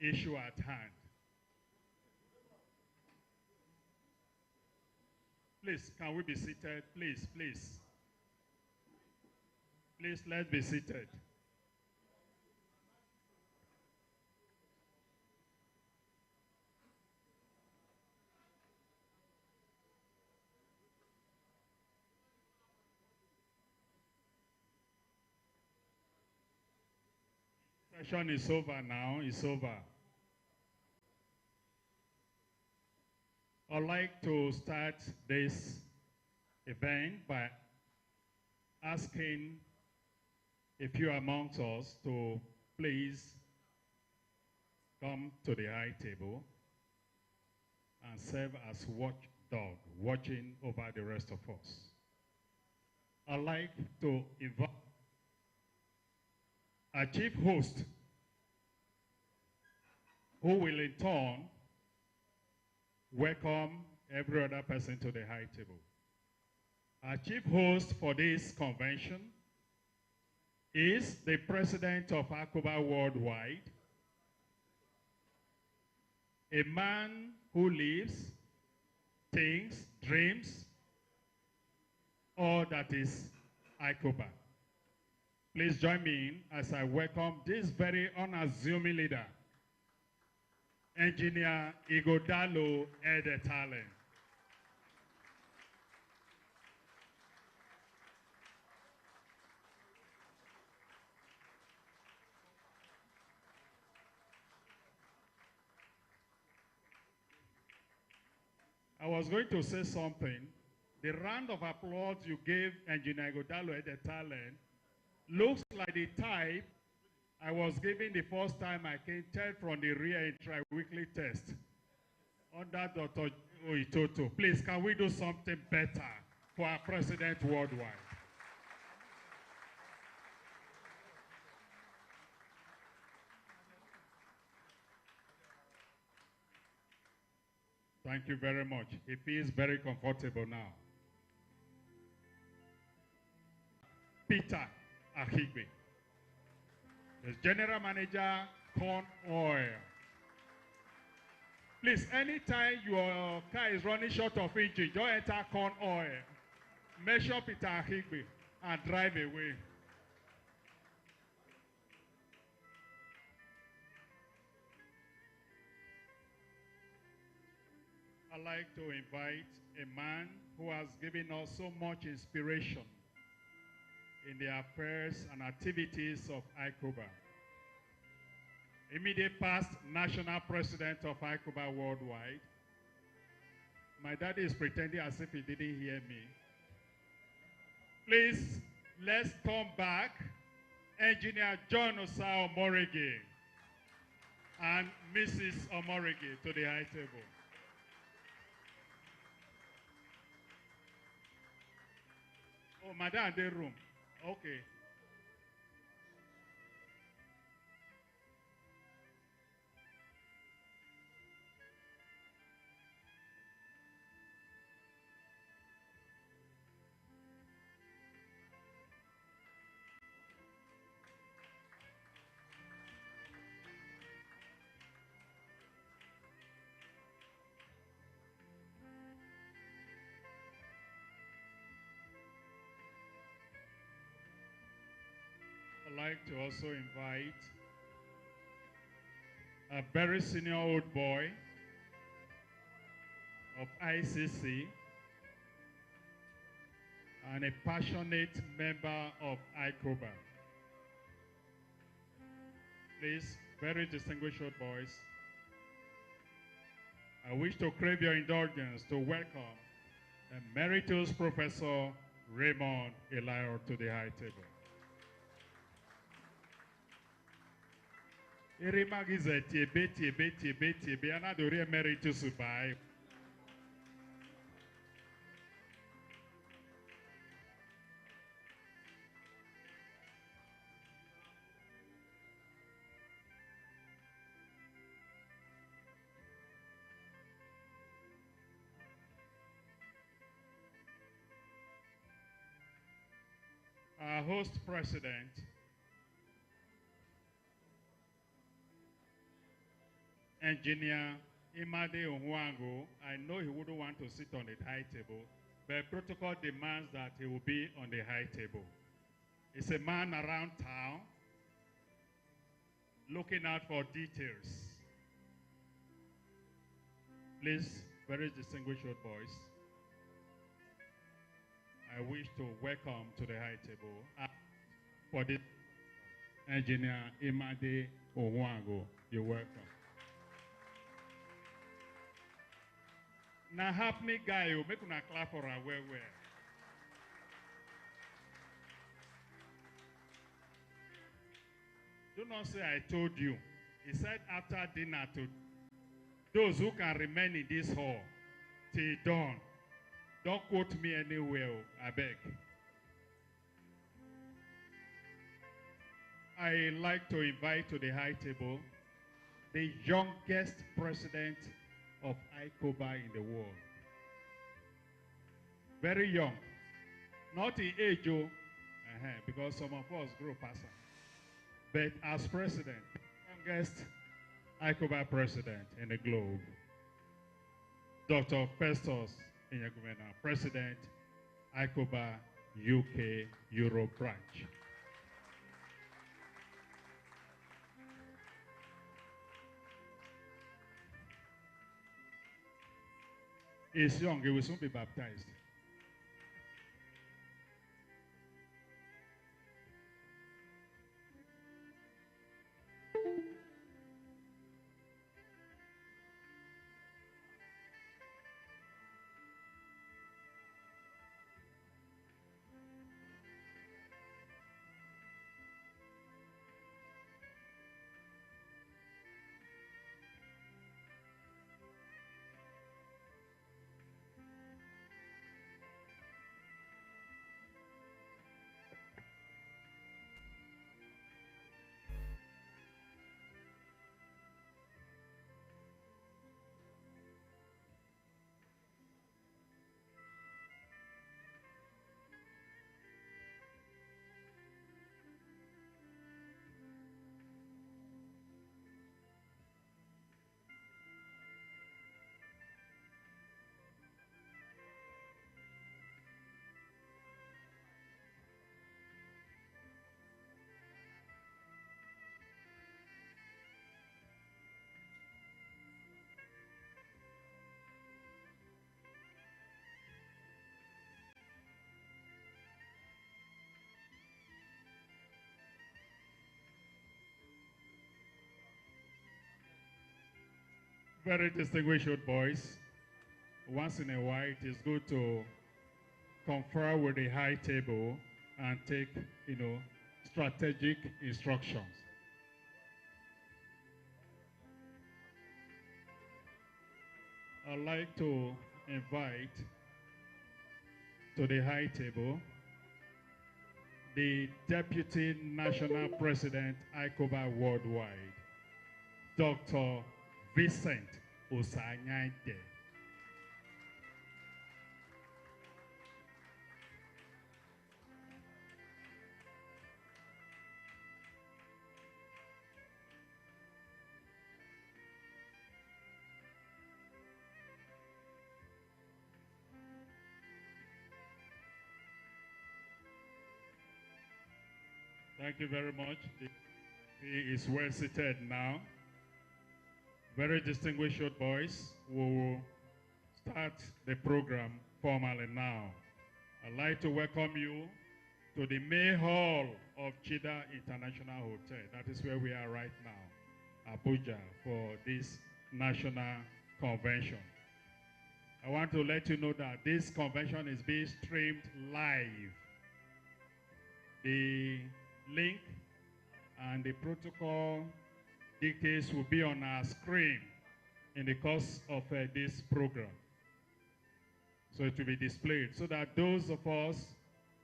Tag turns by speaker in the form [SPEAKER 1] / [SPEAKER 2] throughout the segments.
[SPEAKER 1] issue at hand. Please, can we be seated? Please, please. Please, let's be seated. Session is over now. It's over. I'd like to start this event by asking a few amongst us to please come to the high table and serve as watchdog, watching over the rest of us. I'd like to invite our chief host, who will in turn welcome every other person to the high table. Our chief host for this convention is the president of Iccoba Worldwide, a man who lives, thinks, dreams, all that is Iccoba. Please join me in as I welcome this very unassuming leader, Engineer Ighodalo Edetalen. I was going to say something. The round of applause you gave Engineer Ighodalo Edetalen looks like the type I was given the first time I came from the rear intra-weekly test under Dr. Oitoto. Please, can we do something better for our president worldwide? Thank you very much. He feels very comfortable now. Peter Ahigbe, the General Manager, Corn Oil. Please, anytime your car is running short of engine, don't enter Corn Oil. Measure Peter Ahigbe and drive away. I'd like to invite a man who has given us so much inspiration in the affairs and activities of Iccoba. Immediate past national president of Iccoba Worldwide. My daddy is pretending as if he didn't hear me. Please, let's turn back Engineer John Osa Omorege and Mrs. Omorege to the high table. Oh, Madam, the room. Okay. I'd like to also invite a very senior old boy of ICC and a passionate member of Iccoba. Please, very distinguished old boys, I wish to crave your indulgence to welcome Emeritus Professor Raymond Elior to the high table. Emeritus by our host president, Engineer Imade Onwango, I know he wouldn't want to sit on the high table, but protocol demands that he will be on the high table. He's a man around town, looking out for details. Please, very distinguished old boys, I wish to welcome to the high table for the Engineer Imade Onwango. You're welcome. Now, happy guy, you make una clap for a well. Do not say I told you. He said after dinner to those who can remain in this hall till dawn. Don't quote me anywhere, I beg. I like to invite to the high table the youngest president of Iccoba in the world. Very young. Not in age, because some of us grow past. But as president, youngest Iccoba president in the globe, Dr. Festus Inyagumena, President, Iccoba UK Europe branch. He's young, he will soon be baptized. Very distinguished boys. Once in a while, it is good to confer with the high table and take, strategic instructions. I'd like to invite to the high table the Deputy National President, Iccoba Worldwide, Dr. Vincent Osanyide. Thank you very much. He is well seated now. Very distinguished boys, we will start the program formally now. I'd like to welcome you to the main hall of Chida International Hotel. That is where we are right now, Abuja, for this national convention. I want to let you know that this convention is being streamed live. The link and the protocol details will be on our screen in the course of this program. So it will be displayed so that those of us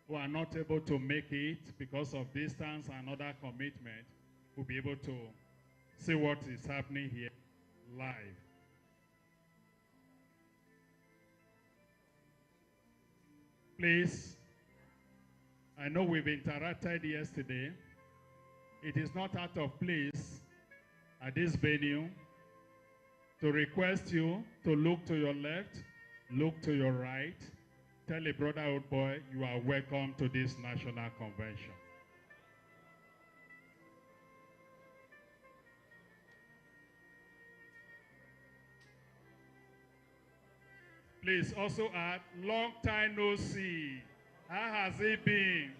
[SPEAKER 1] who are not able to make it because of distance and other commitment will be able to see what is happening here live. Please, I know we've interacted yesterday. It is not out of place at this venue to request you to look to your left, look to your right. Tell a brother, old boy, you are welcome to this national convention. Please also add, long time no see. How has it been?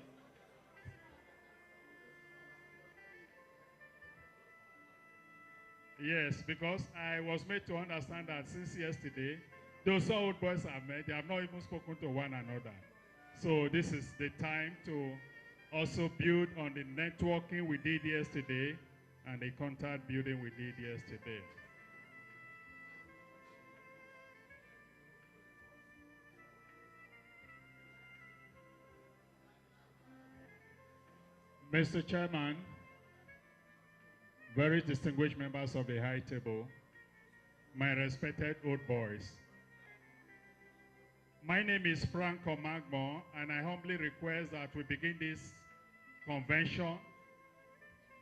[SPEAKER 1] Yes, because I was made to understand that since yesterday, those old boys I've met, they have not even spoken to one another. So this is the time to also build on the networking we did yesterday and the contact building we did yesterday. Mr. Chairman, very distinguished members of the high table, my respected old boys. My name is Frank Omagmo, and I humbly request that we begin this convention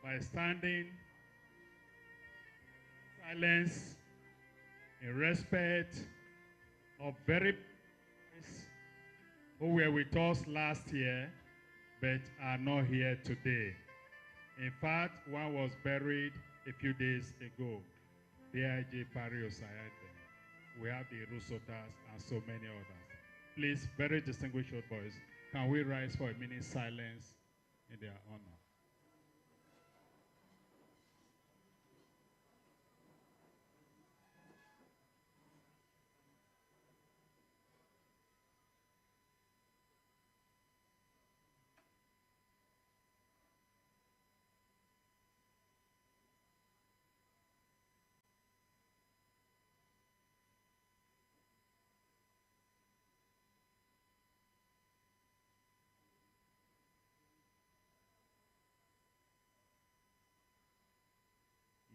[SPEAKER 1] by standing silence in respect of very who were with us last year but are not here today. In fact, one was buried a few days ago, B.I.J. Pario Sayate. We have the Rusotas and so many others. Please, very distinguished old boys, can we rise for a minute silence in their honor?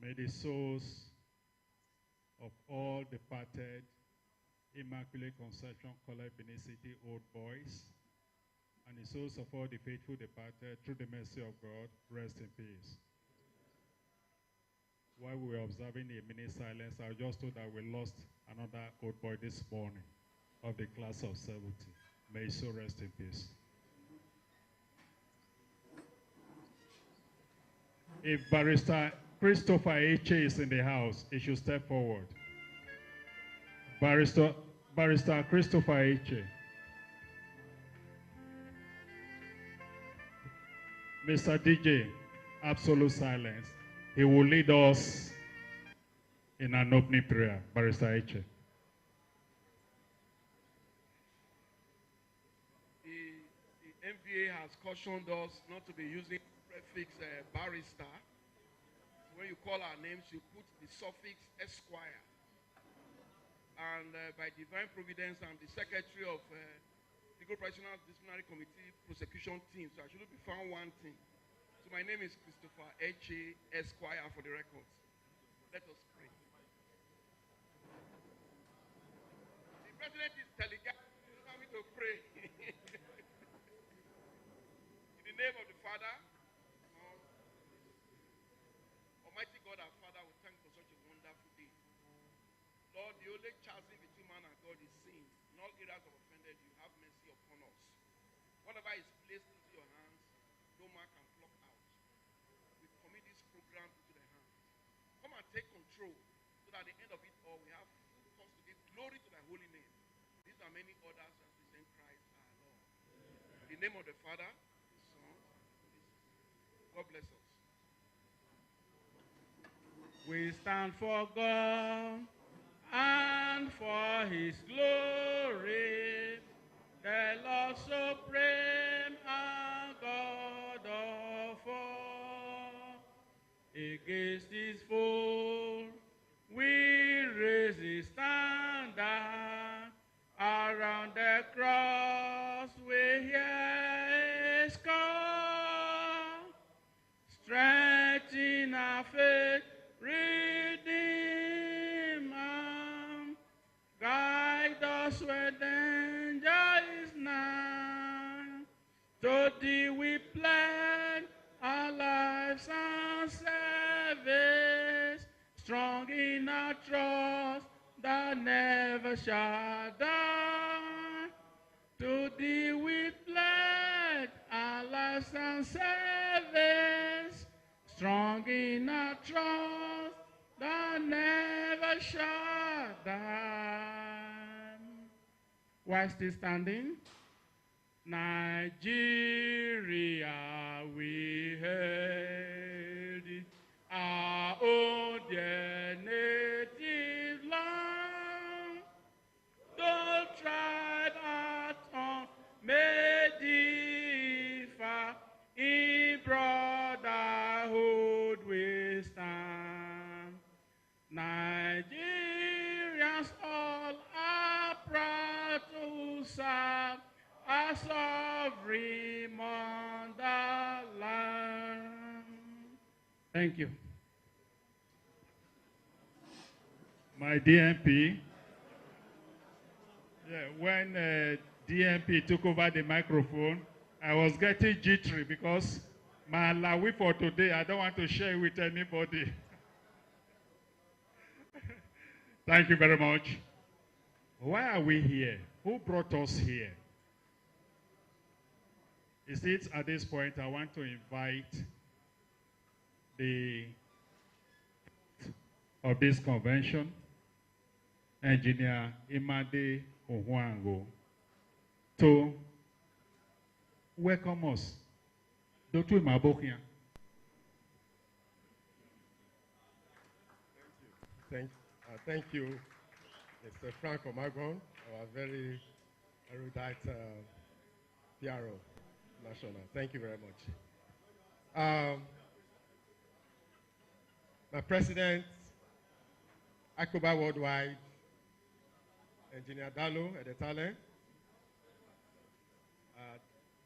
[SPEAKER 1] May the souls of all departed Immaculate Conception College Benin City old boys and the souls of all the faithful departed through the mercy of God rest in peace. While we were observing a minute silence, I was just told that we lost another old boy this morning of the class of 70. May his soul rest in peace. If Barrister Christopher H. is in the house, he should step forward. Barrister Christopher H. Mr. DJ, absolute silence. He will lead us in an opening prayer. Barrister H.
[SPEAKER 2] The MPA has cautioned us not to be using prefix barrister. When you call our names, you put the suffix Esquire. And by divine providence, I'm the secretary of the Professional Disciplinary Committee Prosecution Team, so I should be found one thing. So my name is Christopher H.A. Esquire for the records. Let us pray. The president is telegraphing me to pray. In the name of the Father, Son, Almighty God, our Father, we thank you for such a wonderful day. Lord, the only chasm between man and God is sin. In all areas of offended, you have mercy upon us. Whatever is placed into your hands, no man can pluck out. We commit this program into the hands. Come and take control, so that at the end of it all, we have full cause to give glory to thy holy name. These are many others as we send Christ our Lord. In the name of the Father, the Son, God bless us.
[SPEAKER 3] We stand for God and for his glory, the Lord supreme and God of all. Against his foe, we raise his standard. Around the cross, we hear his call. Strengthen our faith, redeem us, guide us where danger is nigh. To thee we pledge our lives and service, strong in our trust that never shall die. To thee we pledge our lives and service, strong in our trust that never shall die. While still standing, Nigeria, we hailed it, our own dear native land. Though tribe at home may differ, in brotherhood we stand. Nigerians all are proud to serve our sovereign motherland. Thank you.
[SPEAKER 1] My DMP, when DMP took over the microphone, I was getting jittery because my lawi for today, I don't want to share it with anybody. Thank you very much. Why are we here? Who brought us here? Is it at this point I want to invite the of this convention, Engineer Imade Ohuango, to welcome us. Dr. Mabokian.
[SPEAKER 4] Thank you, Mr. Frank Omagon, our very erudite PRO national. Thank you very much. My president, Iccoba Worldwide, Engineer Dalo Edetale,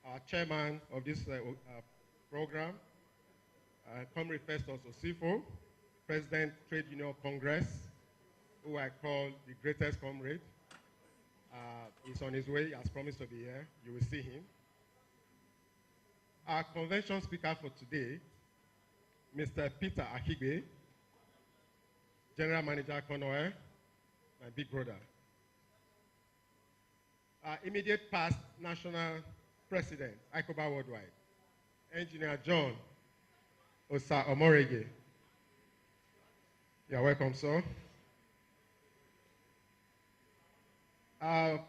[SPEAKER 4] our chairman of this program, Comrade Festus Osifo, President Trade Union Congress, who I call the greatest comrade. He's on his way, he has promised to be here. You will see him. Our convention speaker for today, Mr. Peter Akigbe, General Manager Konoe, my big brother. Our immediate past national president, Iccoba Worldwide, Engineer John Osa Omorege. You're welcome, sir.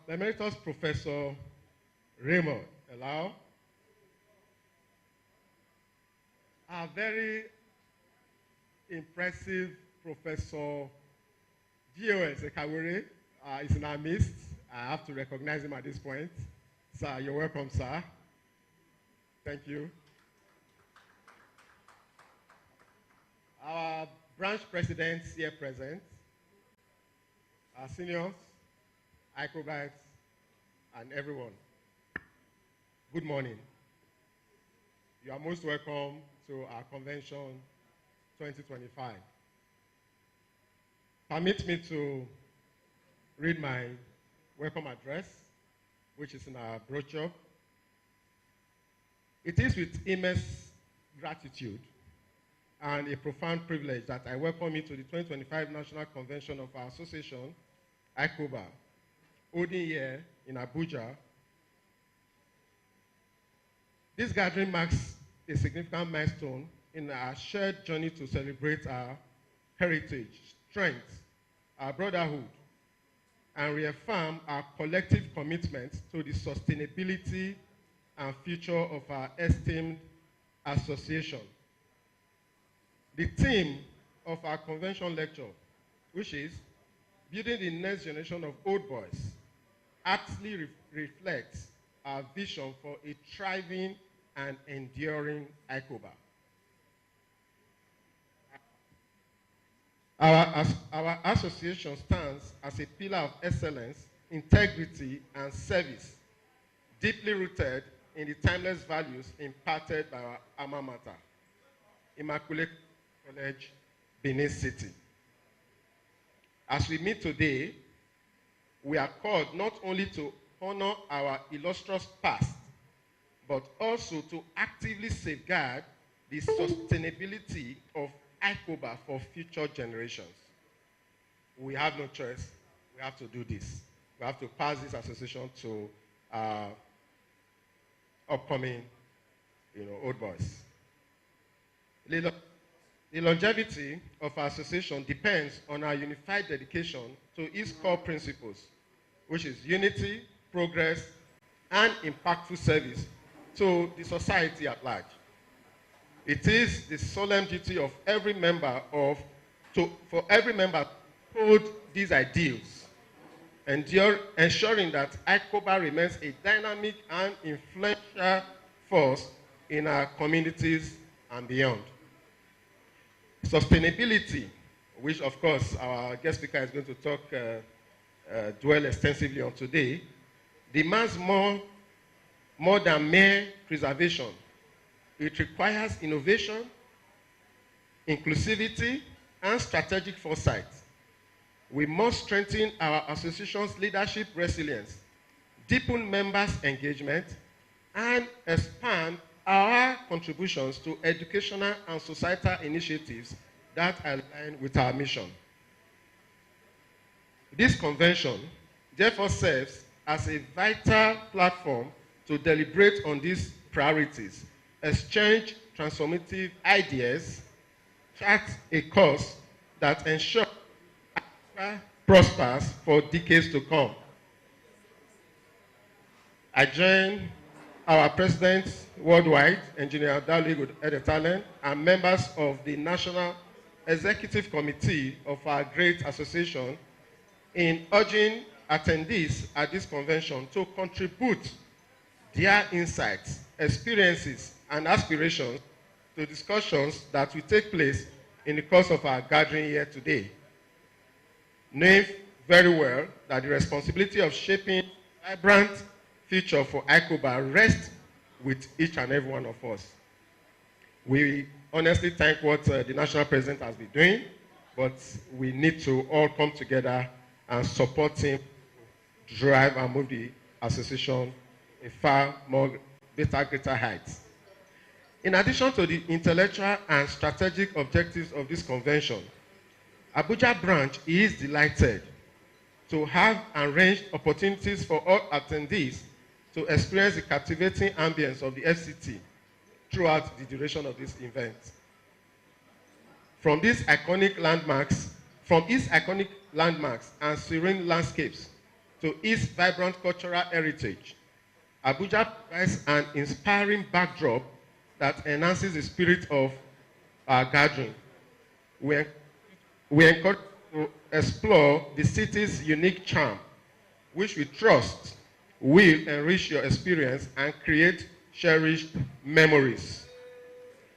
[SPEAKER 4] Emeritus Professor Raymond Elao, our very impressive Professor G.O.S. Ekawere is in our midst. I have to recognize him at this point. Sir, you're welcome, sir. Thank you. Our branch presidents here present, our seniors, Iccobites, and everyone. Good morning. You are most welcome to our convention 2025. Permit me to read my welcome address, which is in our brochure. It is with immense gratitude and a profound privilege that I welcome you to the 2025 National Convention of our association, Iccoba, holding here in Abuja. This gathering marks a significant milestone in our shared journey to celebrate our heritage, strength, our brotherhood, and reaffirm our collective commitment to the sustainability and future of our esteemed association. The theme of our convention lecture, which is Building the Next Generation of Old Boys, aptly reflects our vision for a thriving and enduring Iccoba. Our association stands as a pillar of excellence, integrity, and service, deeply rooted in the timeless values imparted by our alma mater, Immaculate College, Benin City. As we meet today, we are called not only to honor our illustrious past, but also to actively safeguard the sustainability of Iccoba for future generations. we have no choice. We have to do this. We have to pass this association to upcoming, old boys. The longevity of our association depends on our unified dedication to its core principles, which is unity, progress, and impactful service to the society at large. It is the solemn duty of every member for every member to hold these ideals, ensuring that Iccoba remains a dynamic and influential force in our communities and beyond. Sustainability, which of course our guest speaker is going to dwell extensively on today, demands more than mere preservation. It requires innovation, inclusivity, and strategic foresight. We must strengthen our association's leadership resilience, deepen members' engagement, and expand our contributions to educational and societal initiatives that align with our mission. This convention therefore serves as a vital platform to deliberate on these priorities, exchange transformative ideas, chart a course that ensures Africa prospers for decades to come. I join our President worldwide, Engineer Dalu Edetalen, and members of the National Executive Committee of our great association in urging attendees at this convention to contribute their insights, experiences, and aspirations to discussions that will take place in the course of our gathering here today. Knowing very well that the responsibility of shaping a vibrant future for Iccoba rests with each and every one of us. We honestly thank what the national president has been doing, but we need to all come together and support him, drive and move the association a far more greater heights. In addition to the intellectual and strategic objectives of this convention, Abuja branch is delighted to have arranged opportunities for all attendees to experience the captivating ambience of the FCT throughout the duration of this event. From its iconic landmarks and serene landscapes to its vibrant cultural heritage, Abuja provides an inspiring backdrop that enhances the spirit of our gathering. We encourage you to explore the city's unique charm, which we trust will enrich your experience and create cherished memories.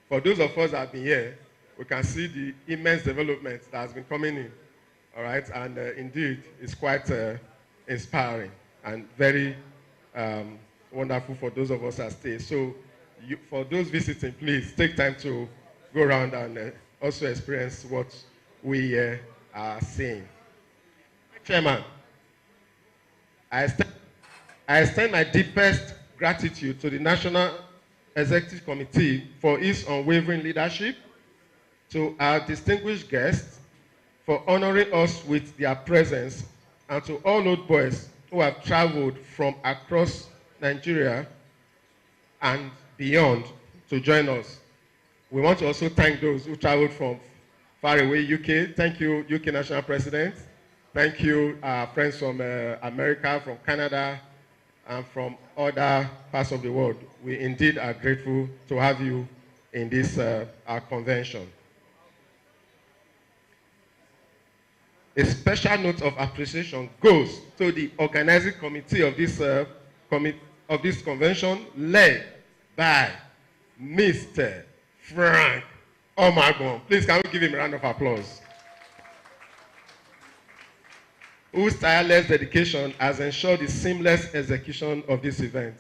[SPEAKER 4] For those of us that have been here, we can see the immense development that has been coming in, all right? And indeed, it's quite inspiring and very wonderful for those of us that stay. So for those visiting, please take time to go around and also experience what we are seeing. Chairman, I extend my deepest gratitude to the National Executive Committee for its unwavering leadership, to our distinguished guests for honoring us with their presence, and to all old boys who have traveled from across Nigeria and beyond to join us. We want to also thank those who traveled from far away, UK. Thank you, UK National President. Thank you, friends from America, from Canada, and from other parts of the world. We indeed are grateful to have you in this our convention. A special note of appreciation goes to the organizing committee of this convention, led by Mr. Frank Omagon. Please, can we give him a round of applause? Whose tireless dedication has ensured the seamless execution of this event.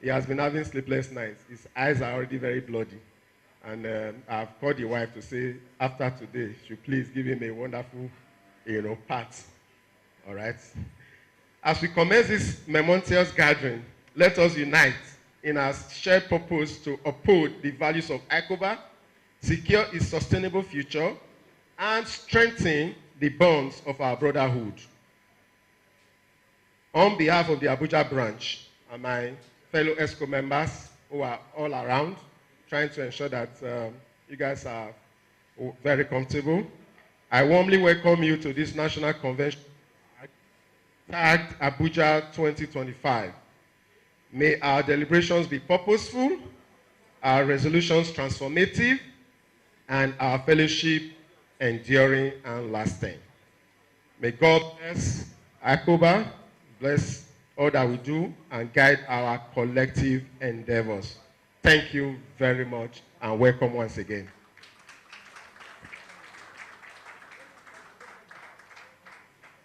[SPEAKER 4] He has been having sleepless nights. His eyes are already very bloody. And I've called the wife to say, after today, should please give him a wonderful, pat. All right? As we commence this momentous gathering, let us unite in our shared purpose to uphold the values of Iccoba, secure its sustainable future, and strengthen the bonds of our brotherhood. On behalf of the Abuja branch and my fellow ESCO members who are all around, trying to ensure that you guys are very comfortable, I warmly welcome you to this national convention tagged Abuja 2025. May our deliberations be purposeful, our resolutions transformative, and our fellowship enduring and lasting. May God bless Iccoba, bless all that we do, and guide our collective endeavors. Thank you very much, and welcome once again.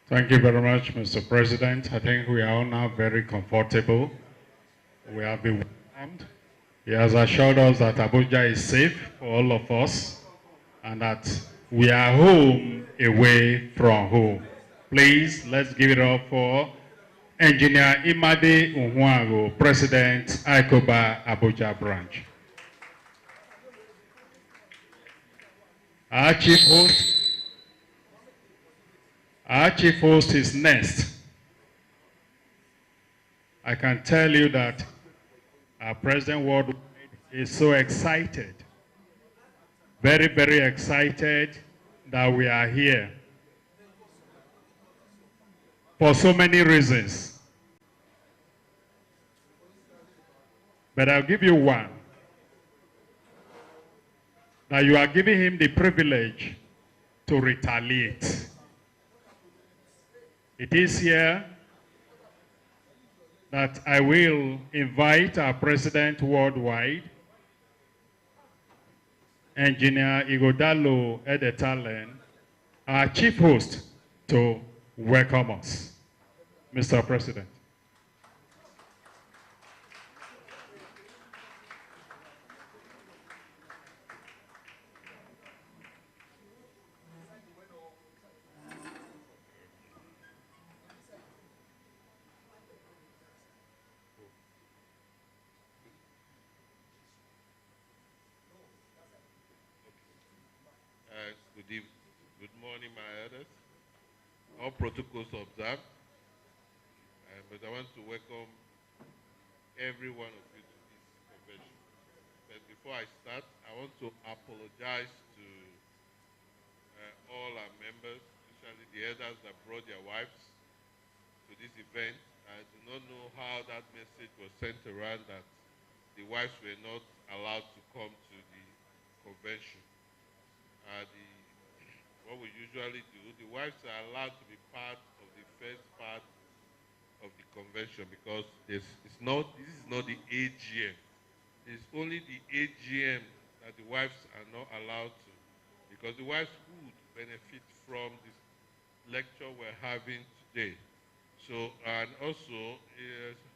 [SPEAKER 1] Thank you very much, Mr. President. I think we are all now very comfortable. We have been welcomed. He has assured us that Abuja is safe for all of us and that we are home away from home. Please, let's give it up for Engineer Imade Unhuago, President, Iccoba, Abuja branch. Our chief host is next. I can tell you that our President Worldwide is so excited, very, very excited that we are here for so many reasons. But I'll give you one, that you are giving him the privilege to retaliate. It is here that I will invite our President Worldwide, Engineer Ighodalo Edetalen, our chief host, to welcome us. Mr. President.
[SPEAKER 5] Good morning, my elders. All protocols observed. But I want to welcome every one of you to this convention. But before I start, I want to apologize to all our members, especially the elders that brought their wives to this event. I do not know how that message was sent around that the wives were not allowed to come to the convention. What we usually do, the wives are allowed to be part of the first part of the convention because this is not the AGM. It's only the AGM that the wives are not allowed to, because the wives would benefit from this lecture we're having today. So, and also,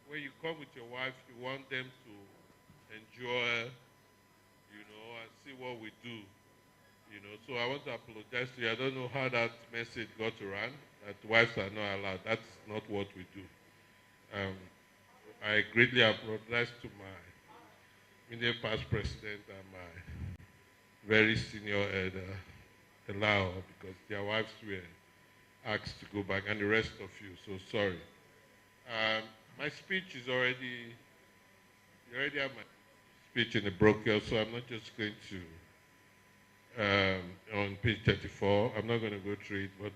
[SPEAKER 5] when you come with your wife, you want them to enjoy, and see what we do. So I want to apologize to you. I don't know how that message got around, that wives are not allowed. That's not what we do. I greatly apologize to my immediate past president and my very senior elder, Elao, because their wives were asked to go back, and the rest of you, so sorry. My speech is already, you already have my speech in the brochure, so I'm not just going to on page 34. I'm not going to go through it, but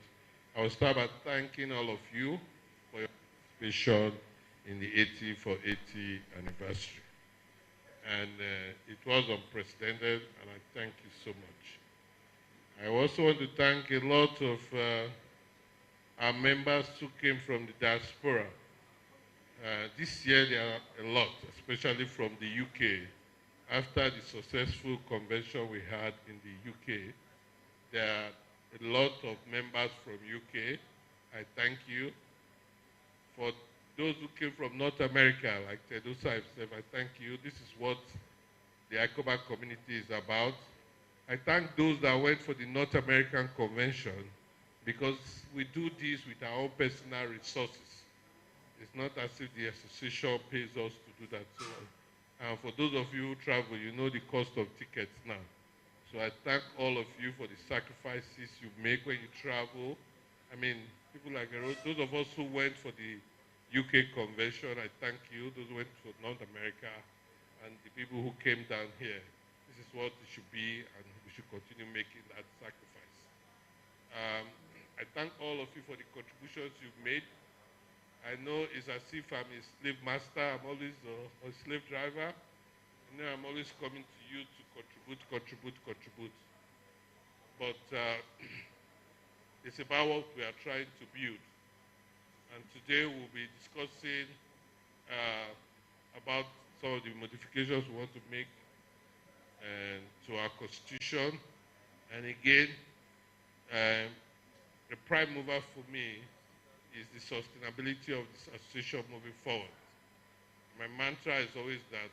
[SPEAKER 5] I will start by thanking all of you for your participation in the 80 for 80 anniversary. And it was unprecedented, and I thank you so much. I also want to thank a lot of our members who came from the diaspora. This year there are a lot, especially from the UK. After the successful convention we had in the UK, there are a lot of members from UK. I thank you. For those who came from North America, like Tedosa himself, I thank you. This is what the Iccoba community is about. I thank those that went for the North American convention, because we do this with our own personal resources. It's not as if the association pays us to do that. So, and for those of you who travel, you know the cost of tickets now. So I thank all of you for the sacrifices you make when you travel. I mean, people like those of us who went for the UK convention, I thank you. Those who went for North America and the people who came down here. This is what it should be, and we should continue making that sacrifice. I thank all of you for the contributions you've made. I know it's as if I'm a slave master. I'm always a slave driver. You know, I'm always coming to you to contribute. But it's about what we are trying to build. And today we'll be discussing about some of the modifications we want to make to our constitution. And again, the prime mover for me is the sustainability of this association moving forward. My mantra is always that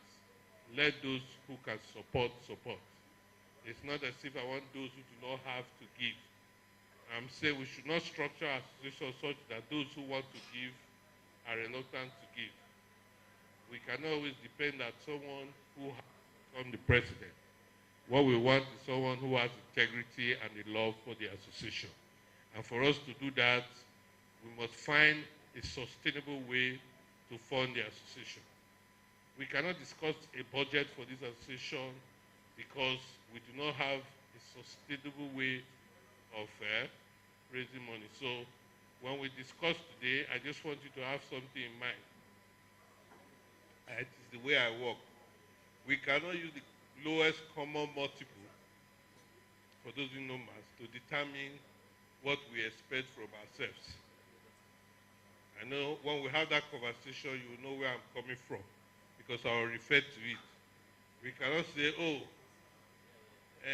[SPEAKER 5] let those who can support. It's not as if I want those who do not have to give. I'm saying we should not structure our association such that those who want to give are reluctant to give. We cannot always depend on someone who has become the president. What we want is someone who has integrity and a love for the association. And for us to do that, we must find a sustainable way to fund the association. We cannot discuss a budget for this association because we do not have a sustainable way of raising money. So when we discuss today, I just want you to have something in mind. It is the way I work. We cannot use the lowest common multiple, for those who know maths, to determine what we expect from ourselves. I know when we have that conversation, you will know where I'm coming from, because I will refer to it. We cannot say, oh,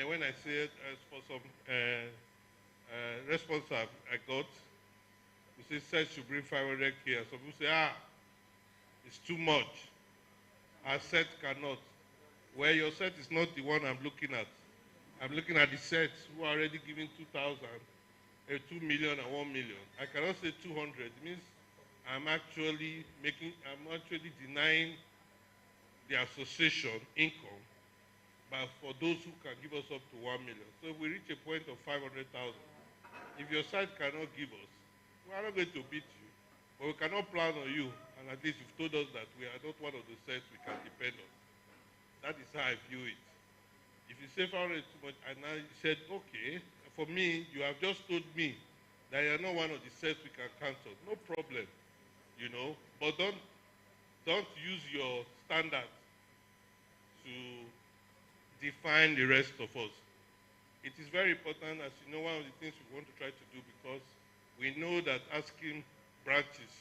[SPEAKER 5] when I say for some response I got, we say set should bring 500 here. Some people say, it's too much. Our set cannot. Well, your set is not the one I'm looking at. I'm looking at the sets who are already giving 2,000, 2 million and 1 million. I cannot say 200. It means I'm actually denying the association income, but for those who can give us up to 1 million. So if we reach a point of 500,000, if your side cannot give us, we are not going to beat you, but we cannot plan on you, and at least you've told us that we are not one of the sets we can depend on. That is how I view it. If you say 500 is too much, and now you said, okay, for me, you have just told me that you are not one of the sets we can count on. No problem, you know, but don't use your standard to define the rest of us. It is very important, as you know, one of the things we want to try to do, because we know that asking branches,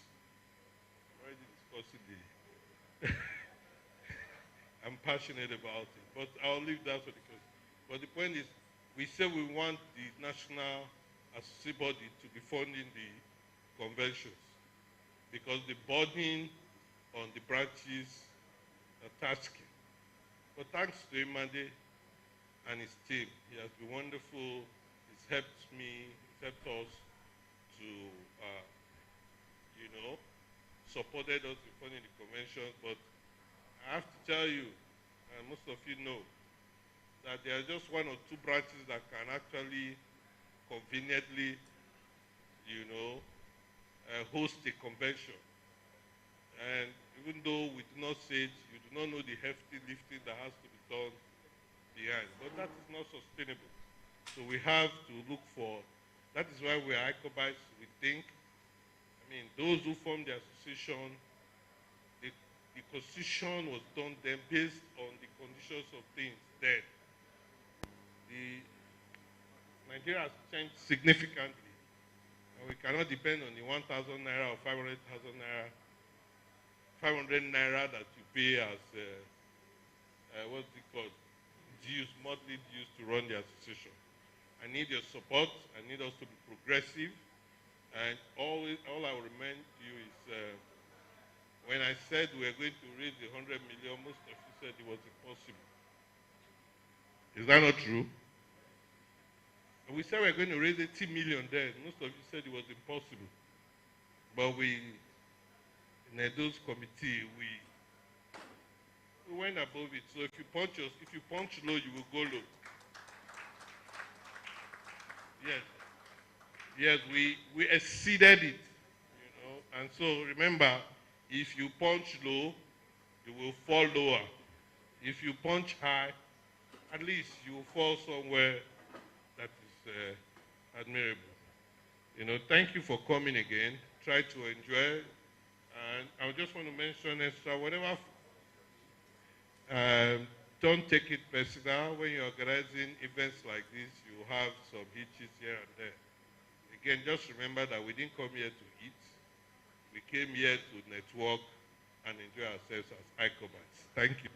[SPEAKER 5] already discussing the, I'm passionate about it, but I'll leave that for the question. But the point is, we say we want the national associate body to be funding the conventions, because the burden on the branches are tasking. But thanks to Imade and his team, he has been wonderful. He's helped me, he's helped us to, supported us in funding the convention. But I have to tell you, and most of you know, that there are just one or two branches that can actually conveniently, host a convention. And even though we do not say it, you do not know the hefty lifting that has to be done behind. But that is not sustainable. So we have to look for, that is why we are Iccobites. We think, those who formed the association, the constitution was done then based on the conditions of things then. Nigeria has changed significantly, and we cannot depend on the 1,000 naira or 500,000 naira, 500 naira that you pay as what's it called, dues, monthly dues to run the association. I need your support. I need us to be progressive, and all I will remind you is when I said we are going to raise the 100 million, most of you said it was impossible. Is that not true? And we said we are going to raise 80 million then. Most of you said it was impossible. But we, in Edo's committee, we went above it. So if you punch low, you will go low. Yes. Yes, we exceeded it, you know. And so remember, if you punch low, you will fall lower. If you punch high, at least you will fall somewhere that is admirable. You know, thank you for coming again. Try to enjoy. And I just want to mention extra, whatever, don't take it personal. When you're organizing events like this, you have some hitches here and there. Again, just remember that we didn't come here to eat. We came here to network and enjoy ourselves as Iccobas. Thank you.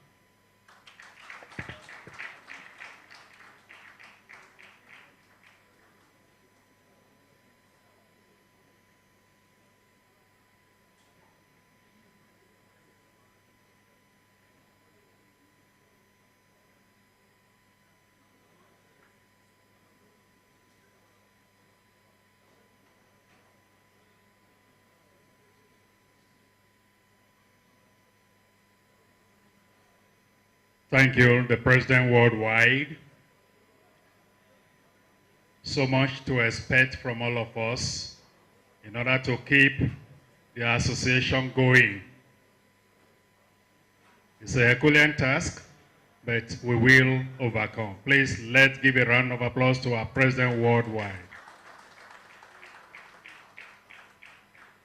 [SPEAKER 1] Thank you, the President worldwide. So much to expect from all of us in order to keep the association going. It's a Herculean task, but we will overcome. Please, let's give a round of applause to our President worldwide.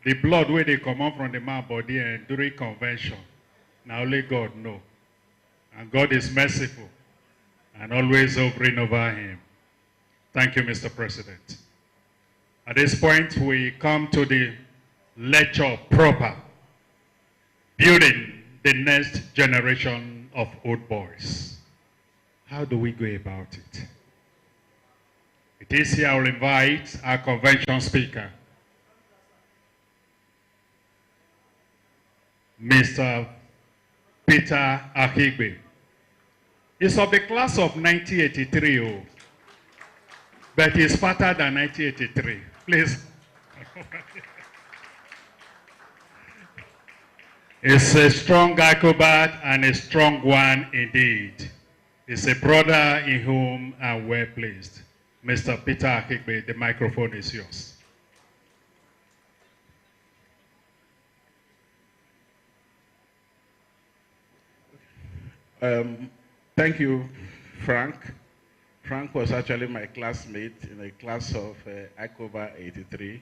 [SPEAKER 1] The blood where they come out from the man body and during convention, now only God knows. And God is merciful and always hovering over him. Thank you, Mr. President. At this point, we come to the lecture proper, building the next generation of old boys. How do we go about it? It is here I will invite our convention speaker, Mr. Peter Ahigbe. He's of the class of 1983, but he's fatter than 1983. Please. He's a strong Iccoba and a strong one indeed. He's a brother in whom I'm well pleased. Mr. Peter Ahigbe, the microphone is yours.
[SPEAKER 6] Thank you, Frank. Frank was actually my classmate in a class of Iccoba 83.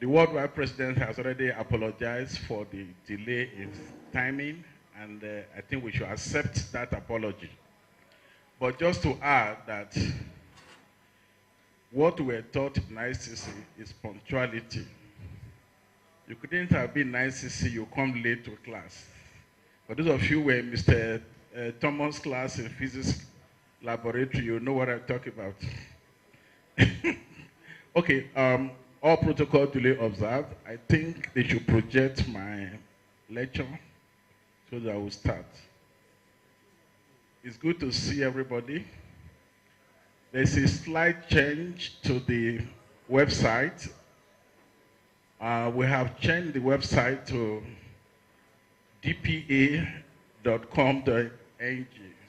[SPEAKER 6] The worldwide president has already apologized for the delay in timing, and I think we should accept that apology. But just to add that what we're taught in ICC is punctuality. You couldn't have been in ICC, you come late to class. For those of you who were in Mr. Thomas' class in physics laboratory, you know what I'm talking about. Okay, all protocol duly observed. I think they should project my lecture so that I will start. It's good to see everybody. There's a slight change to the website. We have changed the website to dpa.com.ng.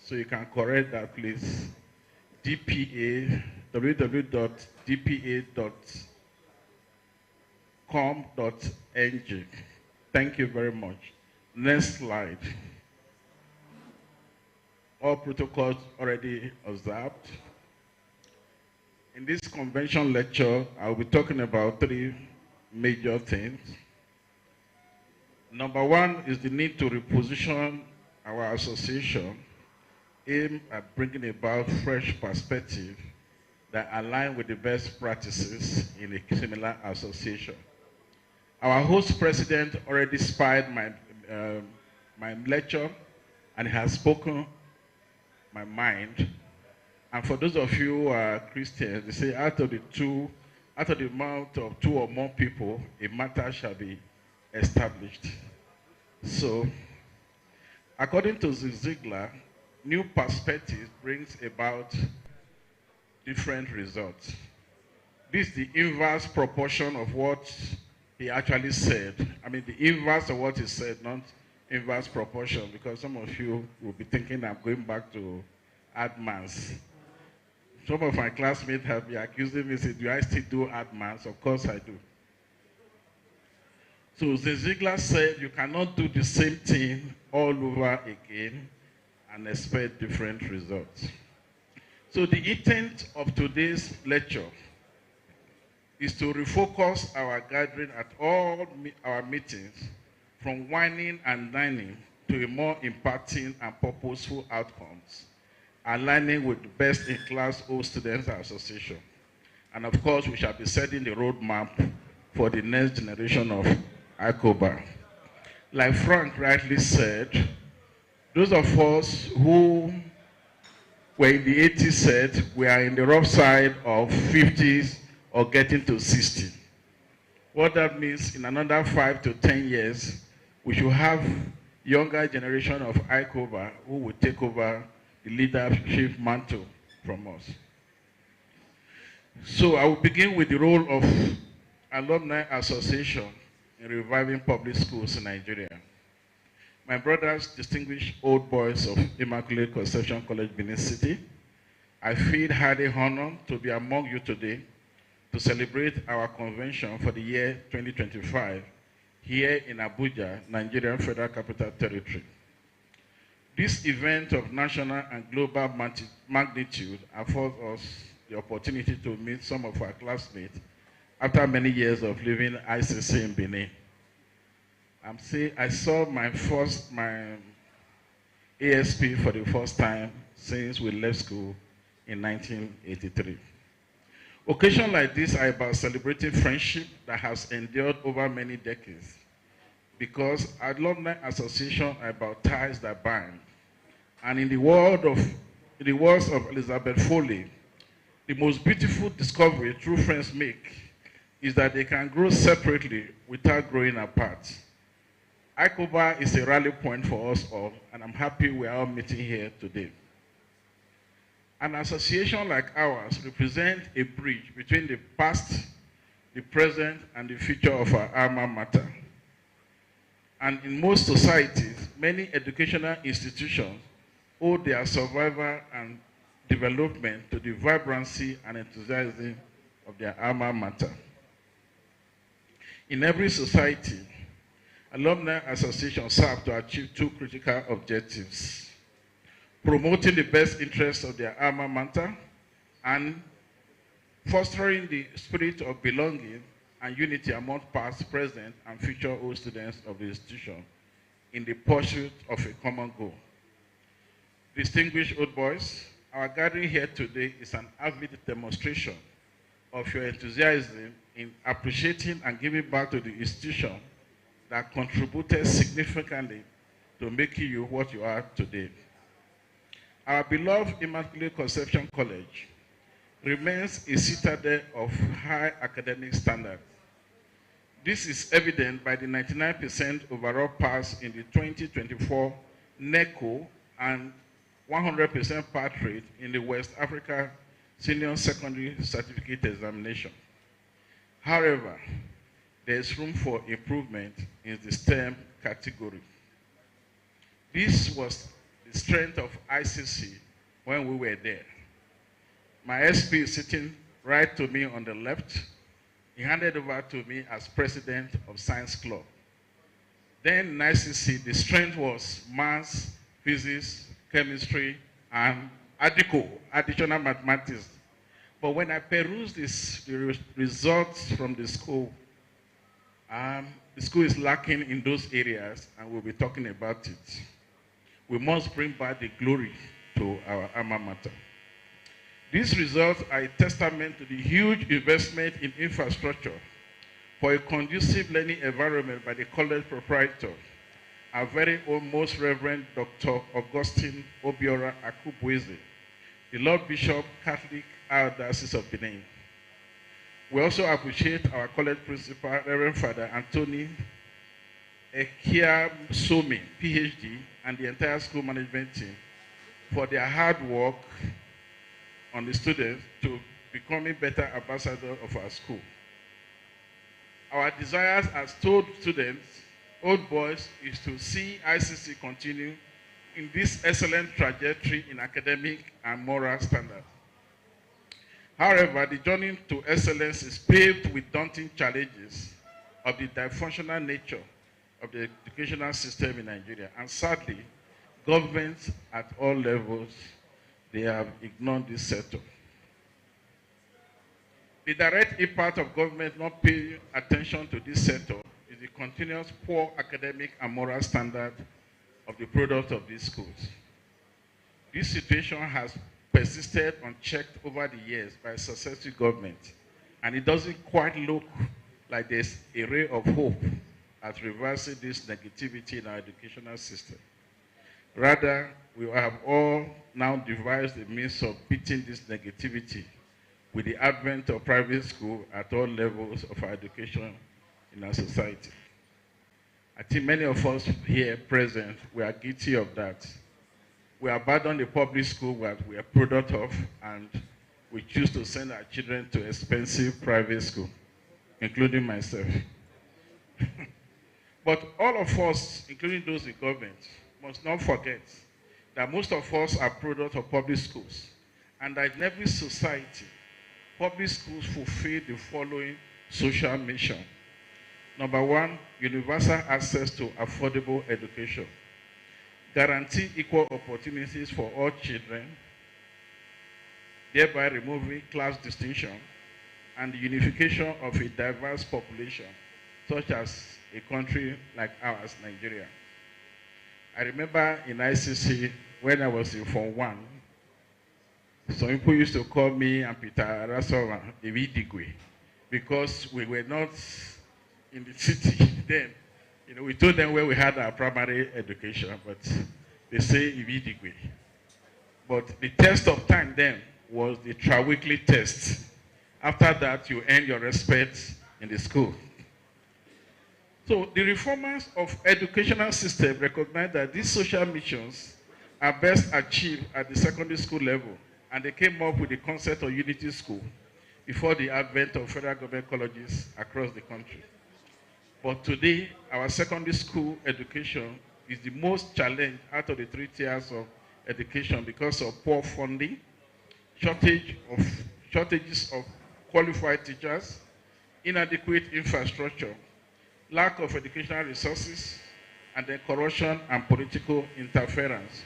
[SPEAKER 6] So you can correct that, please. www.dpa.com.ng. Thank you very much. Next slide. All protocols already observed. In this convention lecture, I'll be talking about three major things. Number one is the need to reposition our association, aimed at bringing about fresh perspective that align with the best practices in a similar association. Our host president already spied my lecture and has spoken my mind. And for those of you who are Christians, they say out of the mouth of two or more people, a matter shall be established. So, according to Zig Ziglar, new perspective brings about different results. This is the inverse proportion of what he actually said. I mean, the inverse of what he said, not inverse proportion, because some of you will be thinking I'm going back to Admans. Some of my classmates have been accusing me, say, do I still do art maths? Of course I do. So Ziegler said you cannot do the same thing all over again and expect different results. So the intent of today's lecture is to refocus our gathering at all our meetings from whining and dining to a more impacting and purposeful outcomes, aligning with the best-in-class Old Students Association. And of course, we shall be setting the roadmap for the next generation of Iccoba. Like Frank rightly said, those of us who were in the 80s said we are in the rough side of 50s or getting to 60. What that means, in another 5 to 10 years, we should have younger generation of Iccoba who will take over the leadership mantle from us. So I will begin with the role of Alumni Association in reviving public schools in Nigeria. My brothers, distinguished old boys of Immaculate Conception College, Benin City, I feel highly honored to be among you today to celebrate our convention for the year 2025 here in Abuja, Nigerian Federal Capital Territory. This event of national and global magnitude affords us the opportunity to meet some of our classmates after many years of living ICC in Benin. I saw my ASP for the first time since we left school in 1983. Occasions like this are about celebrating friendship that has endured over many decades, because alumni associations are about ties that bind. And in the words of Elizabeth Foley, the most beautiful discovery true friends make is that they can grow separately without growing apart. Iccoba is a rally point for us all, and I'm happy we are all meeting here today. An association like ours represents a bridge between the past, the present, and the future of our alma mater. And in most societies, many educational institutions owe their survival and development to the vibrancy and enthusiasm of their alma mater. In every society, alumni associations serve to achieve two critical objectives: promoting the best interests of their alma mater and fostering the spirit of belonging and unity among past, present, and future old students of the institution in the pursuit of a common goal. Distinguished old boys, our gathering here today is an avid demonstration of your enthusiasm in appreciating and giving back to the institution that contributed significantly to making you what you are today. Our beloved Immaculate Conception College remains a citadel of high academic standards. This is evident by the 99% overall pass in the 2024 NECO and 100% pass rate in the West Africa Senior Secondary Certificate Examination. However, there is room for improvement in the STEM category. This was the strength of ICC when we were there. My SP is sitting right to me on the left. He handed over to me as president of Science Club. Then in ICC, the strength was maths, physics, chemistry, and additional mathematics. But when I perused the results from the school is lacking in those areas, and we'll be talking about it. We must bring back the glory to our alma mater. These results are a testament to the huge investment in infrastructure for a conducive learning environment by the college proprietor, our very own Most Reverend Dr. Augustine Obiora Akubweze, the Lord Bishop, Catholic Archdiocese of Benin. We also appreciate our college principal, Reverend Father Anthony Ekia Somi, PhD, and the entire school management team for their hard work on the students to becoming better ambassadors of our school. Our desires as told students, old boys, is to see ICC continue in this excellent trajectory in academic and moral standards. However, the journey to excellence is paved with daunting challenges of the dysfunctional nature of the educational system in Nigeria. And sadly, governments at all levels, they have ignored this sector. The direct impact of government not paying attention to this sector is the continuous poor academic and moral standard of the product of these schools. This situation has persisted unchecked over the years by successive governments, and it doesn't quite look like there's a ray of hope at reversing this negativity in our educational system. Rather, we have all now devised a means of beating this negativity with the advent of private school at all levels of our education in our society. I think many of us here present, we are guilty of that. We abandon the public school that we are product of, and we choose to send our children to expensive private school, including myself. But all of us, including those in government, must not forget that most of us are product of public schools, and that in every society, public schools fulfill the following social mission. Number one, universal access to affordable education. Guarantee equal opportunities for all children, thereby removing class distinction and the unification of a diverse population, such as a country like ours, Nigeria. I remember in ICC, when I was in Form 1, some people used to call me and Peter Arasova Evidigwe, because we were not in the city then. You know, we told them where we had our primary education, but they say Evidigwe. But the test of time then was the tri-weekly test. After that, you earn your respect in the school. So the reformers of educational system recognize that these social missions are best achieved at the secondary school level, and they came up with the concept of unity school before the advent of federal government colleges across the country. But today, our secondary school education is the most challenged out of the 3 tiers of education because of poor funding, shortages of qualified teachers, inadequate infrastructure, lack of educational resources, and then corruption and political interference.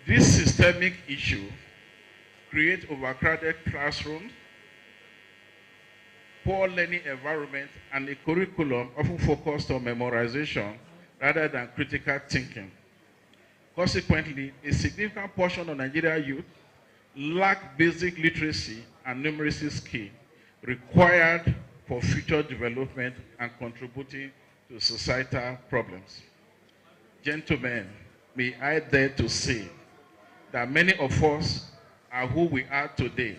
[SPEAKER 6] This systemic issue creates overcrowded classrooms, poor learning environment, and a curriculum often focused on memorization rather than critical thinking. Consequently, a significant portion of Nigerian youth lack basic literacy and numeracy skills required for future development and contributing to societal problems. Gentlemen, may I dare to say that many of us are who we are today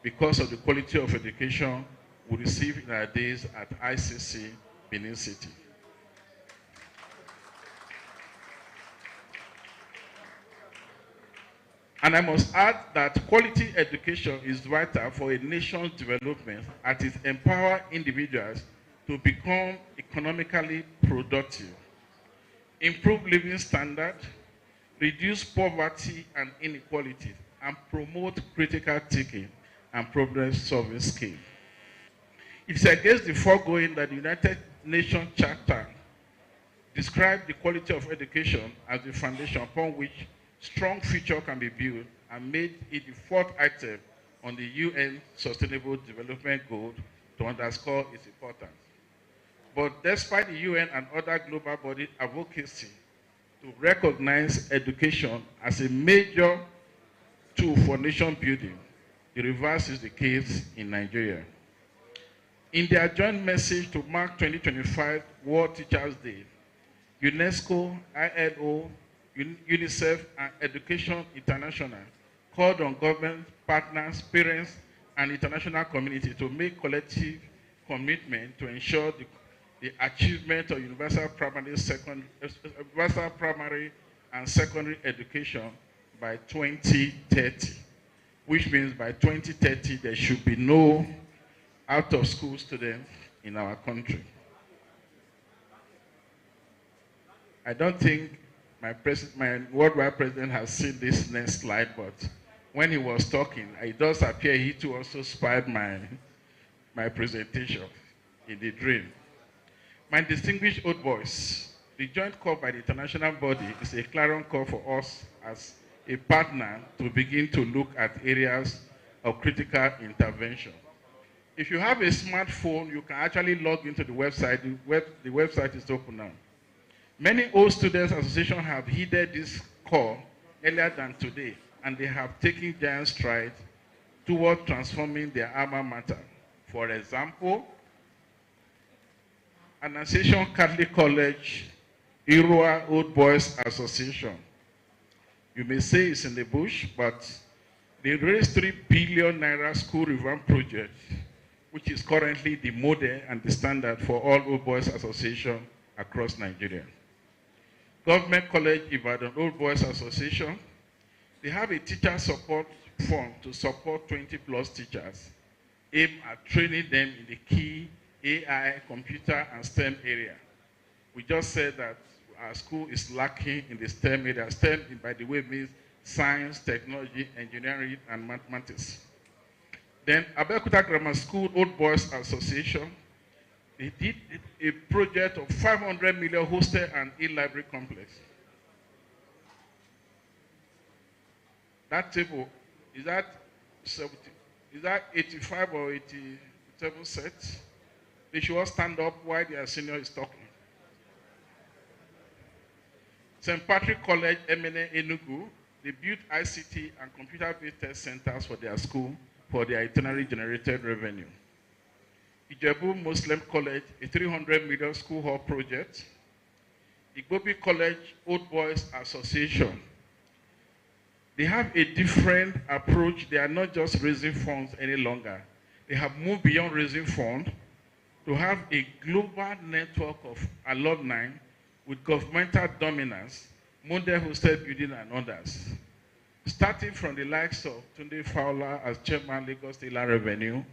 [SPEAKER 6] because of the quality of education we received in our days at ICC, Benin City. And I must add that quality education is vital for a nation's development as it empowers individuals to become economically productive, improve living standards, reduce poverty and inequality, and promote critical thinking and problem-solving skills. It is against the foregoing that the United Nations Charter describes the quality of education as the foundation upon which strong future can be built, and made it the 4th item on the UN Sustainable Development Goal to underscore its importance. But despite the UN and other global bodies' advocacy to recognize education as a major tool for nation building, the reverse is the case in Nigeria. In their joint message to mark 2025 World Teachers' Day, UNESCO, ILO, UNICEF, and Education International called on government, partners, parents, and international community to make collective commitment to ensure the achievement of universal primary and secondary education by 2030, which means by 2030 there should be no out-of-school students in our country. I don't think my worldwide president has seen this next slide, but when he was talking, it does appear he too also spied my presentation in the dream. My distinguished old boys, the joint call by the international body is a clarion call for us as a partner to begin to look at areas of critical intervention. If you have a smartphone, you can actually log into the website. The website is open now. Many old students associations have heeded this call earlier than today, and they have taken giant strides toward transforming their alma mater. For example, Annunciation Catholic College, Irua Old Boys Association. You may say it's in the bush, but they raised 3 billion naira school revamp project, which is currently the model and the standard for all Old Boys Association across Nigeria. Government College Ibadan Old Boys Association, they have a teacher support fund to support 20+ teachers, aimed at training them in the key AI, computer, and STEM area. We just said that our school is lacking in the STEM area. STEM, by the way, means science, technology, engineering, and mathematics. Then Abuja Grammar School Old Boys Association, they did a project of 500 million hostel and e-library complex. That table, is that 70, is that 85 or 87 sets? They should all stand up while their senior is talking. St. Patrick College, MNA Enugu, they built ICT and computer-based test centers for their school for their internally generated revenue. Ijebu Muslim College, a 300 million school hall project. Igbobi College Old Boys Association. They have a different approach. They are not just raising funds any longer. They have moved beyond raising funds to have a global network of alumni with governmental dominance, model hostel building, and others. Starting from the likes of Tunde Fowler as chairman Lagos State Land Revenue,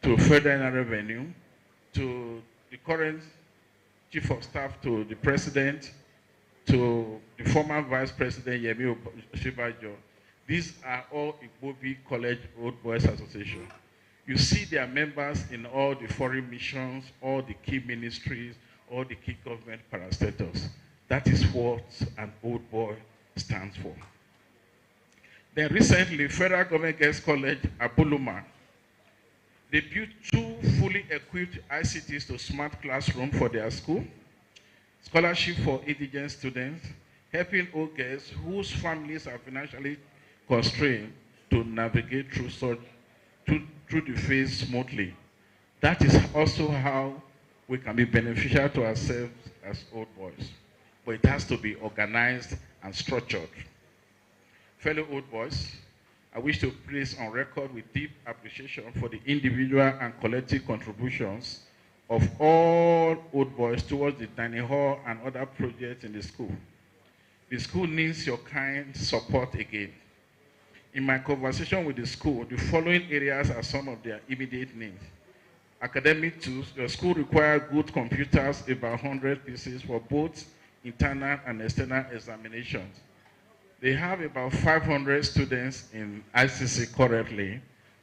[SPEAKER 6] to Federal Land Revenue, to the current chief of staff, to the president, to the former vice president Yemi Shibajo. These are all Igbobi College Old Boys Association. You see their members in all the foreign missions, all the key ministries, all the key government parastatals. That is what an old boy stands for. Then recently, Federal Government Girls College, Abuluma, they built 2 fully equipped ICTs to smart classroom for their school, scholarship for indigent students, helping old girls whose families are financially constrained to navigate through the phase smoothly. That is also how we can be beneficial to ourselves as old boys. But it has to be organized and structured. Fellow old boys, I wish to place on record with deep appreciation for the individual and collective contributions of all old boys towards the dining hall and other projects in the school. The school needs your kind support again. In my conversation with the school, the following areas are some of their immediate needs. Academic tools, the school requires good computers, about 100 pieces for both internal and external examinations. They have about 500 students in ICC currently,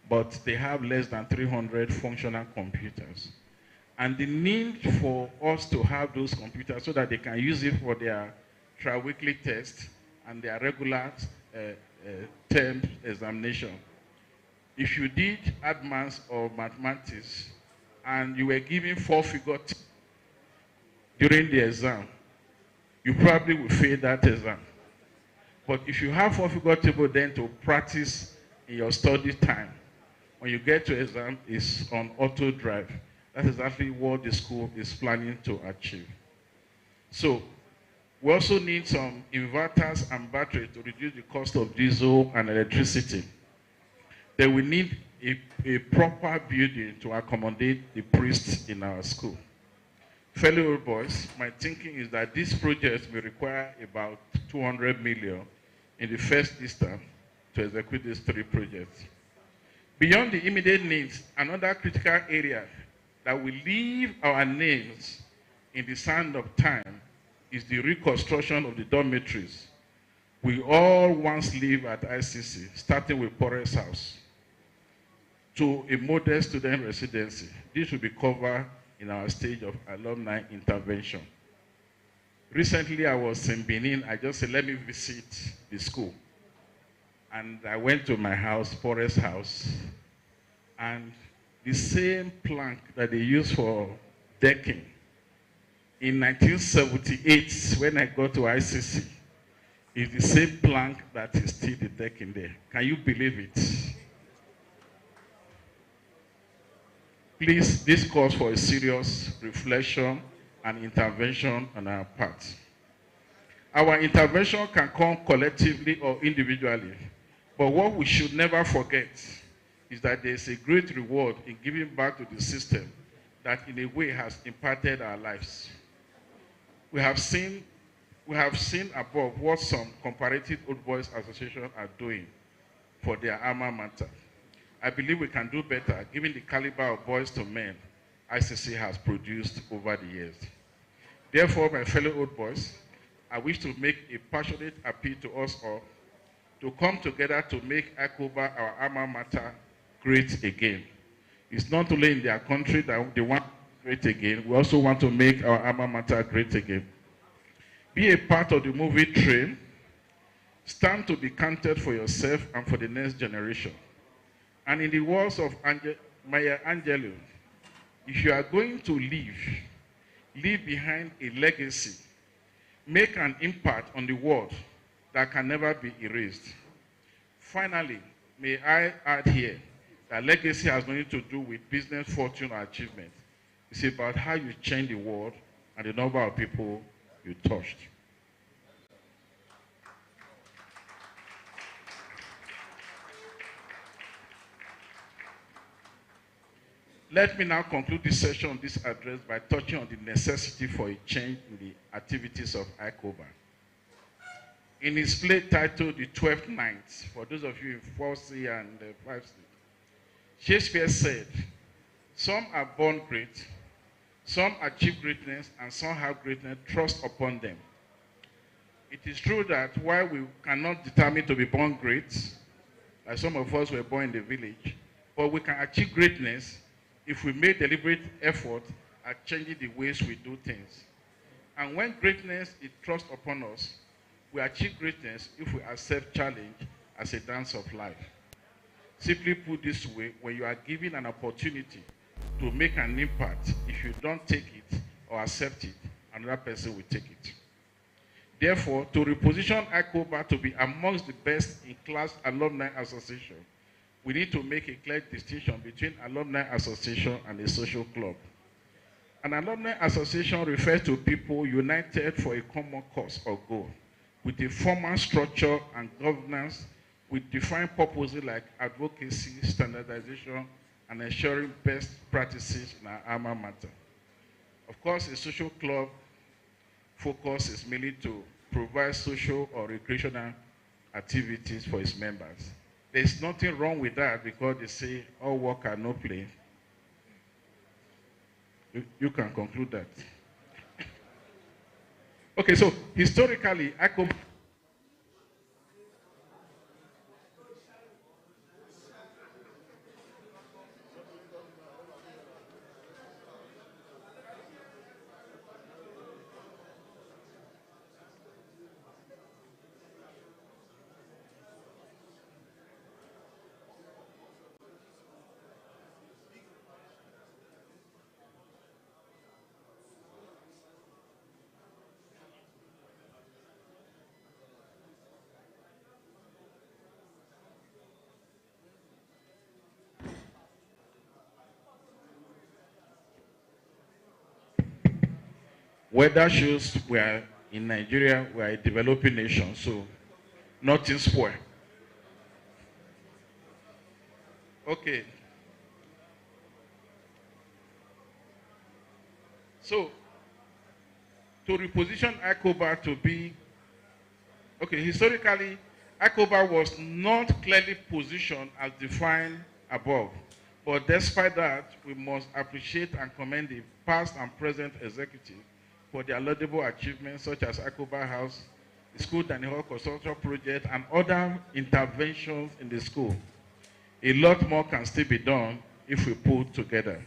[SPEAKER 6] but they have less than 300 functional computers. And the need for us to have those computers so that they can use it for their tri-weekly tests and their regular term examination. If you did advanced or mathematics and you were given 4-figure during the exam, you probably will fail that exam. But if you have 4-figure table then to practice in your study time, when you get to exam, it's on auto drive. That's exactly what the school is planning to achieve. So, we also need some inverters and batteries to reduce the cost of diesel and electricity. Then we need a proper building to accommodate the priests in our school. Fellow old boys, my thinking is that this project will require about 200 million in the first instance to execute these 3 projects. Beyond the immediate needs, another critical area that will leave our names in the sand of time is the reconstruction of the dormitories, We all once lived at ICC, starting with Porres House, to a modest student residency. This will be covered in our stage of alumni intervention. Recently, I was in Benin. I just said, let me visit the school. And I went to my house, Porres House, and the same plank that they use for decking in 1978, when I got to ICC, is the same plank that is still the decking there. Can you believe it? Please, this calls for a serious reflection and intervention on our part. Our intervention can come collectively or individually, but what we should never forget is that there is a great reward in giving back to the system that in a way has impacted our lives. We have seen above what some comparative old boys associations are doing for their alma mater. I believe we can do better given the caliber of boys to men ICC has produced over the years. Therefore, my fellow old boys, I wish to make a passionate appeal to us all to come together to make Iccoba, our alma mater, great again. It's not only in their country that they want great again, we also want to make our alma mater great again. Be a part of the movie train. Stand to be counted for yourself and for the next generation. And in the words of Maya Angelou, if you are going to leave behind a legacy, make an impact on the world that can never be erased. Finally, may I add here that legacy has nothing to do with business, fortune, or achievement. It's about how you change the world and the number of people you touched. Let me now conclude this session on this address by touching on the necessity for a change in the activities of Iccoba. In his play titled The 12th Night, for those of you in 4C and 5C, Shakespeare said, some are born great, some achieve greatness, and some have greatness thrust upon them. It is true that while we cannot determine to be born great, like some of us were born in the village, but we can achieve greatness if we make deliberate effort at changing the ways we do things. And when greatness is thrust upon us, we achieve greatness if we accept challenge as a dance of life. Simply put this way, when you are given an opportunity to make an impact, if you don't take it or accept it, another person will take it. Therefore, to reposition Iccoba to be amongst the best in class alumni association, we need to make a clear distinction between alumni association and a social club. An alumni association refers to people united for a common cause or goal, with a formal structure and governance, with defined purposes like advocacy, standardization, and ensuring best practices in our alma mater. Of course, a social club focus is mainly to provide social or recreational activities for its members. There's nothing wrong with that because they say all work and no play. You can conclude that. Okay, so historically, Iccoba weather shows we are in Nigeria, we are a developing nation, so nothing spoil. Okay. So, to reposition Iccoba to be, okay, historically, Iccoba was not clearly positioned as defined above. But despite that, we must appreciate and commend the past and present executive for their laudable achievements, such as Iccoba House the school dining hall construction project, and other interventions in the school. A lot more can still be done if we pull together.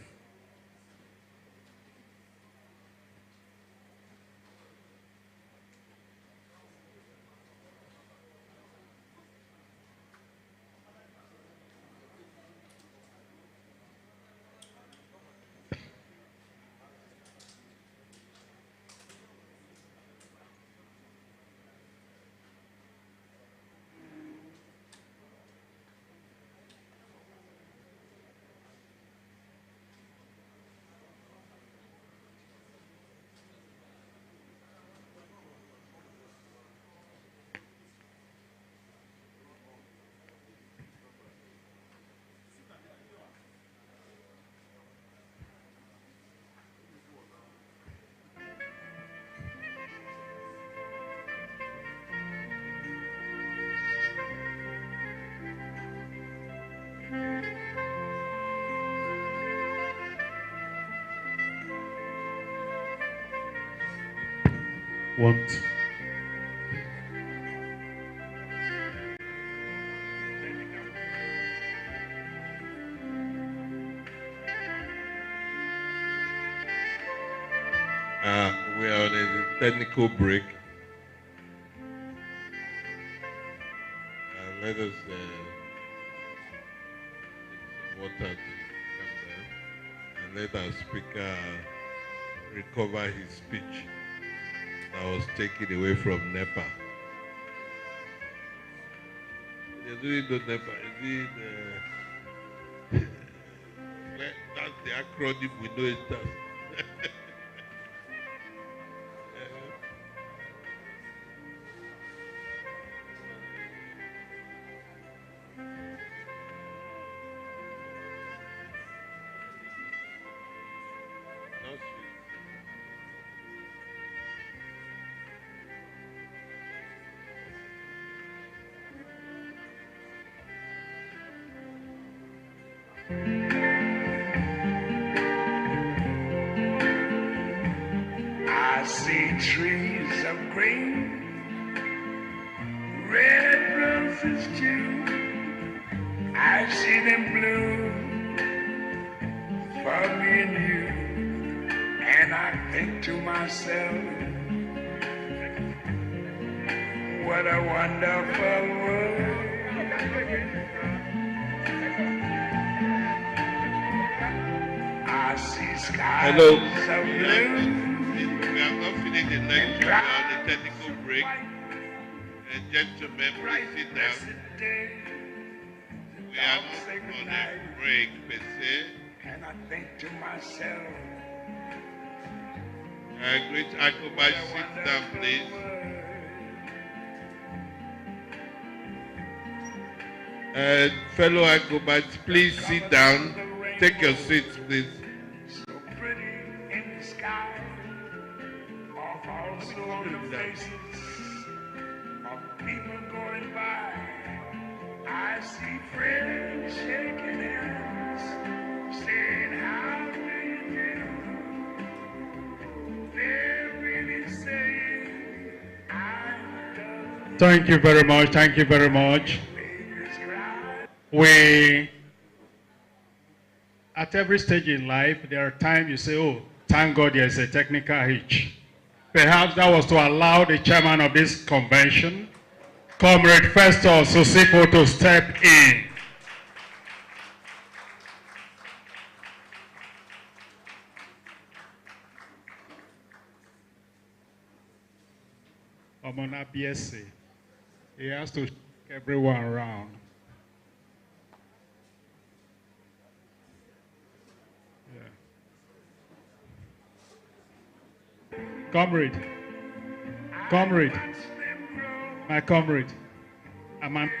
[SPEAKER 1] Want.
[SPEAKER 5] We are on a technical break. Let us water to come down and let our speaker recover his speech that was taken away from NEPA. They're doing the NEPA. Is it, that's the acronym we know it as.
[SPEAKER 7] I see trees of green, red roses too. I see them bloom for me and you. And I think to myself, what a wonderful world. I see skies of blue.
[SPEAKER 5] We have not finished the lecture. We are on a technical break. And gentlemen, please sit down. We are not on a break per se.
[SPEAKER 7] And I think to myself,
[SPEAKER 5] Great Iccoba, sit down, please. Fellow Iccoba, please sit down. Take your seats, please.
[SPEAKER 7] so pretty in the sky, also on the faces of people going by. I see friends shaking hands, saying, how do you do? They're really saying, I love you.
[SPEAKER 1] Thank you very much. Thank you very much.
[SPEAKER 7] Babies cry.
[SPEAKER 1] We, at every stage in life, there are times you say, oh, thank God there's a technical hitch. Perhaps that was to allow the chairman of this convention, Comrade Festus Osifo, to step in. Omona BSC. He has to shake everyone around. Comrade, my comrade, Aman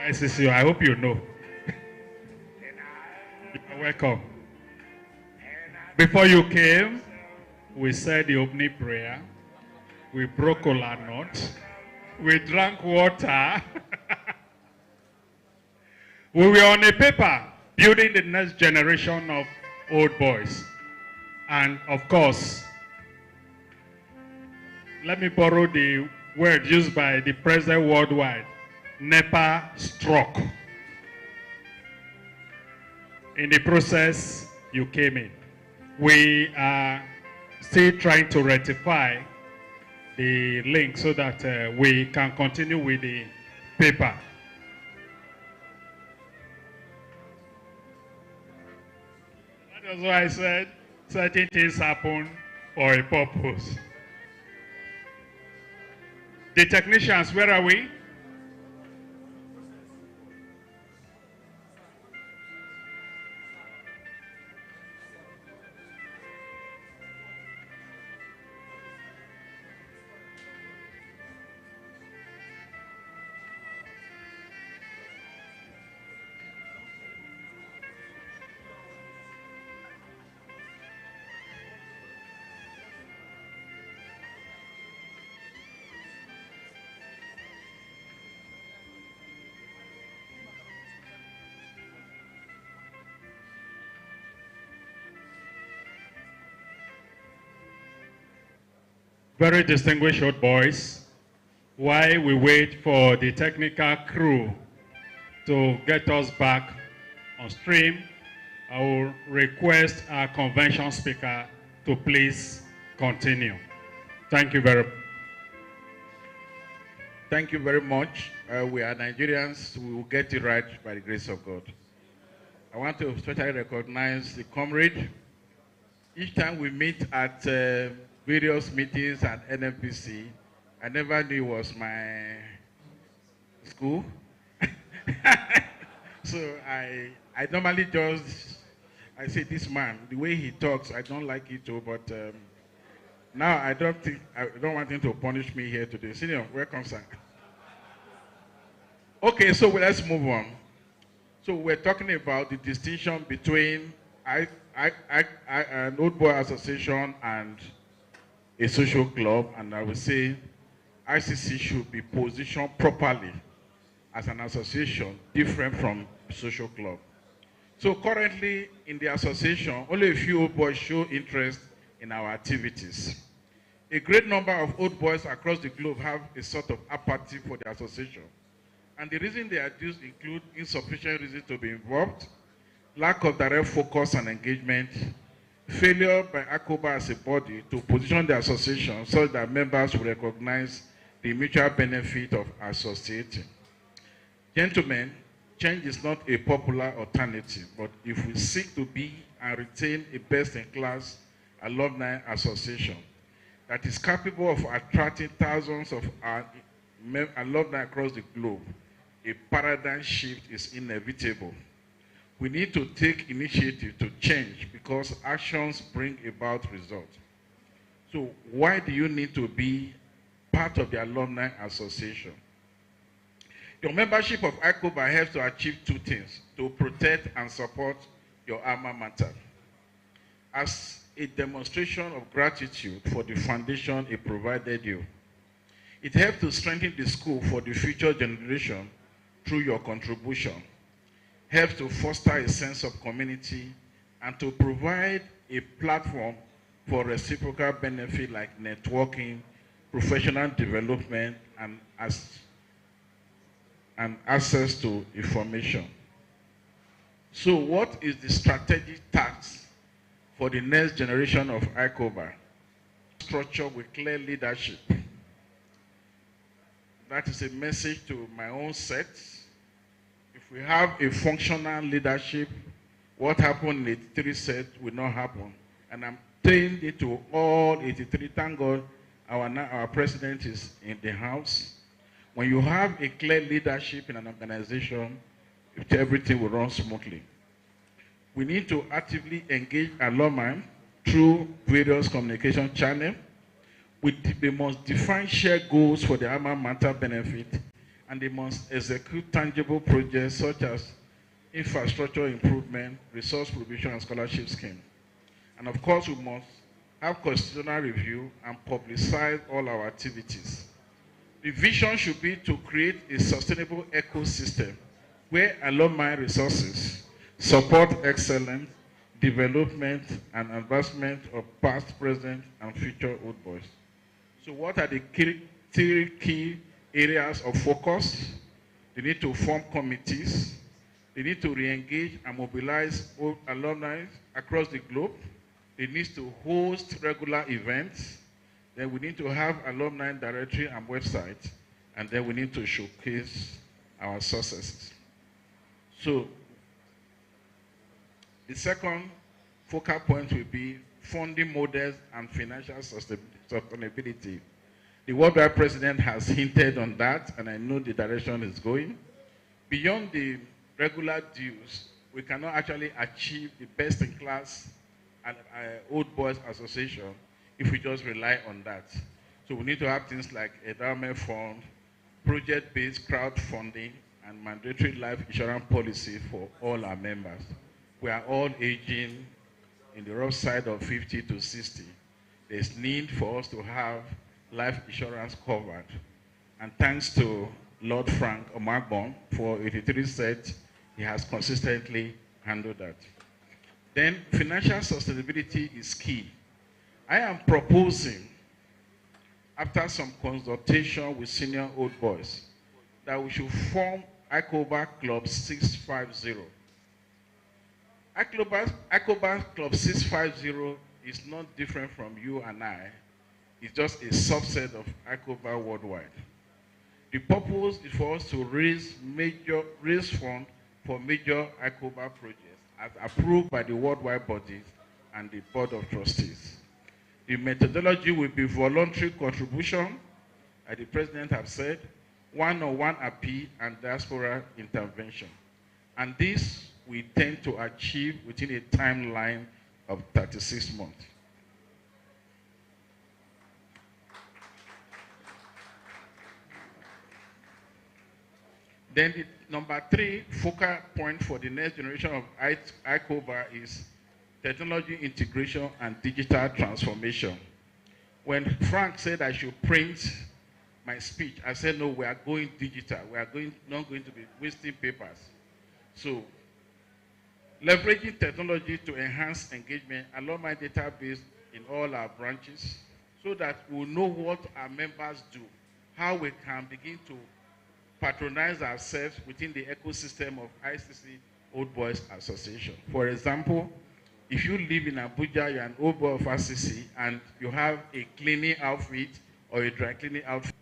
[SPEAKER 1] ICCO, I hope you know. You're welcome. Before you came, we said the opening prayer, we broke kola nut, we drank water. We were on a paper building the next generation of old boys. And of course, let me borrow the word used by the president worldwide, NEPA struck. In the process, you came in. We are still trying to rectify the link so that we can continue with the paper. That was why I said certain things happen for a purpose. The technicians, where are we? Very distinguished old boys, while we wait for the technical crew to get us back on stream, I will request our convention speaker to please continue. Thank you very much.
[SPEAKER 6] Thank you very much. We are Nigerians. We will get it right by the grace of God. I want to especially recognize the comrade. Each time we meet at various meetings at NMPC, I never knew it was my school. So I normally I say, this man, the way he talks, I don't like it too, but now I don't want him to punish me here today. Senior, welcome, sir. Okay, so let's move on. So we're talking about the distinction between an old boy association and a social club, and I would say ICC should be positioned properly as an association different from social club. So currently in the association, only a few old boys show interest in our activities. A great number of old boys across the globe have a sort of apathy for the association. And the reason they adduce include insufficient reason to be involved, lack of direct focus and engagement, failure by Iccoba as a body to position the association so that members will recognize the mutual benefit of associating. Gentlemen, change is not a popular alternative, but if we seek to be and retain a best-in-class alumni association that is capable of attracting thousands of our alumni across the globe, a paradigm shift is inevitable. We need to take initiative to change because actions bring about results. So why do you need to be part of the Alumni Association? Your membership of Iccoba helps to achieve two things: to protect and support your alma mater, as a demonstration of gratitude for the foundation it provided you. It helps to strengthen the school for the future generation through your contribution, helps to foster a sense of community, and to provide a platform for reciprocal benefit like networking, professional development, and access to information. So what is the strategic task for the next generation of Iccoba? Structure with clear leadership. That is a message to my own set. If we have a functional leadership, what happened in 83 set will not happen. And I'm saying it to all 83. Thank God our president is in the house. When you have a clear leadership in an organization, everything will run smoothly. We need to actively engage alumni through various communication channels. They must define shared goals for the alma mater benefit, and they must execute tangible projects such as infrastructure improvement, resource provision, and scholarship scheme. And of course, we must have constitutional review and publicize all our activities. The vision should be to create a sustainable ecosystem where alumni resources support excellence, development, and advancement of past, present, and future old boys. So what are the key three key areas of focus. They need to form committees. They need to re-engage and mobilize old alumni across the globe. They need to host regular events. Then we need to have alumni directory and website. And then we need to showcase our successes. So the second focal point will be funding models and financial sustainability. The worldwide president has hinted on that, and I know the direction is going. Beyond the regular dues, we cannot actually achieve the best-in-class Old Boys Association if we just rely on that. So we need to have things like endowment fund, project-based crowdfunding, and mandatory life insurance policy for all our members. We are all aging in the rough side of 50 to 60. There's need for us to have life insurance covered. And thanks to Lord Frank Omagbon for 83 sets, he has consistently handled that. Then financial sustainability is key. I am proposing, after some consultation with senior old boys, that we should form Iccoba Club 650. Iccoba Club 650 is not different from you and I. It's just a subset of Iccoba worldwide. The purpose is for us to raise funds for major Iccoba projects as approved by the worldwide bodies and the board of trustees. The methodology will be voluntary contribution, as the president has said, one-on-one appeal and diaspora intervention. And this we tend to achieve within a timeline of 36 months. Then the number 3 focal point for the next generation of Iccoba is technology integration and digital transformation. When Frank said I should print my speech, I said, no, we are going digital. We are not going to be wasting papers. So, leveraging technology to enhance engagement, alumni database in all our branches, so that we'll know what our members do, how we can begin to patronize ourselves within the ecosystem of ICC Old Boys Association. For example, if you live in Abuja, you're an old boy of ICC, and you have a cleaning outfit or a dry cleaning outfit,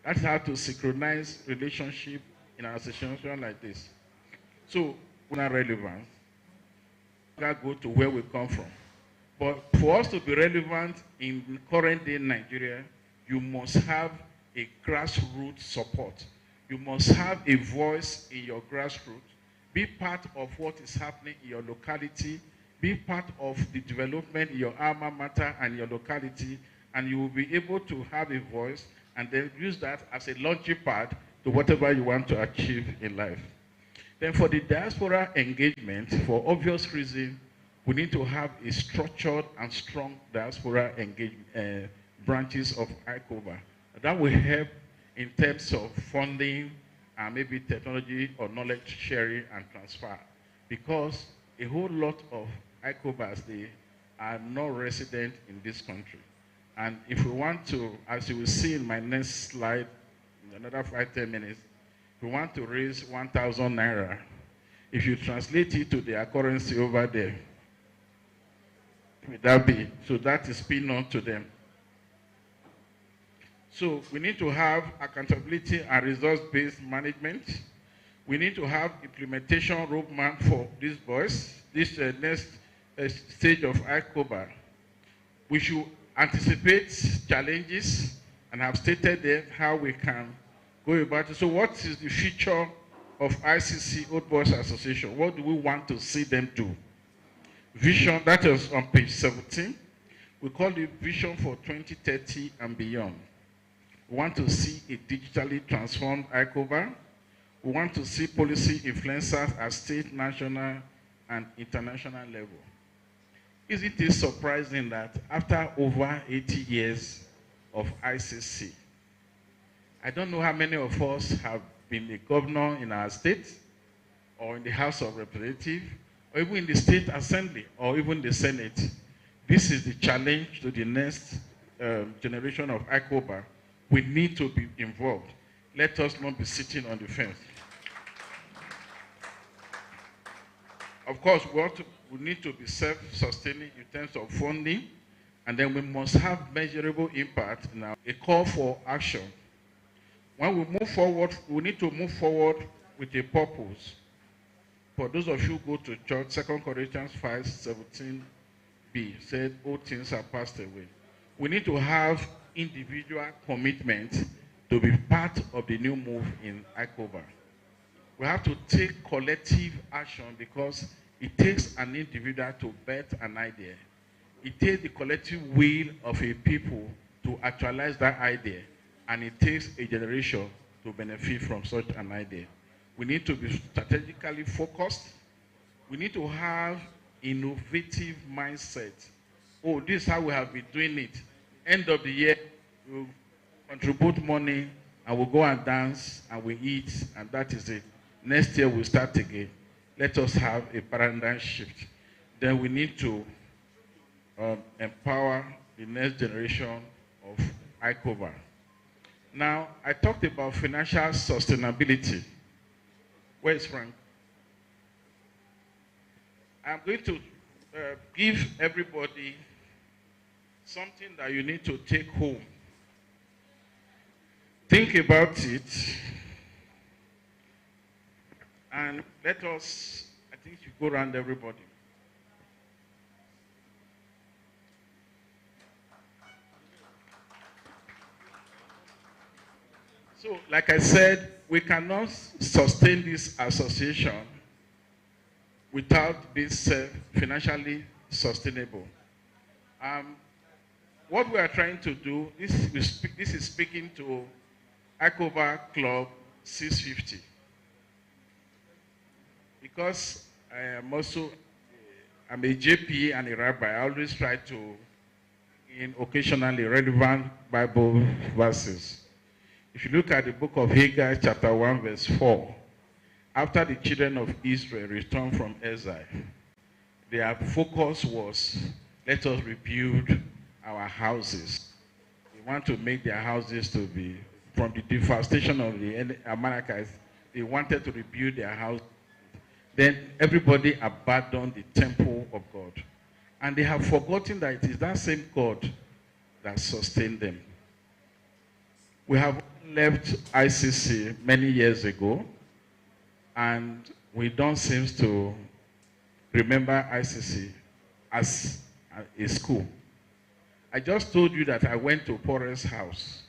[SPEAKER 6] that's how to synchronize relationship in an association like this. So, we're not relevant. We gotta go to where we come from. But for us to be relevant in current day Nigeria, you must have a grassroots support. You must have a voice in your grassroots. Be part of what is happening in your locality. Be part of the development in your alma mater and your locality, and you will be able to have a voice and then use that as a launching pad to whatever you want to achieve in life. Then for the diaspora engagement, for obvious reasons, we need to have a structured and strong diaspora engagement branches of Iccoba. That will help in terms of funding and maybe technology or knowledge sharing and transfer. Because a whole lot of Iccobas, they are not resident in this country. And if we want to, as you will see in my next slide, in another 5-10 minutes, if we want to raise 1,000 naira, if you translate it to their currency over there, would that be? So that is peanut to them. So we need to have accountability and resource-based management. We need to have implementation roadmap for these boys, this next stage of Iccoba. We should anticipate challenges and have stated there how we can go about it. So what is the future of ICC Old Boys Association? What do we want to see them do? Vision, that is on page 17. We call it Vision for 2030 and beyond. We want to see a digitally transformed Iccoba. We want to see policy influencers at state, national, and international level. Isn't it surprising that after over 80 years of ICC, I don't know how many of us have been a governor in our state, or in the House of Representatives, or even in the State Assembly, or even the Senate. This is the challenge to the next generation of Iccoba, We need to be involved. Let us not be sitting on the fence. Of course, we need to be self-sustaining in terms of funding, and then we must have measurable impact now. A call for action. When we move forward, we need to move forward with a purpose. For those of you who go to church, 2 Corinthians 5:17b said, all things are passed away. We need to have individual commitment to be part of the new move in Iccoba. We have to take collective action because it takes an individual to bet an idea. It takes the collective will of a people to actualize that idea, and it takes a generation to benefit from such an idea. We need to be strategically focused. We need to have innovative mindset. Oh, this is how we have been doing it. End of the year, we'll contribute money, and we'll go and dance, and we eat, and that is it. Next year, we'll start again. Let us have a paradigm shift. Then we need to empower the next generation of Iccoba. Now, I talked about financial sustainability. Where is Frank? I'm going to give everybody something that you need to take home. Think about it. And let us, I think you go around everybody. So, like I said, we cannot sustain this association without being financially sustainable. What we are trying to do, this is speaking to Iccoba Club 650. Because I'm a JP and a rabbi, I always try to, occasionally relevant Bible verses. If you look at the book of Haggai, chapter 1, verse 4, after the children of Israel returned from exile, their focus was, let us rebuild our houses. They want to make their houses to be, from the devastation of the Amalekites, they wanted to rebuild their house. Then everybody abandoned the temple of God. And they have forgotten that it is that same God that sustained them. We have left ICC many years ago, and we don't seem to remember ICC as a school. I just told you that I went to Porter's house.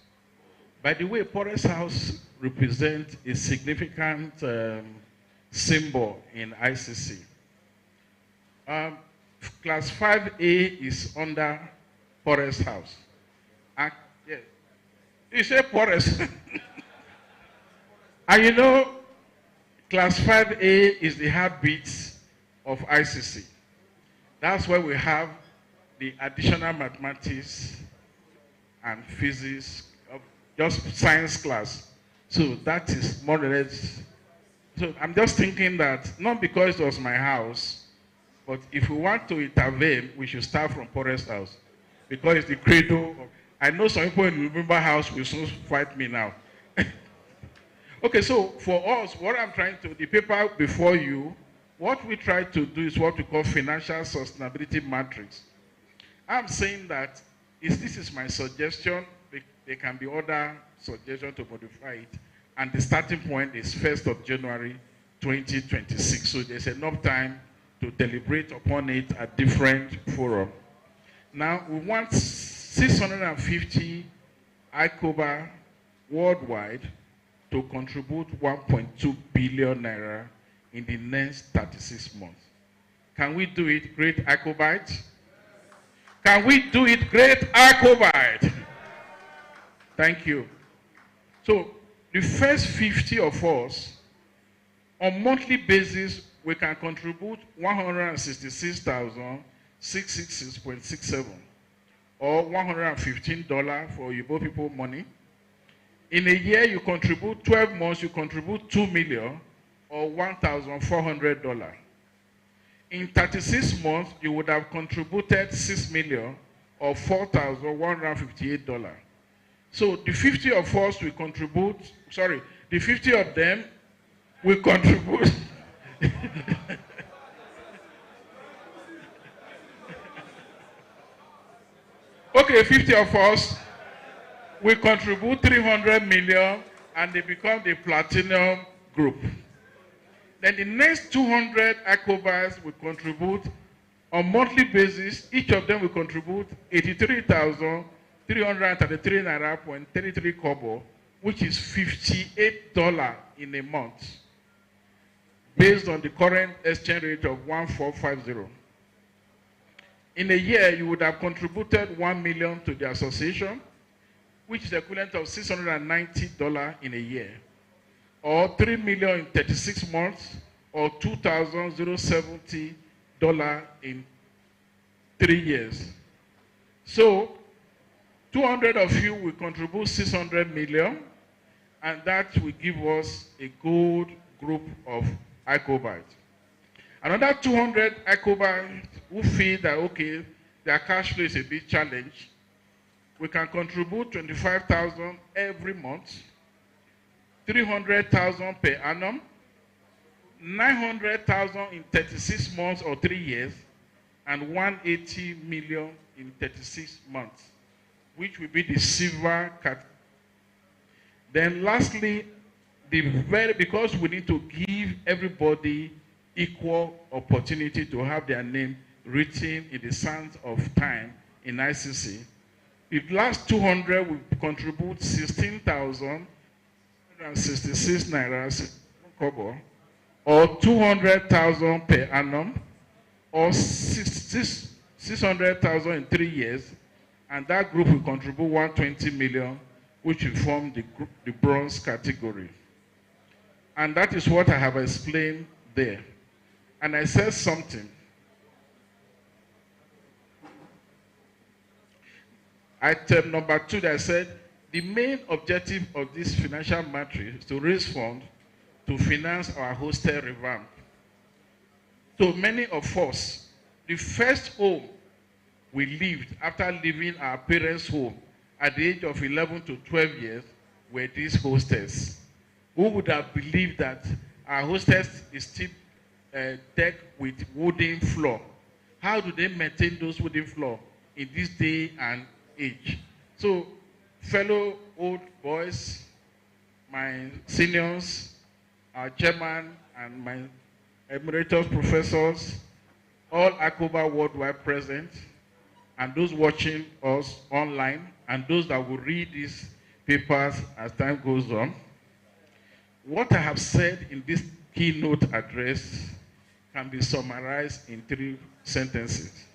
[SPEAKER 6] By the way, Porter's house represents a significant symbol in ICC. Class 5A is under Porter's house. Yes. You say Porter's. And you know, class 5A is the heartbeat of ICC. That's why we have the additional mathematics and physics, just science class. So that is more or less. So I'm just thinking that, not because it was my house, but if we want to intervene, we should start from Porter's house. Because it's the cradle. I know some people in the Remember house will soon fight me now. Okay, so for us, what I'm trying to, the paper before you, what we try to do is what we call financial sustainability matrix. I'm saying that this is my suggestion. There can be other suggestions to modify it. And the starting point is 1st of January 2026. So there's enough time to deliberate upon it at different forums. Now, we want 650 Iccoba worldwide to contribute 1.2 billion naira in the next 36 months. Can we do it, great Iccobite? Can we do it, great Iccobite? Thank you. So, the first 50 of us, on monthly basis, we can contribute 166,666.67, or $115 for Igbo people money. In a year, you contribute 12 months, you contribute 2 million, or $1,400. In 36 months, you would have contributed 6 million, or $4,158. So the 50 of us will contribute, sorry, the 50 of them will contribute. Okay, 50 of us will contribute 300 million and they become the platinum group. Then the next 200 Iccobas will contribute on monthly basis. Each of them will contribute 83,333 naira point 33 kobo, which is $58 in a month, based on the current exchange rate of 1450. In a year, you would have contributed 1 million to the association, which is equivalent of $690 in a year, or 3 million in 36 months, or $2,070 in 3 years. So 200 of you will contribute 600 million, and that will give us a good group of Iccobites. Another 200 Iccobites who feel that, okay, their cash flow is a big challenge, we can contribute 25,000 every month, 300,000 per annum, 900,000 in 36 months or 3 years, and 180 million in 36 months, which will be the silver category. Then lastly, because we need to give everybody equal opportunity to have their name written in the sands of time in ICC, the last 200 will contribute 16,166 naira kobo, or 200,000 per annum, or 600,000 in 3 years, and that group will contribute 120 million, which will form the bronze category. And that is what I have explained there. And I said something. Item number 2, that I said, the main objective of this financial matrix is to raise funds to finance our hostel revamp. So many of us, the first home we lived after leaving our parents' home at the age of 11 to 12 years were these hostels. Who would have believed that our hostels is still decked with wooden floor? How do they maintain those wooden floor in this day and age? So, fellow old boys, my seniors, our chairman, and my emeritus professors, all Iccoba worldwide present, and those watching us online, and those that will read these papers as time goes on. What I have said in this keynote address can be summarized in 3 sentences.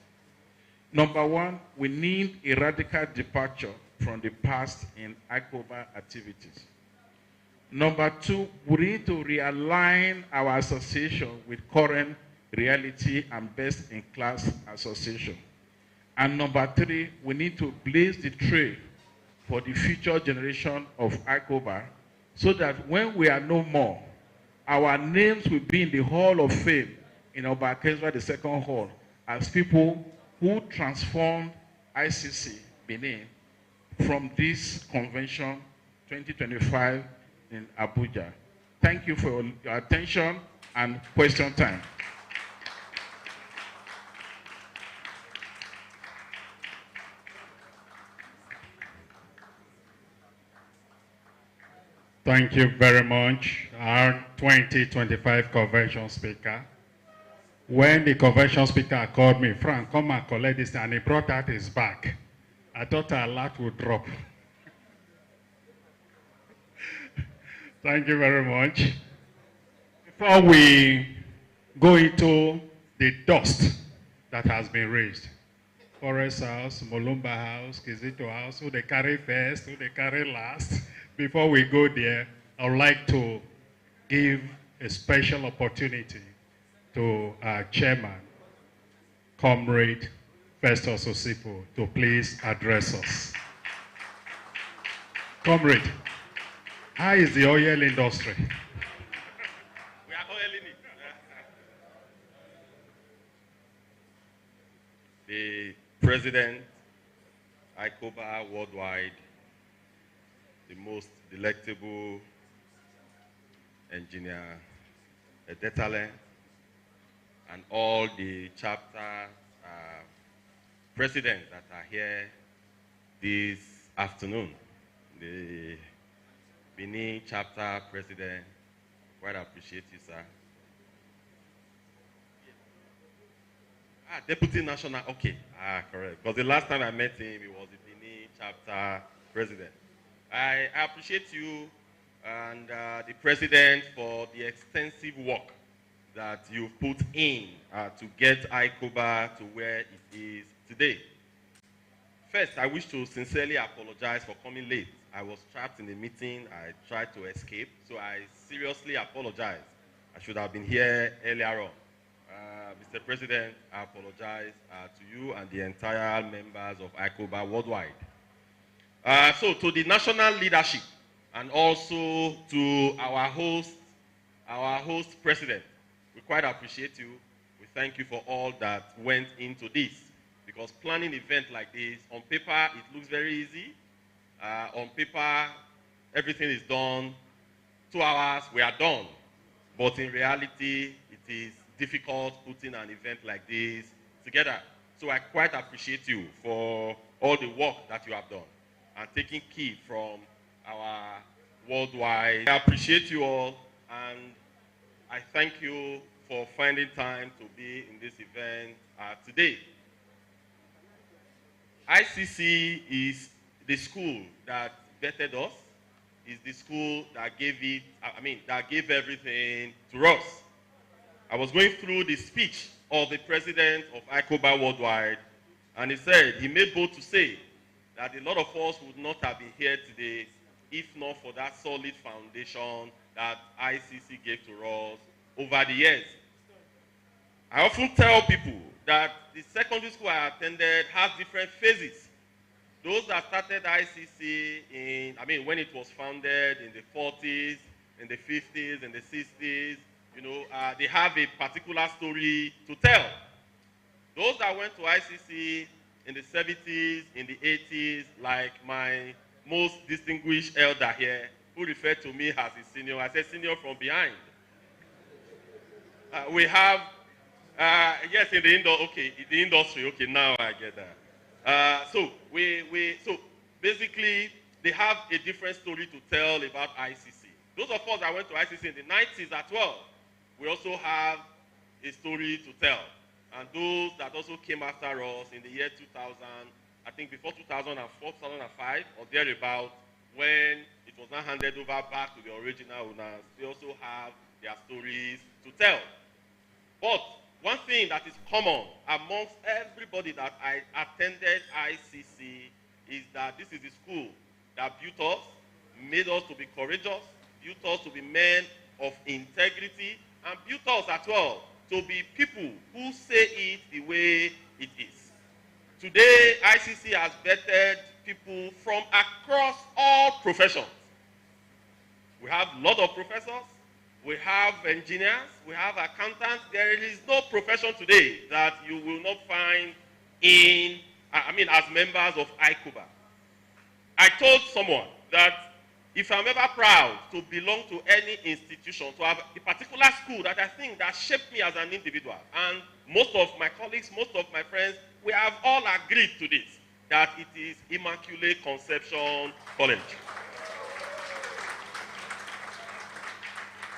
[SPEAKER 6] Number 1, we need a radical departure from the past in Iccoba activities. Number 2, we need to realign our association with current reality and best-in-class association. And number 3, we need to blaze the trail for the future generation of Iccoba, so that when we are no more, our names will be in the Hall of Fame in Obakeswa, the second hall, as people who transformed ICC Benin from this convention 2025 in Abuja. Thank you for your attention and question time.
[SPEAKER 1] Thank you very much, our 2025 convention speaker. When the convention speaker called me, Frank, come and collect this, and he brought out his bag, I thought a lot would drop. Thank you very much. Before we go into the dust that has been raised, Forest House, Molumba House, Kizito House, who they carry first, who they carry last, before we go there, I would like to give a special opportunity to our chairman, Comrade Festus Osipo, to please address us. Comrade, how is the oil industry?
[SPEAKER 8] We are oiling it. The president, Iccoba Worldwide, the most delectable engineer, Detale, and all the chapter presidents that are here this afternoon. The Benin chapter president, quite appreciate you, sir. Deputy National, okay. Correct. Because the last time I met him, he was the Benin chapter president. I appreciate you and the president for the extensive work that you've put in to get Iccoba to where it is today. First, I wish to sincerely apologize for coming late. I was trapped in a meeting. I tried to escape, so I seriously apologize. I should have been here earlier on. Mr. President, I apologize to you and the entire members of Iccoba worldwide. So to the national leadership and also to our host president, we quite appreciate you. We thank you for all that went into this, because planning an event like this, on paper, it looks very easy. On paper, everything is done. 2 hours, we are done. But in reality, it is difficult putting an event like this together. So I quite appreciate you for all the work that you have done and taking key from our worldwide. I appreciate you all, and I thank you for finding time to be in this event today. ICC is the school that vetted us, is the school that gave everything to us. I was going through the speech of the president of Iccoba Worldwide, and he said, he made bold to say that a lot of us would not have been here today if not for that solid foundation that ICC gave to us over the years. I often tell people that the secondary school I attended has different phases. Those that started ICC when it was founded in the 40s, in the 50s, in the 60s, they have a particular story to tell. Those that went to ICC in the 70s, in the 80s, like my most distinguished elder here, who referred to me as his senior. I said senior from behind. We have, yes, in the industry, okay, now I get that. So basically, they have a different story to tell about ICC. Those of us that went to ICC in the 90s as well, we also have a story to tell. And those that also came after us in the year 2000, I think before 2004, 2005, or thereabout, when it was not handed over back to the original owners, they also have their stories to tell. But one thing that is common amongst everybody that I attended ICC is that this is the school that built us, made us to be courageous, built us to be men of integrity, and built us as well to be people who say it the way it is. Today, ICC has vetted people from across all professions. We have a lot of professors, we have engineers, we have accountants. There is no profession today that you will not find as members of Iccoba. I told someone that if I'm ever proud to belong to any institution, to have a particular school that I think that shaped me as an individual, and most of my colleagues, most of my friends, we have all agreed to this, that it is Immaculate Conception College.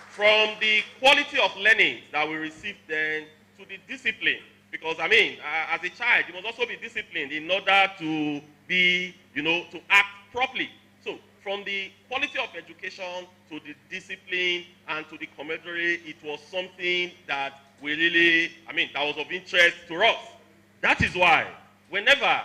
[SPEAKER 8] From the quality of learning that we receive then to the discipline, because as a child, you must also be disciplined in order to be, to act properly. So from the quality of education to the discipline and to the camaraderie, it was something that we really, that was of interest to us. That is why whenever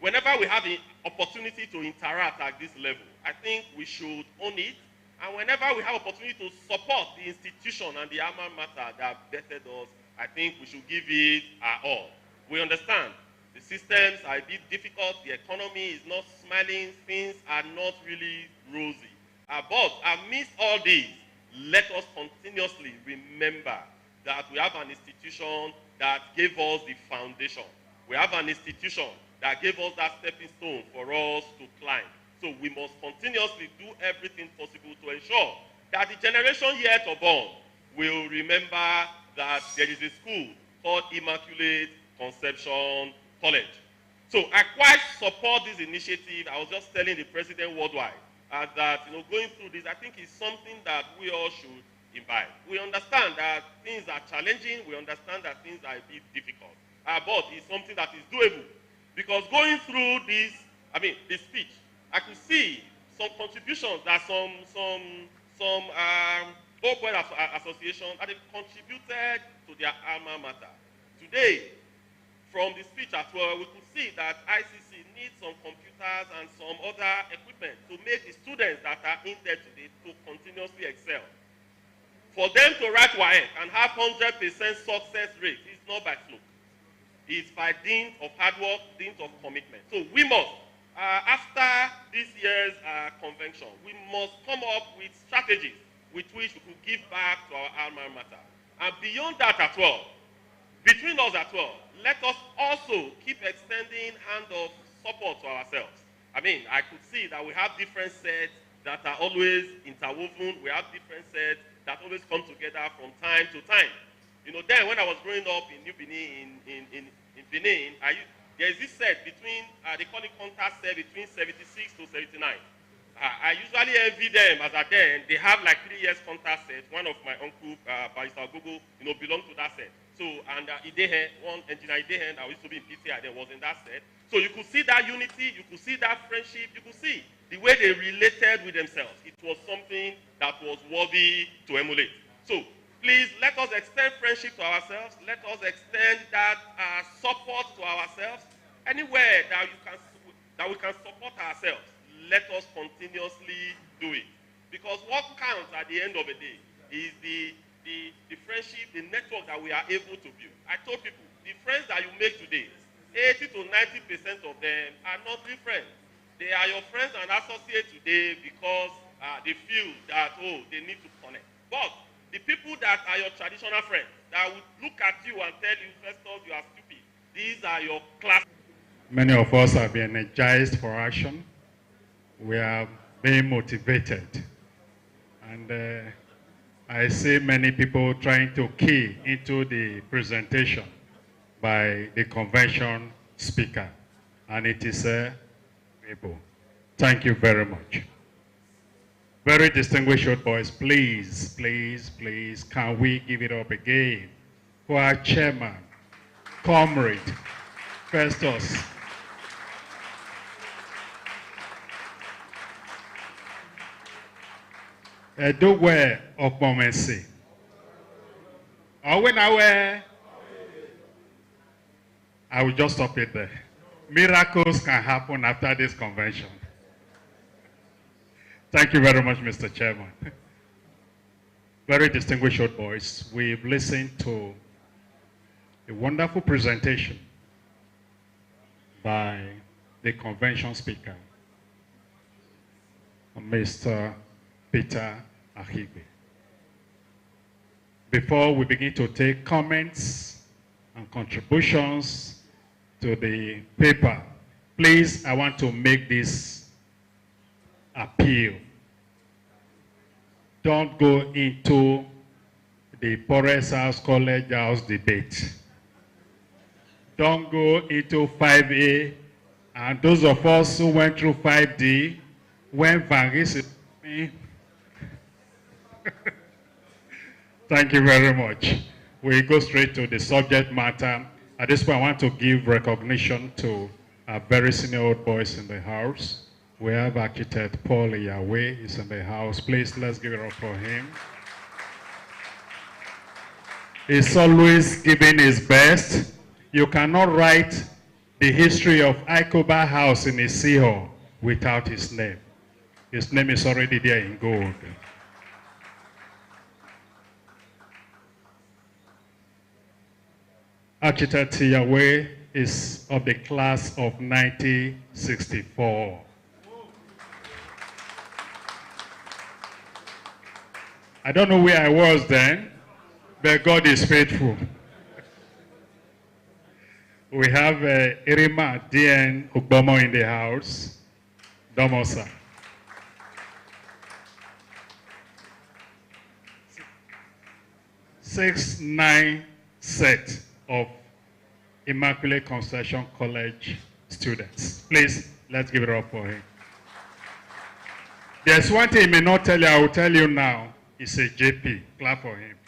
[SPEAKER 8] we have the opportunity to interact at this level, I think we should own it. And whenever we have opportunity to support the institution and the alma mater that vetted us, I think we should give it our all. We understand the systems are a bit difficult, the economy is not smiling, things are not really rosy. But amidst all this, let us continuously remember that we have an institution that gave us the foundation. We have an institution that gave us that stepping stone for us to climb. So we must continuously do everything possible to ensure that the generation yet unborn will remember that there is a school called Immaculate Conception College. So I quite support this initiative. I was just telling the president worldwide that going through this, I think is something that we all should imbibe. We understand that things are challenging. We understand that things are a bit difficult. But it's something that is doable. Because going through this, the speech, I could see some contributions that some open associations that have contributed to their alma mater. Today, from the speech as well, we could see that ICC needs some computers and some other equipment to make the students that are in there today to continuously excel. For them to write WAEC and have 100% success rate is not by fluke. It's by dint of hard work, dint of commitment. So we must, after this year's convention, we must come up with strategies with which we could give back to our alma mater. And beyond that as well, between us as well, let us also keep extending hand of support to ourselves. I could see that we have different sets that are always interwoven. We have different sets that always come together from time to time. Then when I was growing up in New Benin, in Benin, there is this set between, they call it contact set between 76 to 79. I usually envy them as then they have like 3 years contact set. One of my uncle, Barrister Google, belonged to that set. So, and one engineer Idehen, I used to be in PTI, then was in that set. So you could see that unity, you could see that friendship, you could see the way they related with themselves. It was something that was worthy to emulate. So please let us extend friendship to ourselves. Let us extend that support to ourselves. Anywhere that we can support ourselves, let us continuously do it. Because what counts at the end of the day is the friendship, the network that we are able to build. I told people, the friends that you make today, 80 to 90% of them are not real friends. They are your friends and associates today because they feel that, they need to connect. But the people that are your traditional friends, that would look at you and tell you, Festus, you are stupid. These are your class.
[SPEAKER 1] Many of us have been energized for action. We are being motivated. And I see many people trying to key into the presentation by the convention speaker. And it is able. Thank you very much. Very distinguished old boys, please, please, please, can we give it up again for our chairman, comrade, Festus. Edowe Okmomensi. I will just stop it there. Miracles can happen after this convention. Thank you very much, Mr. Chairman. Very distinguished old boys, we've listened to a wonderful presentation by the convention speaker, Mr. Peter Ahibe. Before we begin to take comments and contributions to the paper, please, I want to make this appeal. Don't go into the Forest House College House debate. Don't go into 5A, and those of us who went through 5D, when Van Ries. Thank you very much. We go straight to the subject matter. At this point, I want to give recognition to our very senior old boys in the house. We have architect Paul Yahweh is in the house. Please, let's give it up for him. He's always giving his best. You cannot write the history of Iccoba House in a seahole without his name. His name is already there in gold. Architect Yahweh is of the class of 1964. I don't know where I was then, but God is faithful. We have Irima D.N. Ogbomo in the house, Domo, sir. Six, 9 set of Immaculate Conception College students. Please, let's give it up for him. There's one thing he may not tell you, I will tell you now. It's a JP. Clap for him.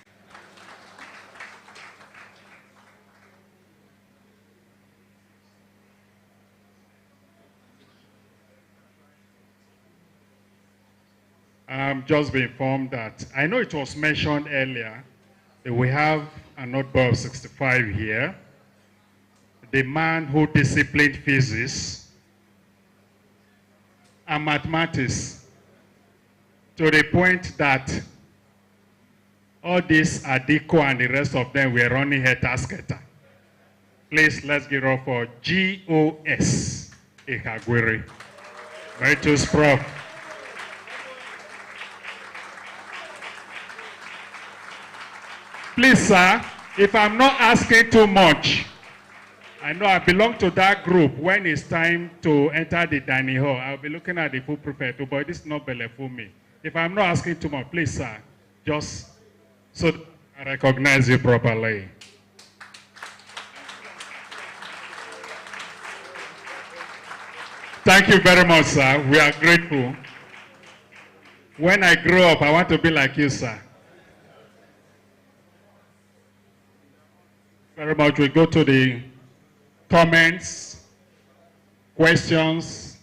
[SPEAKER 1] I'm just being informed that, I know it was mentioned earlier, that we have a notebook of 65 here. The man who disciplined physics and mathematics to the point that all these Adiko and the rest of them were running heta-sketa. Please, let's give it up for G.O.S. Ikagwiri. Emeritus Prof. Please, sir, if I'm not asking too much, I know I belong to that group. When it's time to enter the dining hall, I'll be looking at the food prefect, but this is not belly for me. If I'm not asking too much, please, sir, just so I recognize you properly. Thank you very much, sir. We are grateful. When I grow up, I want to be like you, sir. Very much. We go to the comments, questions,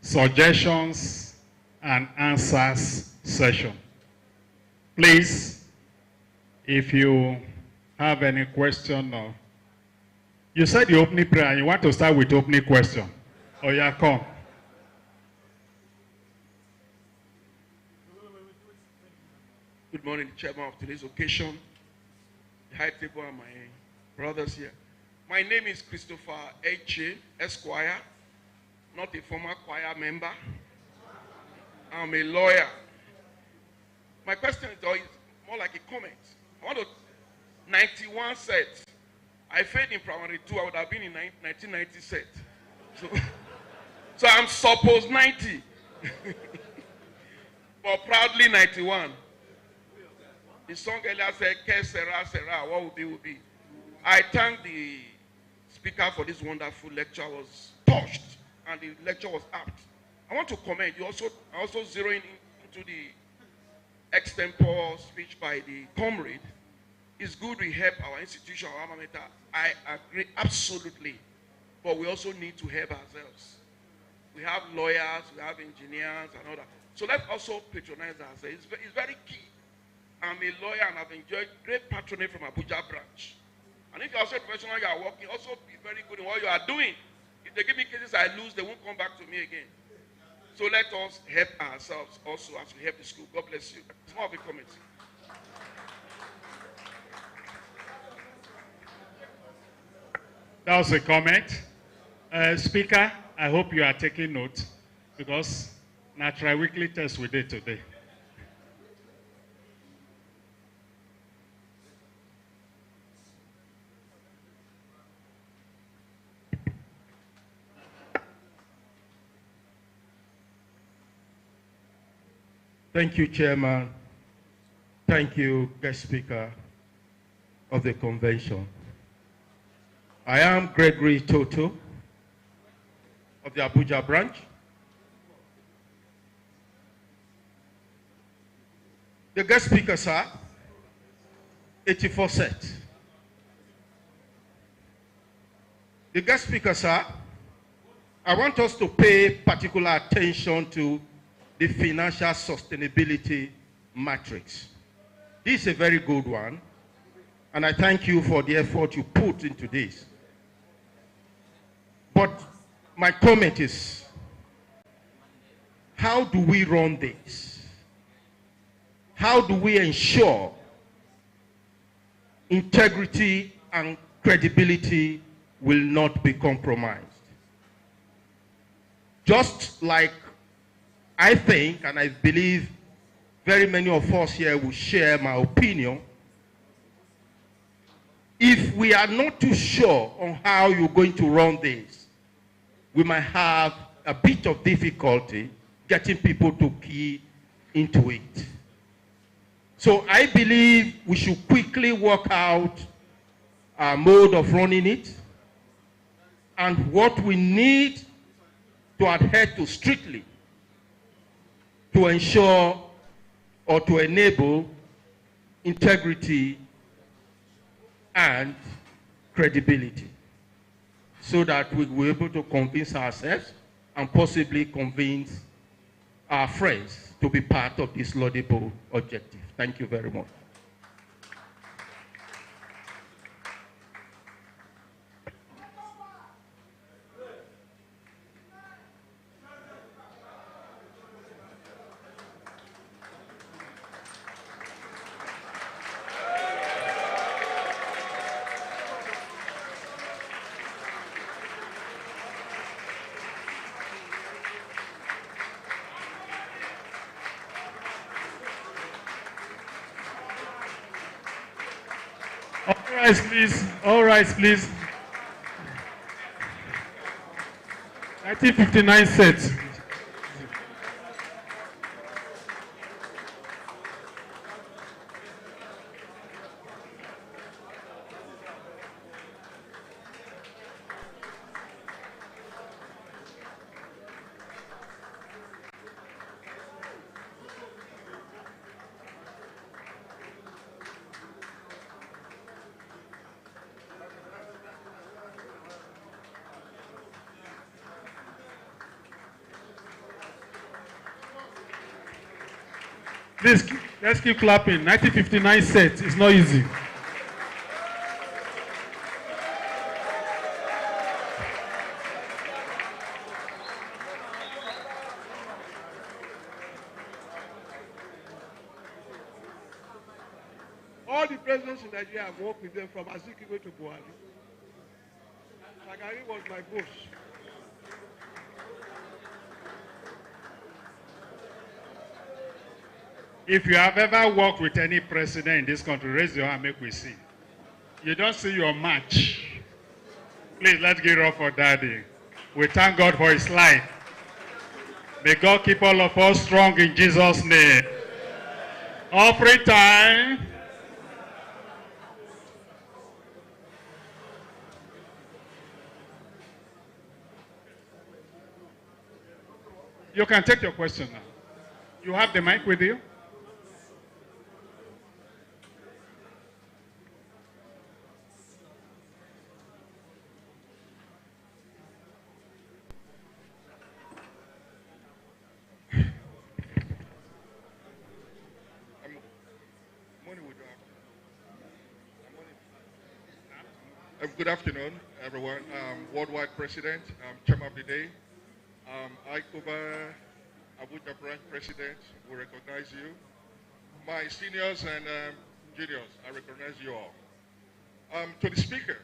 [SPEAKER 1] suggestions, and answers session. Please, if you have any question, or you said the opening prayer, and you want to start with the opening question. Oh yeah, come.
[SPEAKER 2] Good morning, the chairman of today's occasion, the high table, and my brothers here. My name is Christopher Eche, Esquire, not a former choir member. I'm a lawyer. My question is more like a comment. I want to, 91 said, I failed in primary 2, I would have been in 1990 set. So I'm supposed 90, but proudly 91. The song earlier said, "Que sera, sera, what will be, will be." I thank the speaker for this wonderful lecture. I was touched, and the lecture was apt. I want to comment. You also zeroing into the extempore speech by the comrade. It's good we help our institution, our alma mater. I agree absolutely, but we also need to help ourselves. We have lawyers, we have engineers, and all that. So let's also patronize ourselves. It's very key. I'm a lawyer and I've enjoyed great patronage from Abuja branch. And if you're also a professional, you are working, also be very good in what you are doing. If they give me cases I lose, they won't come back to me again. So let us help ourselves also as we help the school. God bless you. It's more of a comment.
[SPEAKER 1] That was a comment. Speaker, I hope you are taking note because natural weekly test we did today.
[SPEAKER 4] Thank you, Chairman. Thank you, guest speaker of the convention. I am Gregory Toto of the Abuja branch. The guest speakers are 84 set. The guest speakers are, I want us to pay particular attention to the financial sustainability matrix. This is a very good one, and I thank you for the effort you put into this. But my comment is, how do we run this? How do we ensure integrity and credibility will not be compromised? Just like I think, and I believe very many of us here will share my opinion, if we are not too sure on how you're going to run this, we might have
[SPEAKER 9] a bit of difficulty getting people to key into it. So I believe we should quickly work out our mode of running it and what we need to adhere to strictly to ensure or to enable integrity and credibility, so that we will be able to convince ourselves and possibly convince our friends to be part of this laudable objective. Thank you very much.
[SPEAKER 1] All right, please. All right, please. 1959 set. Please, let's keep clapping. 1959 set. It's not easy.
[SPEAKER 2] All the presidents in Nigeria, I've worked with them from Azikiwe to Buhari. Shagari was my boss.
[SPEAKER 1] If you have ever worked with any president in this country, raise your hand, make we see. You don't see your match. Please, let's give it up for Daddy. We thank God for his life. May God keep all of us strong in Jesus' name. Offering time. You can take your question now. You have the mic with you?
[SPEAKER 5] Good afternoon, everyone. Worldwide President, Chairman of the Day, Iccoba, Abuja Branch President, we recognize you. My seniors and juniors, I recognize you all. To the Speaker,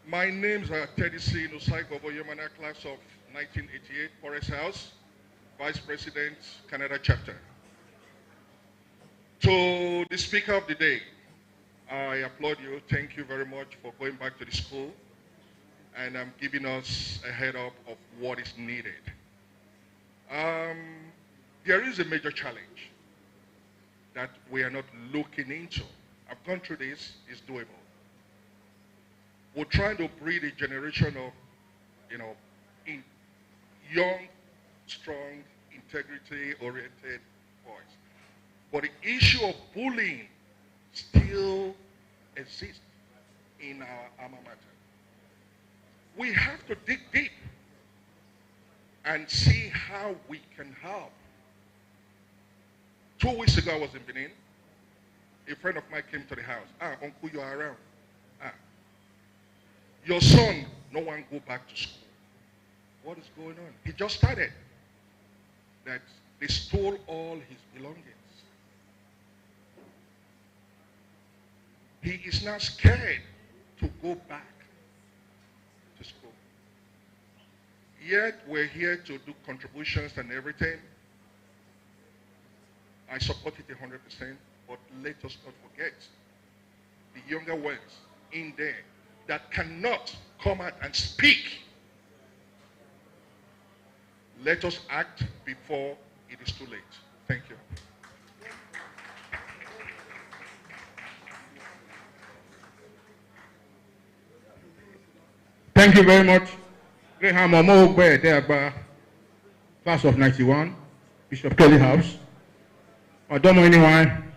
[SPEAKER 5] my names are Teddy C. Nusaigobo Yemana, class of 1988, Forest House, Vice President, Canada Chapter. To the Speaker of the Day, I applaud you. Thank you very much for going back to the school and giving us a head up of what is needed. There is a major challenge that we are not looking into. I've gone through this, it's doable. We're trying to breed a generation of, young, strong, integrity-oriented boys. But the issue of bullying still exists in our alma mater. We have to dig deep and see how we can help. 2 weeks ago, I was in Benin. A friend of mine came to the house. Uncle, you are around. Your son, no one go back to school. What is going on? He just started. That they stole all his belongings. He is now scared to go back to school. Yet we're here to do contributions and everything. I support it 100%, but let us not forget the younger ones in there that cannot come out and speak
[SPEAKER 10] Let us act before it is too late. Thank you.
[SPEAKER 11] Thank you very much. Graham Omo class of 91, Bishop Kelly House. I don't know anyone.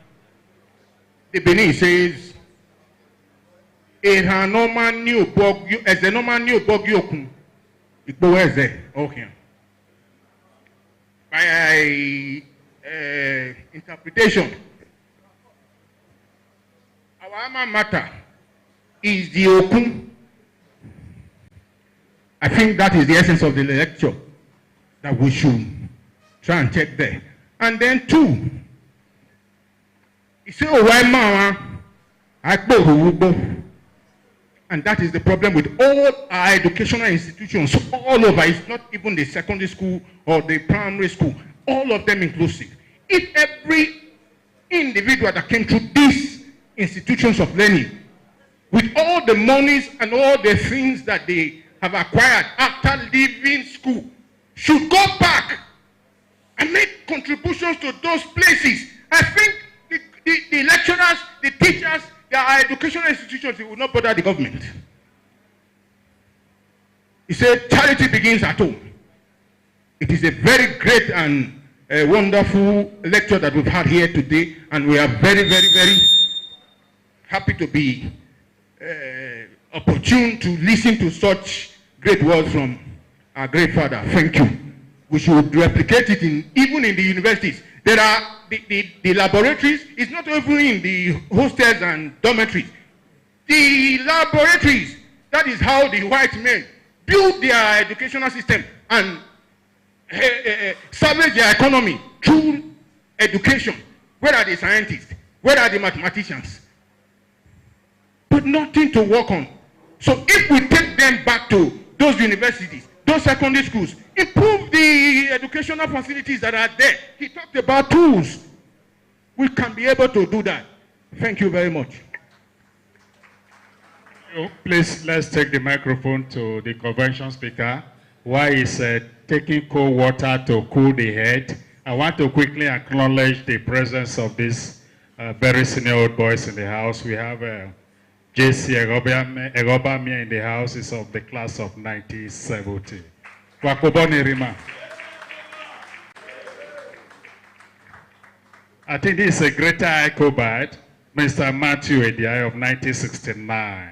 [SPEAKER 11] The Benin says, a normal new bog, as a normal new bog yokun. It was there. Okay. By interpretation, our alma mater is the okun. I think that is the essence of the lecture that we should try and check there. And then two, you say, oh, why mama? And that is the problem with all our educational institutions all over. It's not even the secondary school or the primary school, all of them inclusive. If every individual that came through these institutions of learning, with all the monies and all the things that they have acquired after leaving school, should go back and make contributions to those places, I think the lecturers, the teachers, our educational institutions, it will not bother the government. He said, charity begins at home. It is a very great and wonderful lecture that we've had here today, and we are very, very, very happy to be opportune to listen to such great words from our great father. Thank you. We should replicate it even in the universities. There are the laboratories. It's not even in the hostels and dormitories. The laboratories, that is how the white men build their educational system and salvage their economy through education. Where are the scientists? Where are the mathematicians? But nothing to work on. So if we take them back to those universities, those secondary schools, improve the educational facilities that are there. He talked about tools. We can be able to do that. Thank you very much.
[SPEAKER 1] Please, let's take the microphone to the convention speaker. While he's taking cold water to cool the head, I want to quickly acknowledge the presence of these very senior old boys in the house. We have J.C. Iccoba in the house. Is of the class of 1970. I think this is a greater Iccoba, Mr. Matthew Ediai of 1969.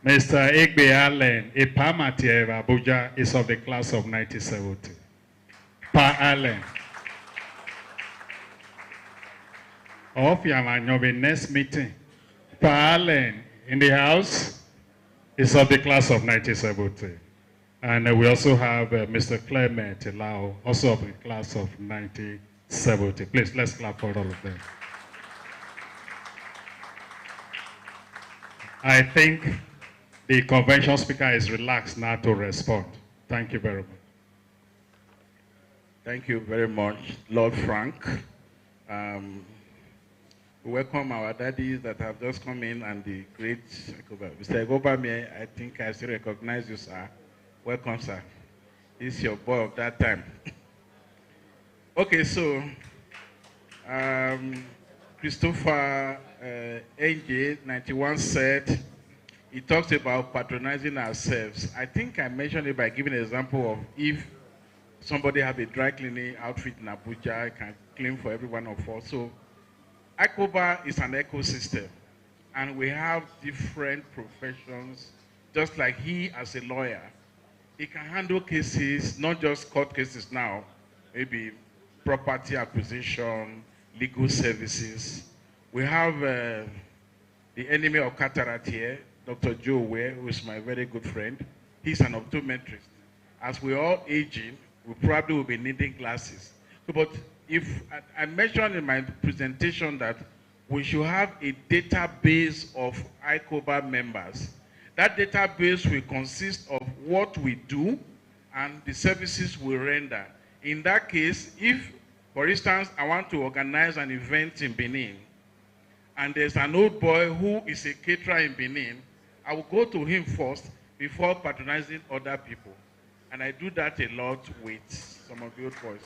[SPEAKER 1] Mr. Egbe Allen, a Pamati of Abuja, is of the class of 1970. Pa Allen. Of Yamanyobe next meeting. Pa Allen in the house is of the class of 1970. And we also have Mr. Clement Lao, also of the class of 1970. Please, let's clap for all of them. I think the convention speaker is relaxed now to respond. Thank you very much.
[SPEAKER 6] Thank you very much, Lord Frank. We welcome our daddies that have just come in and the great Iccoba. Mr. Iccoba, I think I still recognize you, sir. Welcome, sir. This is your boy of that time. Okay, so Christopher NJ 91 said, he talks about patronizing ourselves. I think I mentioned it by giving an example of if somebody have a dry cleaning outfit in Abuja, I can clean for every one of us. So Iccoba is an ecosystem, and we have different professions, just like he as a lawyer. He can handle cases, not just court cases now, maybe property acquisition, legal services. We have the enemy of cataract here, Dr. Joe Ware, who is my very good friend. He's an optometrist. As we're all aging, we probably will be needing glasses. So, but if I mentioned in my presentation that we should have a database of Iccoba members. That database will consist of what we do and the services we render. In that case, if, for instance, I want to organize an event in Benin, and there's an old boy who is a caterer in Benin, I will go to him first before patronizing other people. And I do that a lot with some of the old boys.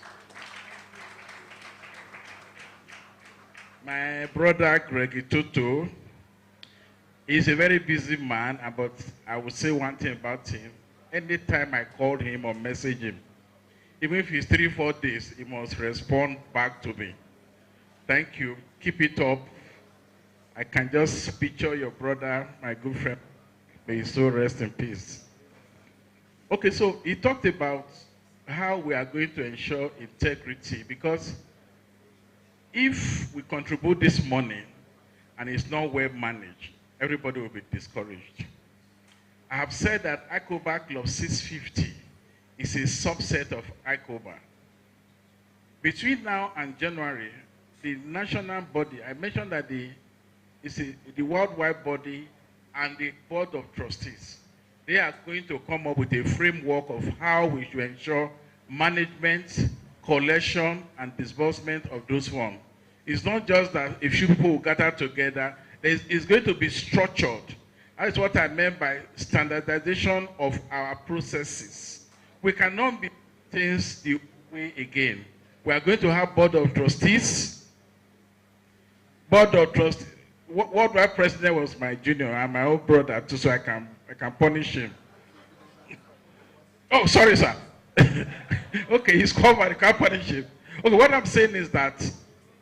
[SPEAKER 6] My brother Greg Itutu is a very busy man, but I will say one thing about him. Anytime I call him or message him, even if it's 3-4 days, he must respond back to me. Thank you. Keep it up. I can just picture your brother, my good friend. May his soul rest in peace. Okay, so he talked about how we are going to ensure integrity, because if we contribute this money and it's not well managed, everybody will be discouraged. I have said that Iccoba Club 650 is a subset of Iccoba. Between now and January, the national body, I mentioned that the worldwide body and the board of trustees, they are going to come up with a framework of how we should ensure management, collection, and disbursement of those funds. It's not just that a few people will gather together. It's going to be structured. That's what I meant by standardization of our processes. We cannot be things the way again. We are going to have board of trustees. Board of trustees. Worldwide president was my junior and my old brother too, so I can punish him. Oh, sorry, sir. Okay, he's covered. I can't punish him. Okay, what I'm saying is that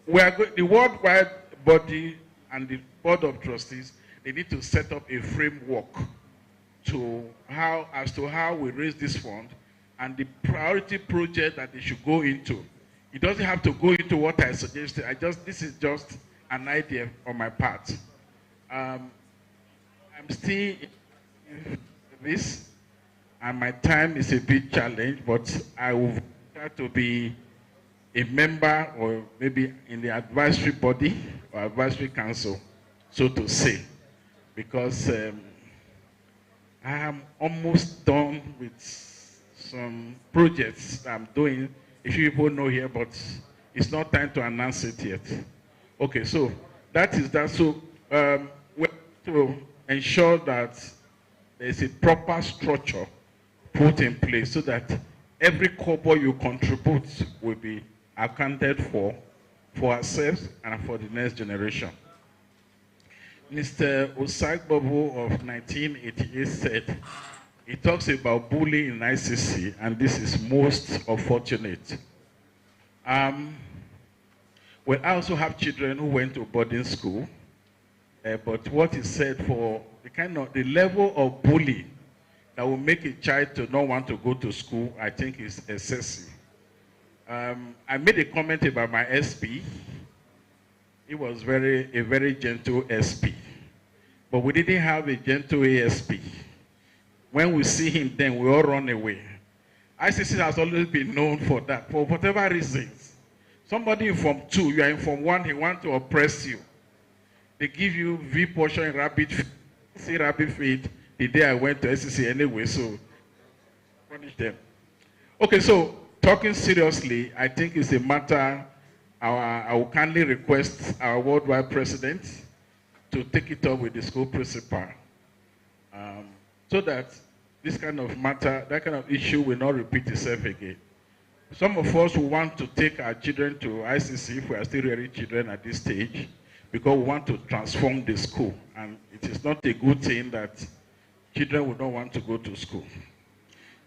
[SPEAKER 6] the worldwide body and the board of trustees, they need to set up a framework as to how we raise this fund and the priority project that they should go into. It doesn't have to go into what I suggested. This is just an idea on my part. I'm still in this, and my time is a big challenge, but I will try to be a member or maybe in the advisory body or advisory council, so to say, because I am almost done with some projects I'm doing. A few people know here, but it's not time to announce it yet. Okay, so that is that. So we have to ensure that there's a proper structure put in place so that every kobo you contribute will be accounted for ourselves and for the next generation. Mr. Osagbobo of 1988 said, he talks about bullying in ICC, and this is most unfortunate. Well, I also have children who went to boarding school, but what is said for the level of bullying that will make a child to not want to go to school, I think is excessive. I made a comment about my SP. He was a very gentle SP, but we didn't have a gentle ASP. When we see him, then we all run away. ICC has always been known for that, for whatever reasons. Somebody in Form 2, you are in Form 1, he wants to oppress you. They give you V portion in rabbit feed the day I went to SCC anyway, so punish them. Okay, so talking seriously, I think it's a matter, I will kindly request our worldwide president to take it up with the school principal, so that this kind of matter, that kind of issue will not repeat itself again. Some of us who want to take our children to ICC, if we are still rearing children at this stage, because we want to transform the school. And it is not a good thing that children will not want to go to school.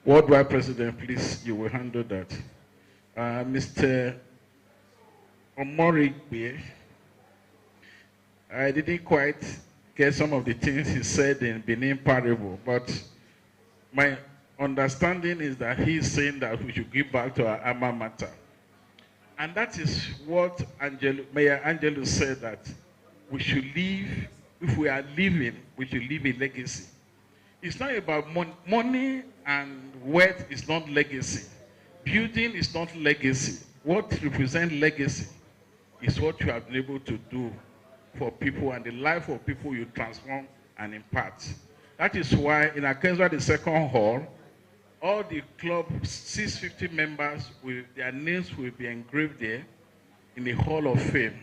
[SPEAKER 6] Worldwide President, please, you will handle that. Mr. Omorigbe, I didn't quite get some of the things he said in Benin Parable, but my understanding is that he's saying that we should give back to our alma mater. And that is what Mayor Angelo said, that we should live, if we are living, we should leave a legacy. It's not about money. Money and wealth is not legacy. Building is not legacy. What represents legacy is what you have been able to do for people and the life of people you transform and impart. That is why in Akenza, the second hall, all the club 650 members, their names will be engraved there in the Hall of Fame.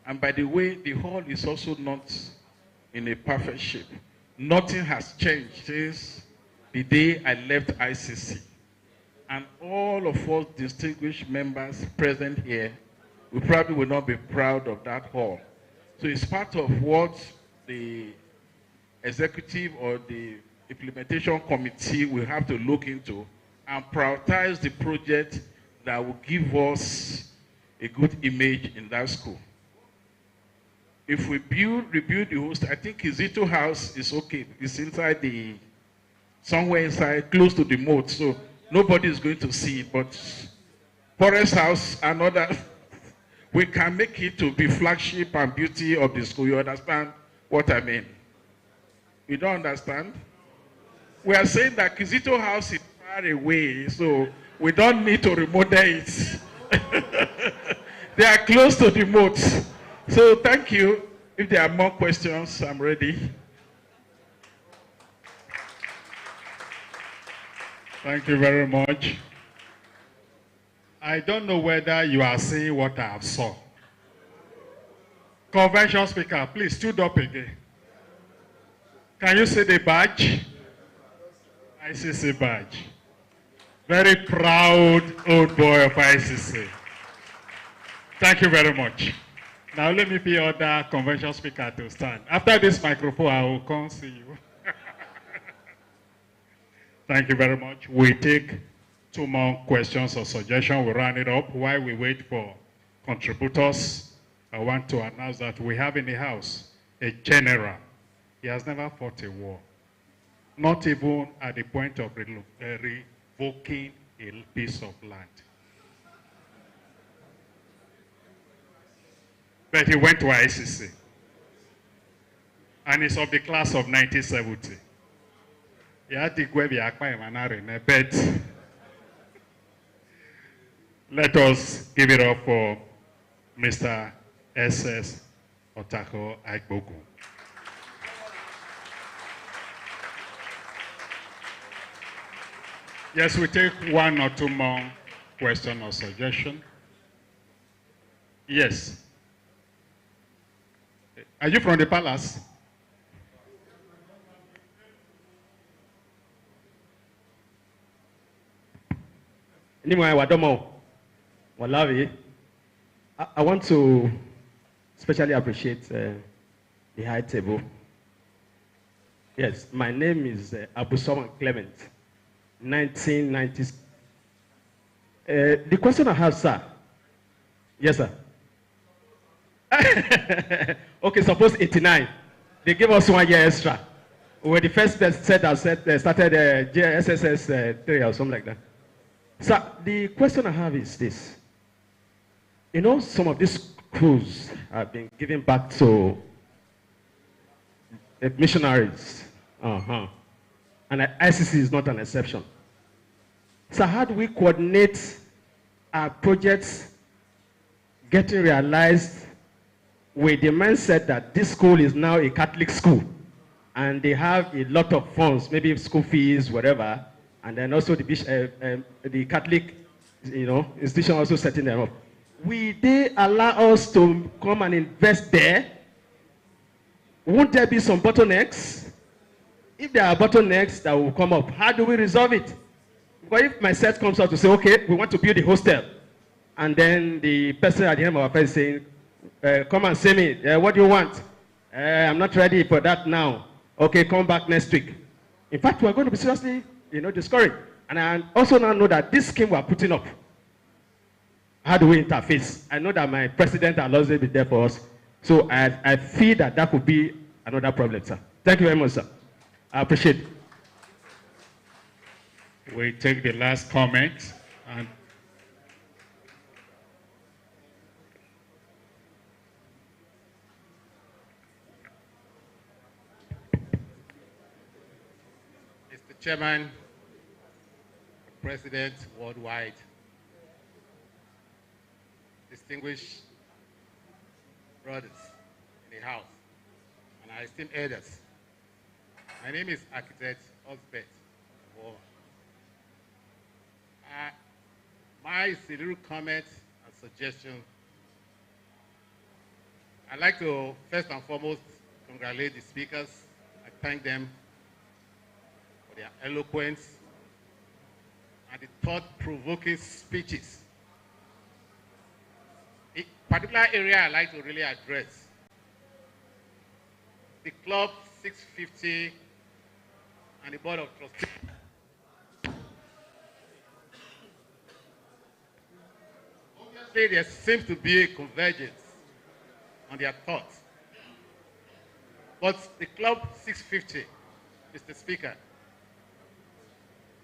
[SPEAKER 6] And by the way, the hall is also not in a perfect shape. nothing has changed since the day I left ICC. And all of us distinguished members present here, we probably will not be proud of that hall. So it's part of what the executive or the implementation committee will have to look into and prioritize the project that will give us a good image in that school. If we rebuild the host, I think Kizito House is okay. It's inside somewhere inside, close to the moat, so nobody is going to see it. But Forest House and other, we can make it to be flagship and beauty of the school. You understand what I mean? You don't understand? We are saying that Kizito House is far away, so we don't need to remodel it. They are close to the moat. So thank you. If there are more questions, I'm ready.
[SPEAKER 1] Thank you very much. I don't know whether you are seeing what I have saw. Convention speaker, please stood up again. Can you see the badge? ICC badge. Very proud old boy of ICC. Thank you very much. Now let me be other convention speaker to stand. After this microphone, I will come see you. Thank you very much. We take 2 more questions or suggestions. We'll round it up. While we wait for contributors, I want to announce that we have in the house a general. He has never fought a war, not even at the point of revoking a piece of land. But he went to ICC, and he's of the class of 1970. He had to go be a bed. Let us give it up for Mr. S.S. Otako Iccoba. Yes, we take 1 or 2 more questions or suggestions. Yes. Are you from the palace?
[SPEAKER 12] Anyway, Wadomo, Walawi, I want to especially appreciate the high table. Yes, my name is Abuja Clement, 1990s. The question I have, sir. Yes, sir. Okay, suppose 89. They gave us 1 year extra. We were the first set that started JSSS 3 or something like that. So the question I have is this. You know, some of these schools have been given back to missionaries. And ICC is not an exception. So how do we coordinate our projects getting realized with the mindset that this school is now a Catholic school and they have a lot of funds, maybe school fees, whatever, and then also the Catholic, institution also setting them up. Will they allow us to come and invest there? Won't there be some bottlenecks? If there are bottlenecks that will come up, how do we resolve it? Because if my set comes out to say, okay, we want to build a hostel, and then the person at the end of our face saying, come and see me, what do you want? I'm not ready for that now. Okay, come back next week. In fact, we're going to be seriously, discouraged. And I also now know that this scheme we're putting up, how do we interface? I know that my president allows it to be there for us. So I feel that could be another problem, sir. Thank you very much, sir. I appreciate it.
[SPEAKER 1] We take the last comment. And
[SPEAKER 13] Mr. Chairman, President worldwide, distinguished brothers in the house, and our esteemed elders. My name is Architect Osbert. My little comment and suggestion. I'd like to first and foremost congratulate the speakers. I thank them for their eloquence and the thought-provoking speeches. A particular area I'd like to really address, the Club 650 and the Board of Trustees. Obviously, there seems to be a convergence on their thoughts. But the Club 650, Mr. Speaker,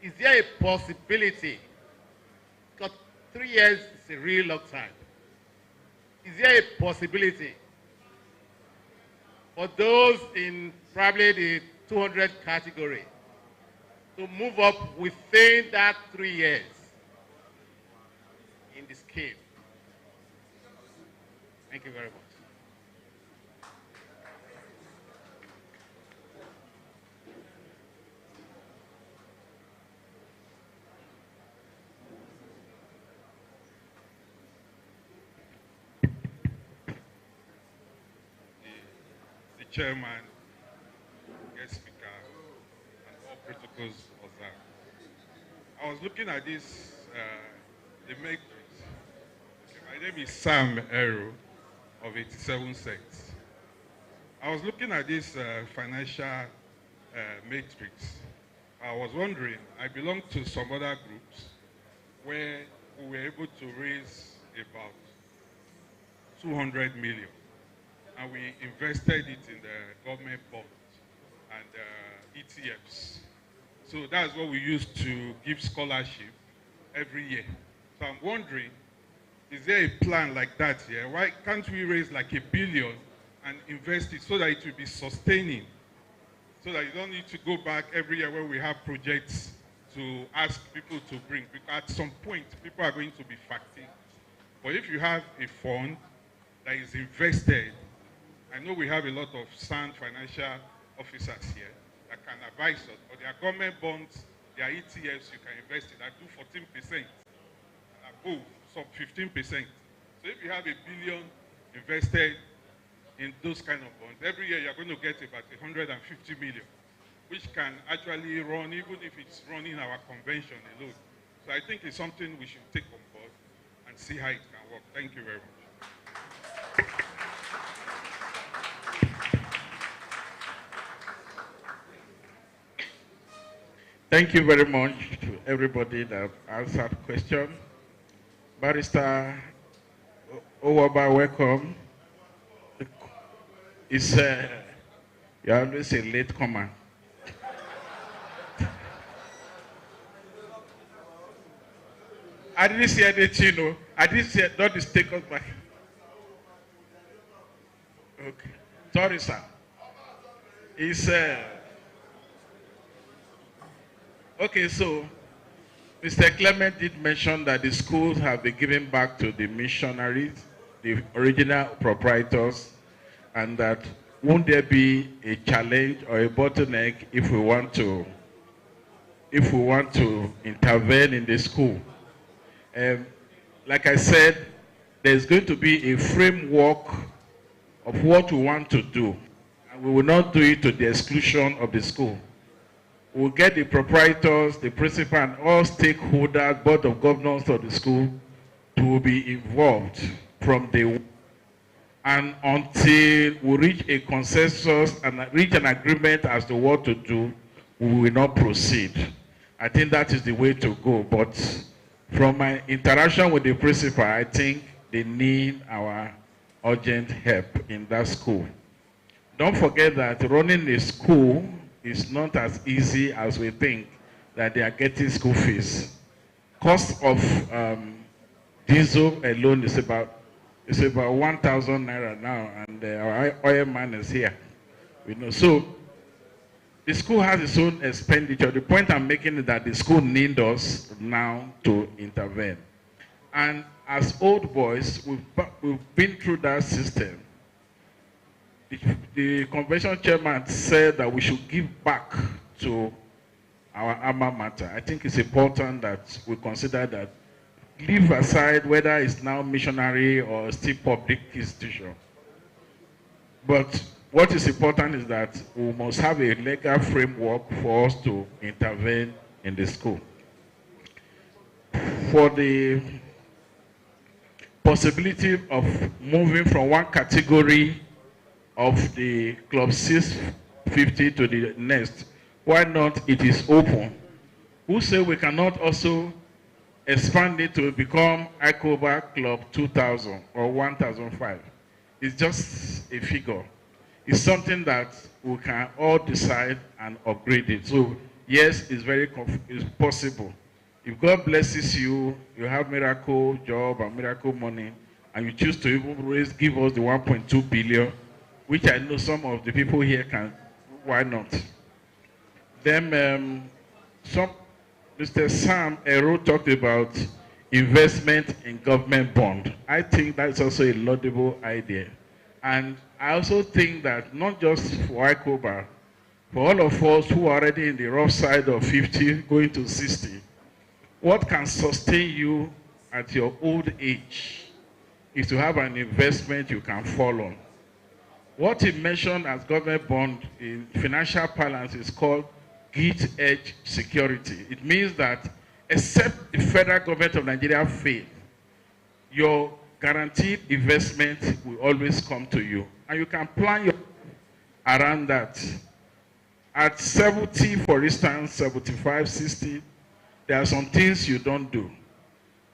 [SPEAKER 13] is there a possibility, because 3 years is a really long time, is there a possibility for those in probably the 200 category to move up within that 3 years in the scheme? Thank you very much.
[SPEAKER 5] The chairman, guest speaker, and all protocols observed. I was looking at this, the matrix. Okay, my name is Sam Ero of 87 Cents. I was looking at this financial matrix. I was wondering, I belong to some other groups where we were able to raise about 200 million. And we invested it in the government bonds and ETFs. So that's what we use to give scholarship every year. So I'm wondering, is there a plan like that here? Why can't we raise like $1 billion and invest it so that it will be sustaining? So that you don't need to go back every year when we have projects to ask people to bring. Because at some point, people are going to be fatigued. But if you have a fund that is invested, I know we have a lot of sound financial officers here that can advise us, but their government bonds, their ETFs, you can invest in that do 14% and above, some 15%. So if you have $1 billion invested in those kind of bonds, every year you're going to get about 150 million, which can actually run, even if it's running our convention alone. So I think it's something we should take on board and see how it can work. Thank you very much.
[SPEAKER 6] Thank you very much to everybody that answered the question. Barrister Owaba, welcome. You're always a late comer. I didn't see anything, no. I didn't see it, don't take us back. Okay. Sorry, sir. Okay, so Mr. Clement did mention that the schools have been given back to the missionaries, the original proprietors, and that won't there be a challenge or a bottleneck if we want to intervene in the school? Like I said, there's going to be a framework of what we want to do, and we will not do it to the exclusion of the school. We'll get the proprietors, the principal, and all stakeholders, board of governors of the school, to be involved from day one. And until we reach a consensus and reach an agreement as to what to do, we will not proceed. I think that is the way to go. But from my interaction with the principal, I think they need our urgent help in that school. Don't forget that running a school is not as easy as we think, that they are getting school fees. Cost of diesel alone is about 1,000 naira now, and our oil man is here. So the school has its own expenditure. The point I'm making is that the school needs us now to intervene. And as old boys, we've been through that system. The convention chairman said that we should give back to our alma mater. I think it's important that we consider that, leave aside whether it's now missionary or still public institution. But what is important is that we must have a legal framework for us to intervene in the school. For the possibility of moving from one category of the Club 650 to the next, why not? It is open. Who say we cannot also expand it to become Iccoba Club 2000 or 1005? It's just a figure. It's something that we can all decide and upgrade it. So yes, it's possible. If God blesses you, you have miracle job and miracle money, and you choose to even give us the 1.2 billion, which I know some of the people here can, why not? Then Mr. Sam Ero talked about investment in government bond. I think that's also a laudable idea. And I also think that not just for Iccoba, for all of us who are already in the rough side of 50 going to 60, what can sustain you at your old age is to have an investment you can fall on. What he mentioned as government bond in financial parlance is called gilt edge security. It means that except the federal government of Nigeria fail, your guaranteed investment will always come to you. And you can plan around that. At 70, for instance, 75, 60, there are some things you don't do.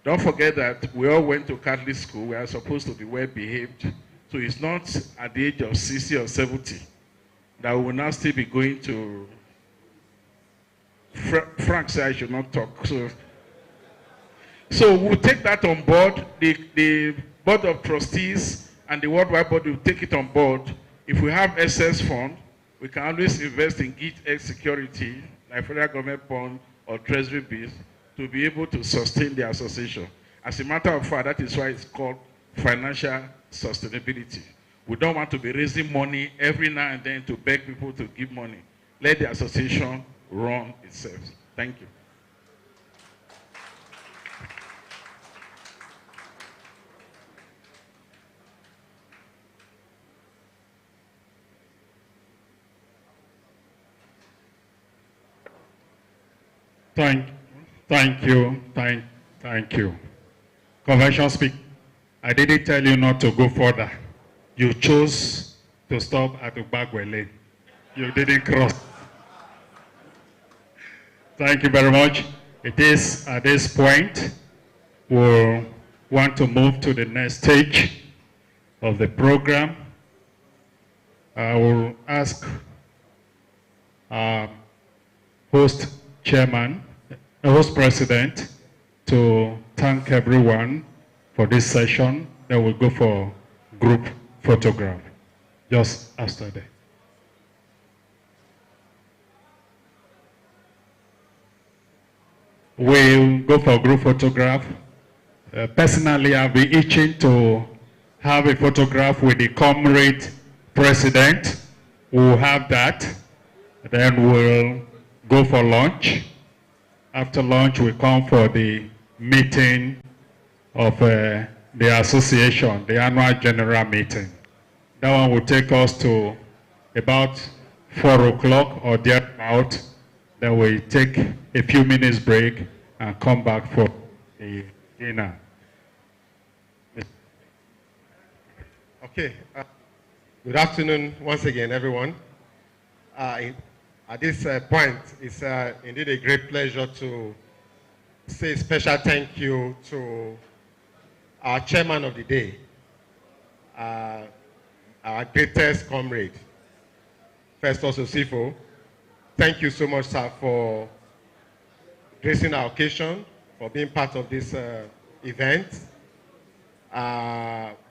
[SPEAKER 6] Don't forget that we all went to Catholic school. We are supposed to be well behaved. So it's not at the age of 60 or 70 that we will now still be going to... Frank said I should not talk. So we'll take that on board. The board of trustees and the worldwide body will take it on board. If we have excess fund, we can always invest in gilt edge security, like federal government bond or treasury bills, to be able to sustain the association. As a matter of fact, that is why it's called financial sustainability. We don't want to be raising money every now and then to beg people to give money. Let the association run itself. Thank you.
[SPEAKER 1] Thank you. Convention speak. I didn't tell you not to go further. You chose to stop at Ubagwele. You didn't cross. Thank you very much. It is at this point we'll want to move to the next stage of the program. I will ask our host president to thank everyone for this session. Then we'll go for group photograph just after that. We'll go for group photograph. Personally, I'll be itching to have a photograph with the comrade president. We'll have that. Then we'll go for lunch. After lunch, we come for the meeting of the association, the annual general meeting. That one will take us to about 4 o'clock or thereabout. Then we take a few minutes break and come back for the dinner.
[SPEAKER 4] Okay. Good afternoon once again, everyone. At this point, it's indeed a great pleasure to say a special thank you to our chairman of the day, our greatest comrade, Festus Osifo. Thank you so much, sir, for gracing our occasion, for being part of this event.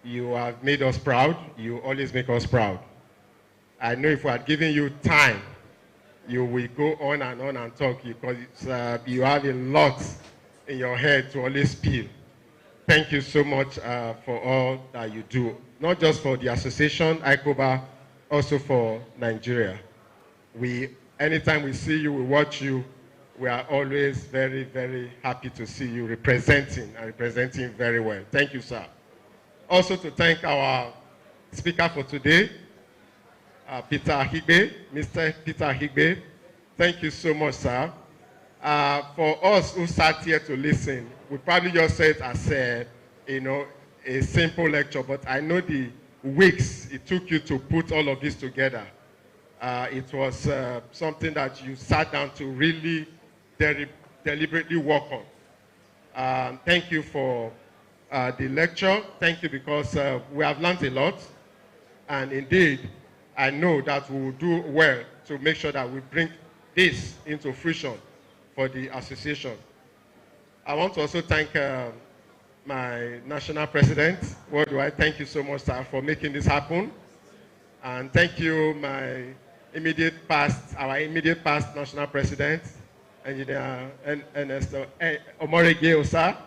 [SPEAKER 4] You have made us proud. You always make us proud. I know if we had given you time, you will go on and talk because you have a lot in your head to always spill. Thank you so much for all that you do, not just for the association, Iccoba, also for Nigeria. Anytime we see you, we watch you, we are always very, very happy to see you representing very well. Thank you, sir. Also to thank our speaker for today, Peter Ahigbe, Mr. Peter Ahigbe. Thank you so much, sir. For us who sat here to listen, we probably just said it as a simple lecture, but I know the weeks it took you to put all of this together. It was something that you sat down to really deliberately work on. Thank you for the lecture. Thank you because we have learned a lot. And indeed, I know that we will do well to make sure that we bring this into fruition for the association. I want to also thank my national president. What do I thank you so much, sir, for making this happen. And thank you, my immediate past national president, Engineer Ernesto Omorege Osa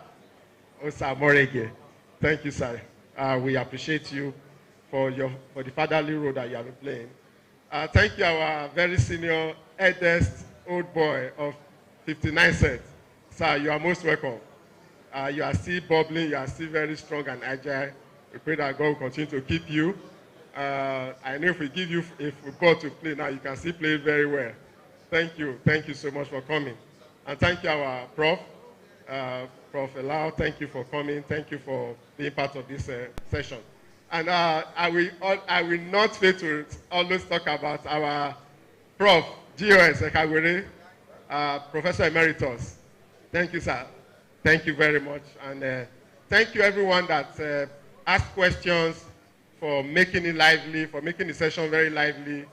[SPEAKER 4] Omorege. Thank you, sir. We appreciate you for the fatherly role that you have been playing. Thank you, our very senior, eldest old boy of 59 cents. Sir, you are most welcome. You are still bubbling, you are still very strong and agile. We pray that God will continue to keep you. I know if we give you a football to play now, you can still play it very well. Thank you so much for coming. And thank you, our Prof. Prof. Elau, thank you for coming. Thank you for being part of this session. And I will not fail to always talk about our Prof. G.O.S. Ekagwere, Professor Emeritus. Thank you, sir. Thank you very much. And thank you, everyone that asked questions, for making it lively, for making the session very lively,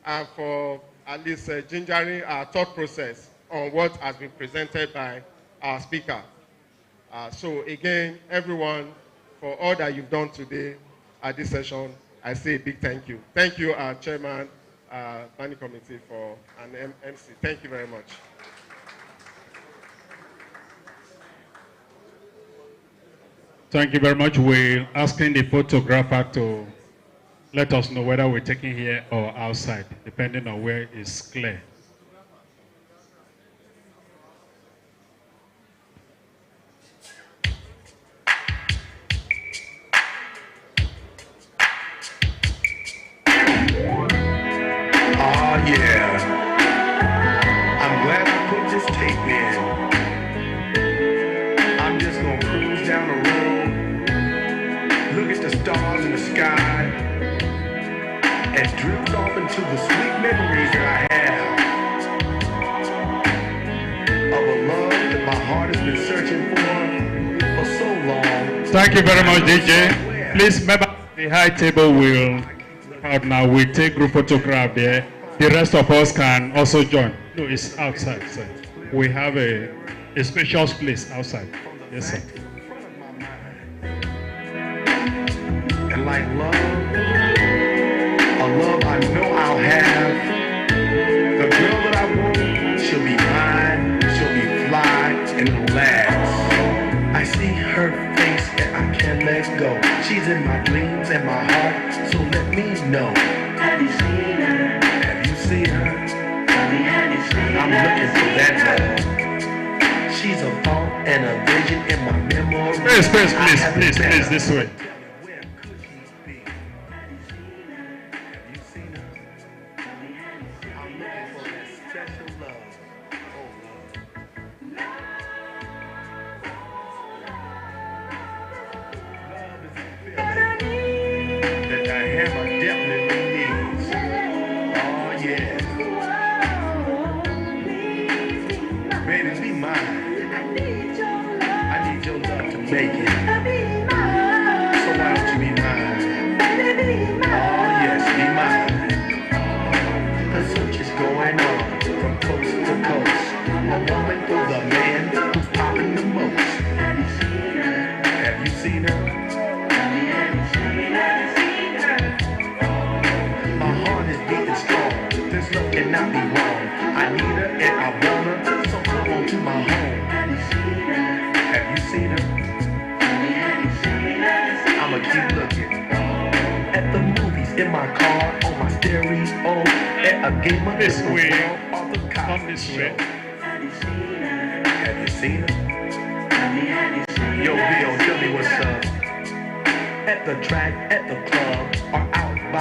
[SPEAKER 4] and for at least gingering our thought process on what has been presented by our speaker. So again, everyone, for all that you've done today at this session, I say a big thank you. Thank you, our chairman, planning committee, for an MC. Thank you very much.
[SPEAKER 1] Thank you very much. We're asking the photographer to let us know whether we're taking here or outside, depending on where it's clear.
[SPEAKER 7] Oh yeah, I'm glad I put this tape in. I'm just gonna cruise down the road, look at the stars in the sky, and drift off into the sweet memories that I have of a love that my heart has been searching for so long.
[SPEAKER 1] Thank you very much, DJ. Please remember the high table will out now. We take group photograph there. The rest of us can also join. No, it's outside, sir. We have a spacious place outside. Yes, sir.
[SPEAKER 7] And like love, a love I know I'll have. The girl that I want, she'll be mine, she'll be fly, and it'll last. I see her face and I can't let go. She's in my dreams and my heart, so let me know. Have you seen her? Have you seen her? Have you seen her? I'm looking for that love. She's a thought and a vision in my memory.
[SPEAKER 1] Please, this way.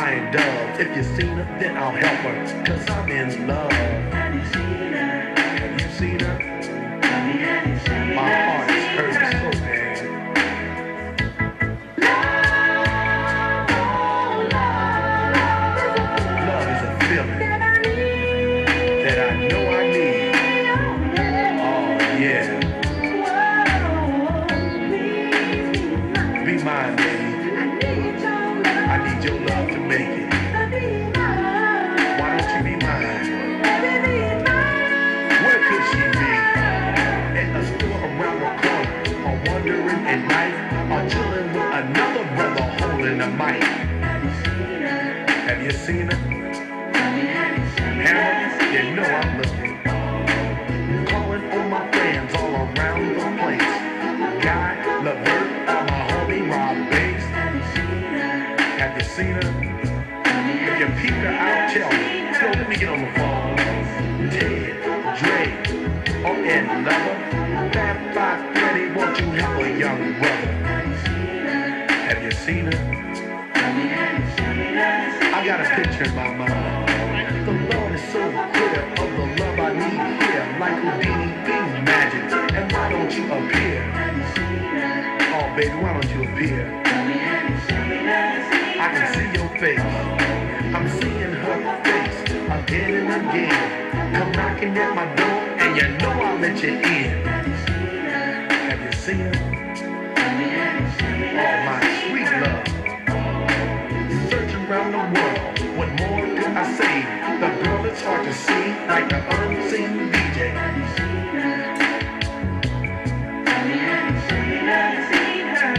[SPEAKER 7] flying dove. If you've seen her, then I'll help her, cause I'm in love. Have you seen her? Have you seen her? My heart is hurting so bad. Love is a feeling that I know I need. Oh yeah. Be mine, baby. I need your love to make it. Why don't you be mine? Where could she be? At a store around the corner, or wandering at night, or chilling with another brother holding a mic. Have you seen her? Hammer, you know I'm looking. Calling on my friends all around the place. Guy, Levert, my homie Rob Bass. Have you seen her? If you peep her out, tell me. Yo, let me get on the phone. Ted, Dre, and Lover. Fat 530, won't you help a young brother? Have you seen her? I got a picture in my mind. The Lord is so clear of the love I need here. Like Houdini, things magic. And why don't you appear? Oh, baby, why don't you appear? I can see your face. I'm seeing her face again and again. Come knocking at my door, and you know I'll let you in. Have you seen her? Oh, my sweet love. Search around the world, what more could I say? The girl is hard to see, like the unseen DJ. Have you seen her? Have you seen her?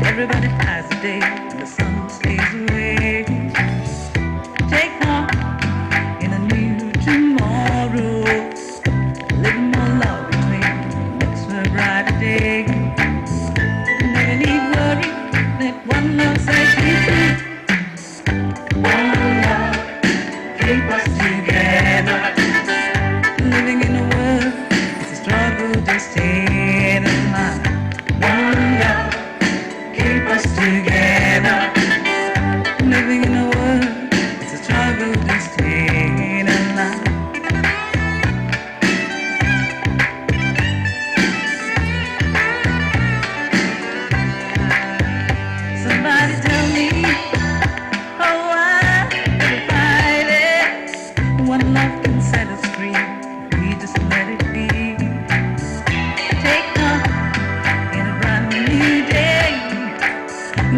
[SPEAKER 14] Everybody has a day when the sun stays away. Take heart in a new tomorrow. A little more love between makes for a brighter day. Never need worry, let one love set you free. One love, keep us together. Living in a world, it's a struggle to stay alive. One love, keep us together. Living in a world, it's a struggle to stay alive. Somebody tell me, oh why fight it? One love can set us free. We just let it be. Take off in a brand new day.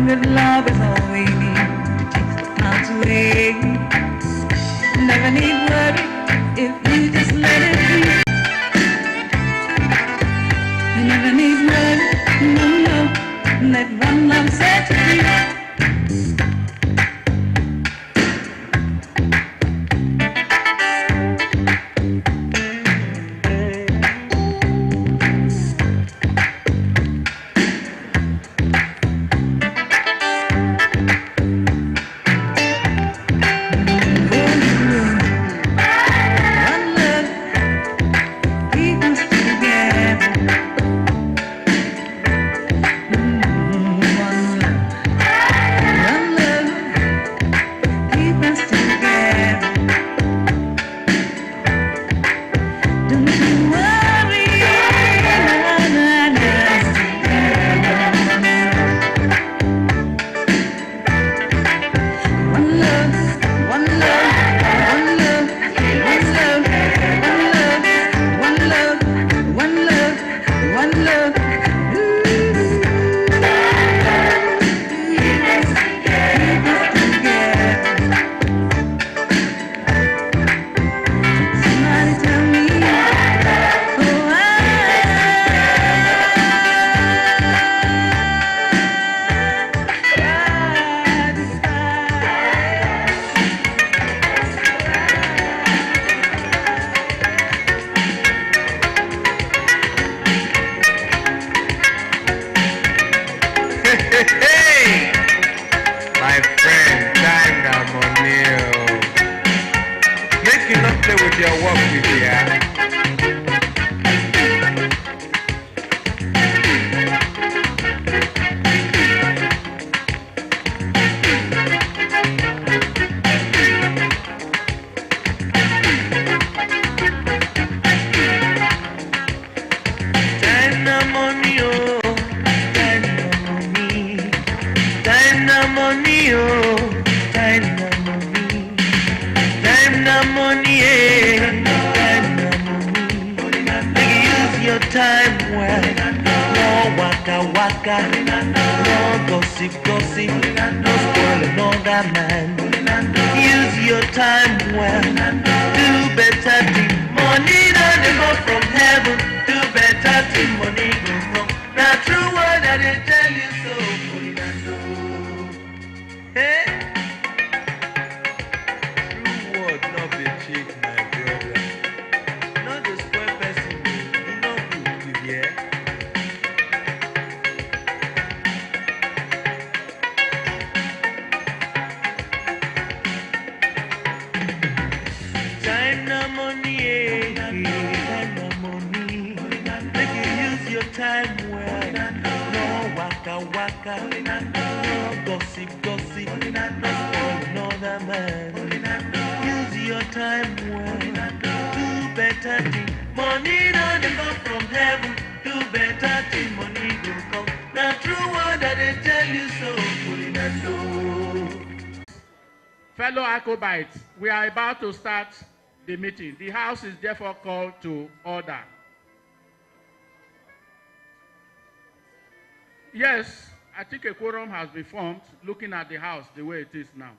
[SPEAKER 14] Good love is all we need. Takes the clouds away. Never need worry if you just let it be. You never need worry, no, no. Let one love set you free. One love,
[SPEAKER 15] friend, time na money. Make you not play with your work with ya.
[SPEAKER 7] Time na money, oh. Time na money. Time na money, oh. Time na money. Time na money, eh. Time na money. Make you use your time well. No waka waka. No gossip gossip. No spoil another man. Use your time well. Do better thing. Money don't dey go from heaven. Do better thing. Money go from. Na true word I dey tell you so. Money na so. Hey. True word no be cheat, my brother. No dey spoil person. E no good to hear. Time na money, eh. Time na money. Make you use your time well. No waka waka. No gossip gossip. No spoil another man. Use your time well. Do better thing. Money no dey come from heaven. Do better thing. Money go come. Na true word I dey tell you so. Money na so.
[SPEAKER 3] Fellow Iccobites, we are about to start the meeting. The house is therefore called to order. Yes, I think a quorum has been formed looking at the house the way it is now.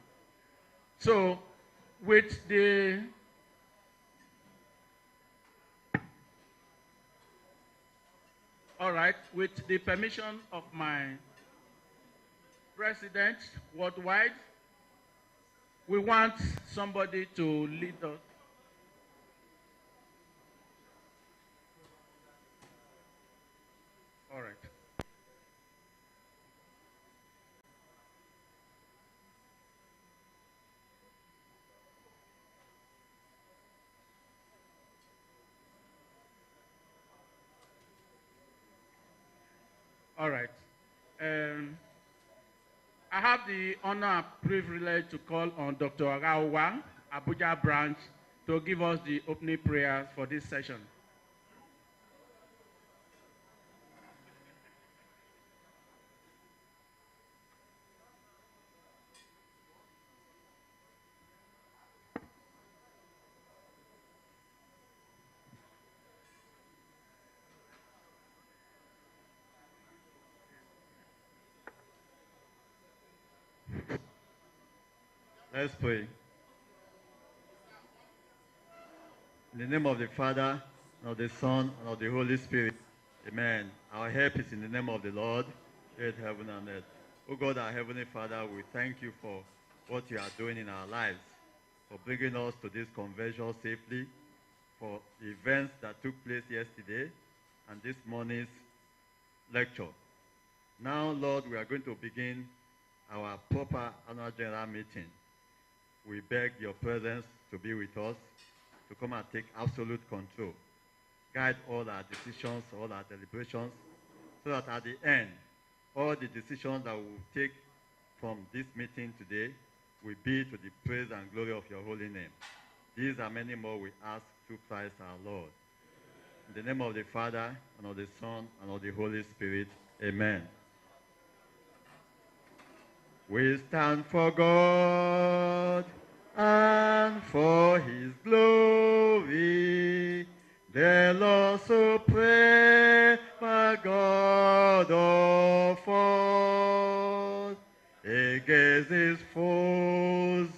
[SPEAKER 3] So, with the with the permission of my president worldwide, we want somebody to lead us. All right. All right. I have the honor and privilege to call on Dr. Iccoba, Abuja branch, to give us the opening prayers for this session.
[SPEAKER 16] Let's pray. In the name of the Father, and of the Son, and of the Holy Spirit. Amen. Our help is in the name of the Lord, created heaven and earth. O God, our Heavenly Father, we thank you for what you are doing in our lives, for bringing us to this convention safely, for the events that took place yesterday, and this morning's lecture. Now, Lord, we are going to begin our proper annual general meeting. We beg your presence to be with us, to come and take absolute control. Guide all our decisions, all our deliberations, so that at the end, all the decisions that we will take from this meeting today will be to the praise and glory of your holy name. These and many more we ask through Christ our Lord. In the name of the Father, and of the Son, and of the Holy Spirit. Amen. We stand for God and for his glory. The Lord supreme, my God of all. Against his foes,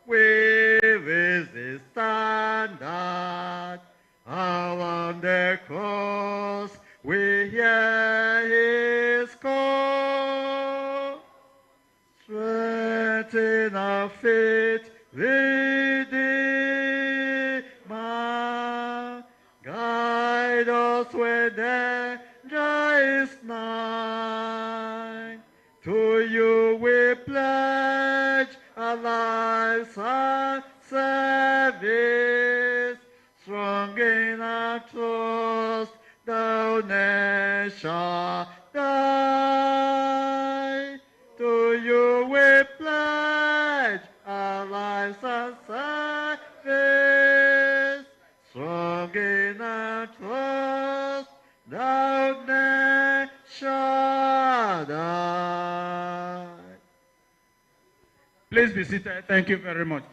[SPEAKER 16] we raise the standard. Around the cross, we hear his call. Strengthen our faith, Redeemer. Guide us when danger is nigh. To you we pledge we pledge our lives and service, strong in our trust, darkness shall die.
[SPEAKER 3] Please be seated. Thank you very much.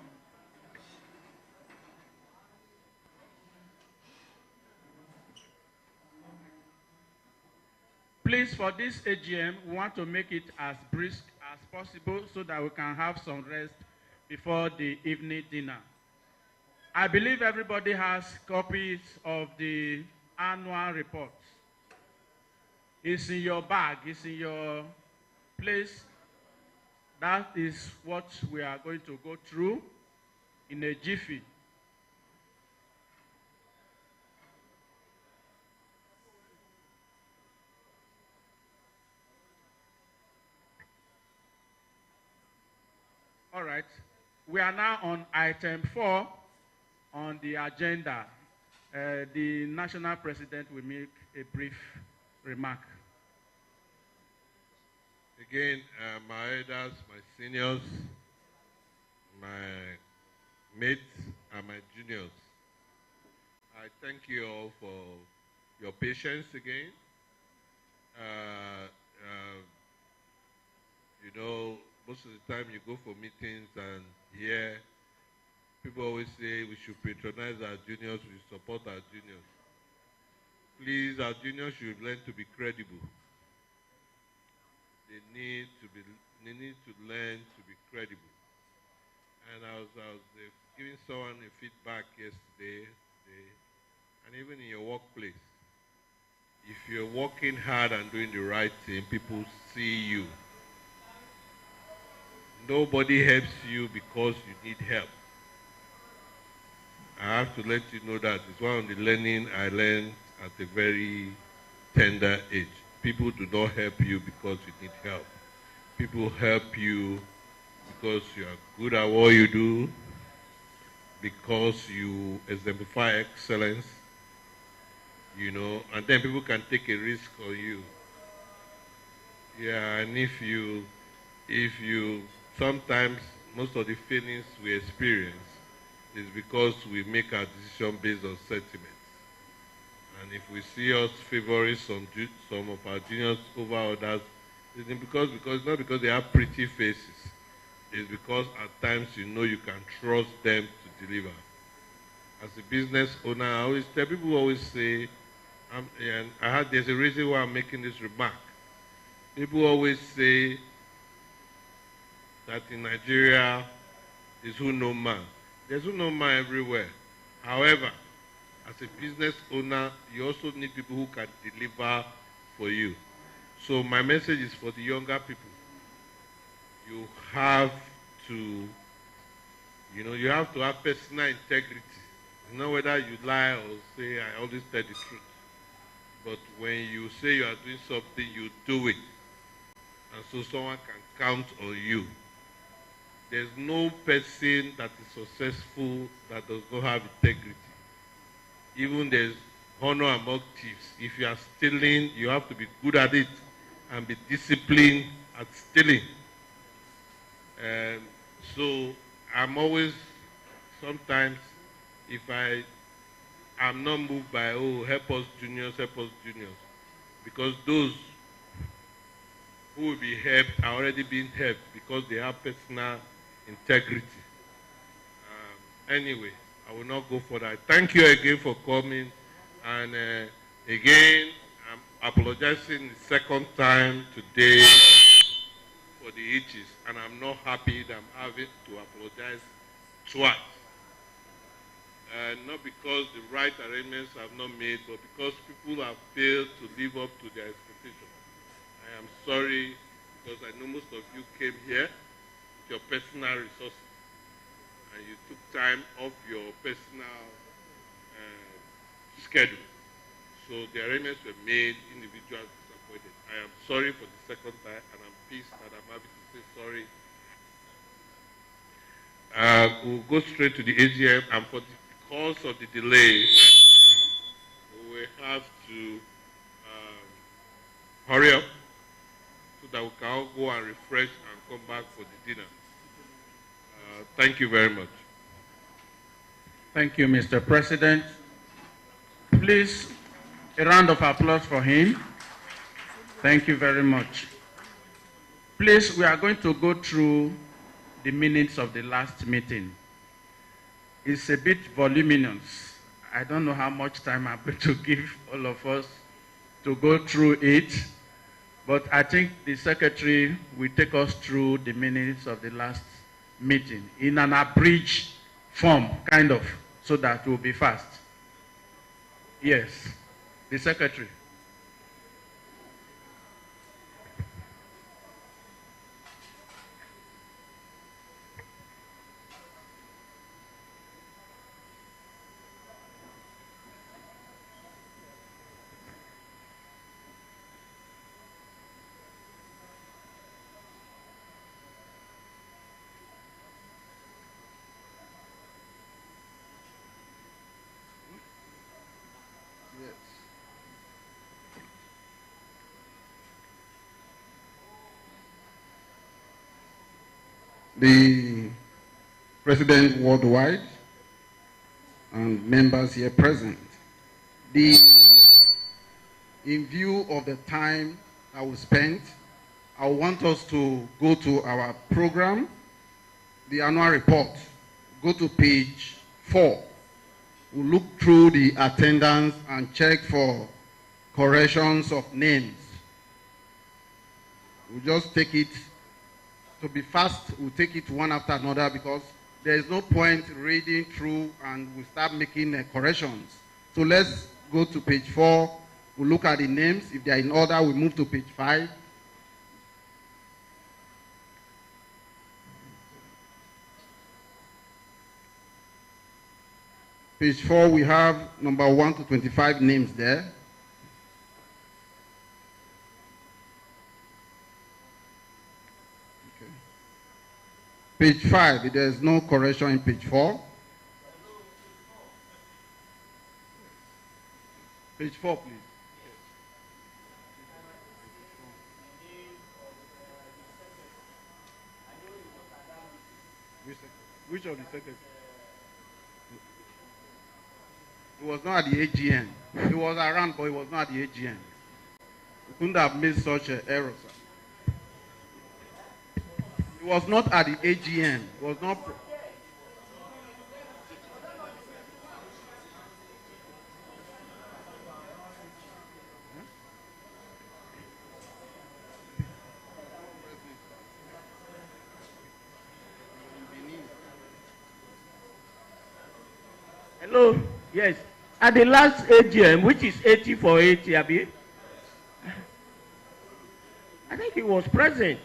[SPEAKER 3] Please, for this AGM, we want to make it as brisk as possible so that we can have some rest before the evening dinner. I believe everybody has copies of the annual report. It's in your bag, it's in your place. That is what we are going to go through in a jiffy. All right. We are now on item 4 on the agenda. The national president will make a brief remark.
[SPEAKER 5] Again, my elders, my seniors, my mates, and my juniors, I thank you all for your patience again. You know, most of the time you go for meetings and here, people always say we should patronize our juniors, we should support our juniors. Please, our juniors should learn to be credible. They need to learn to be credible. And I was giving someone a feedback yesterday, and even in your workplace, if you're working hard and doing the right thing, people see you. Nobody helps you because you need help. I have to let you know that it's one of the learning I learned at a very tender age. People do not help you because you need help. People help you because you are good at what you do, because you exemplify excellence, you know, and then people can take a risk on you. Yeah, and if you, sometimes most of the feelings we experience is because we make our decision based on sentiments. And if we see us favoring some of our juniors over others, it's not because they have pretty faces. It's because at times you know you can trust them to deliver. As a business owner, I always tell people, always say, there's a reason why I'm making this remark. People always say that in Nigeria, there's who no man. There's who no man everywhere. However, as a business owner, you also need people who can deliver for you. So my message is for the younger people. You have to have personal integrity. You know, whether you lie or say, I always tell the truth. But when you say you are doing something, you do it. And so someone can count on you. There's no person that is successful that does not have integrity. Even there's honor among thieves. If you are stealing, you have to be good at it and be disciplined at stealing. So I'm always, sometimes, if I'm not moved by, oh, help us juniors, because those who will be helped are already being helped because they have personal integrity. Anyway, I will not go further. Thank you again for coming. And again, I'm apologizing the second time today for the itches. And I'm not happy that I'm having to apologize twice. Not because the right arrangements have not made, but because people have failed to live up to their expectations. I am sorry because I know most of you came here with your personal resources. And you took time off your personal schedule. So the arrangements were made, individuals disappointed. I am sorry for the second time, and I'm pleased that I'm happy to say sorry. We'll go straight to the AGM, and because of the delay, we have to hurry up so that we can all go and refresh and come back for the dinner. Thank you very much.
[SPEAKER 3] Thank you, Mr. President. Please, a round of applause for him. Thank you very much. Please, we are going to go through the minutes of the last meeting. It's a bit voluminous. I don't know how much time I'm going to give all of us to go through it, but I think the secretary will take us through the minutes of the last meeting in an abridged form, kind of, so that it will be fast. Yes, the secretary.
[SPEAKER 11] The President worldwide and members here present. In view of the time that we spent, I want us to go to our program, the annual report. Go to page 4. We'll look through the attendance and check for corrections of names. We'll just take it. To be fast, we'll take it one after another because there is no point reading through and we start making corrections. So let's go to page 4. We'll look at the names. If they are in order, we move to page 5. Page 4, we have number 1 to 25 names there. Page 5, there is no correction in page 4. Page 4, please. Which of the secretaries? It was not at the AGM. He was around, but it was not at the AGM. We couldn't have made such an error, sir. It was not at the AGM. It was not.
[SPEAKER 12] Hello. Yes. At the last AGM, which is 80 for 80, Abi, I think he was present.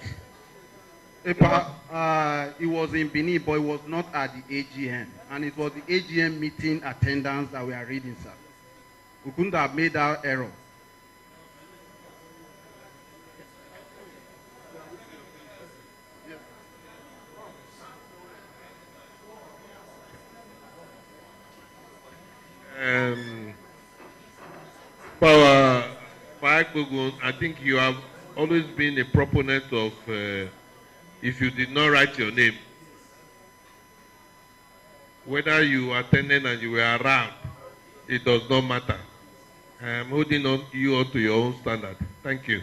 [SPEAKER 11] It was in Benin, but it was not at the AGM. And it was the AGM meeting attendance that we are reading, sir. We couldn't have made that error.
[SPEAKER 5] Iccoba, I think you have always been a proponent of if you did not write your name, whether you attended and you were around, it does not matter. I am holding on you up to your own standard. Thank you.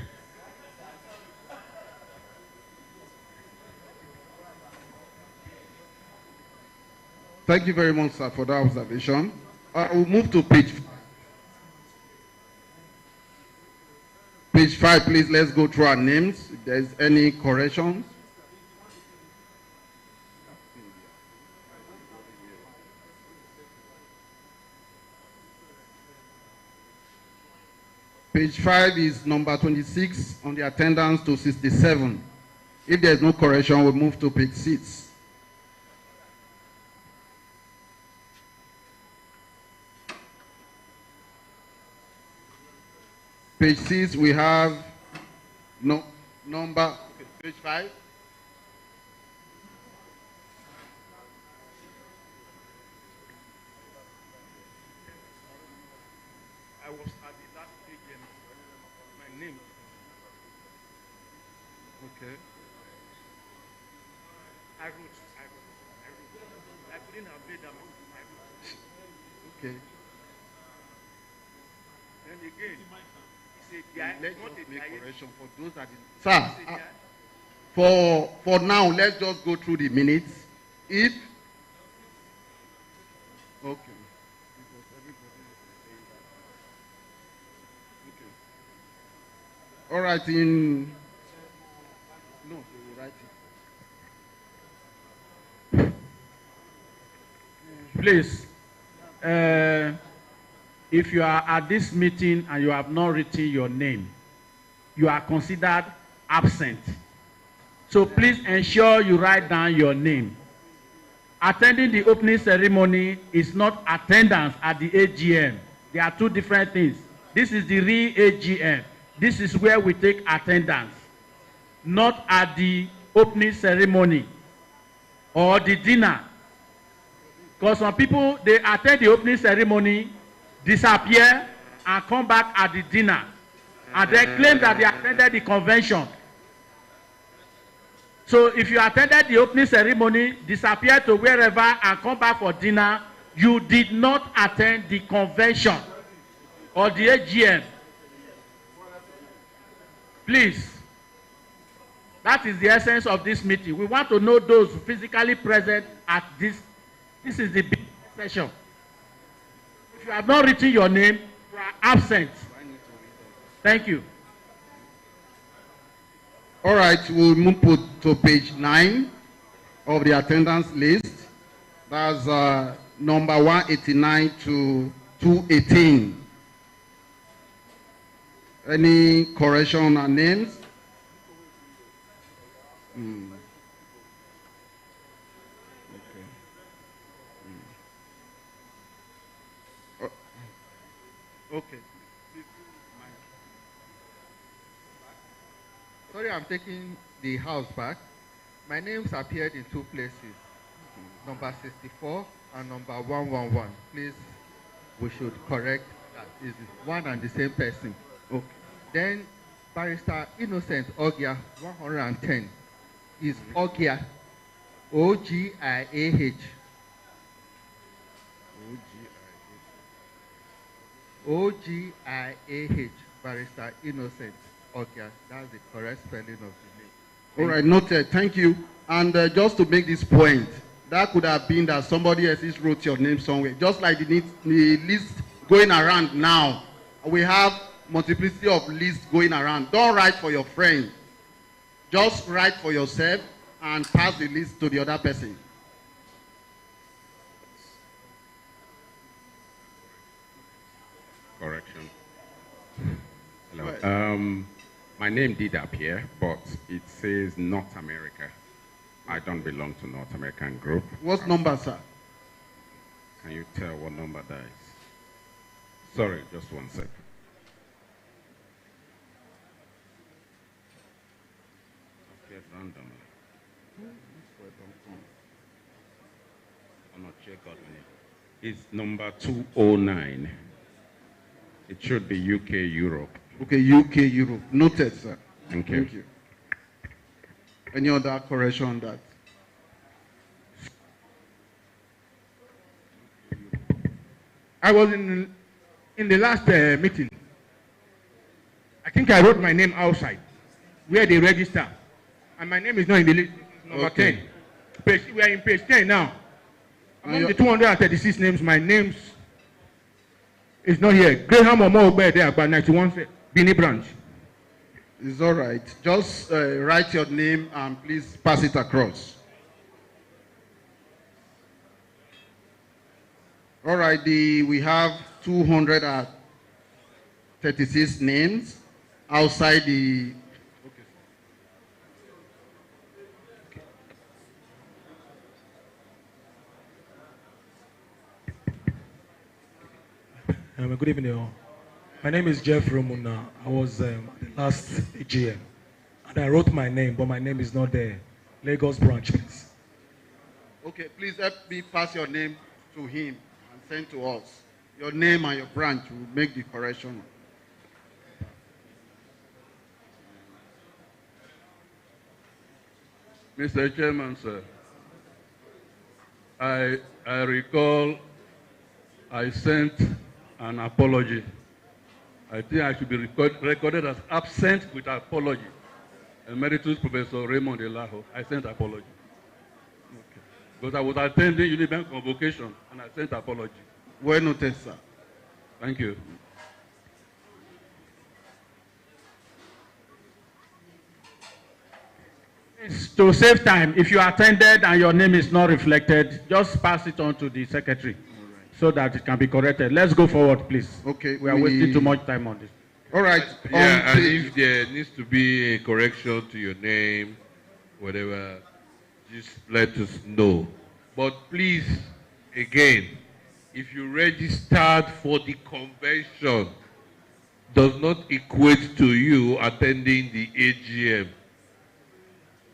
[SPEAKER 11] Thank you very much, sir, for that observation. We'll move to page 5. Page 5, please, let's go through our names. If there's any corrections. Page 5 is number 26 on the attendance to 67. If there's no correction, we'll move to page 6. Page 6, we have number, okay, page 5.
[SPEAKER 3] I was at the last AGM. My name.
[SPEAKER 13] Okay. I wrote. I couldn't have made them. Okay. And again, he said, let's just make correction for those that didn't. Sir, for now, let's just go through the minutes. If okay. Because everybody is saying that. Okay. All right. No, they will write it.
[SPEAKER 3] Please, if you are at this meeting and you have not written your name, you are considered absent. So please ensure you write down your name. Attending the opening ceremony is not attendance at the AGM. There are two different things. This is the real AGM. This is where we take attendance, not at the opening ceremony or the dinner. Because some people, they attend the opening ceremony, disappear, and come back at the dinner. And they claim that they attended the convention. So if you attended the opening ceremony, disappear to wherever, and come back for dinner, you did not attend the convention or the AGM. Please. That is the essence of this meeting. We want to know those physically present at this. This is the big session. If you have not written your name, you are absent. Thank you.
[SPEAKER 13] All right, we'll move to page 9 of the attendance list. That's number 189 to 218. Any correction on names? Okay. Sorry, I'm taking the house back. My names appeared in two places, number 64 and number 111. Please, we should correct that. It's one and the same person. Okay. Then, Barrister Innocent Ogia, 110, is Ogia, O-G-I-A-H. O-G-I-A-H, Barrister Innocent Ogia. That's the correct spelling of the name. All right, noted. Thank you. And just to make this point, that could have been that somebody else wrote your name somewhere. Just like the list going around now. We have multiplicity of lists going around. Don't write for your friend. Just write for yourself and pass the list to the other person.
[SPEAKER 17] Correction. Hello. My name did appear, but it says North America. I don't belong to North American group.
[SPEAKER 13] What number, sir?
[SPEAKER 17] Can you tell what number that is? Sorry, just one second. Appeared randomly. I'm not check out my name. It's number 209. It should be UK Europe.
[SPEAKER 13] Okay, UK Europe. Noted, sir.
[SPEAKER 17] Thank you.
[SPEAKER 13] Thank you. Any other correction on that?
[SPEAKER 11] I was in the last meeting. I think I wrote my name outside, where they register. And my name is not in the list. Number 10. We are in page 10 now. Among the 236 names, my name's is not here. Graham or Mobe there, about 91, Bini branch.
[SPEAKER 13] It's all right. Just write your name and please pass it across. All right, we have 236 names outside the...
[SPEAKER 18] Good evening all. My name is Jeff Romuna. I was at the last AGM. And I wrote my name, but my name is not there. Lagos branch, please.
[SPEAKER 13] Okay, please help me pass your name to him and send to us. Your name and your branch will make the correction.
[SPEAKER 19] Mr. Chairman, sir, I recall I sent an apology. I think I should be recorded as absent with apology. Emeritus Professor Raymond Elaho, I sent apology. Okay. Because I was attending Unibank convocation and I sent apology.
[SPEAKER 13] Well noted, sir.
[SPEAKER 19] Thank you.
[SPEAKER 3] To save time, if you attended and your name is not reflected, just pass it on to the secretary so that it can be corrected. Let's go forward, please.
[SPEAKER 13] Okay.
[SPEAKER 3] We are wasting too much time on this.
[SPEAKER 13] All right.
[SPEAKER 5] Yeah, and if there needs to be a correction to your name, whatever, just let us know. But please, again, if you registered for the convention, does not equate to you attending the AGM.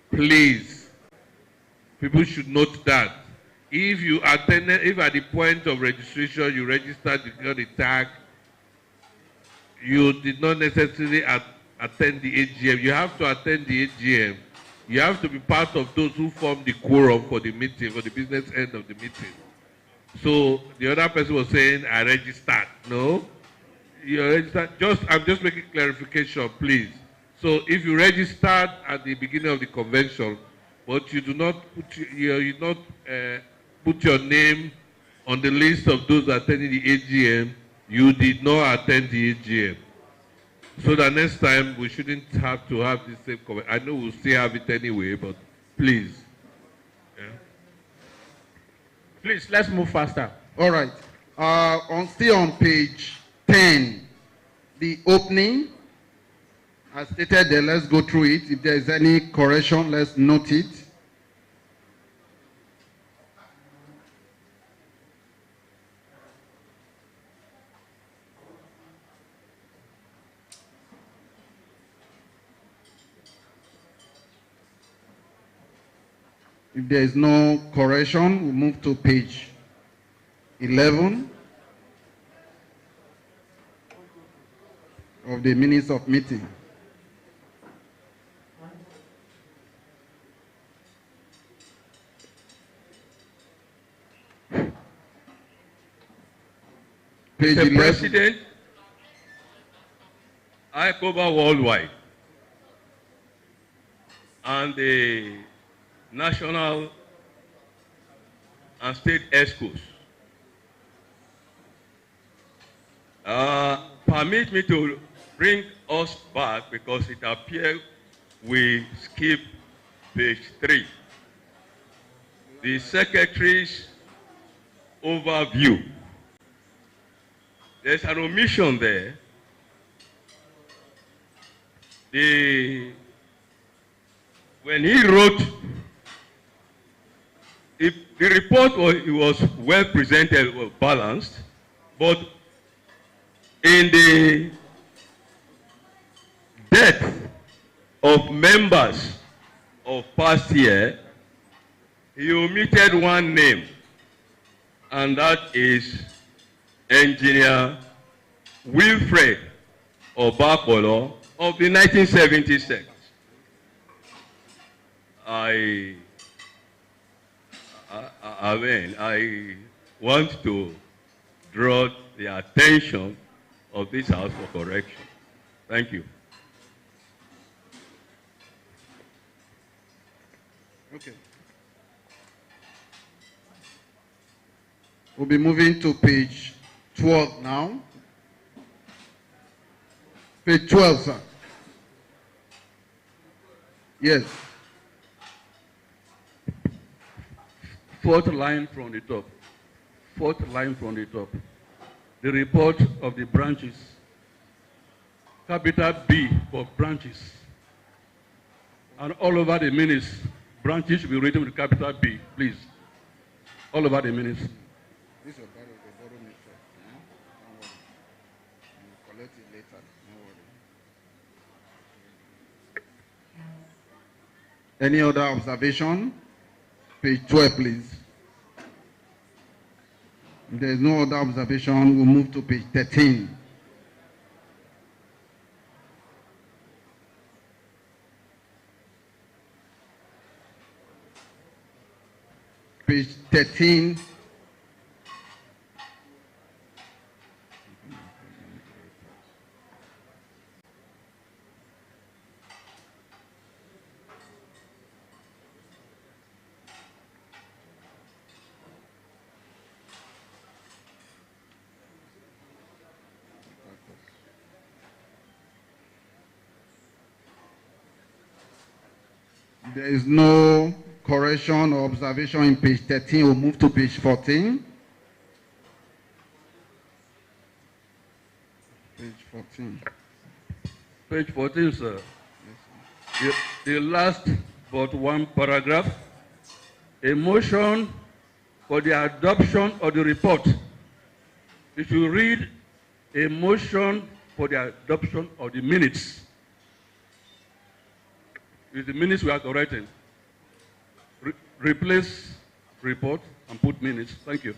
[SPEAKER 5] Please, people should note that. If you attended, if at the point of registration you registered, you got the tag, you did not necessarily attend the AGM. You have to attend the AGM. You have to be part of those who form the quorum for the meeting, for the business end of the meeting. So the other person was saying, I registered. No, you registered. I'm just making clarification, please. So if you registered at the beginning of the convention, but you do not put your name on the list of those attending the AGM, you did not attend the AGM. So that next time we shouldn't have to have the same comment. I know we'll still have it anyway, but please. Yeah.
[SPEAKER 3] Please, let's move faster.
[SPEAKER 13] All right. Still on page 10, the opening. As stated there, let's go through it. If there is any correction, let's note it. If there is no correction, we move to page 11 of the minutes of meeting. Page
[SPEAKER 19] Mr.
[SPEAKER 13] 11.
[SPEAKER 19] President, Iccoba Worldwide and the national and state ESCOs permit me to bring us back because it appears we skip page 3. The Secretary's overview. There's an omission there. When he wrote, the report was well presented, well balanced, but in the death of members of past year, he omitted one name, and that is Engineer Wilfred Obapolo of the 1976. I want to draw the attention of this House for correction. Thank you.
[SPEAKER 13] Okay. We'll be moving to page 12 now. Page 12, sir. Yes.
[SPEAKER 19] Fourth line from the top. Fourth line from the top. The report of the branches. Capital B for branches. And all over the minutes, branches should be written with capital B, please. All over the minutes.
[SPEAKER 13] This is borrow me first. Don't worry. You collect it later. Don't worry. Any other observation? Page 12, please. If there is no other observation, we'll move to page 13. page 13. There is no correction or observation in page 13. We'll move to page 14. Page 14.
[SPEAKER 19] Page 14, sir. The last but one paragraph. A motion for the adoption of the report. If you read a motion for the adoption of the minutes, it's the minutes we are correcting. Replace report and put minutes. Thank you.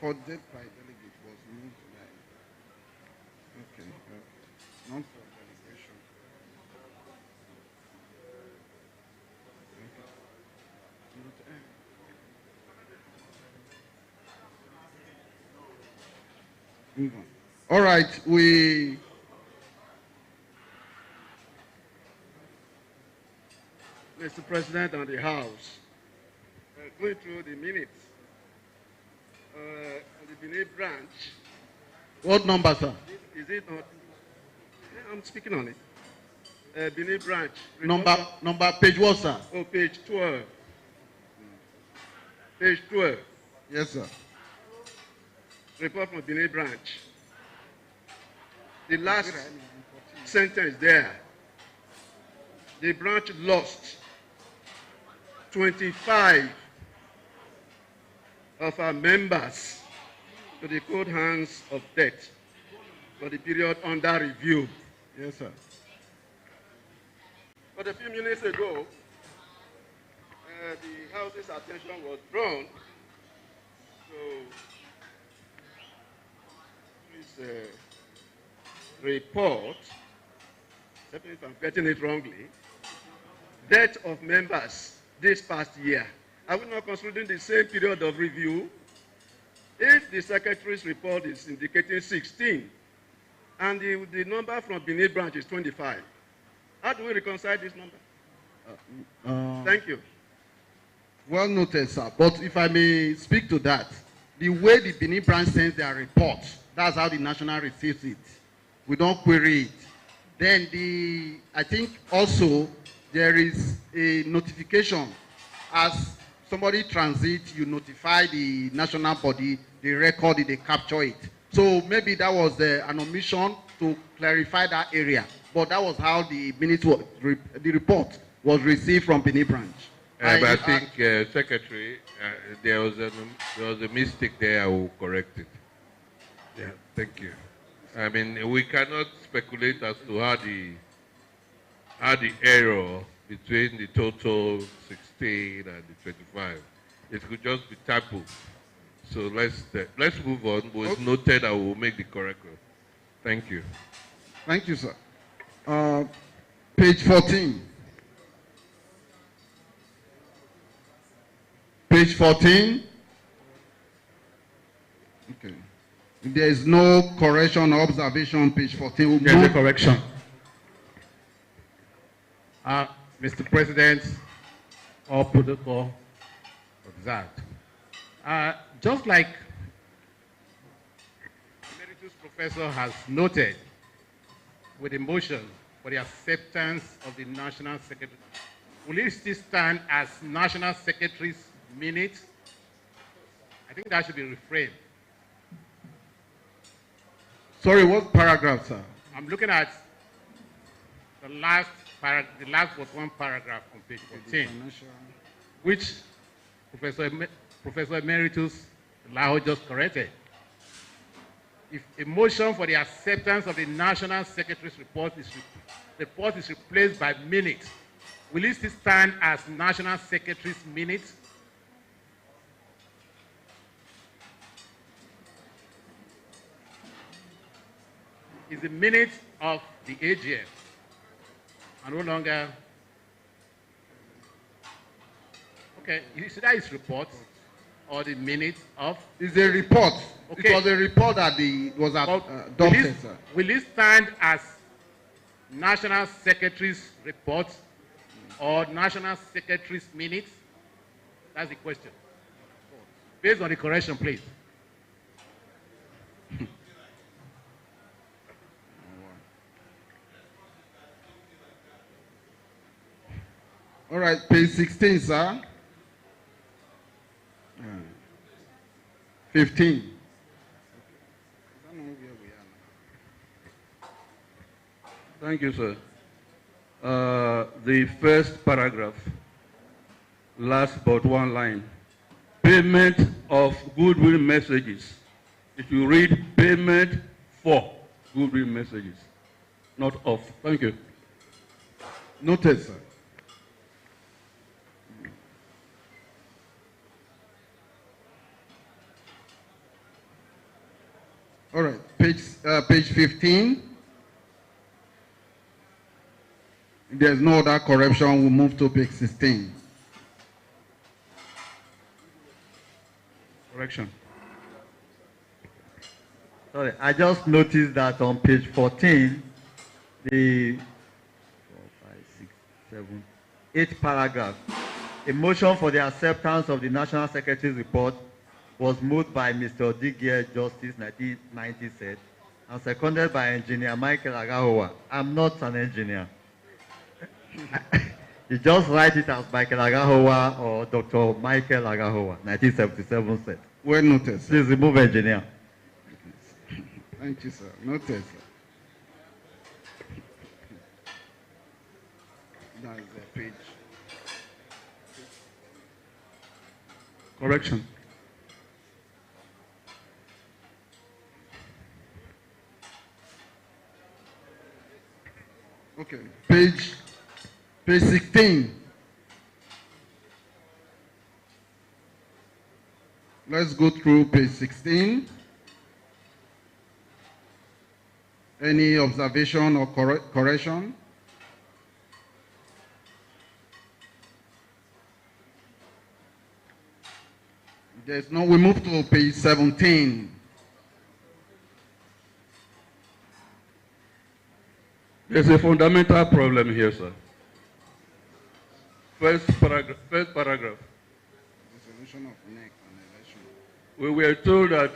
[SPEAKER 13] For death by delegate was moved by. Okay. Not for delegation. Move on. All right,
[SPEAKER 20] Mr. President and the House, going through the minutes on the Benin branch.
[SPEAKER 13] What number, sir?
[SPEAKER 20] Is it not? I'm speaking on it. Benin branch.
[SPEAKER 13] Number, page what, sir?
[SPEAKER 20] Oh, page 12. Page 12.
[SPEAKER 13] Yes, sir.
[SPEAKER 20] Report from Benin branch. The last sentence there. The branch lost 25 of our members to the cold hands of death for the period under review.
[SPEAKER 13] Yes, sir.
[SPEAKER 20] But a few minutes ago, the House's attention was drawn to this report, except if I'm getting it wrongly, death of members this past year. Are we not considering the same period of review? If the Secretary's report is indicating 16, and the number from Benin branch is 25, how do we reconcile this number? Thank you.
[SPEAKER 13] Well noted, sir. But if I may speak to that, the way the Benin branch sends their report, that's how the national receives it. We don't query it. Then I think also there is a notification. As somebody transits, you notify the national body, they record it, they capture it. So maybe that was an omission to clarify that area. But that was how the report was received from Benin branch.
[SPEAKER 5] But I think, Secretary, there was a mistake there. I will correct it. Yeah, thank you. I mean, we cannot speculate as to how the error between the total 16 and the 25. It could just be typo. So let's move on. But it's noted. I will make the correction. Thank you.
[SPEAKER 13] Thank you, sir. Page 14. Page 14. Okay. If there is no correction or observation on page 14, we'll
[SPEAKER 12] There's
[SPEAKER 13] move.
[SPEAKER 12] a correction.
[SPEAKER 11] Mr. President, all protocol observed. Just like Emeritus Professor has noted, with a motion for the acceptance of the National Secretary, will it still stand as National Secretary's minutes? I think that should be reframed.
[SPEAKER 13] Sorry, what paragraph, sir?
[SPEAKER 11] I'm looking at the last but one paragraph on page 14, which Professor Emeritus Lao just corrected. If a motion for the acceptance of the National Secretary's report is replaced by minutes, will it still stand as National Secretary's minutes? Is the minutes of the AGM are no longer. Okay, you see that is report or the minutes of?
[SPEAKER 13] It's a report.
[SPEAKER 11] Okay.
[SPEAKER 13] It was a report that was adopted, sir.
[SPEAKER 11] Will it stand as National Secretary's report or National Secretary's minutes? That's the question. Based on the correction, please.
[SPEAKER 13] All right, page 16, sir. 15.
[SPEAKER 19] Thank you, sir. The first paragraph, last but one line. Payment of goodwill messages. If you read payment for goodwill messages, not of. Thank you.
[SPEAKER 13] Noted, sir. All right, page 15. If there's no other correction, we'll move to page 16.
[SPEAKER 11] Correction.
[SPEAKER 16] Sorry, I just noticed that on page 14, the 4, 5, 6, 7, 8th paragraph, a motion for the acceptance of the National Secretary's report was moved by Mr. Odigie Justice 1990 said, and seconded by Engineer Michael Agahowa. I'm not an engineer. You just write it as Michael Agahowa or Dr. Michael Agahowa, 1977 said.
[SPEAKER 13] Well noted, sir.
[SPEAKER 16] Please remove engineer.
[SPEAKER 13] Thank you, sir. Noted, sir. That is the page.
[SPEAKER 11] Correction.
[SPEAKER 13] Okay, page 16. Let's go through page 16. Any observation or correction? There's no, we move to page 17.
[SPEAKER 19] There's a fundamental problem here, sir. First paragraph.
[SPEAKER 13] Resolution of NEC and election.
[SPEAKER 19] We were told that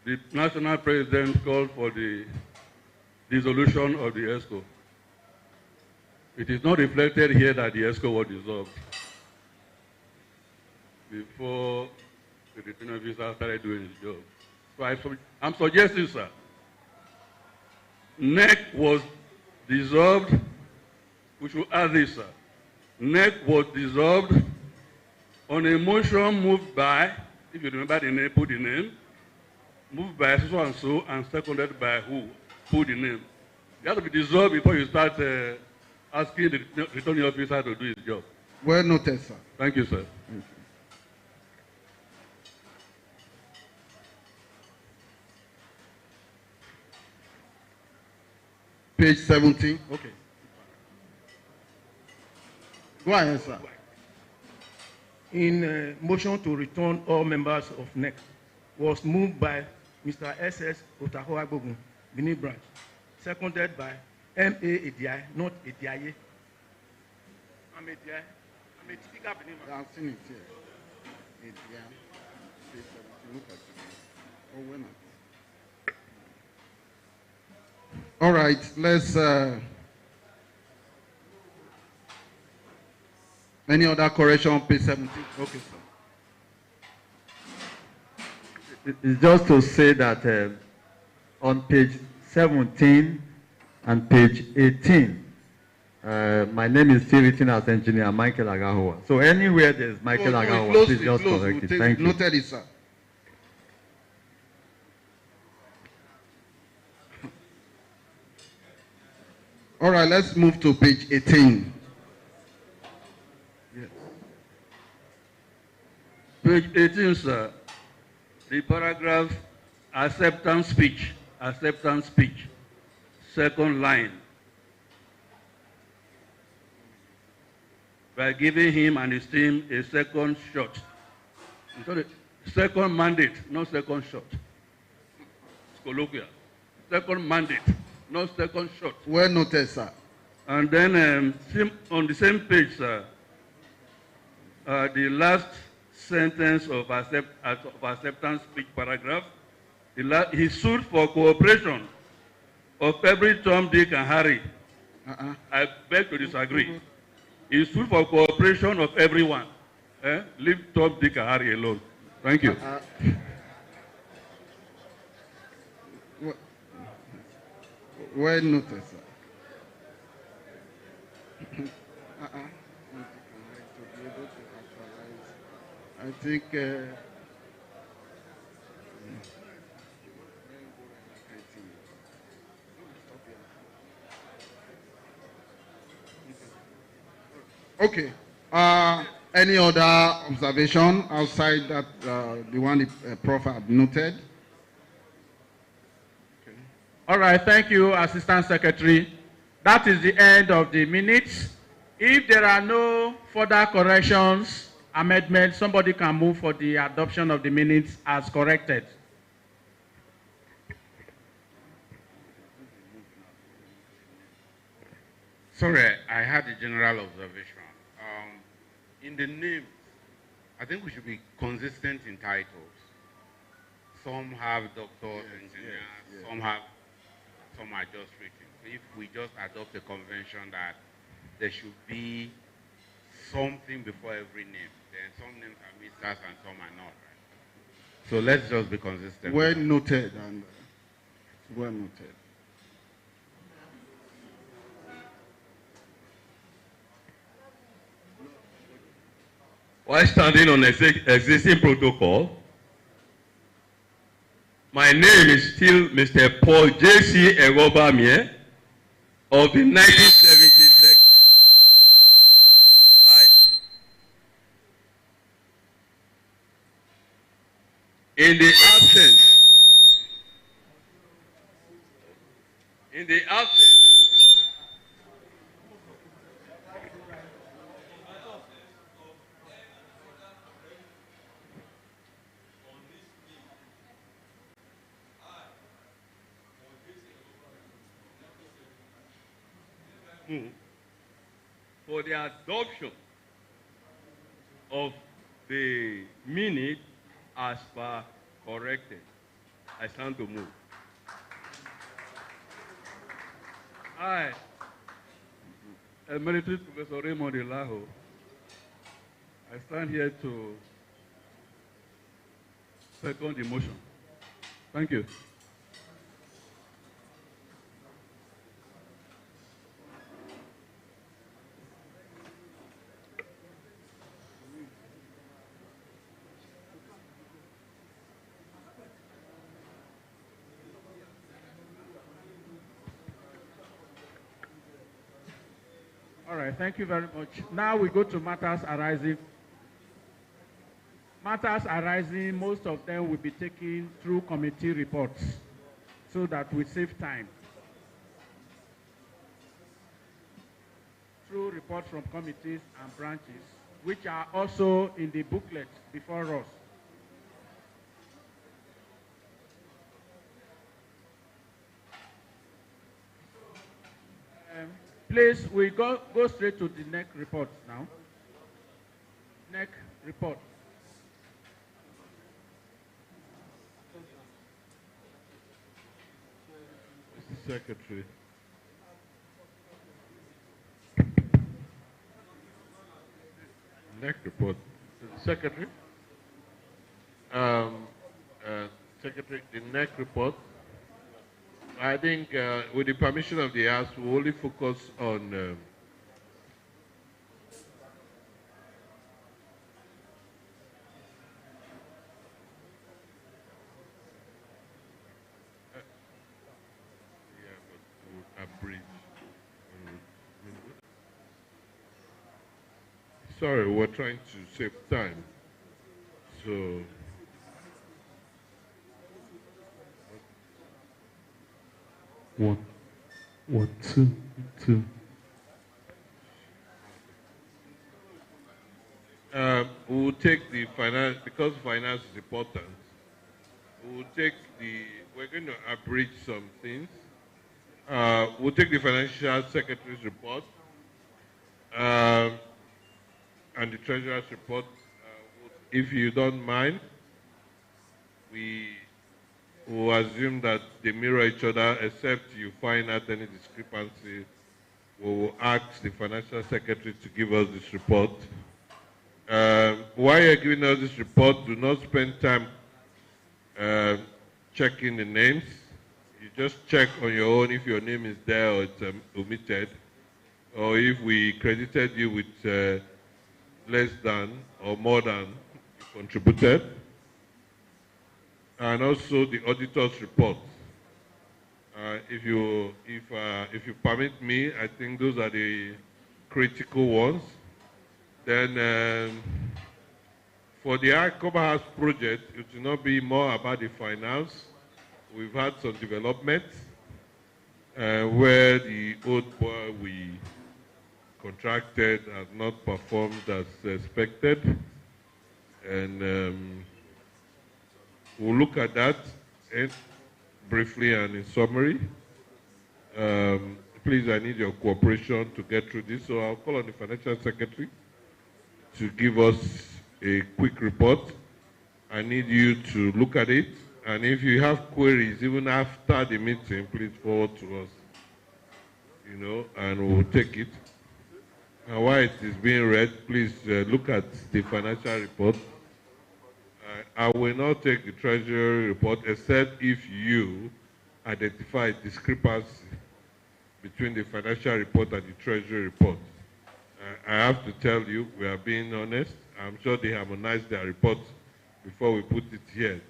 [SPEAKER 19] the national president called for the dissolution of the ESCO. It is not reflected here that the ESCO was dissolved before the return officer started doing his job. So I'm suggesting, sir, NEC was dissolved. We should add this, sir. NEC was dissolved on a motion moved by, if you remember the name, put the name, moved by so and so, and seconded by who? Put the name. You have to be dissolved before you start asking the returning officer to do his job.
[SPEAKER 13] Well noted, sir.
[SPEAKER 19] Thank you, sir.
[SPEAKER 13] Thank you. Page 17. Okay. Go ahead, sir.
[SPEAKER 12] In motion to return all members of NEC was moved by Mr. S.S. Otahoa Gbogun, Benin branch, seconded by M.A. Ediaye, not Ediaye. I'm Ediaye. I'm a typical Benin man.
[SPEAKER 13] I've seen it here. Ediaye. Page 17. Look at it. Oh, when all right, let's any other correction on page 17? Okay, sir.
[SPEAKER 16] It's just to say that on page 17 and page 18, my name is still written as Engineer Michael Agahowa. So anywhere there's Michael Agahowa, please just correct it. Thank you.
[SPEAKER 13] Noted it, sir. All right, let's move to page 18.
[SPEAKER 19] Yes. Page 18, sir. The paragraph acceptance speech, second line. by giving him and his team a second shot. Sorry, second mandate, not second shot. It's colloquial. Second mandate, not second shot.
[SPEAKER 13] Well noted, sir.
[SPEAKER 19] And then on the same page, sir, the last sentence of acceptance speech paragraph, he sued for cooperation of every Tom, Dick, and Harry. I beg to disagree. He sued for cooperation of everyone. Leave Tom, Dick, and Harry alone. Thank you.
[SPEAKER 13] Well noted, sir. I think okay. Any other observation outside that the one the Prof had noted?
[SPEAKER 3] Okay. All right, thank you, Assistant Secretary. That is the end of the minutes. If there are no further corrections, amendments, somebody can move for the adoption of the minutes as corrected.
[SPEAKER 17] Sorry, I had a general observation. In the names, I think we should be consistent in titles. Some have doctors, engineers, some are just written. So if we just adopt a convention that there should be something before every name, then some names are misters and some are not. Right? So let's just be consistent.
[SPEAKER 13] Well noted, and well noted.
[SPEAKER 21] While standing on existing protocol, my name is still Mr. Paul J.C. Iccoba of the 1970 sect. In the absence for the adoption of the minute as per corrected, I stand to move. I, Emeritus Professor Raymond Elaho, I stand here to second the motion. Thank you.
[SPEAKER 3] All right, thank you very much. Now we go to matters arising. Matters arising, most of them will be taken through committee reports so that we save time. Through reports from committees and branches, which are also in the booklet before us. Please, we go straight to the next report now. Next report.
[SPEAKER 5] Mr. Secretary. Next report. Secretary. Secretary, the next report. I think, with the permission of the House, we'll only focus on sorry, we're trying to save time. So,
[SPEAKER 22] One, two, two.
[SPEAKER 5] We will take the finance, because finance is important, we will take the, we're going to abridge some things. We'll take the financial secretary's report and the treasurer's report. If you don't mind, we will assume that they mirror each other, except you find out any discrepancy. We will ask the financial secretary to give us this report. While you're giving us this report, do not spend time checking the names. You just check on your own if your name is there or it's omitted, or if we credited you with less than or more than you contributed. And also the auditor's report. If you permit me, I think those are the critical ones. Then for the Iccoba House project, it will not be more about the finance. We've had some development where the old boy we contracted has not performed as expected. And we'll look at that briefly and in summary. Please, I need your cooperation to get through this. So I'll call on the financial secretary to give us a quick report. I need you to look at it. And if you have queries, even after the meeting, please forward to us, and we'll take it. And while it is being read, please look at the financial report. I will not take the treasury report except if you identify discrepancy between the financial report and the treasury report. I have to tell you, we are being honest. I'm sure they harmonized their reports before we put it here.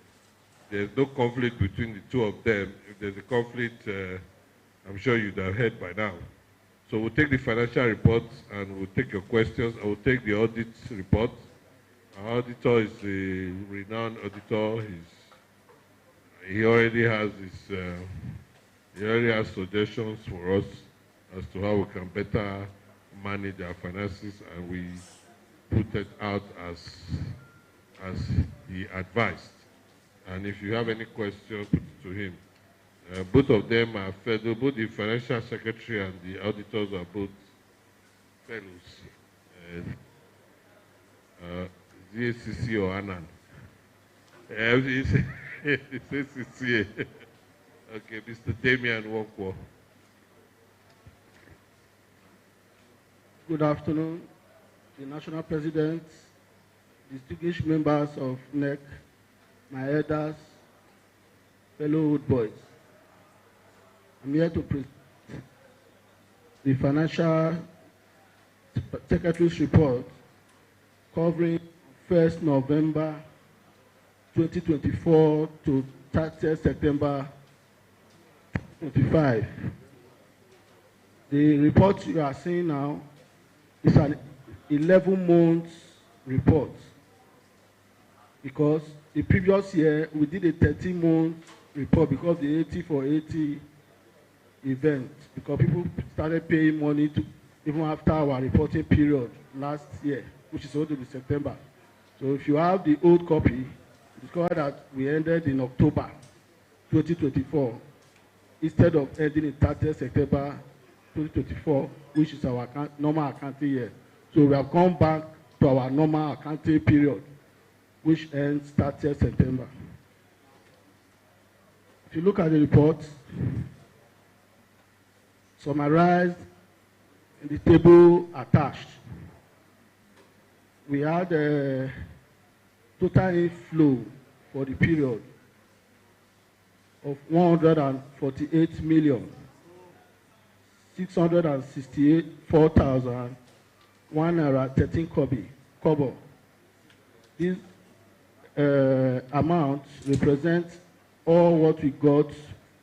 [SPEAKER 5] There's no conflict between the two of them. If there's a conflict, I'm sure you'd have heard by now. So we'll take the financial reports and we'll take your questions. I will take the audit report. Our auditor is a renowned auditor. He already has suggestions for us as to how we can better manage our finances, and we put it out as he advised. And if you have any questions, put it to him. Both of them are federal. Both the financial secretary and the auditors are both fellows. ZACC or ANAN? It's ACCA. Okay, Mr. Damian Wokwo.
[SPEAKER 8] Good afternoon, the National President, distinguished members of NEC, my elders, fellow Wood Boys. I'm here to present the Financial Secretary's report covering 1st November 2024 to 30th September 2025. The report you are seeing now is an 11-month report, because the previous year we did a 13-month report because the 80 for 80 event, because people started paying money to even after our reporting period last year, which is supposed to be September. So if you have the old copy, you discover that we ended in October 2024 instead of ending in 30th September 2024, which is our normal accounting year. So we have gone back to our normal accounting period, which ends 30th September. If you look at the report, summarized in the table attached, we had a total inflow for the period of 148,664,113 kobo. This amount represents all what we got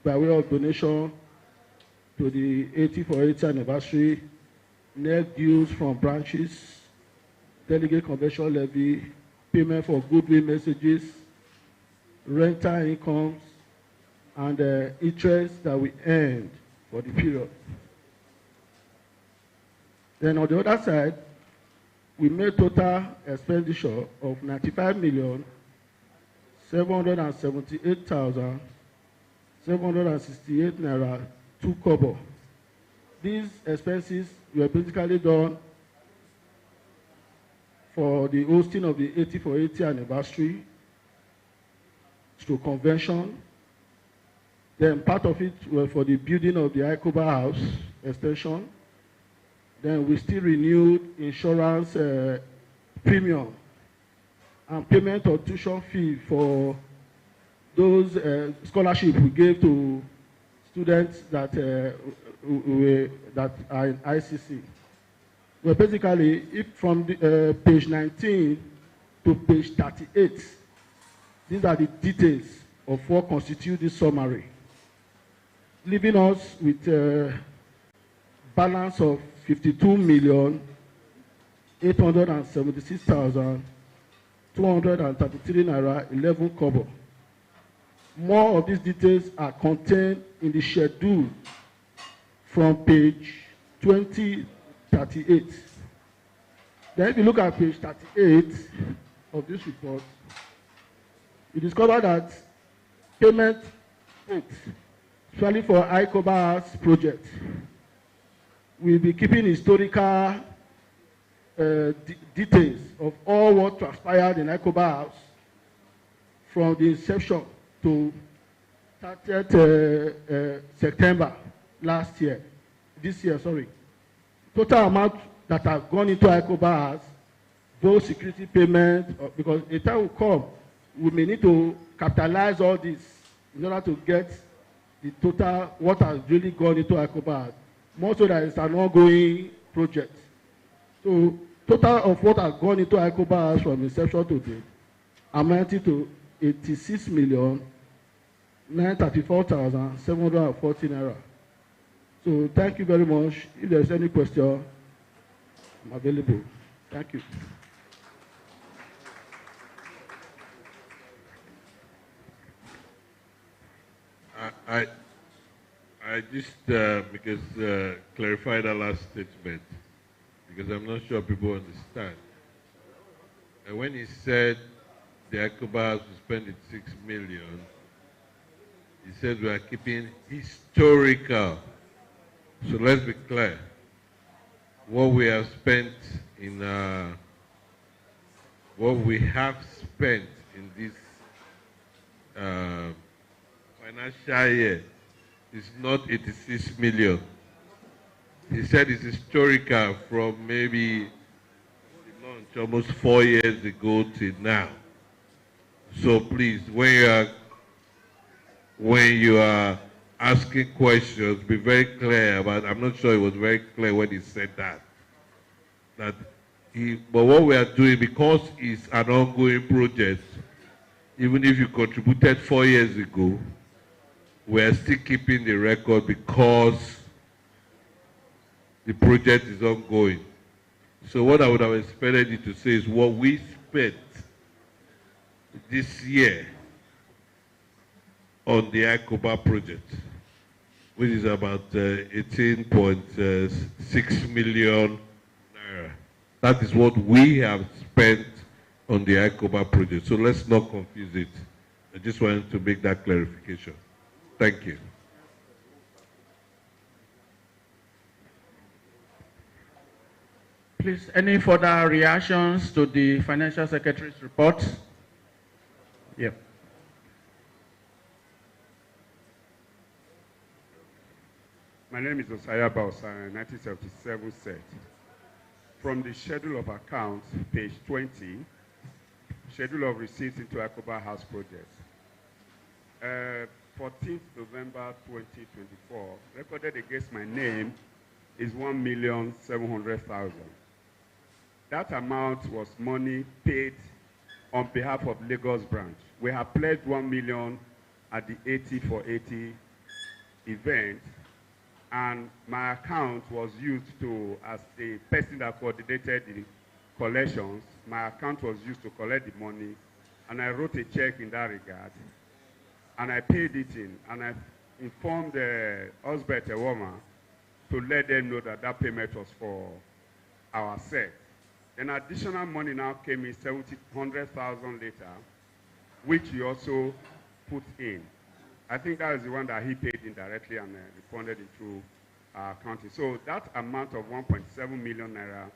[SPEAKER 8] by way of donation to the 80 for 80 anniversary, net dues from branches, delegate convention levy, payment for goodwill messages, rental incomes, and interest that we earned for the period. Then on the other side, we made total expenditure of 95,778,768 naira 2 kobo. These expenses were basically done for the hosting of the 80 for 80 anniversary to convention. Then part of it were for the building of the Iccoba house extension. Then we still renewed insurance premium and payment of tuition fee for those scholarships we gave to students that are in ICC. Well, basically, if from the, page 19 to page 38, these are the details of what constitute this summary, leaving us with a balance of 52,876,233 naira 11 kobo. More of these details are contained in the schedule from page 2038. Then if you look at page 38 of this report, you discover that payment rates, especially for Iccoba's project, we'll be keeping historical details of all what transpired in Iccoba House from the inception to 30th September this year, sorry. Total amount that have gone into Iccoba House, both security payment, because a time will come, we may need to capitalize all this in order to get the total, what has really gone into Iccoba House. More so that it's an ongoing project. So total of what has gone into Iccoba House from inception to date amounting to 86,934,740 naira. So thank you very much. If there's any question, I'm available. Thank you.
[SPEAKER 5] I just clarify that last statement because I'm not sure people understand. And when he said the Iccoba has to spend 6 million, he said we are keeping historical. So let's be clear. What we have spent in this financial year is not 86 million. He said it's historical from maybe the launch almost 4 years ago till now. So please, when you are asking questions, be very clear about. I'm not sure it was very clear when he said that. But what we are doing, because it's an ongoing project, even if you contributed 4 years ago, we are still keeping the record because the project is ongoing. So what I would have expected you to say is what we spent this year on the Iccoba project, which is about 18.6 million naira. That is what we have spent on the Iccoba project. So let's not confuse it. I just wanted to make that clarification. Thank you.
[SPEAKER 3] Please, any further reactions to the Financial Secretary's report? Yeah.
[SPEAKER 9] My name is Osaya Bausa, 1977 set. From the schedule of accounts, page 20, schedule of receipts into Iccoba House project. 14th November 2024, recorded against my name is 1,700,000. That amount was money paid on behalf of Lagos branch. We have pledged 1 million at the 80 for 80 event, and my account was used to, as the person that coordinated the collections, my account was used to collect the money, and I wrote a check in that regard, and I paid it in, and I informed Osbert Ewoma to let them know that that payment was for our set. Then additional money now came in 100,000 later, which he also put in. I think that is the one that he paid indirectly and refunded it through our accounting. So that amount of 1.7 million naira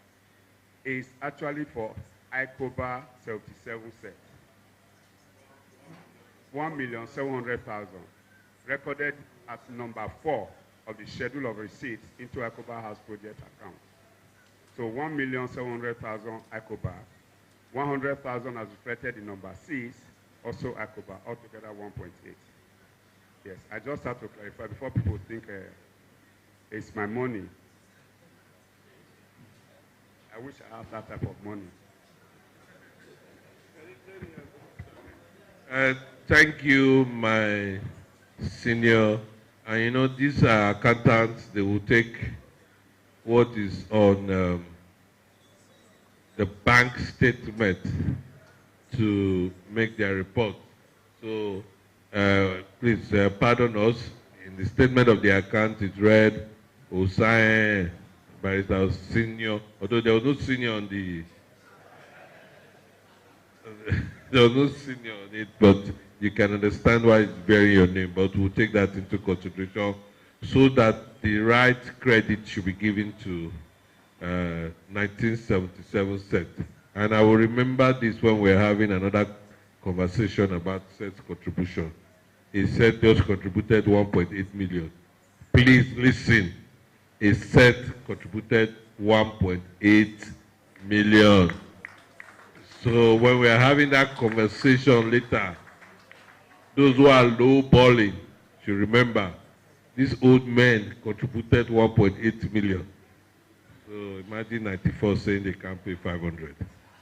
[SPEAKER 9] is actually for Iccoba 77 sets. 1,700,000 recorded as number 4 of the schedule of receipts into Iccoba House Project account. So 1,700,000 Iccoba, 100,000 as reflected in number 6, also Iccoba, altogether 1.8. Yes, I just have to clarify before people think it's my money. I wish I had that type of money.
[SPEAKER 5] Thank you, my senior. And you know, these are accountants, they will take what is on the bank statement to make their report. So please pardon us. In the statement of the account, it read Osae Barrister Senior, although there was no senior on the there was no senior on it, but you can understand why it's bearing your name. But we'll take that into consideration so that the right credit should be given to 1977 set. And I will remember this when we're having another conversation about set's contribution. He said just contributed 1.8 million. Please listen. A set contributed 1.8 million. So when we are having that conversation later, those who are low-balling should remember these old men contributed 1.8 million. So imagine 94 saying they can't pay 500.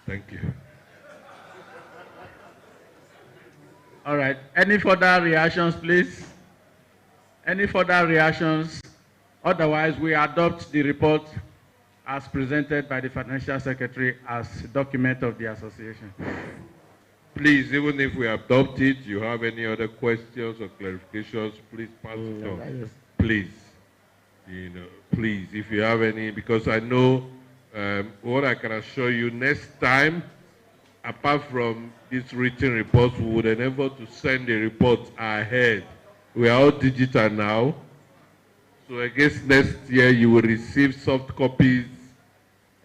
[SPEAKER 5] Thank you.
[SPEAKER 3] All right. Any further reactions, please? Any further reactions? Otherwise, we adopt the report as presented by the Financial Secretary as a document of the association.
[SPEAKER 5] Please, even if we adopt it, you have any other questions or clarifications, please pass it on. Please, you know, please, if you have any, because I know what I can assure you next time, apart from these written reports, we would endeavor to send the reports ahead. We are all digital now, so I guess next year you will receive soft copies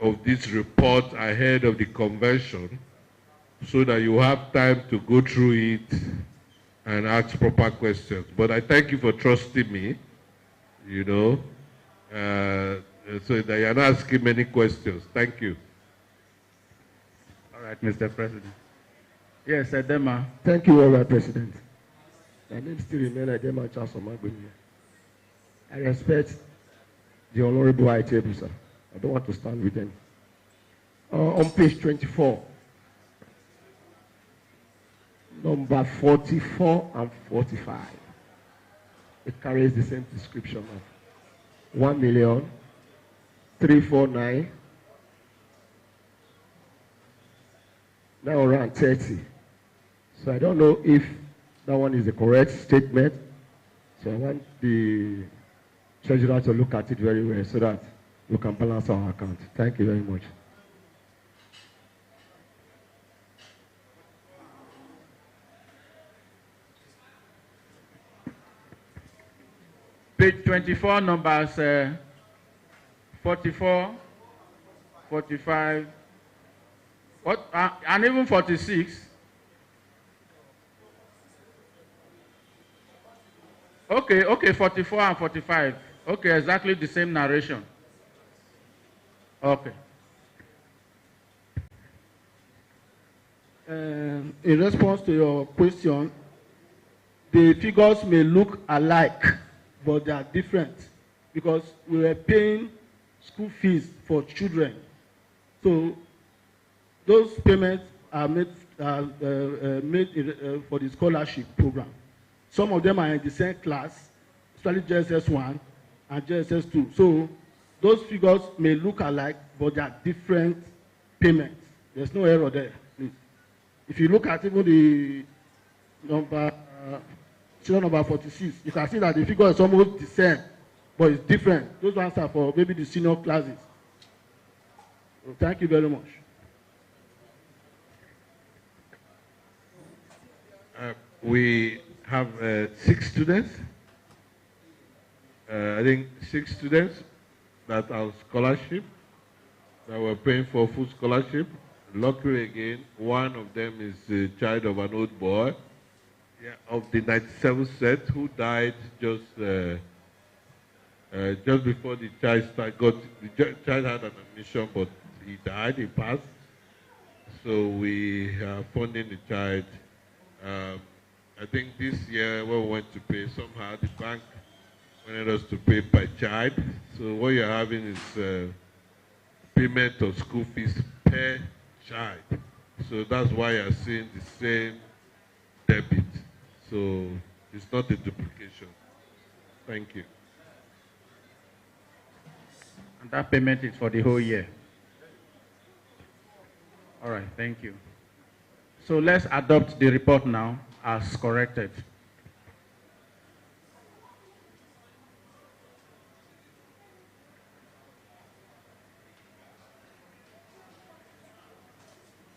[SPEAKER 5] of this report ahead of the convention, so that you have time to go through it and ask proper questions. But I thank you for trusting me, you know, so that you're not asking many questions. Thank you.
[SPEAKER 3] All right, Mr. President. Yes, Edema.
[SPEAKER 12] Thank you, Mr. President. My name still remains Edema Charles Omagbemi. I respect the Honorable Iccoba, sir. I don't want to stand with them. On page 24, number 44 and 45, it carries the same description of 1,349,000, now around 30. So I don't know if that one is the correct statement. So I want the treasurer to look at it very well so that we can balance our account. Thank you very much.
[SPEAKER 3] Page 24, numbers 44, 45, what, and even 46. Okay, 44 and 45. Okay, exactly the same narration. Okay.
[SPEAKER 8] In response to your question, the figures may look alike, but they are different because we were paying school fees for children. So those payments are made for the scholarship program. Some of them are in the same class, especially JSS 1 and JSS 2. So those figures may look alike, but they are different payments. There's no error there, please. If you look at even the number, serial number 46, you can see that the figure is almost the same, but it's different. Those ones are for maybe the senior classes. Thank you very much.
[SPEAKER 5] We have 6 students. I think 6 students that are on scholarship, that were paying for full scholarship. Luckily again, one of them is the child of an old boy, of the 97 set, who died just before the child the child had an admission, but he died, he passed. So we are funding the child. I think this year when we went to pay, somehow the bank wanted us to pay per child. So what you're having is payment of school fees per child. So that's why you're seeing the same debit. So it's not a duplication. Thank you.
[SPEAKER 3] And that payment is for the whole year. All right, thank you. So let's adopt the report now as corrected.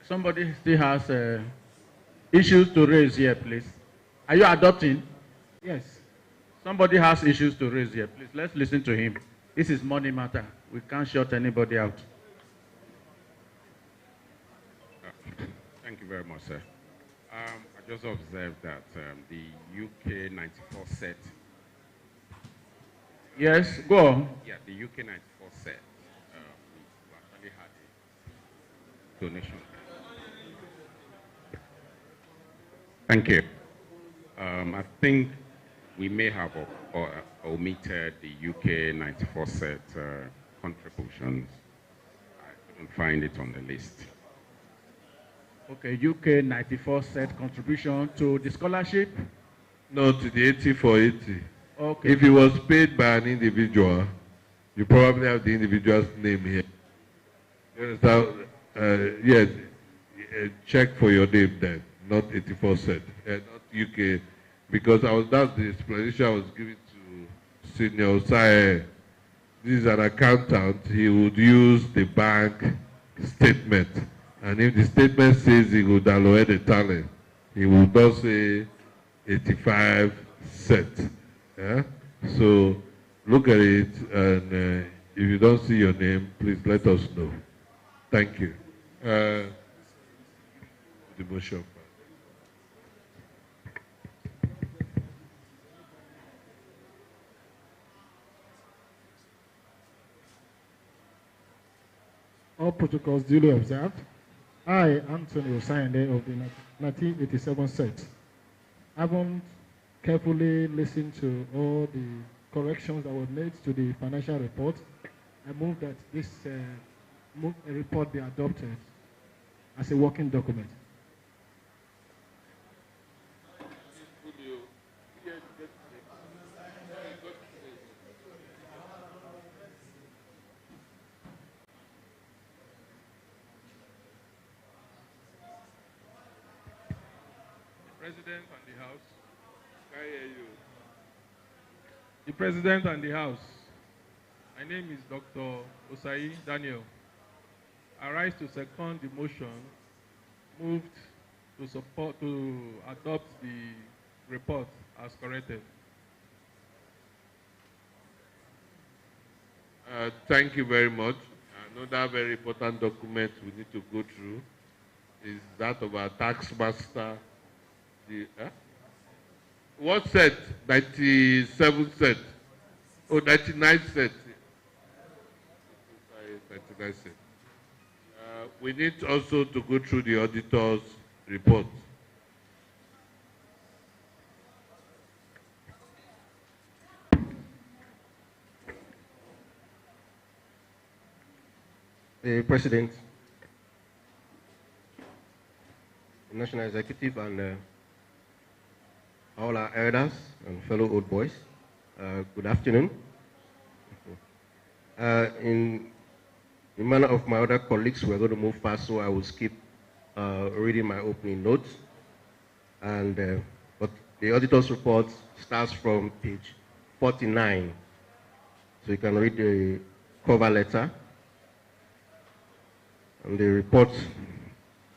[SPEAKER 3] Somebody still has issues to raise here, please. Are you adopting? Yes. Somebody has issues to raise here, please. Let's listen to him. This is money matter. We can't shut anybody out.
[SPEAKER 2] Thank you very much, sir. I just observed that the UK 94 set.
[SPEAKER 3] Yes, go on.
[SPEAKER 2] Yeah, the UK 94 set. We actually had a donation. Thank you. I think we may have omitted the UK 94 set contributions. I couldn't find it on the list.
[SPEAKER 3] Okay, UK 94 set contribution to the scholarship?
[SPEAKER 5] No, to the 80 for 80.
[SPEAKER 3] Okay.
[SPEAKER 5] If it was paid by an individual, you probably have the individual's name here. You understand? Yes, check for your name then, not 84 set, not UK, because that's the explanation I was giving to Senior Osai. This is an accountant. He would use the bank statement. And if the statement says he would allocate the talent, he would not say 85 set. Yeah? So look at it, and if you don't see your name, please let us know. Thank you. The motion.
[SPEAKER 22] All protocols duly observed. I, Anthony Osayende of the 1987 set, haven't carefully listened to all the corrections that were made to the financial report. I move that this report be adopted as a working document.
[SPEAKER 1] President and the House. Can I hear you? The President and the House. My name is Dr. Osai Daniel. I rise to second the motion moved to adopt the report as corrected.
[SPEAKER 5] Thank you very much. Another very important document we need to go through is that of our tax master. What set? 97 set. Oh, 99 set. 99 set. We need also to go through the auditor's report.
[SPEAKER 23] The President, the National Executive, and all our elders and fellow old boys, good afternoon. In the manner of my other colleagues, we're going to move fast, so I will skip reading my opening notes. And but the auditor's report starts from page 49, so you can read the cover letter. And the report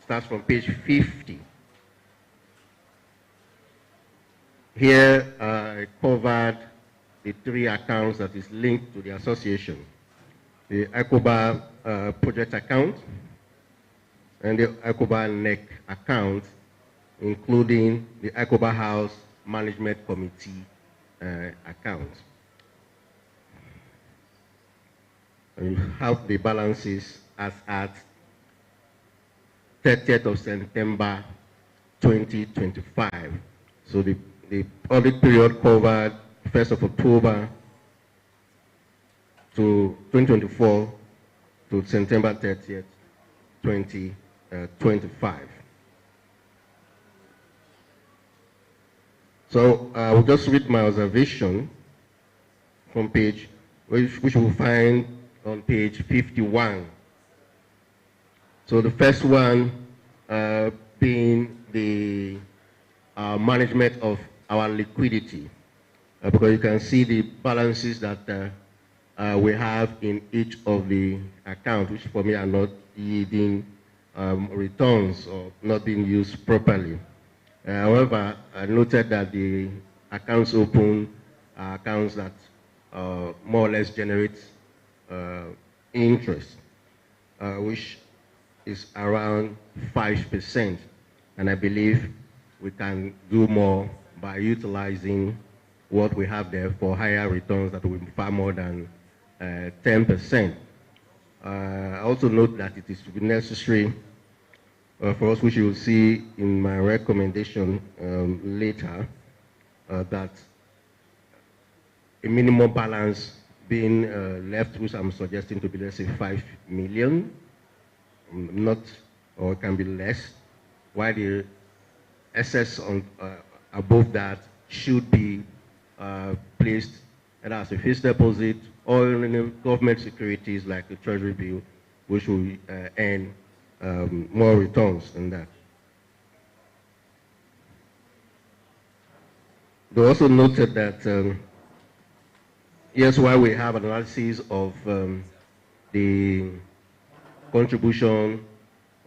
[SPEAKER 23] starts from page 50. Here I covered the 3 accounts that is linked to the association. The Iccoba project account and the Iccoba NEC account, including the Iccoba House Management Committee account. And you have the balances as at 30th of September 2025. So the audit period covered 1st of October to 2024 to September 30th, 2025. So I will just read my observation from page, which you will find on page 51. So the first one being the management of our liquidity, because you can see the balances that we have in each of the accounts, which for me are not yielding returns or not being used properly. However, I noted that the accounts open are accounts that more or less generate interest, which is around 5%. And I believe we can do more by utilizing what we have there for higher returns that will be far more than 10%. I also note that it is necessary for us, which you will see in my recommendation later, that a minimum balance being left, which I'm suggesting to be, let's say, 5 million, not, or it can be less, while the excess on above that should be placed either as a fixed deposit or in government securities like the Treasury bill, which will earn more returns than that. They also noted that yes, while we have an analysis of the contribution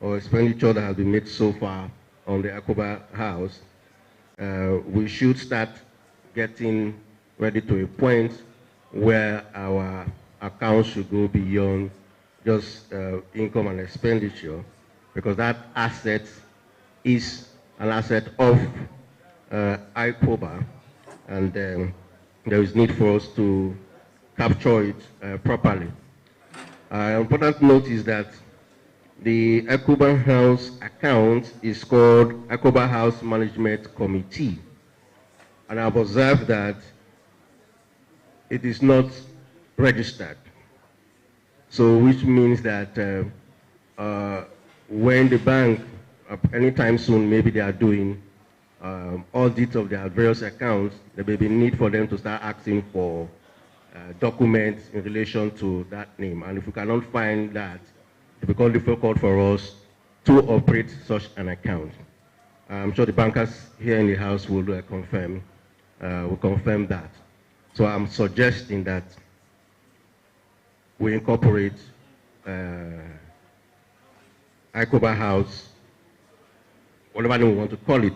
[SPEAKER 23] or expenditure that has been made so far on the Iccoba House, we should start getting ready to a point where our accounts should go beyond just income and expenditure, because that asset is an asset of Iccoba, and there is need for us to capture it properly. An important note is that the Iccoba House account is called Iccoba House Management Committee, and I've observed that it is not registered. So which means that when the bank, anytime soon, maybe they are doing audit of their various accounts, there may be need for them to start asking for documents in relation to that name. And if we cannot find that, it becomes difficult for us to operate such an account. I'm sure the bankers here in the house will confirm that. So I'm suggesting that we incorporate Iccoba House, whatever name we want to call it,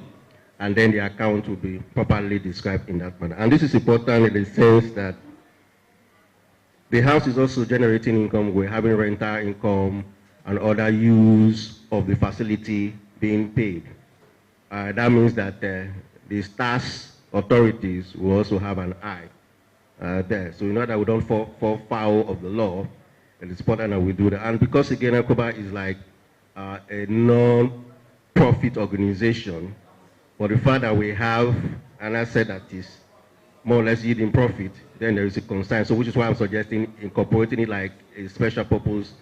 [SPEAKER 23] and then the account will be properly described in that manner. And this is important in the sense that the house is also generating income. We're having rental income and other use of the facility being paid. That means that the STARS authorities will also have an eye there. So we know that we don't fall foul of the law, and it's important that we do that. And because again, Iccoba is like a non-profit organization, but the fact that we have an asset that is more or less yielding profit, then there is a concern. So which is why I'm suggesting incorporating it like a special purpose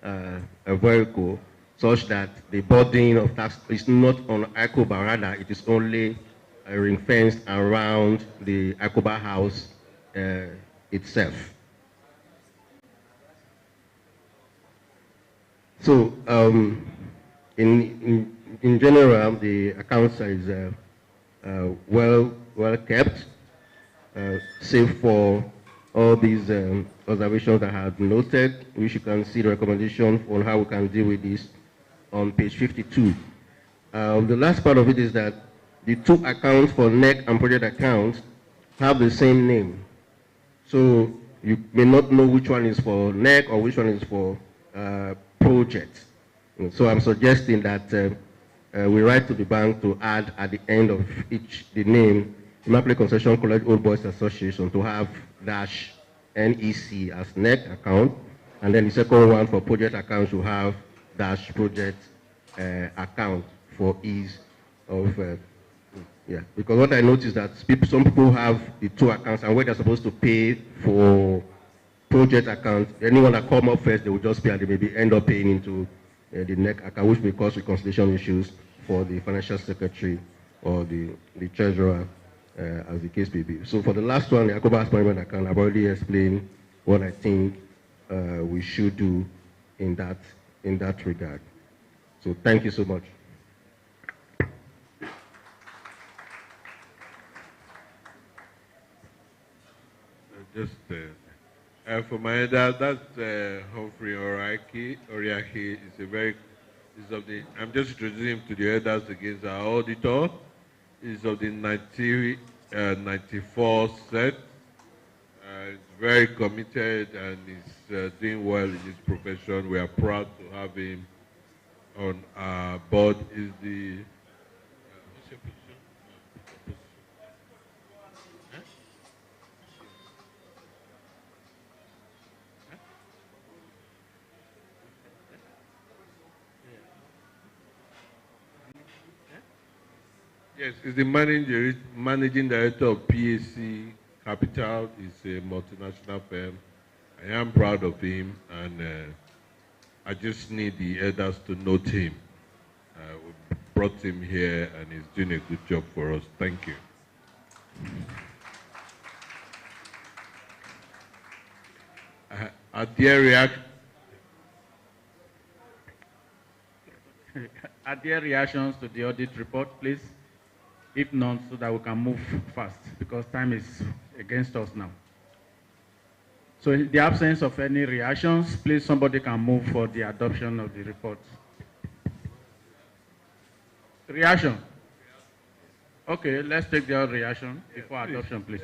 [SPEAKER 23] a vehicle, such that the burden of tax is not on Iccoba, rather it is only ring-fenced around the Iccoba House itself. So in general, the accounts is well kept, save for all these observations that have been noted, which you can see the recommendation on how we can deal with this on page 52. The last part of it is that the two accounts for NEC and project accounts have the same name. So you may not know which one is for NEC or which one is for project. So I'm suggesting that we write to the bank to add at the end of the name, Immaculate Concession College Old Boys Association, to have dash NEC as NEC account, and then the second one for project accounts to have dash project account for ease of yeah. Because what I noticed that some people have the two accounts, and where they're supposed to pay for project account, anyone that come up first, they will just pay, and they maybe end up paying into the NEC account, which may cause reconciliation issues for the financial secretary or the treasurer, as the case may be. So for the last one, the Iccoba management account, I've already explained what I think we should do in that regard. So thank you so much.
[SPEAKER 5] For my dad, that's Humphrey Oriaki. Is a very, is of the. I'm just introducing him to the elders against our auditor. Is of the 94 set. He's very committed and is doing well in his profession. We are proud to have him on our board. Is the what's your position? Yes, he's the managing director of PAC Capital. It's a multinational firm. I am proud of him, and I just need the elders to note him. We brought him here, and he's doing a good job for us. Thank you. Are
[SPEAKER 3] there reactions to the audit report, please? If none, so that we can move fast, because time is against us now. So in the absence of any reactions, please somebody can move for the adoption of the report. Reaction? Okay, let's take the reaction before adoption, please.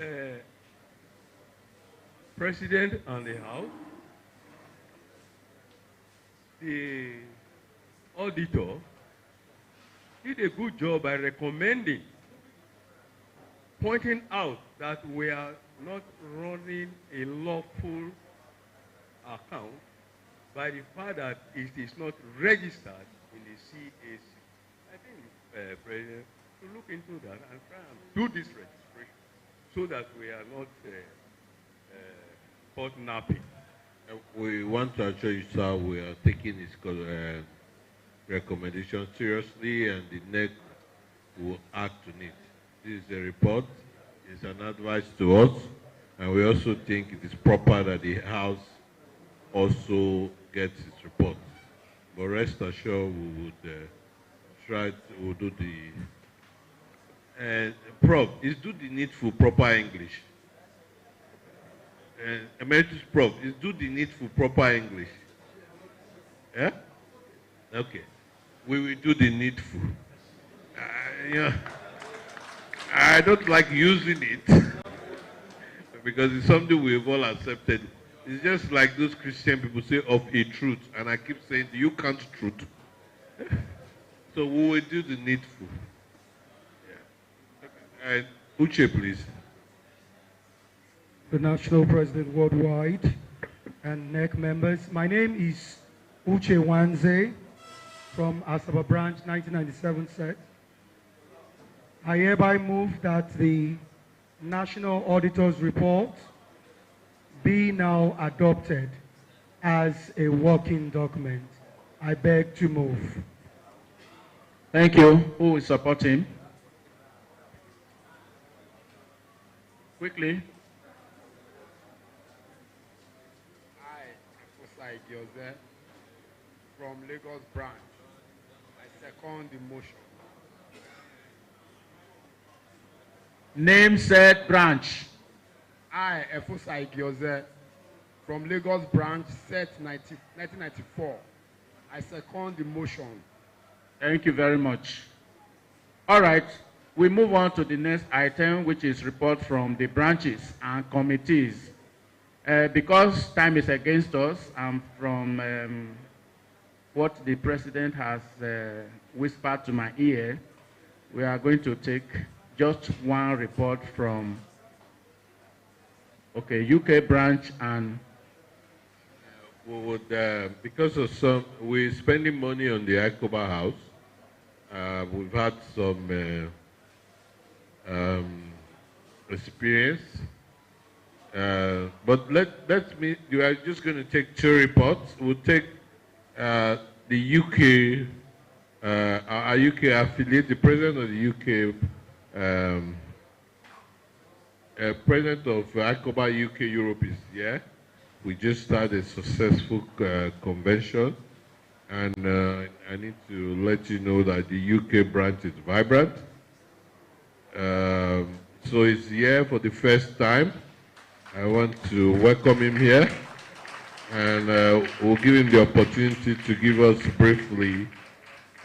[SPEAKER 21] President and the House, the auditor did a good job by recommending, pointing out that we are not running a lawful account by the fact that it is not registered in the CAC. I think, President, to look into that and try and do this registration so that we are not caught napping.
[SPEAKER 5] We want to assure you, sir, we are taking this recommendation seriously, and the NEC will act on it. This is a report, it's an advice to us, and we also think it is proper that the House also gets its report. But rest assured, we would try to do the Prof, is do the needful proper English. Emeritus Prof, is do the needful proper English. Yeah? Okay. We will do the needful. Yeah. I don't like using it because it's something we've all accepted. It's just like those Christian people say of a truth, and I keep saying, do you count truth? So we will do the needful. Yeah. Uche, please.
[SPEAKER 22] The National President Worldwide and NEC members. My name is Uche Wanze from Asaba Branch 1997 set. I hereby move that the National Auditor's Report be now adopted as a working document. I beg to move.
[SPEAKER 3] Thank you. Who will support him? Quickly.
[SPEAKER 4] From Lagos branch. I second the motion.
[SPEAKER 3] Name said branch.
[SPEAKER 4] I, Efusai Gyoze,
[SPEAKER 9] from Lagos branch, set 1994. I second the motion.
[SPEAKER 3] Thank you very much. All right, we move on to the next item, which is report from the branches and committees. Because time is against us, and from what the president has whispered to my ear, we are going to take just one report from UK branch and
[SPEAKER 5] we would, because of we're spending money on the Iccoba house. We've had some experience, but you are just going to take 2 reports. We'll take the UK, our UK affiliate, the president of the UK, president of Iccoba UK Europe is here. We just started a successful convention, and I need to let you know that the UK branch is vibrant. So he's here for the first time. I want to welcome him here, and we'll give him the opportunity to give us briefly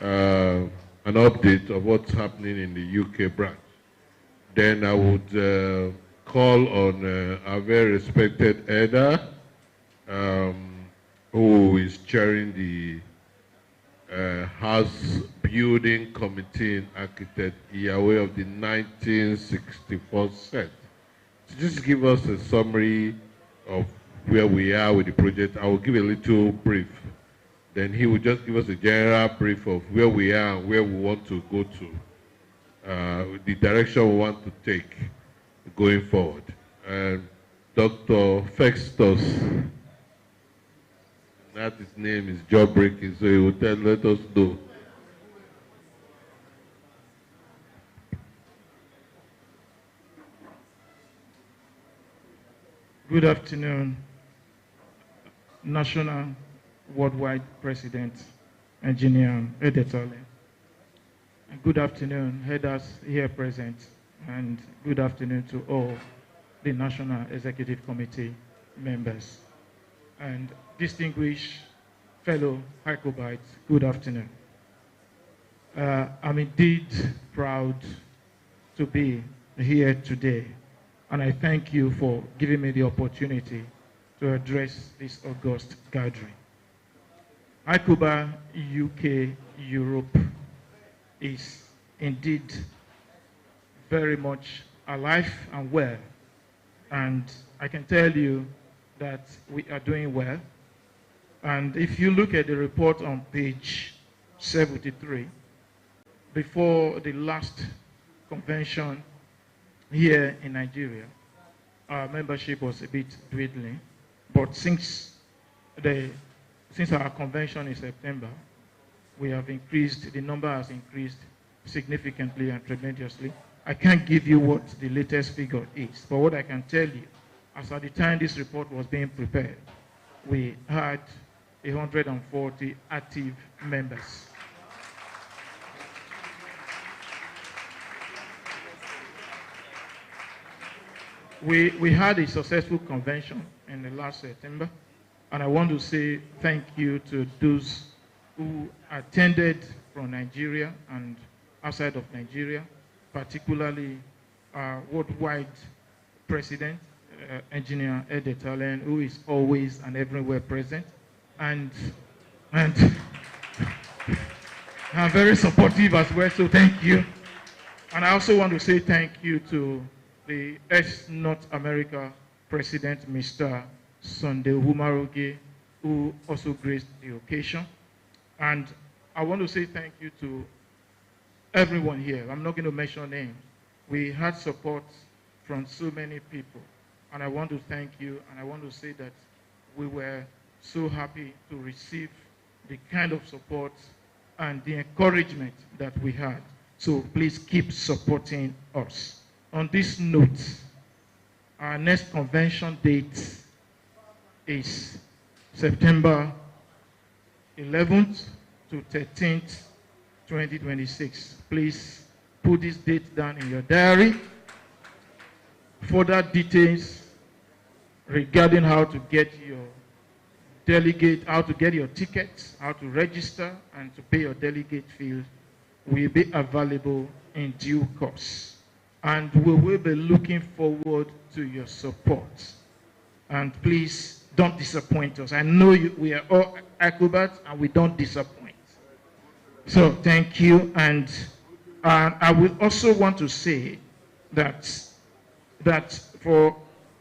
[SPEAKER 5] an update of what's happening in the UK branch. Then I would call on our very respected elder, who is chairing the House Building Committee and Architect Yahweh of the 1964 set. To just give us a summary of where we are with the project. I will give a little brief. Then he will just give us a general brief of where we are and where we want to go to, the direction we want to take going forward. Dr. Festus, that his name is job breaking, so he will let us know.
[SPEAKER 6] Good afternoon, National Worldwide President, Engineer Edetole. Good afternoon, headers here present, and good afternoon to all the National Executive Committee members. And distinguished fellow Iccobites, good afternoon. I'm indeed proud to be here today, and I thank you for giving me the opportunity to address this august gathering. Iccoba UK Europe is indeed very much alive and well, and I can tell you that we are doing well. And if you look at the report on page 73, before the last convention here in Nigeria, our membership was a bit dwindling, but since our convention in September, we have increased, the number has increased significantly and tremendously. I can't give you what the latest figure is, but what I can tell you, as at the time this report was being prepared, we had 140 active members. We had a successful convention in the last September, and I want to say thank you to those who attended from Nigeria and outside of Nigeria, particularly our worldwide president, Engineer Edetole, who is always and everywhere present, and I'm very supportive as well, so thank you. And I also want to say thank you to the ex-North America President, Mr. Sunday Umaroge, who also graced the occasion. And I want to say thank you to everyone here. I'm not going to mention names. We had support from so many people. And I want to thank you, and I want to say that we were so happy to receive the kind of support and the encouragement that we had. So please keep supporting us. On this note, our next convention date is September 11th to 13th, 2026. Please put this date down in your diary. Further details regarding how to get your delegate, how to get your tickets, how to register, and to pay your delegate fees will be available in due course. And we will be looking forward to your support. And please don't disappoint us. I know we are all Iccobans and we don't disappoint. So thank you. And I will also want to say that for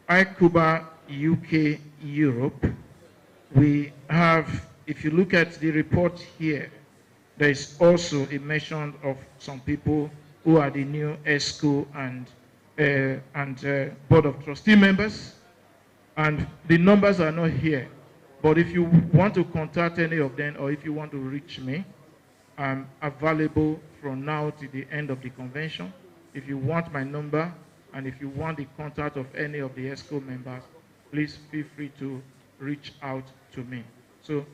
[SPEAKER 6] Iccoba UK Europe, we have, if you look at the report here, there is also a mention of some people who are the new ESCO and Board of Trustee members. And the numbers are not here. But if you want to contact any of them or if you want to reach me, I'm available from now to the end of the convention. If you want my number and if you want the contact of any of the ESCO members, please feel free to reach out to me. So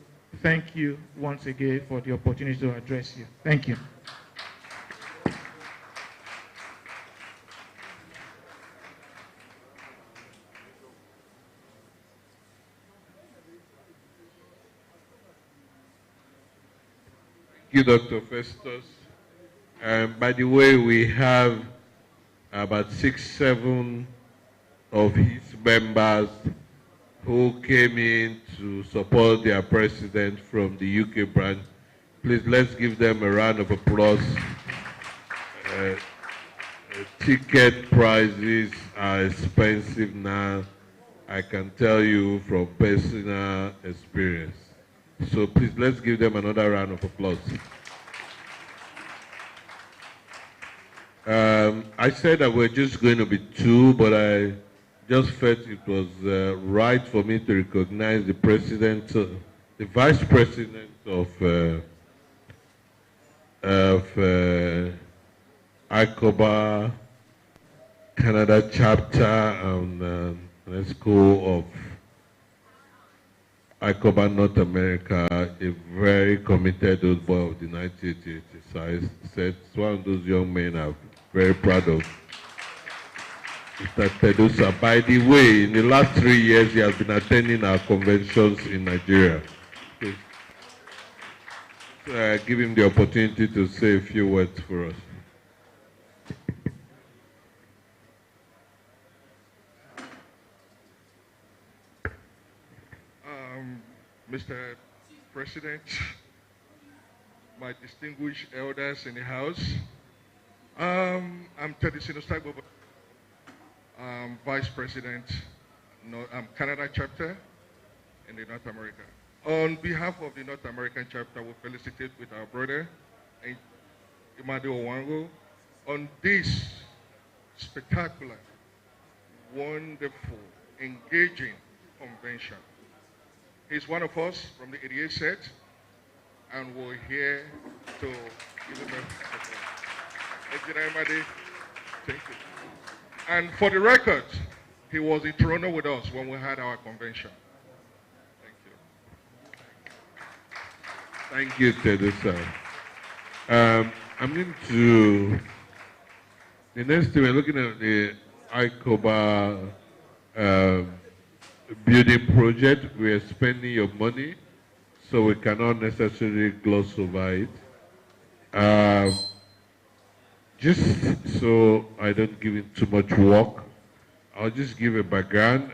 [SPEAKER 6] thank you once again for the opportunity to address you. Thank you.
[SPEAKER 5] Thank you, Dr. Festus. By the way, we have about 6-7 of his members who came in to support their president from the UK branch. Please, let's give them a round of applause. Ticket prices are expensive now. I can tell you from personal experience. So please, let's give them another round of applause. I said that we're just going to be 2, but I just felt it was right for me to recognize the president, the vice president of Iccoba Canada chapter and ESCO of Iccoba North America, a very committed old boy of the 1980s. So I said, it's one of those young men I'm very proud of. Mr. Tedusa. By the way, in the last 3 years, he has been attending our conventions in Nigeria. Please. So I give him the opportunity to say a few words for us.
[SPEAKER 10] Mr. President, my distinguished elders in the House, I'm Teddy Iccoba, Vice President, Canada chapter in the North America. On behalf of the North American chapter, we felicitate with our brother, Imade Owango, on this spectacular, wonderful, engaging convention. He's one of us from the 88 set, and we're here to give him a thank you. And for the record, he was in Toronto with us when we had our convention.
[SPEAKER 5] Thank you, Tedusa. I'm going to, the next thing we're looking at the Iccoba building project. We are spending your money, so we cannot necessarily gloss over it. Just so I don't give it too much work, I'll just give a background.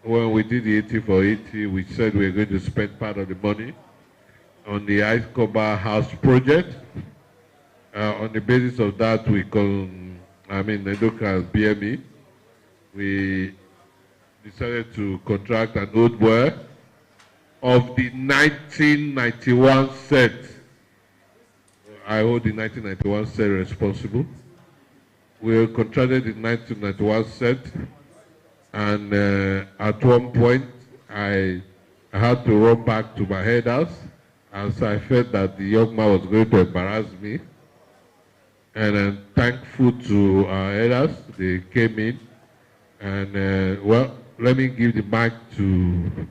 [SPEAKER 5] When we did the 80 for 80, we said we were going to spend part of the money on the Iccoba house project. On the basis of that, Nedoka and BME, we decided to contract an old boy of the 1991 set. I hold the 1991 set responsible. We contracted the 1991 set, and at one point I had to run back to my head house, and so I felt that the young man was going to embarrass me. And I'm thankful to our elders. They came in, and well, let me give the mic to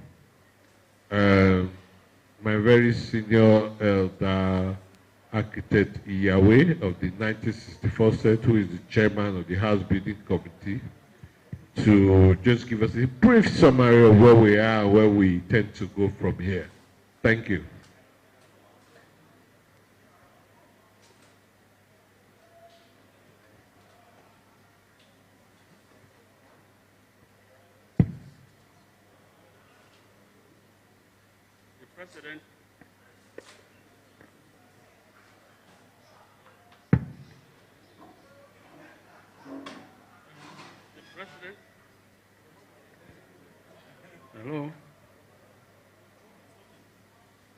[SPEAKER 5] my very senior elder, architect Yahweh of the 1964 set, who is the chairman of the House Building Committee, to just give us a brief summary of where we are, where we tend to go from here. Thank you.
[SPEAKER 3] President. President. Hello.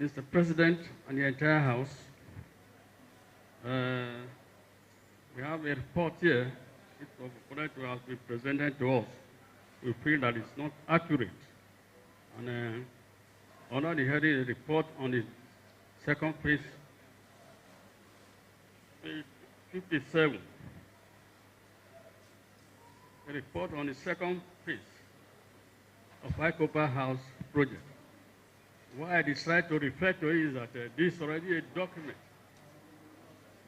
[SPEAKER 3] Mr. President and the entire House, we have a report here that has been presented to us. We feel that it's not accurate. And under the heading report on the second page, page 57, a report on the second phase of Iccoba House project. Why I decided to refer to it is that this is already a document.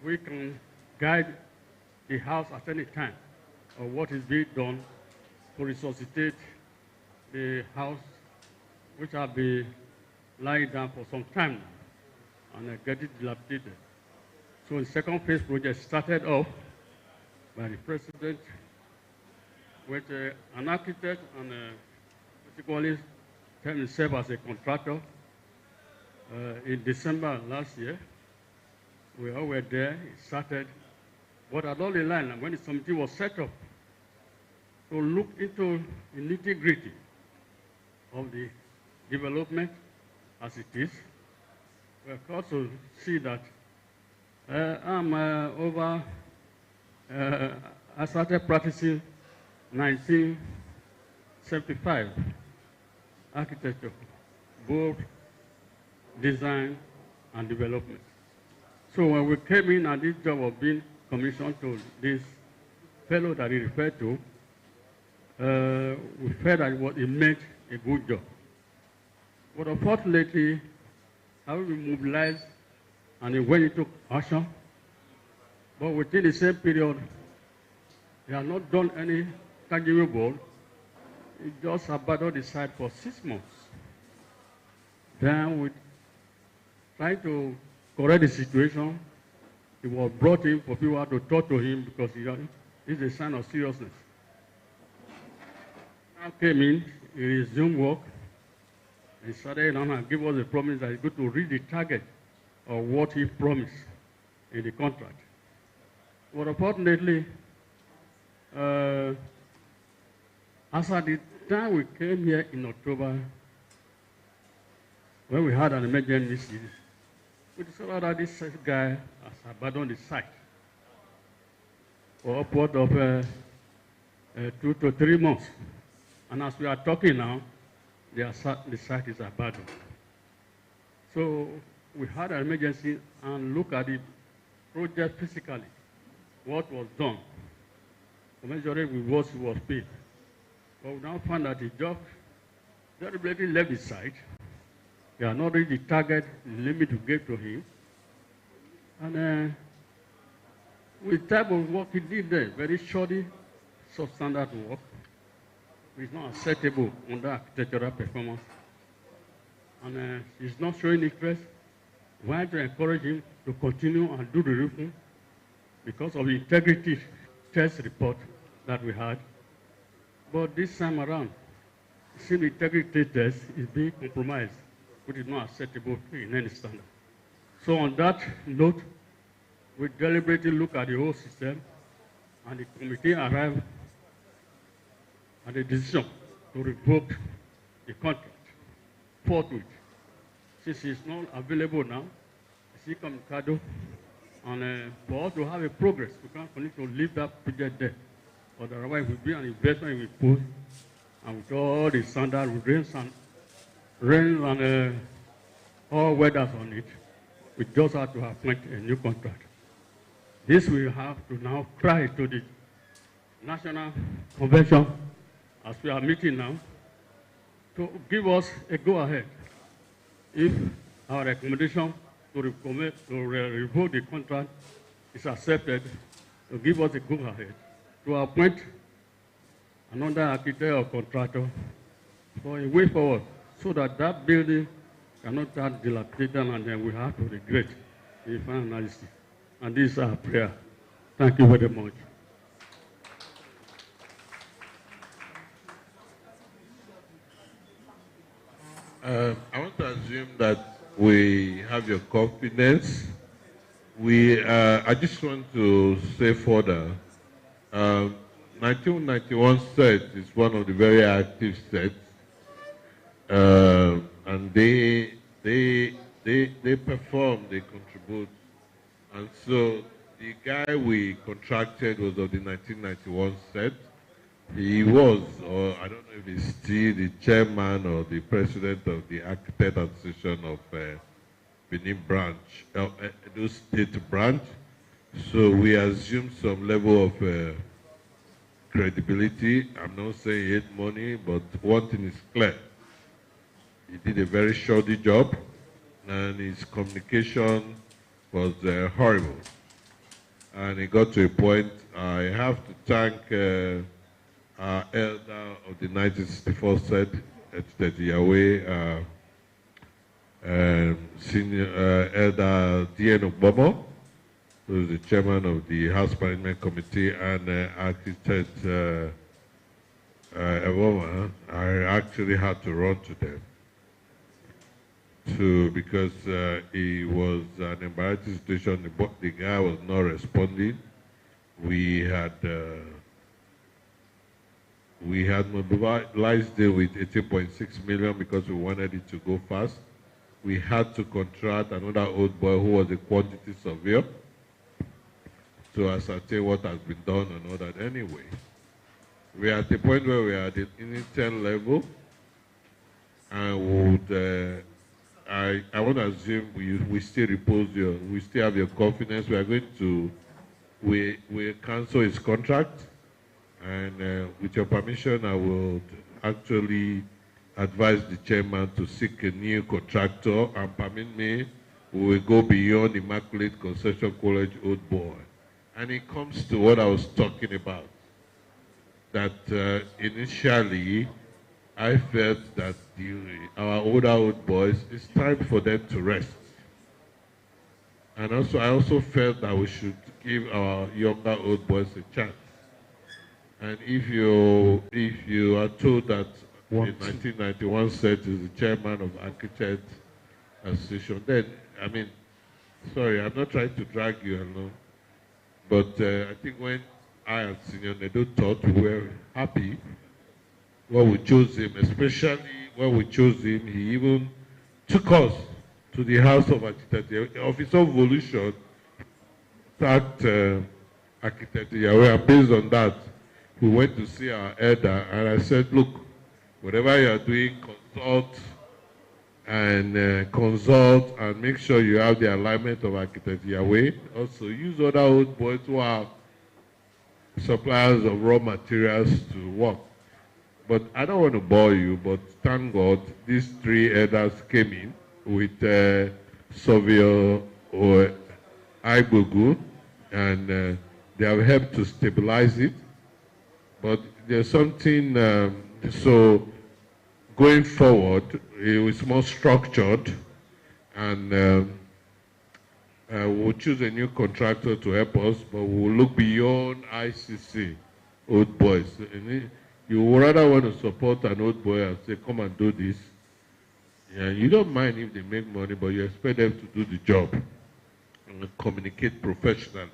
[SPEAKER 3] We can guide the House at any time of what is being done to resuscitate the house, which have been lying down for some time now and get it dilapidated. So the second phase project started off by the President with an architect and basically turned himself as a contractor. In December last year, we all were there, it started, but along the line, when the committee was set up to look into the nitty-gritty of the development as it is, we have also see that I started practicing 1975 architecture, both design and development. So when we came in and this job of being commissioned to this fellow that he referred to, we felt that it meant a good job. But unfortunately, how we mobilized and it went into action, but within the same period, they have not done any tangible. It just abandoned the site for 6 months. Then we tried to correct the situation. He was brought in for people to talk to him because it's a sign of seriousness. Now came in, he resumed work, and started and gave us a promise that he's going to reach the target of what he promised in the contract. But unfortunately, as at the time we came here in October, when we had an emergency, we discovered that this guy has abandoned the site for upward of 2 to 3 months. And as we are talking now, the site is abandoned. So we had an emergency and looked at the project physically, what was done, commensurate with what was paid. But we now found that the job deliberately left the site. They are not reached the target, the limit we gave to him. And with the type of work he did there, very shoddy, substandard work, which is not acceptable under architectural performance. And he's not showing interest. We want to encourage him to continue and do the roofing because of the integrity test report that we had. But this time around, it seems the integrity test is being compromised, which is not acceptable in any standard. So on that note, we deliberately look at the whole system, and the committee arrived at a decision to revoke the contract forthwith. Since it's not available now, it's incommunicado, and for us to have a progress, we can't continue to leave that project there. Otherwise, it will be an investment we put, and with all the standards, with rain and all weathers on it, we just have to appoint a new contract. This we have to now cry to the National Convention, as we are meeting now, to give us a go-ahead. If our recommendation to revoke the contract is accepted, to give us a go-ahead to appoint
[SPEAKER 21] another architect or contractor for a way forward so that that building cannot start dilapidated and then we have to regret the final analysis. And this is our prayer. Thank you very much.
[SPEAKER 5] I want to assume that we have your confidence. I just want to say further, 1991 set is one of the very active sets, and they perform, they contribute, and so the guy we contracted was of the 1991 set. He was, or I don't know if he's still the chairman or the president of the Architect Association of Benin branch, Edo State branch. So we assume some level of credibility. I'm not saying he ate money, but one thing is clear. He did a very shoddy job, and his communication was horrible. And it got to a point, I have to thank our elder of the 1964 set, at Yahweh, Senior Elder D.N. Obomo, who is the chairman of the House Management Committee, and Architect Ewoma. I actually had to run to them because it was an embarrassing situation. The guy was not responding. We had mobilized it with 18.6 million because we wanted it to go fast. We had to contract another old boy who was a quantity surveyor to ascertain what has been done and all that. Anyway, we are at the point where we are at the intern level, and would I want to assume we still we still have your confidence. We are going to we cancel his contract, and with your permission, I will actually advise the chairman to seek a new contractor, and permit me, we will go beyond Immaculate Conception College Old Boy. And it comes to what I was talking about, that initially I felt that our older old boys, it's time for them to rest. And also, I also felt that we should give our younger old boys a chance. And if you are told that the 1991 set is the chairman of Architect Association, then, I mean, sorry, I'm not trying to drag you along, but I think when I and Senior Nedo thought we were happy when we chose him, especially when we chose him, he even took us to the House of Architects of his own volition, that Architect Yahweh, and based on that, we went to see our elder, and I said, look, whatever you are doing, consult and make sure you have the alignment of Architect Yahweh. Also, use other old boys who are suppliers of raw materials to work. But I don't want to bore you, but thank God these three elders came in with Surveyor or Iccoba, and they have helped to stabilize it. But there's something, so going forward, it's more structured, and we'll choose a new contractor to help us, but we'll look beyond ICC, old boys. You would rather want to support an old boy and say, come and do this. Yeah, you don't mind if they make money, but you expect them to do the job and communicate professionally,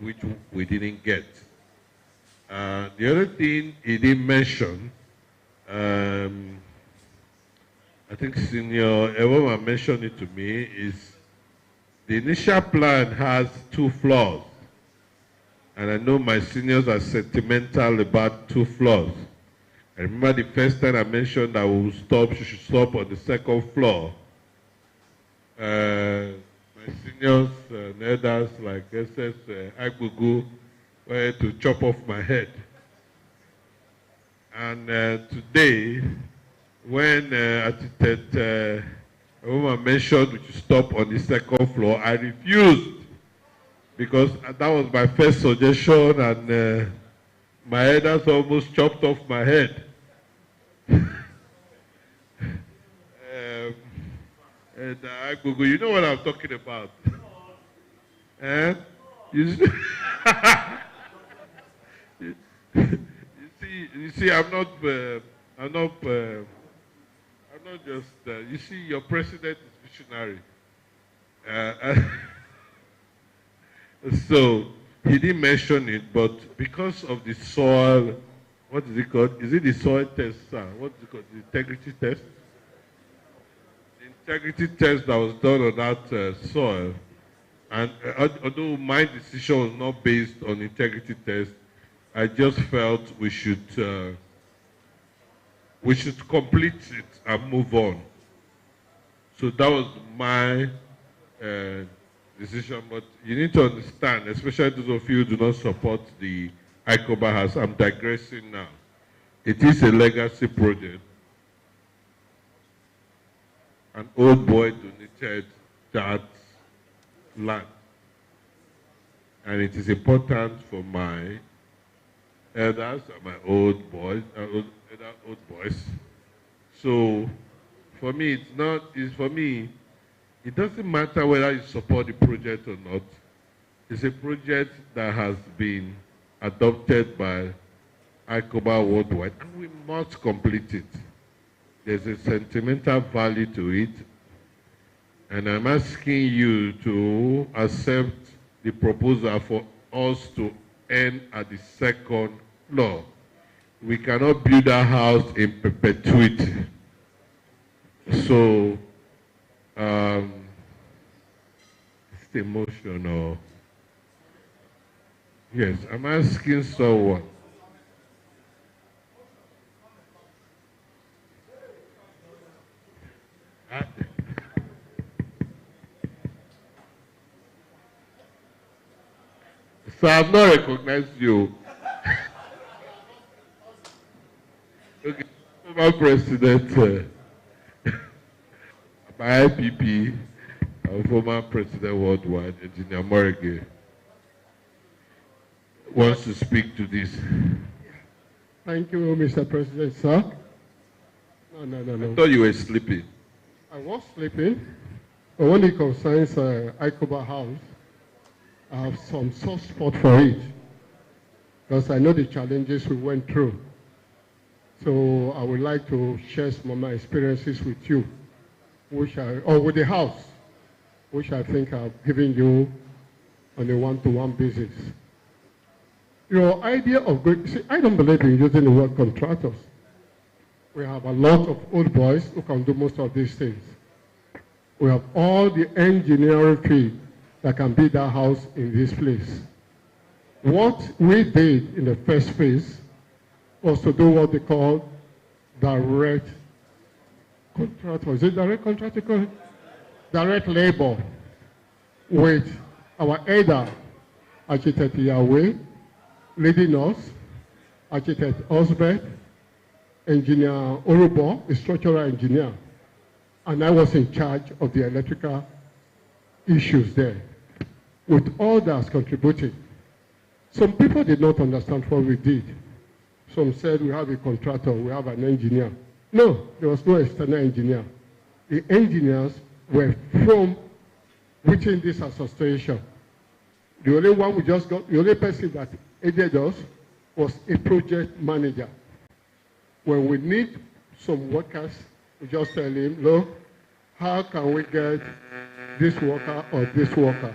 [SPEAKER 5] which we didn't get. The other thing he didn't mention, I think Senior Ewoma mentioned it to me, is the initial plan has 2 floors. And I know my seniors are sentimental about 2 floors. I remember the first time I mentioned that we should stop on the 2nd floor. My seniors and elders like SS Iccoba were to chop off my head. And today, when Architect Ewoma mentioned we should stop on the 2nd floor, I refused, because that was my first suggestion, and My elders almost chopped off my head. And Iccoba, you know what I'm talking about. Eh? You see, you see, I'm not just. You see, your president is visionary. So he didn't mention it, but because of the soil, what is it called? Is it the soil test, sir? What is it called? The integrity test? The integrity test that was done on that soil, and although my decision was not based on integrity test, I just felt we should complete it and move on. So that was my decision. But you need to understand, especially those of you who do not support the Iccoba House, I'm digressing now. It is a legacy project. An old boy donated that land. And it is important for my elders and my old boys. So for me, it doesn't matter whether you support the project or not. It's a project that has been adopted by Iccoba worldwide, and we must complete it. There's a sentimental value to it, and I'm asking you to accept the proposal for us to end at the second floor. We cannot build a house in perpetuity. So, it's emotional. Yes, I'm asking someone. So I've not recognized you. Okay, former president, my IPP, our former president worldwide, Engineer Morgan, wants to speak to this.
[SPEAKER 7] Thank you, Mr. President, sir. No.
[SPEAKER 5] I thought you were sleeping.
[SPEAKER 7] I was sleeping, but when it concerns Iccoba House, I have some soft spot for it, because I know the challenges we went through. So I would like to share some of my experiences with you, with the house, which I think I've given you on a one-to-one basis. Your idea of going, see, I don't believe in using the word contractors. We have a lot of old boys who can do most of these things. We have all the engineering field that can build that house in this place. What we did in the first phase was to do what they call direct contract. Is it direct contract? Direct labor with our elder, Architect Yahweh, leading us, Architect Osbert, Engineer Orubo, a structural engineer, and I was in charge of the electrical issues there, with others contributing. Some people did not understand what we did. Some said we have a contractor, we have an engineer. No, there was no external engineer. The engineers were from within this association. The only one we just got, the only person that aided us was a project manager. When we need some workers, we just tell him, look, how can we get this worker or this worker?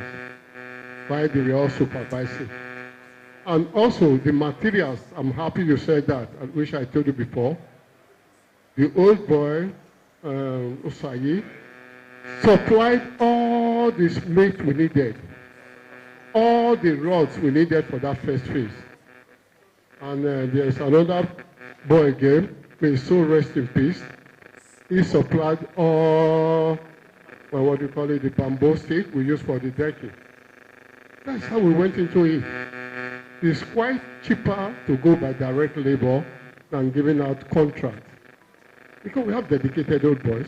[SPEAKER 7] While they were all supervising. And also the materials, I'm happy you said that, I wish I told you before. The old boy, Osayi, supplied all the cement we needed, all the rods we needed for that first phase. And there's another boy again, may his soul rest in peace. He supplied all, well, what do you call it, the bamboo stick we use for the decking. That's how we went into it. It's quite cheaper to go by direct labor than giving out contract. Because we have dedicated old boys.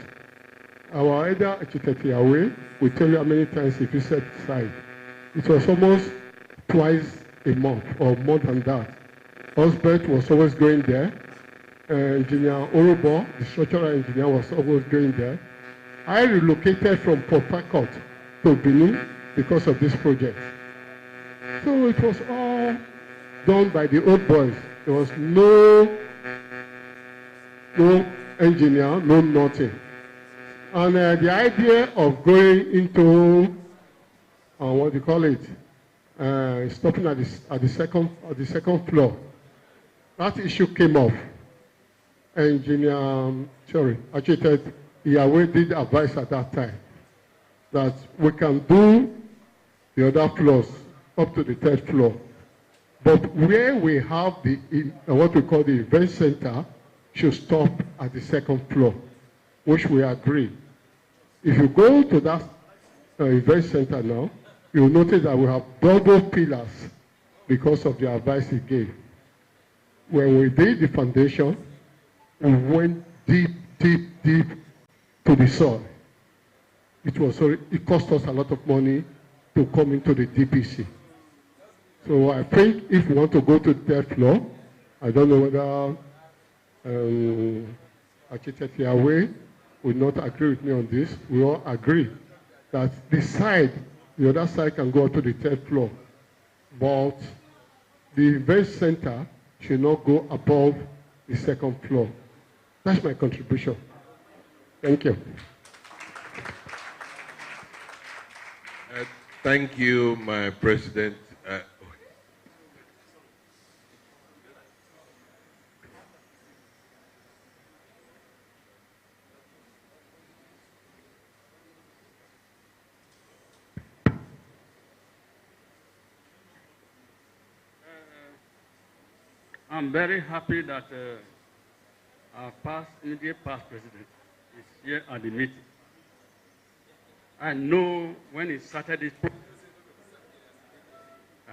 [SPEAKER 7] Our elder Architect Yahweh will tell you how many times if you set aside. It was almost twice a month or more than that Osbert was always going there. Engineer Orobo, the structural engineer, was always going there. I relocated from Port Harcourt to Benin because of this project. So it was all done by the old boys. There was no engineer, no nothing. And the idea of going into, what do you call it, stopping at the second floor, that issue came up. Engineer, architect Yahweh did advise at that time that we can do the other floors up to the third floor. But where we have the what we call the event center should stop at the second floor, which we agree. If you go to that event center now, you'll notice that we have double pillars because of the advice he gave. When we did the foundation, we went deep to the soil. It cost us a lot of money to come into the DPC. So I think if we want to go to the third floor, I don't know whether Architect Yahweh will not agree with me on this. We all agree that the other side can go to the third floor. But the event center should not go above the second floor. That's my contribution. Thank you.
[SPEAKER 5] Thank you, my president.
[SPEAKER 19] I'm very happy that our immediate past president is here at the meeting. I know when he started this process,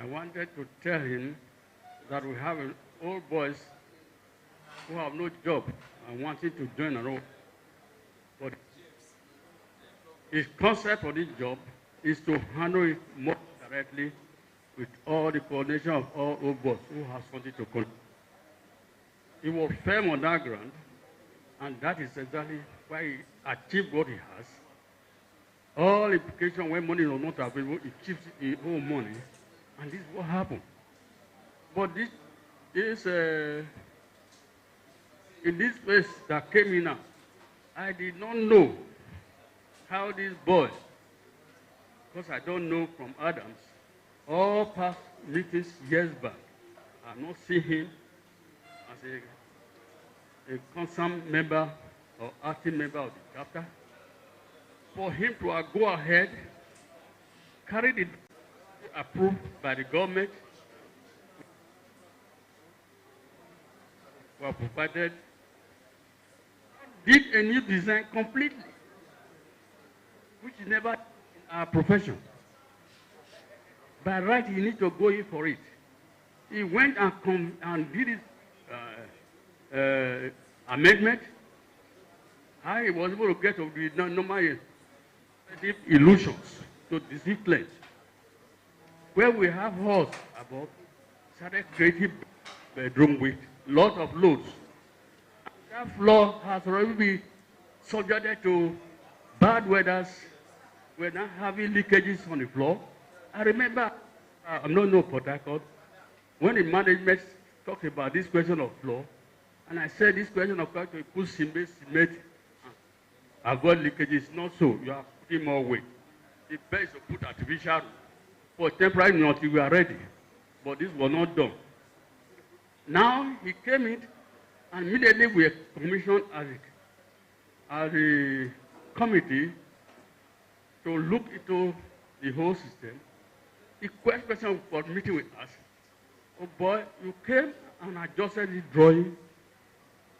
[SPEAKER 19] I wanted to tell him that we have old boys who have no job and wanting to join a role. But his concept for this job is to handle it more directly with all the coordination of all old boys who have something to control. He was firm on that ground, and that is exactly why he achieved what he has. All implications when money was not available, he keeps his own money, and this is what happened. But this in this place that came in now, I did not know how this boy, because I don't know from Adams, all past meetings years back, I've not seen him as a constant member or active member of the chapter. For him to go ahead, carry it approved by the government, were provided, did a new design completely, which is never in our profession. By right, he needs to go in for it. He went and did his amendment. How he was able to get of the normal illusions to deceive claims. Where we have halls above, started creating bedroom with lot of loads. That floor has already been subjected to bad weathers. We're now having leakages on the floor. I remember, I'm not no Port Harcourt, when the management talked about this question of floor, and I said this question of how to put cement, avoid leakages. Not so. You are putting more weight. The best to put artificial for temporary until we are ready. But this was not done. Now he came in, and immediately we commissioned as a committee to look into the whole system. The question was meeting with us. Oh boy, you came and adjusted the drawing.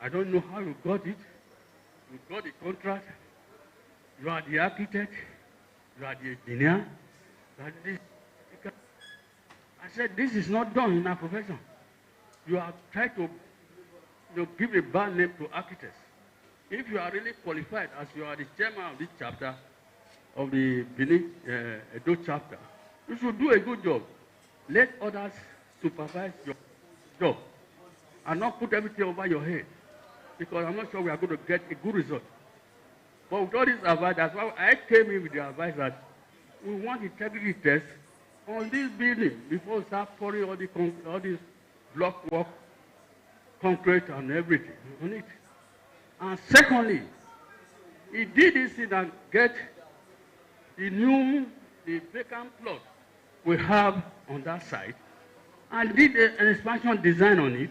[SPEAKER 19] I don't know how you got it. You got the contract. You are the architect. You are the engineer. I said, this is not done in our profession. You are trying to give a bad name to architects. If you are really qualified, as you are the chairman of this chapter, of the Benin Edo chapter, you should do a good job. Let others supervise your job.
[SPEAKER 21] and not put everything over your head, because I'm not sure we are going to get a good result. But with all this advice, that's why I came in with the advice that we want integrity test on this building before we start pouring all this block work, concrete and everything on it. And secondly, he did this thing and get the vacant plot we have on that site and did an expansion design on it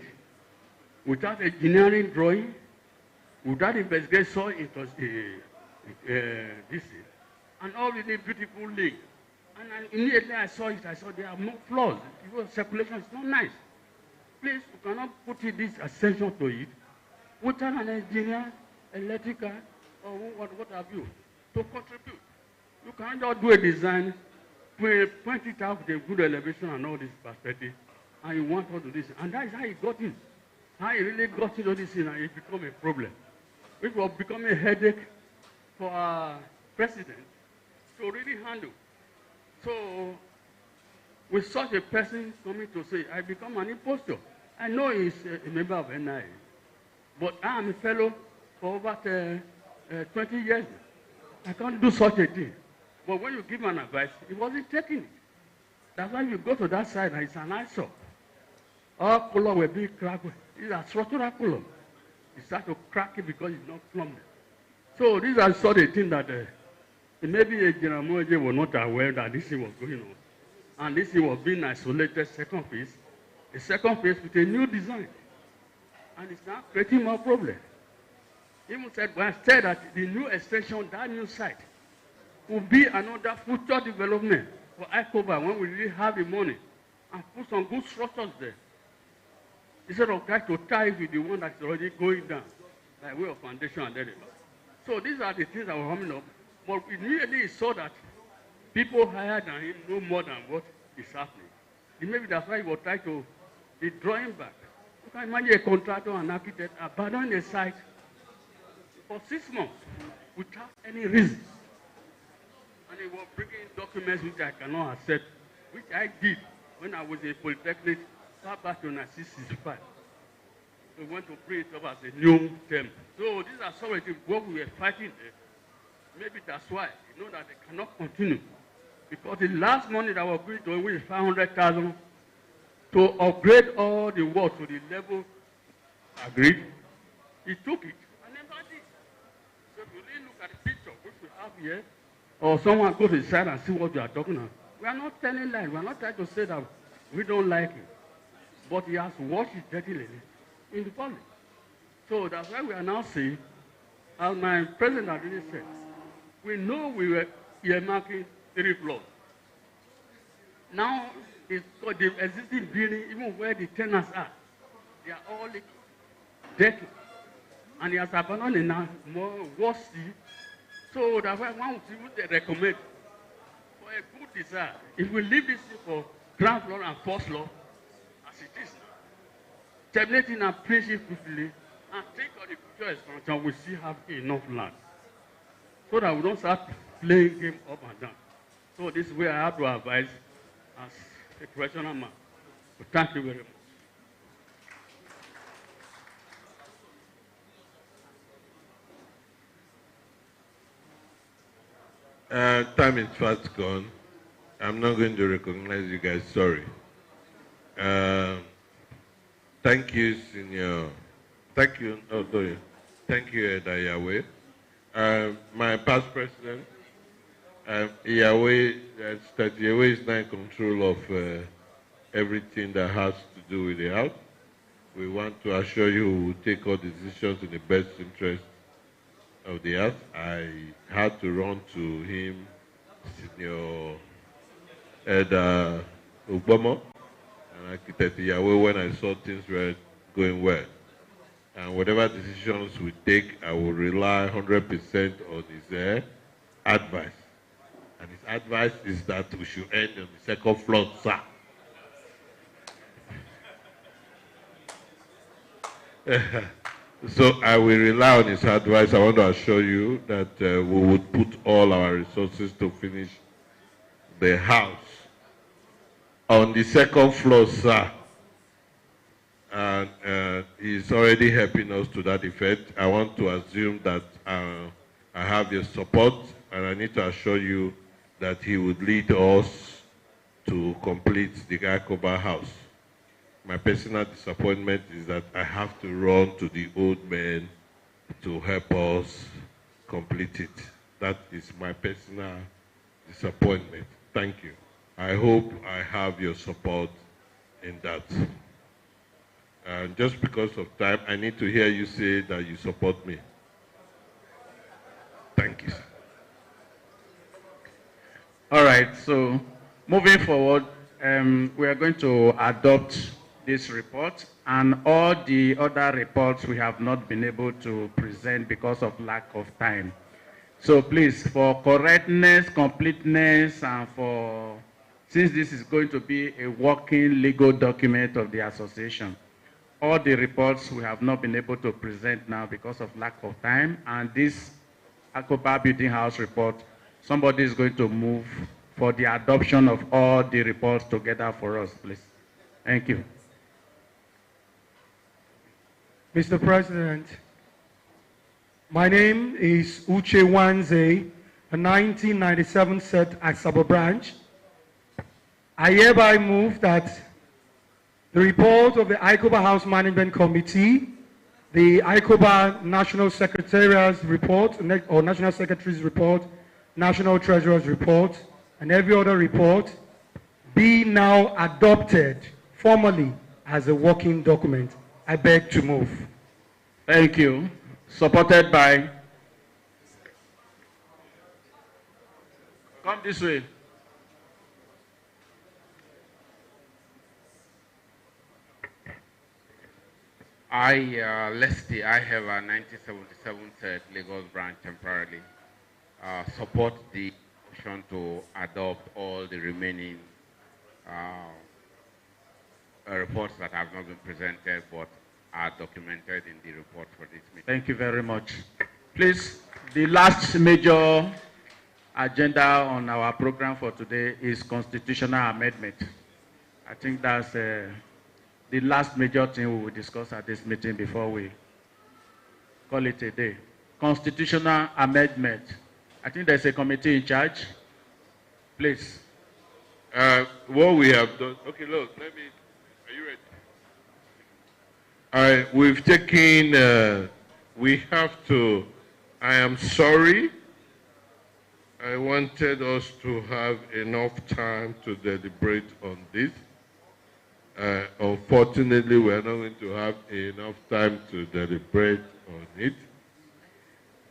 [SPEAKER 21] without engineering drawing, without investigation into this thing, and all with a beautiful lake. And immediately I saw it, I saw there are more flaws. Because circulation is not nice. Please, you cannot put this extension to it without an engineer, electrical, or what have you, to contribute. You can't just do a design, point it out with a good elevation and all this perspective, and you want all to this. And that is how he got in. How he really got into this thing, and it became a problem. It will become a headache for our president to really handle. So, with such a person coming to say, I become an impostor. I know he's a member of NIA, but I am a fellow for over 20 years. I can't do such a thing. But when you give him an advice, he wasn't taking it. That's why you go to that side and it's an eyesore. All color will be cracked. It's a structural color. You start to crack it because it's not plumbed. So these are sort of things that maybe General Moje was not aware that this thing was going on. And this thing was being isolated second phase. A second phase with a new design. And it's now creating more problems. Even said, when I said that the new extension, that new site, will be another future development for Iccoba when we really have the money and put some good structures there. Instead of trying to tie with the one that's already going down, by way of foundation and everything. So these are the things that were coming up. But immediately he saw that people higher than him know more than what is happening. And maybe that's why he was trying to be drawing back. You can imagine a contractor and architect abandoning a site for 6 months without any reason. And he was bringing documents which I cannot accept, which I did when I was a polytechnic far back in 1965. We went to bring it up as a new term. So these are some of the what we were fighting there. Maybe that's why, you know, that they cannot continue. Because the last money that was going to win 500,000 to upgrade all the work to the level agreed, he took it and never did. So if you really look at the picture which we have here, or someone go to the side and see what we are talking about, we are not telling lies. We are not trying to say that we don't like it. But he has washed his dirty linen in the public. So that's why we are now saying, as my president already said, we know we were earmarking 3 floors. Now, it's got the existing building, even where the tenants are, they are all dirty. And he has abandoned now more worse. So that's why one would recommend for a good design, if we leave this for ground floor and first floor, as it is now, terminating and finishing quickly, and think of the future expansion, we still have enough land. So that we don't start playing game up and down. So this is where I have to advise as a professional man. So thank you very much.
[SPEAKER 5] Time is fast gone. I'm not going to recognize you guys, sorry. Thank you, Senior. Thank you, thank you, Yahweh. My past president, Yahweh is now in control of everything that has to do with the house. We want to assure you we will take all decisions in the best interest of the house. I had to run to him, Senior Ed Obama, and Architect Yahweh, when I saw things were going well. And whatever decisions we take, I will rely 100% on his advice. And his advice is that we should end on the 2nd floor, sir. So I will rely on his advice. I want to assure you that we would put all our resources to finish the house on the 2nd floor, sir. and he's already helping us to that effect. I want to assume that I have your support, and I need to assure you that he would lead us to complete the Iccoba house. My personal disappointment is that I have to run to the old men to help us complete it. That is my personal disappointment. Thank you. I hope I have your support in that. And just because of time, I need to hear you say that you support me. Thank you, sir.
[SPEAKER 3] All right, so moving forward, we are going to adopt this report and all the other reports we have not been able to present because of lack of time. So please, for correctness, completeness, and since this is going to be a working legal document of the association, all the reports we have not been able to present now because of lack of time, and this Iccoba Building House report, somebody is going to move for the adoption of all the reports together for us, please. Thank you.
[SPEAKER 14] Mr. President, my name is Uche Wanze, a 1997 set at Sabo Branch. I hereby move that the report of the Iccoba House Management Committee, the Iccoba National Secretariat's report, or National Secretary's report, National Treasurer's report, and every other report be now adopted formally as a working document. I beg to move.
[SPEAKER 3] Thank you. Supported by? Come this way.
[SPEAKER 17] Leslie, I have a 1977 third Lagos branch temporarily. Support the motion to adopt all the remaining reports that have not been presented but are documented in the report for this meeting.
[SPEAKER 3] Thank you very much. Please, the last major agenda on our program for today is constitutional amendment. I think that's the last major thing we will discuss at this meeting before we call it a day. Constitutional amendment. I think there's a committee in charge. Please.
[SPEAKER 5] What we have done, okay, look, are you ready? All right, we've taken, we have to, I am sorry. I wanted us to have enough time to deliberate on this. Unfortunately, we are not going to have enough time to deliberate on it.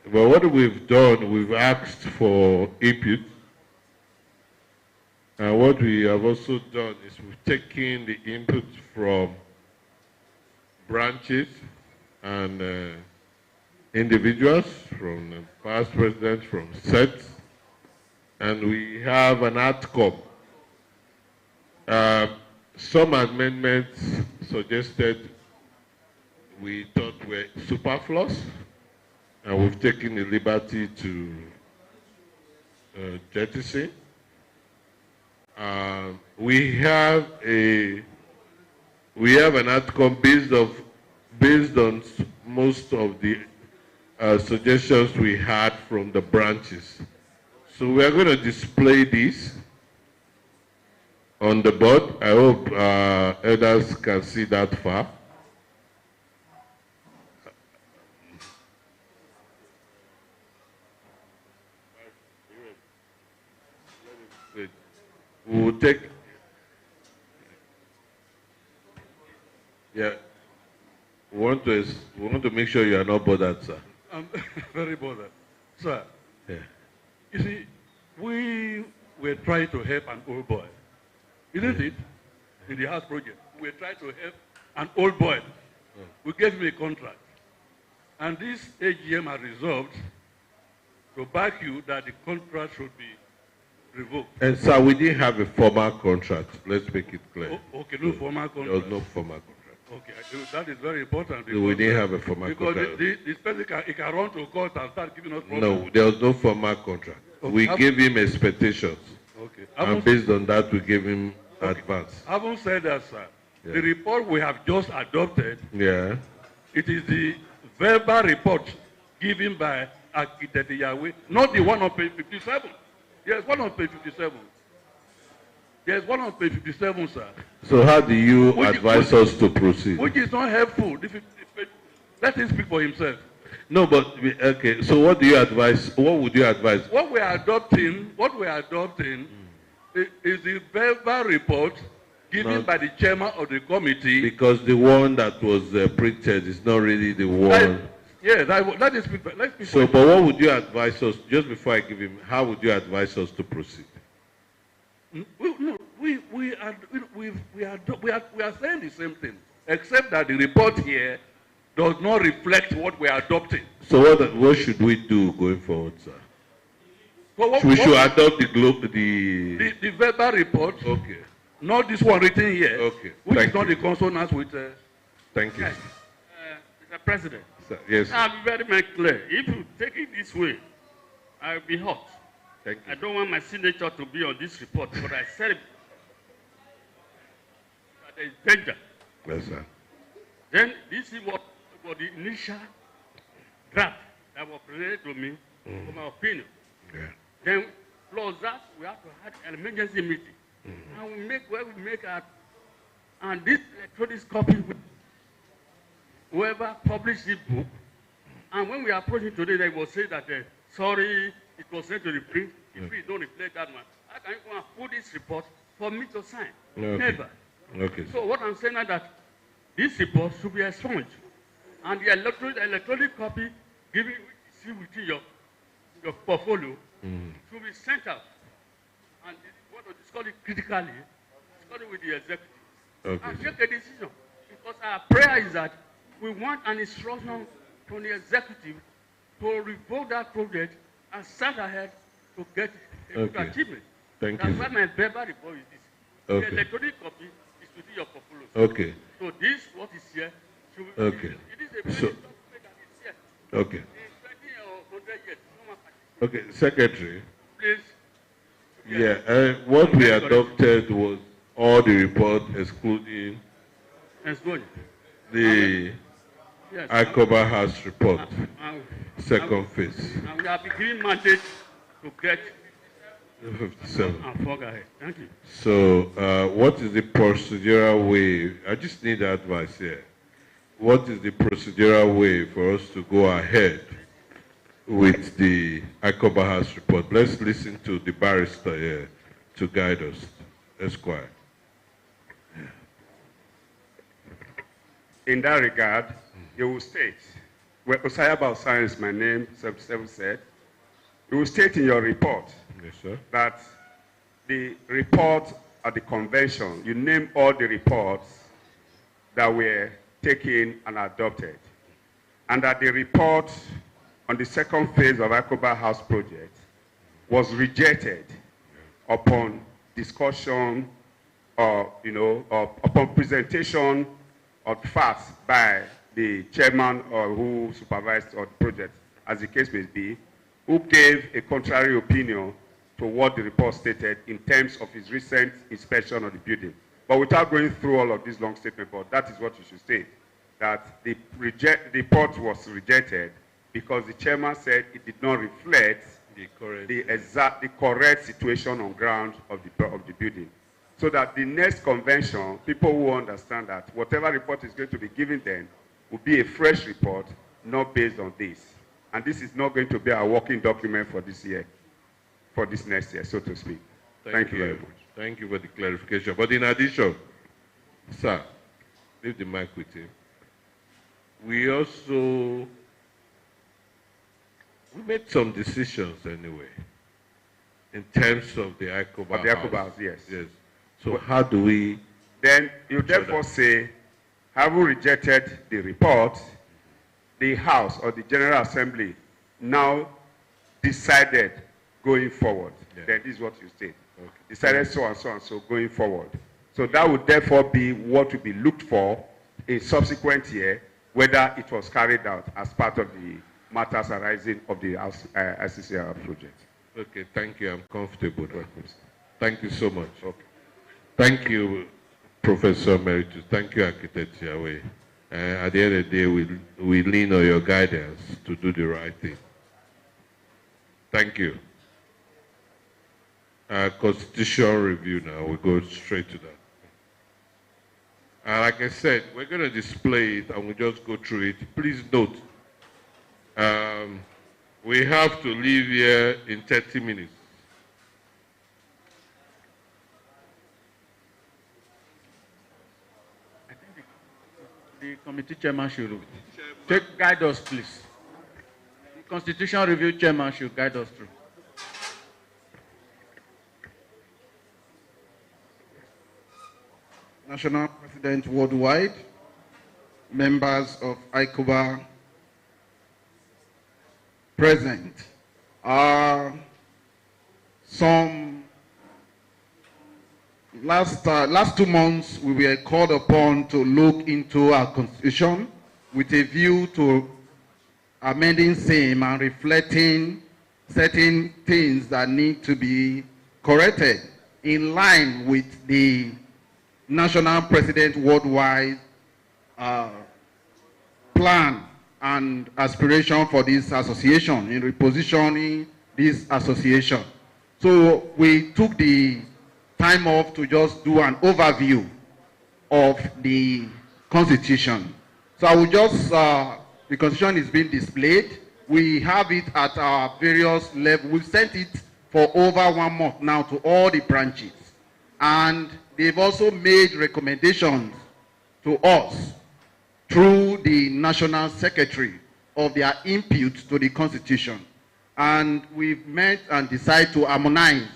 [SPEAKER 5] But what we've done, we've asked for input. And what we have also done is we've taken the input from branches and individuals, from the past presidents, from sets, and we have an outcome. Some amendments suggested we thought were superfluous, and we've taken the liberty to jettison. We have an outcome based on most of the suggestions we had from the branches. So we are going to display this on the board. I hope others can see that far. We will take, yeah, we want to make sure you are not bothered, sir.
[SPEAKER 19] I'm very bothered. Sir,
[SPEAKER 5] yeah.
[SPEAKER 19] You see, we were trying to help an old boy, isn't it? In the house project, we were trying to help an old boy. We gave him a contract. And this AGM has resolved to back you that the contract should be revoked.
[SPEAKER 5] And sir, we didn't have a formal contract. Let's make it clear.
[SPEAKER 19] Okay, no formal contract.
[SPEAKER 5] There was no formal contract.
[SPEAKER 19] Okay, that is very important.
[SPEAKER 5] Because, we didn't have a formal contract.
[SPEAKER 19] Because this person can run to court and start giving us problems.
[SPEAKER 5] No, there was no formal contract. Okay. We gave him expectations.
[SPEAKER 19] Okay.
[SPEAKER 5] And based on that, we gave him advance.
[SPEAKER 19] Having said that, sir,
[SPEAKER 5] Yeah.
[SPEAKER 19] The report we have just adopted,
[SPEAKER 5] Yeah.
[SPEAKER 19] it is the verbal report given by Architect Yahweh, not the one on page 57. Yes, one on page 57. Yes, one on page 57, sir.
[SPEAKER 5] So how do you advise us to proceed?
[SPEAKER 19] Which is not helpful. Let him speak for himself.
[SPEAKER 5] No, but okay. So what do you advise? What would you advise?
[SPEAKER 19] What we are adopting is the verbal report given by the chairman of the committee.
[SPEAKER 5] Because the one that was printed is not really the one.
[SPEAKER 19] Yes, let us speak. Let's speak.
[SPEAKER 5] So, but what would you advise us? Just before I give him, how would you advise us to proceed?
[SPEAKER 19] We are saying the same thing, except that the report here does not reflect what we are adopting.
[SPEAKER 5] So what should we do going forward, sir? We should adopt the
[SPEAKER 19] verbal report.
[SPEAKER 5] Okay.
[SPEAKER 19] Not this one written here.
[SPEAKER 5] Okay.
[SPEAKER 19] Which is not the consonants with.
[SPEAKER 5] Thank you.
[SPEAKER 15] Mr. President.
[SPEAKER 5] Sir, yes.
[SPEAKER 15] I'll be very much clear. If you take it this way, I'll be hot.
[SPEAKER 5] Thank you.
[SPEAKER 15] I don't want my signature to be on this report, but I said it. That there is danger.
[SPEAKER 5] Yes, sir.
[SPEAKER 15] Then this is what the initial draft that was presented to me, for my opinion.
[SPEAKER 5] Yeah.
[SPEAKER 15] Then, plus that, we have to have an emergency meeting. And we make where we make our, and this electronic copy, whoever published this book, and when we approach it today, they will say that, sorry, it was sent to the print. If we don't reflect that one, how can you go and put this report for me to sign?
[SPEAKER 5] Okay.
[SPEAKER 15] Never.
[SPEAKER 5] Okay.
[SPEAKER 15] So what I'm saying is that this report should be expunged, and the electronic copy given within your portfolio should be sent out, and what to discuss it critically, discuss it with the executive, and make a decision. Because our prayer is that we want an instruction from the executive to revoke that project and start ahead to get a good achievement.
[SPEAKER 5] Thank
[SPEAKER 15] That's
[SPEAKER 5] you.
[SPEAKER 15] why my verbal report is this.
[SPEAKER 5] Okay.
[SPEAKER 15] The electronic copy is within your portfolio.
[SPEAKER 5] Okay.
[SPEAKER 15] So this, what is here, should be,
[SPEAKER 5] Okay.
[SPEAKER 15] it is a very
[SPEAKER 5] So,
[SPEAKER 15] document that is here.
[SPEAKER 5] okay.
[SPEAKER 15] In 20 or 100 years, no matter.
[SPEAKER 5] Okay, Secretary.
[SPEAKER 15] Please.
[SPEAKER 5] Yeah, what we adopted was all the report excluding the
[SPEAKER 15] Yes.
[SPEAKER 5] Iccoba House report, second phase.
[SPEAKER 15] And we have been given mandate to get
[SPEAKER 5] 57.
[SPEAKER 15] and fork ahead. Thank you.
[SPEAKER 5] So, what is the procedural way? I just need advice here. What is the procedural way for us to go ahead with the Iccoba House report? Let's listen to the barrister here to guide us. Esquire.
[SPEAKER 9] In that regard, you will state, where Osaya Balsan is my name, 77 said, you will state in your report
[SPEAKER 5] yes, sir,
[SPEAKER 9] that the report at the convention, you name all the reports that were taken and adopted, and that the report on the second phase of Iccoba House project was rejected upon discussion or, upon presentation of facts by the chairman or who supervised the project, as the case may be, who gave a contrary opinion to what the report stated in terms of his recent inspection of the building. But without going through all of this long statement, but that is what you should state, that the report was rejected because the chairman said it did not reflect the correct situation on ground of the building. So that the next convention, people will understand that whatever report is going to be given then will be a fresh report, not based on this. And this is not going to be our working document for this year, for this next year, so to speak. Thank you very much.
[SPEAKER 5] Thank you for the clarification. But in addition, sir, leave the mic with him. We made some decisions anyway, in terms of the Iccoba
[SPEAKER 9] Of the Iccoba House, yes.
[SPEAKER 5] Yes. So how do we...
[SPEAKER 9] Then you therefore say, having rejected the report, the House or the General Assembly now decided going forward.
[SPEAKER 5] Yeah.
[SPEAKER 9] Then this is what you state.
[SPEAKER 5] Okay.
[SPEAKER 9] Decided so and so and so going forward. So that would therefore be what to be looked for in subsequent year, whether it was carried out as part of the matters arising of the ICCR project.
[SPEAKER 5] Okay, thank you. I'm comfortable. Thank you so much. Okay. Thank you. Professor Emeritus. Thank you, Architect Yahweh. At the end of the day, we lean on your guidance to do the right thing. Thank you. Constitutional review now. We go straight to that. Like I said, we're going to display it and we'll just go through it. Please note, we have to leave here in 30 minutes.
[SPEAKER 3] I think the committee chairman should guide us, please. The Constitutional Review chairman should guide us through.
[SPEAKER 13] National President worldwide, members of Iccoba present. Some last 2 months we were called upon to look into our constitution with a view to amending same and reflecting certain things that need to be corrected in line with the National President worldwide plan and aspiration for this association in repositioning this association. So we took the time off to just do an overview of the Constitution. So I will just, the Constitution is being displayed. We have it at our various levels. We've sent it for over 1 month now to all the branches. And they've also made recommendations to us through the National Secretary of their input to the Constitution. And we've met and decided to harmonize.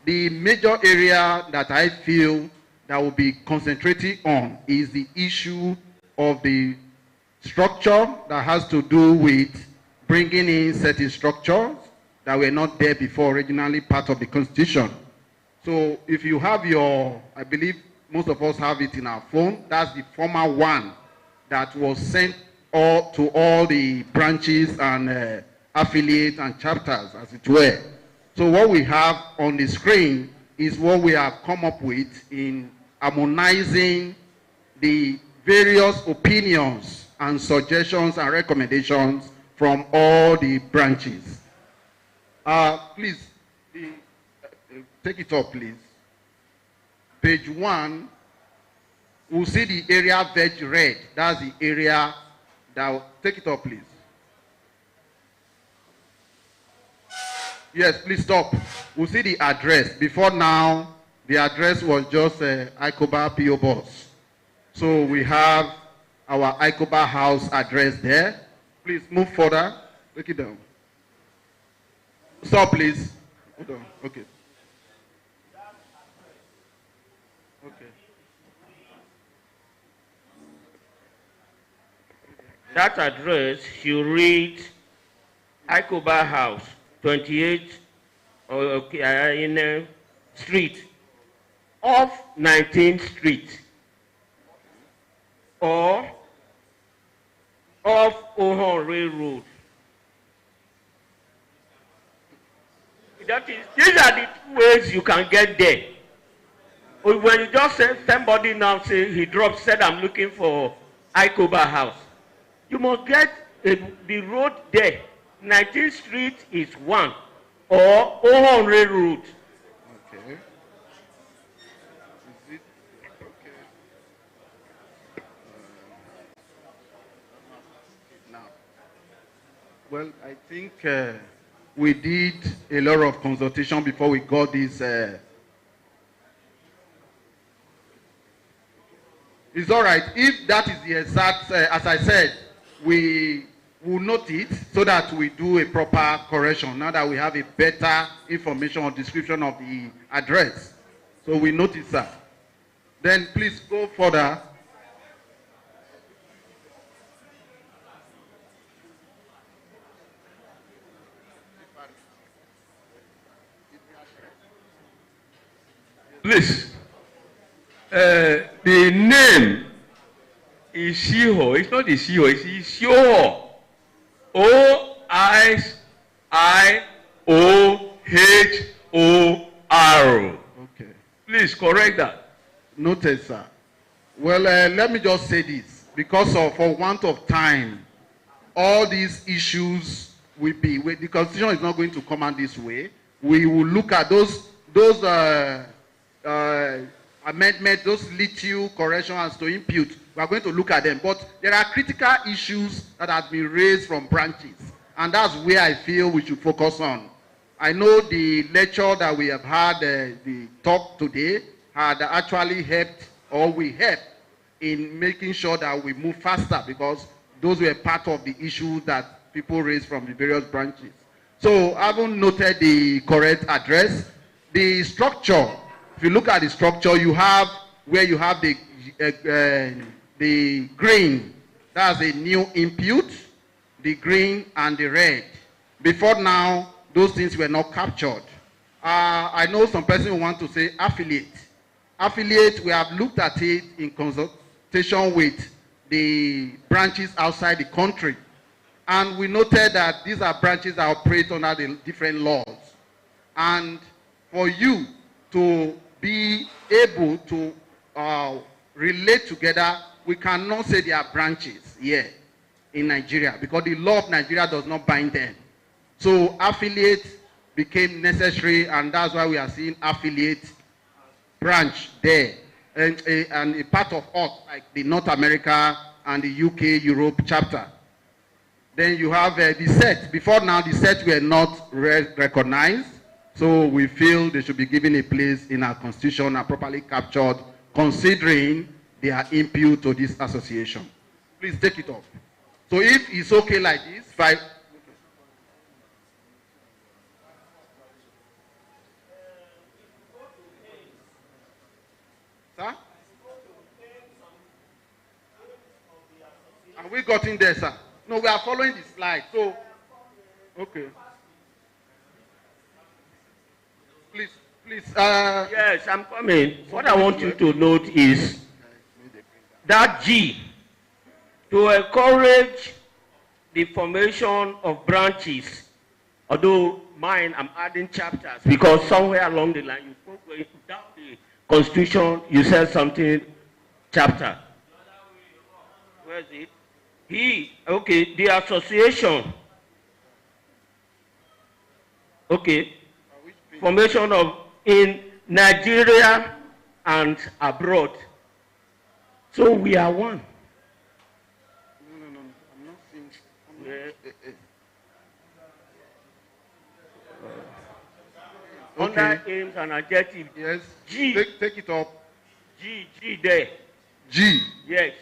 [SPEAKER 13] The major area that I feel that will be concentrating on is the issue of the structure that has to do with bringing in certain structures that were not there before, originally part of the Constitution. So if you have your, I believe most of us have it in our phone, that's the former one that was sent to all the branches and affiliates and chapters, as it were. So what we have on the screen is what we have come up with in harmonizing the various opinions and suggestions and recommendations from all the branches. Please, take it up, please. Page 1, we'll see the area veg red. That's the area that, take it up, please. Yes, please stop. We'll see the address. Before now, the address was just Iccoba PO Box. So we have our Iccoba house address there. Please move further. Take it down. Stop, please. Hold on. Okay.
[SPEAKER 3] Okay. That address, you read Iccoba House, 28 in Street, off 19th Street, or off Ohon Railroad. That is, these are the two ways you can get there. When you just say somebody now say he dropped, said I'm looking for Iccoba House, you must get the road there. 19th Street is one, or Ohon Railroad.
[SPEAKER 13] Okay. Is it okay? Now, well, I think we did a lot of consultation before we got this. It's all right if that is the exact, as I said, we will note it so that we do a proper correction now that we have a better information or description of the address. So we notice that. Then please go further.
[SPEAKER 19] Please, the name is Shiho. It's not the Shiho, it's Isho. O-I-I-O-H-O-R.
[SPEAKER 13] Okay.
[SPEAKER 19] Please correct that.
[SPEAKER 13] Noted, sir. Well, let me just say this. Because of, for want of time, all these issues will be, the Constitution is not going to come out this way. We will look at those amendments, those little corrections to impute. We are going to look at them. But there are critical issues that have been raised from branches. And that's where I feel we should focus on. I know the lecture that we have had, the talk today, had actually helped, or we helped, in making sure that we move faster, because those were part of the issues that people raised from the various branches. So, having noted the correct address, the structure, if you look at the structure, you have where you have the green, that's a new input, the green and the red. Before now, those things were not captured. I know some person want to say affiliate. Affiliate, we have looked at it in consultation with the branches outside the country. And we noted that these are branches that operate under the different laws. And for you to be able to relate together, we cannot say they are branches here in Nigeria, because the law of Nigeria does not bind them. So affiliate became necessary, and that's why we are seeing affiliate branch there. And a part of us, like the North America and the UK, Europe chapter. Then you have the set. Before now, the sets were not recognized. So we feel they should be given a place in our constitution and properly captured, considering their input to this association. Please take it off. So if it's okay like this, Sir? Have we gotten there, sir? No, we are following the slide. So, okay. Please.
[SPEAKER 12] Yes, I'm coming. What I want you to note is that G, to encourage the formation of branches, although mine, I'm adding chapters, because somewhere along the line, you spoke without the Constitution, you said something, chapter. Where is it? Okay, the association. Okay, formation of in Nigeria and abroad. So we are one.
[SPEAKER 13] No, I'm not seeing.
[SPEAKER 12] Under aims and adjectives.
[SPEAKER 13] Yes.
[SPEAKER 12] G.
[SPEAKER 13] Take it up.
[SPEAKER 12] G there.
[SPEAKER 13] G.
[SPEAKER 12] Yes.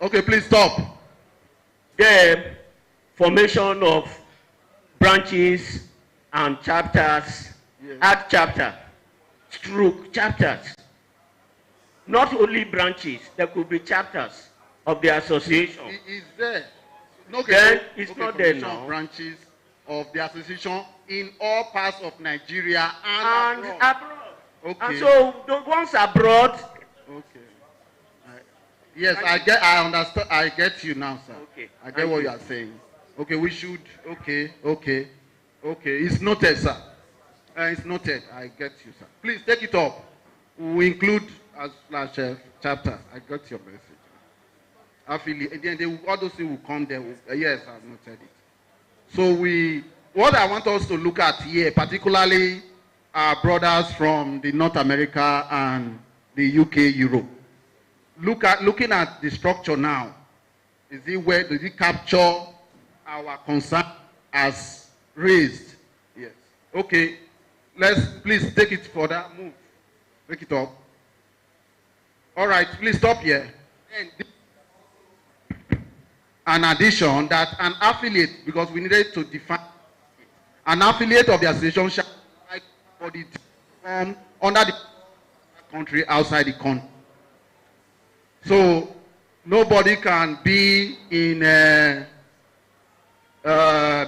[SPEAKER 13] Okay, please stop.
[SPEAKER 12] The formation of branches and chapters, add chapter, stroke chapters. Not only branches, there could be chapters of the association.
[SPEAKER 13] Is there?
[SPEAKER 12] Then it's not there now.
[SPEAKER 13] Branches of the association in all parts of Nigeria and abroad. Okay.
[SPEAKER 12] And so the ones abroad.
[SPEAKER 13] Okay. Yes, I understand. I get you now, sir.
[SPEAKER 12] Okay.
[SPEAKER 13] I get what you are saying. Okay, we should. Okay. It's noted, sir. It's noted. I get you, sir. Please take it up. We include as chapters. I got your message. Affiliate. Then all those things will come there. Yes, I've noted it. So what I want us to look at here, particularly our brothers from the North America and the UK, Europe. Looking at the structure now, does it capture our concern as raised? Yes. Okay. Please take it further. Move. Take it up. All right. Please stop here. An addition that an affiliate, because we needed to define an affiliate of the association shall apply for the under the country, outside the country. So nobody can be in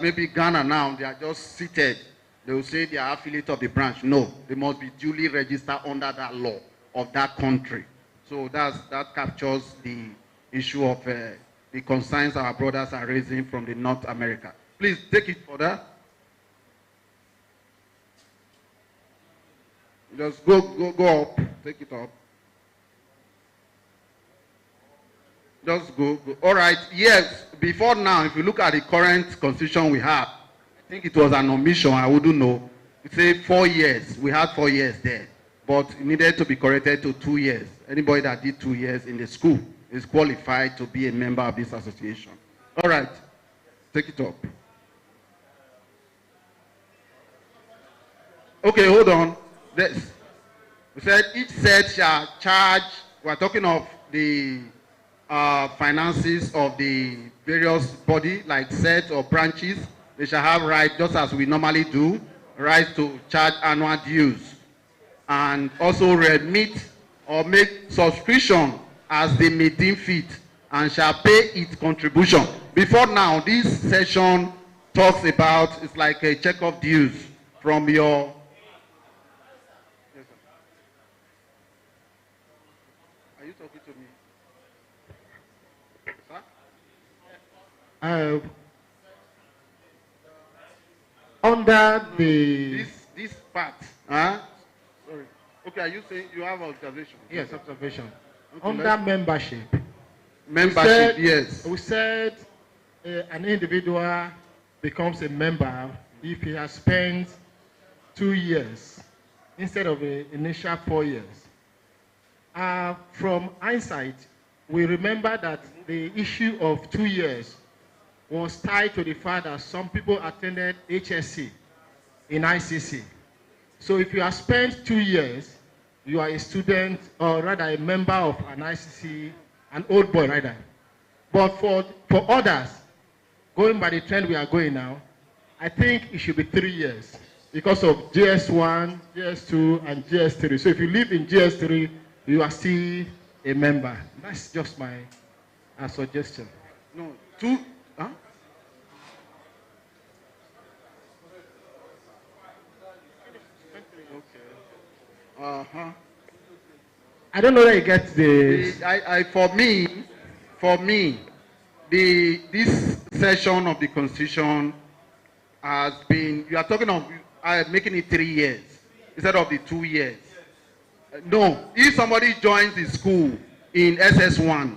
[SPEAKER 13] maybe Ghana now. They are just seated. They will say they are affiliate of the branch. No, they must be duly registered under that law of that country. So that captures the issue of the concerns our brothers are raising from the North America. Please take it further. Just go up. take it up. Just go. All right, yes, before now, if you look at the current constitution we have, I think it was an omission, I wouldn't know. It said 4 years. We had 4 years there. But it needed to be corrected to 2 years. Anybody that did 2 years in the school is qualified to be a member of this association. All right, take it up. Okay, hold on. This. We said each set shall charge, we're talking of the finances of the various body, like sets or branches. They shall have right, just as we normally do, right to charge annual dues. And also remit or make subscription as they may deem fit, and shall pay its contribution. Before now, this session talks about, it's like a check of dues from your... Yes, sir. Are you talking to me? Sir?
[SPEAKER 22] Under the...
[SPEAKER 13] This part, huh? Sorry. Okay, are you saying you have observation?
[SPEAKER 22] Yes, observation.
[SPEAKER 13] Okay,
[SPEAKER 22] Under membership.
[SPEAKER 13] Membership, yes.
[SPEAKER 22] We said an individual becomes a member if he has spent 2 years instead of the initial 4 years. From hindsight, we remember that the issue of 2 years was tied to the fact that some people attended HSC in ICC. So if you have spent 2 years, you are a student, or rather a member of an ICC, an old boy rather. But for others, going by the trend we are going now, I think it should be 3 years because of GS1, GS2, and GS3. So if you live in GS3, you are still a member. That's just my suggestion.
[SPEAKER 13] No, 2, huh? Uh-huh.
[SPEAKER 22] I don't know where you get the...
[SPEAKER 13] For me, this session of the Constitution has been, you are talking of making it 3 years instead of the 2 years. No, if somebody joins the school in SS1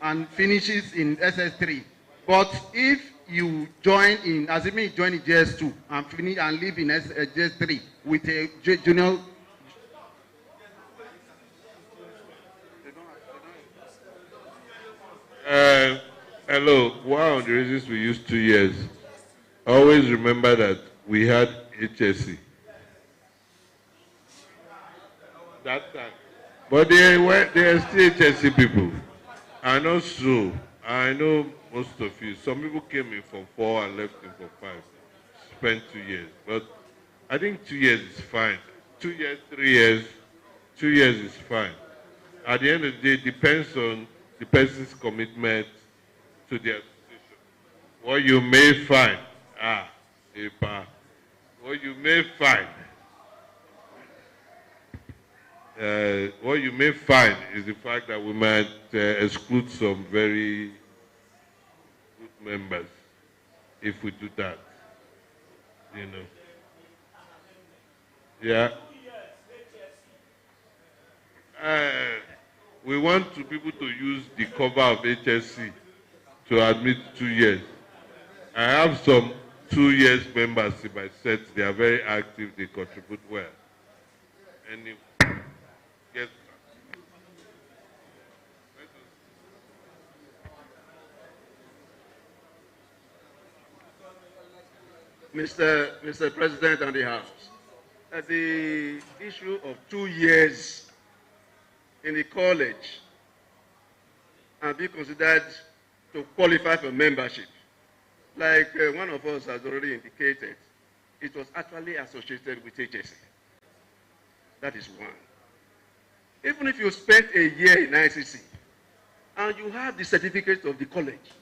[SPEAKER 13] and finishes in SS3, but if you join in, as if you join in GS2 and finish and live in GS3 with a junior.
[SPEAKER 5] Hello, one of the reasons we use 2 years, always remember that we had HSC. That time. But they are still HSC people. And also, I know most of you, some people came in for 4 and left in for 5. Spent 2 years. But I think 2 years is fine. 2 years, 3 years, 2 years is fine. At the end of the day, it depends on the person's commitment to the association. What you may find, what you may find is the fact that we might exclude some very good members if we do that, you know. Yeah. We want people to use the cover of HSC to admit 2 years. I have some 2 years members in my set. They are very active. They contribute well. Anyway, yes.
[SPEAKER 11] Mr. President and the House, the issue of 2 years in the college and be considered to qualify for membership, like one of us has already indicated, it was actually associated with HSC. That is one. Even if you spent a year in ICC and you have the certificate of the college,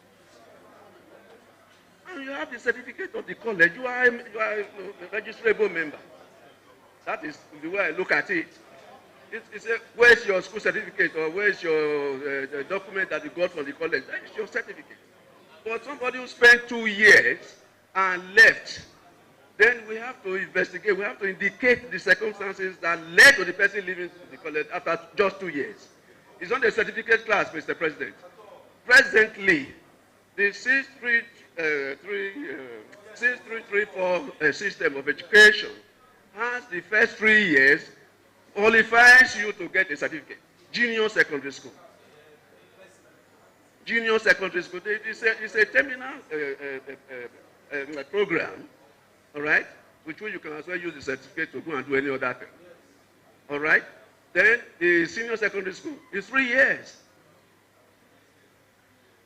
[SPEAKER 11] you are a registrable member. That is the way I look at it. It's where's your school certificate, or where's your document that you got from the college? That is your certificate. But somebody who spent 2 years and left then we have to investigate, we have to indicate the circumstances that led to the person leaving the college after just 2 years. It's not a certificate class, Mr. President. Presently, the 6334 system of education has the first 3 years qualifies you to get a certificate. Junior secondary school. Junior secondary school. It's a terminal program, all right, which way you can as well use the certificate to go and do any other thing. All right? Then the senior secondary school is 3 years.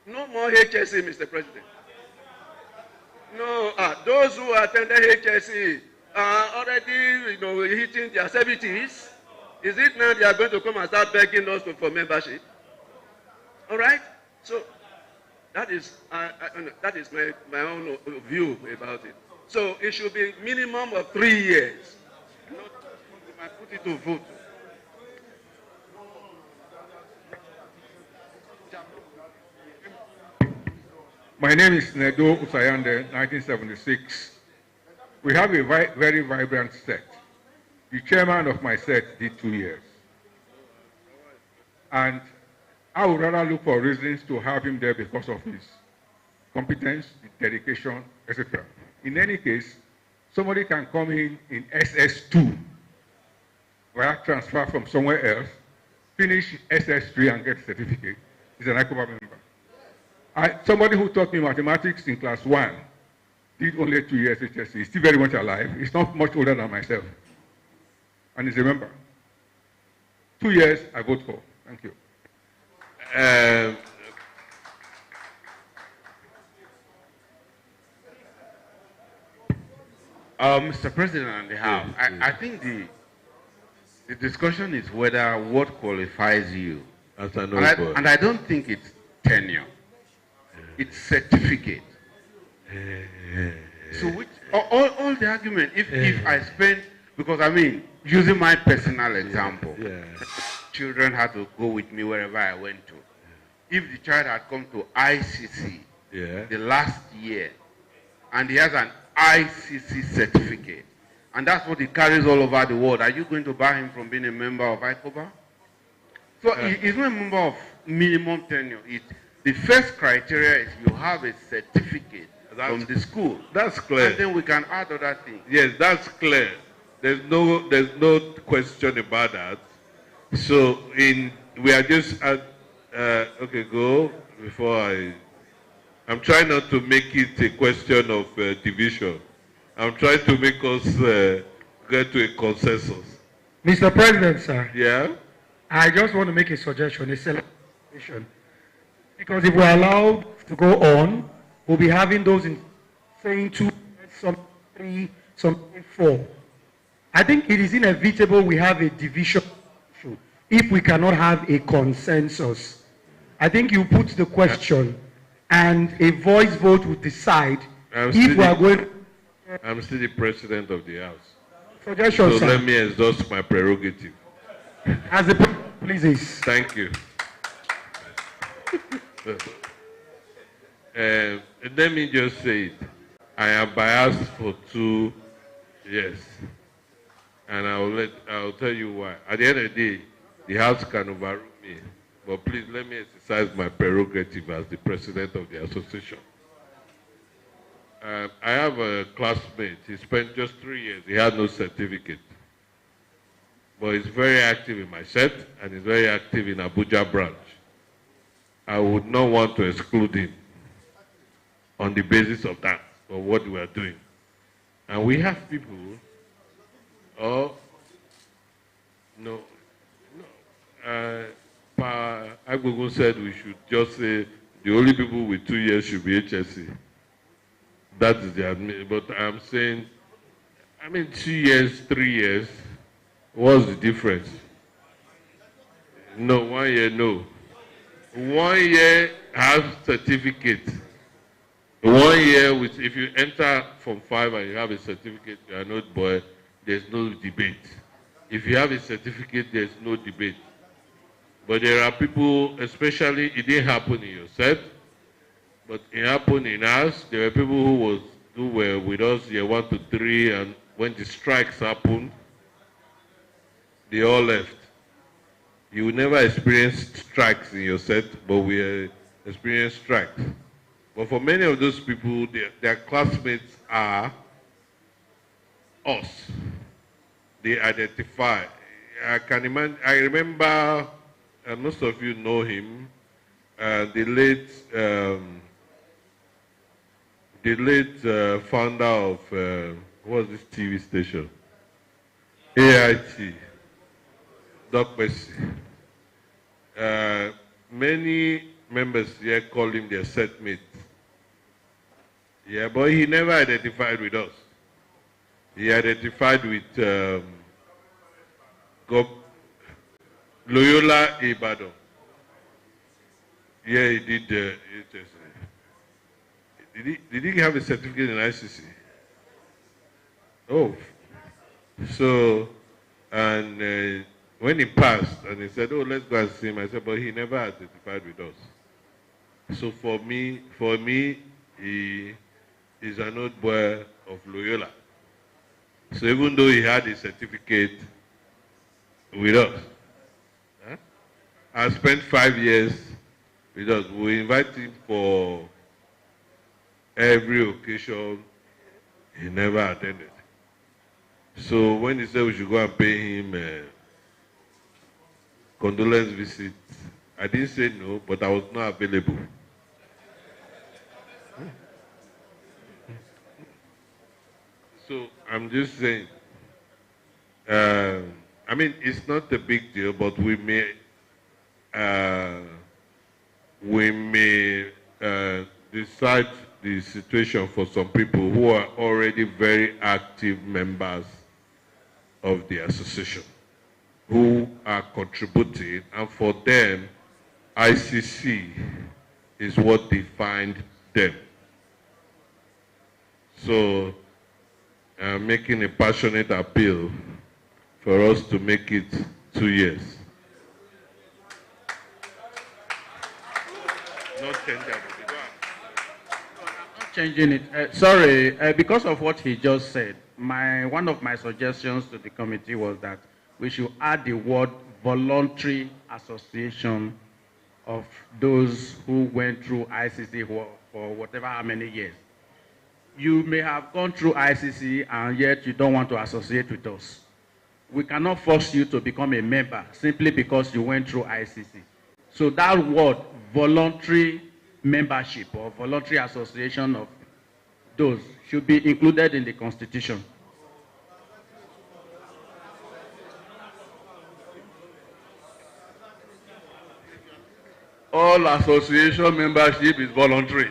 [SPEAKER 11] No more HSE, Mr. President. No, those who attended HSE are already, hitting their 70s. Is it now they are going to come and start begging us for membership? All right? So that is my own view about it. So it should be minimum of 3 years. I put it to vote.
[SPEAKER 16] My name is Nedo Usayande, 1976. We have a very vibrant set. The chairman of my set did 2 years. And I would rather look for reasons to have him there because of his competence, dedication, etc. In any case, somebody can come in SS2, via transfer from somewhere else, finish SS3 and get a certificate. He's an Iccoba member. Somebody who taught me mathematics in class 1 did only 2 years HSC. He's still very much alive. He's not much older than myself. And he's a member. 2 years, I vote for. Thank you.
[SPEAKER 17] Mr. President and the House, I think the discussion is whether what qualifies you. And I don't think it's tenure. It's certificate. So which, all the argument, if I spend, because I mean, using my personal example, children had to go with me wherever I went to. If the child had come to ICC the last year, and he has an ICC certificate, and that's what he carries all over the world, are you going to bar him from being a member of Iccoba? So he's not a member of minimum tenure. The first criteria is you have a certificate from the school.
[SPEAKER 5] That's clear.
[SPEAKER 17] And then we can add other things.
[SPEAKER 5] Yes, that's clear. There's no question about that. So we are just at, okay, go before I'm trying not to make it a question of division. I'm trying to make us get to a consensus.
[SPEAKER 14] Mr. President, sir.
[SPEAKER 5] Yeah?
[SPEAKER 14] I just want to make a suggestion, a celebration. Because if we're allowed to go on, we'll be having those in saying 2, some 3, some 4. I think it is inevitable we have a division if we cannot have a consensus. I think you put the question and a voice vote will decide if we are going.
[SPEAKER 5] I'm still the president of the House.
[SPEAKER 14] Suggestion,
[SPEAKER 5] so
[SPEAKER 14] sir.
[SPEAKER 5] Let me exhaust my prerogative.
[SPEAKER 14] As the president pleases.
[SPEAKER 5] Thank you. Let me just say it. I am biased for 2 years. And I'll tell you why. At the end of the day, the House can overrule me. But please let me exercise my prerogative as the president of the association. I have a classmate. He spent just 3 years. He had no certificate. But he's very active in my set, and he's very active in Abuja branch. I would not want to exclude him on the basis of that, of what we are doing. And we have people, Iccoba said we should just say the only people with 2 years should be HSC. That is the admin. But I'm saying, 2 years, 3 years, what's the difference? No, 1 year, no. 1 year has certificate. 1 year, if you enter from 5 and you have a certificate, you are not boy, there's no debate. If you have a certificate, there's no debate. But there are people, especially, it didn't happen in your set, but it happened in us. There were people who was who were with us year 1 to 3, and when the strikes happened, they all left. You will never experience strikes in your set, but we experience strikes. But for many of those people, their classmates are us. They identify. I can imagine. I remember, and most of you know him, the late founder of what was this TV station? AIT, Doc Messi. Many members here call him their set mate. Yeah, but he never identified with us. He identified with Loyola Ibadan. Yeah, he did. Did he have a certificate in ICC? Oh, so, and when he passed, and he said, "Oh, let's go and see him," I said, "But he never identified with us." So for me, he is an old boy of Loyola. So even though he had a certificate with us, I spent 5 years with us. We invite him for every occasion. He never attended. So when he said we should go and pay him a condolence visit, I didn't say no, but I was not available. So I'm just saying, I mean, it's not a big deal, but we may decide the situation for some people who are already very active members of the association, who are contributing, and for them, ICC is what defined them. So, I'm making a passionate appeal for us to make it 2 years. Not change that.
[SPEAKER 3] Not changing it. Sorry, because of what he just said, one of my suggestions to the committee was that we should add the word voluntary association of those who went through ICC for whatever how many years. You may have gone through ICC and yet you don't want to associate with us. We cannot force you to become a member simply because you went through ICC. So that word, voluntary membership or voluntary association of those, should be included in the Constitution.
[SPEAKER 19] All association membership is voluntary.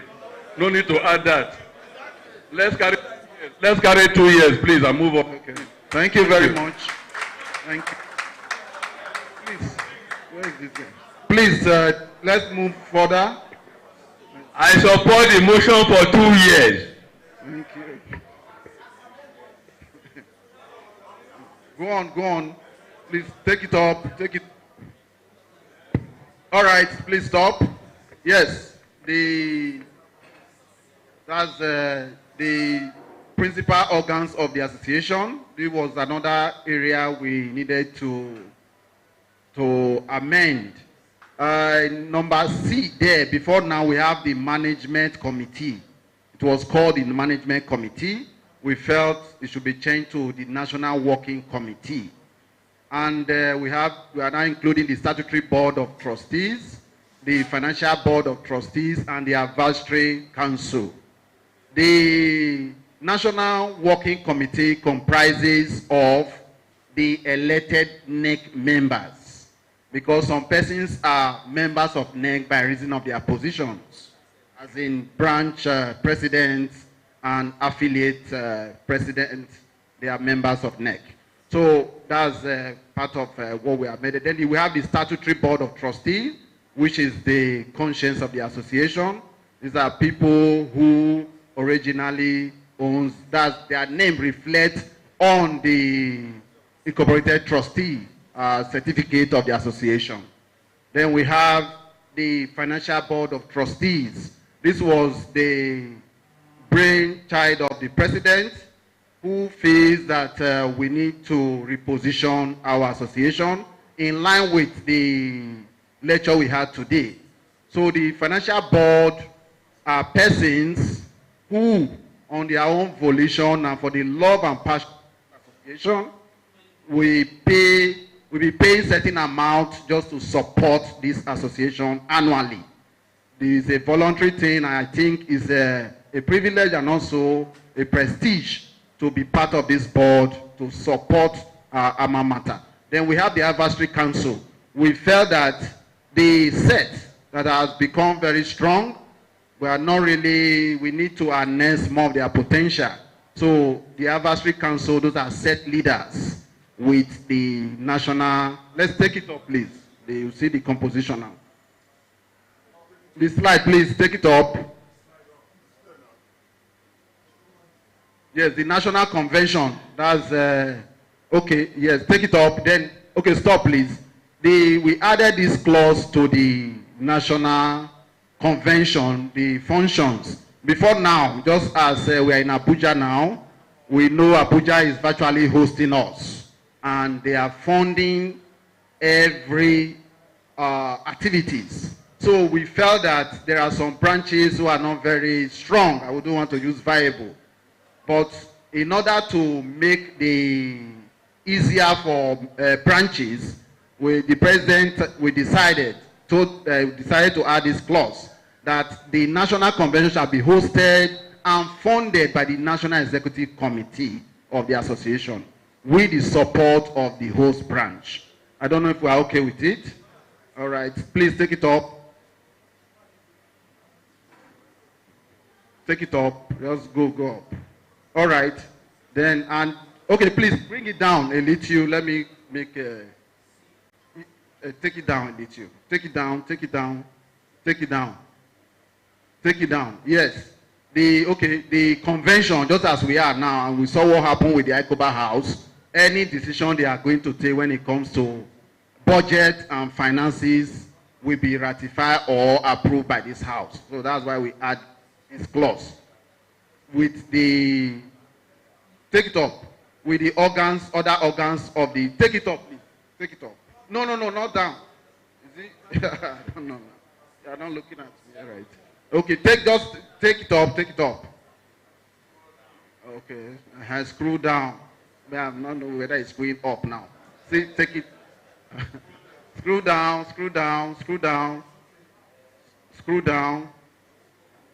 [SPEAKER 19] No need to add that. Let's carry 2 years, please, and move on.
[SPEAKER 13] Okay. Thank you very much. Thank you. Please, where is this guy? Please, let's move further.
[SPEAKER 19] I support the motion for 2 years.
[SPEAKER 13] Thank you. Go on. Please take it up. Take it. All right, please stop. Yes, that's the principal organs of the association. This was another area we needed to amend. Number C there, before now we have the management committee. It was called the management committee. We felt it should be changed to the national working committee. And we are now including the statutory board of trustees, the financial board of trustees, and the advisory council. The national working committee comprises of the elected NEC members, because some persons are members of NEC by reason of their positions, as in branch presidents and affiliate presidents. They are members of NEC. So that's part of what we have made. Then we have the statutory board of trustees, which is the conscience of the association. These are people who originally owns, that their name reflects on the incorporated trustee certificate of the association. Then we have the financial board of trustees. This was the brainchild of the president, who feels that we need to reposition our association in line with the lecture we had today. So the financial board are persons who, on their own volition and for the love and passion of the association, will be paying certain amount just to support this association annually. This is a voluntary thing. I think is a privilege and also a prestige to be part of this board to support our alma mater. Then we have the advisory council. We felt that the set that has become very strong, we need to harness more of their potential. So the advisory council, those are set leaders with the national. Let's take it up, please. You see the composition now. The slide, please, take it up. Yes, the national convention. That's okay. Yes, take it up. Then okay, stop, please. We added this clause to the national convention, the functions. Before now, just as we are in Abuja now, we know Abuja is virtually hosting us, and they are funding every activities. So we felt that there are some branches who are not very strong. I wouldn't want to use viable. But in order to make the easier for branches, the president decided to add this clause that the national convention shall be hosted and funded by the National Executive Committee of the association with the support of the host branch. I don't know if we are okay with it. All right, please take it up. Take it up. Just go up. All right. Then, and okay, please bring it down a little. Let me make take it down a little. Take it down. Take it down. Take it down. Take it down. Yes. The convention, just as we are now, and we saw what happened with the Iccoba house. Any decision they are going to take when it comes to budget and finances will be ratified or approved by this house. So that's why we add this clause with the take it up with the organs, other organs of the take it up, please. Take it up. No, not down. Is it? No. You are not looking at me. All right. Okay, take it up. Take it up. Okay, I have screwed down. I'm not know whether it's going up now. See, take it. Screw down.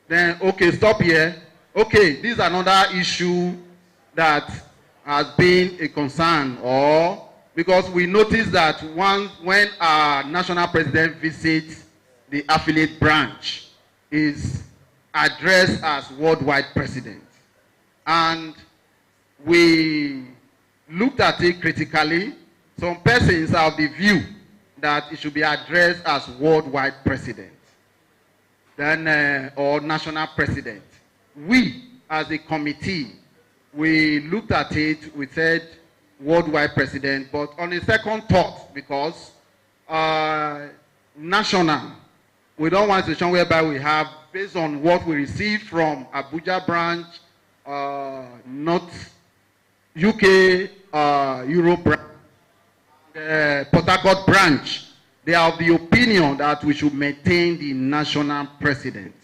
[SPEAKER 13] Then, okay, stop here. Okay, this is another issue that has been a concern, or because we noticed that when our national president visits the affiliate branch, is addressed as worldwide president. And we looked at it critically. Some persons are of the view that it should be addressed as worldwide president, then or national president. We, as a committee, we looked at it, we said worldwide president, but on a second thought, because national, we don't want a situation whereby we have, based on what we receive from Abuja branch, not UK, Europe branch, Port Harcourt branch, they are of the opinion that we should maintain the national president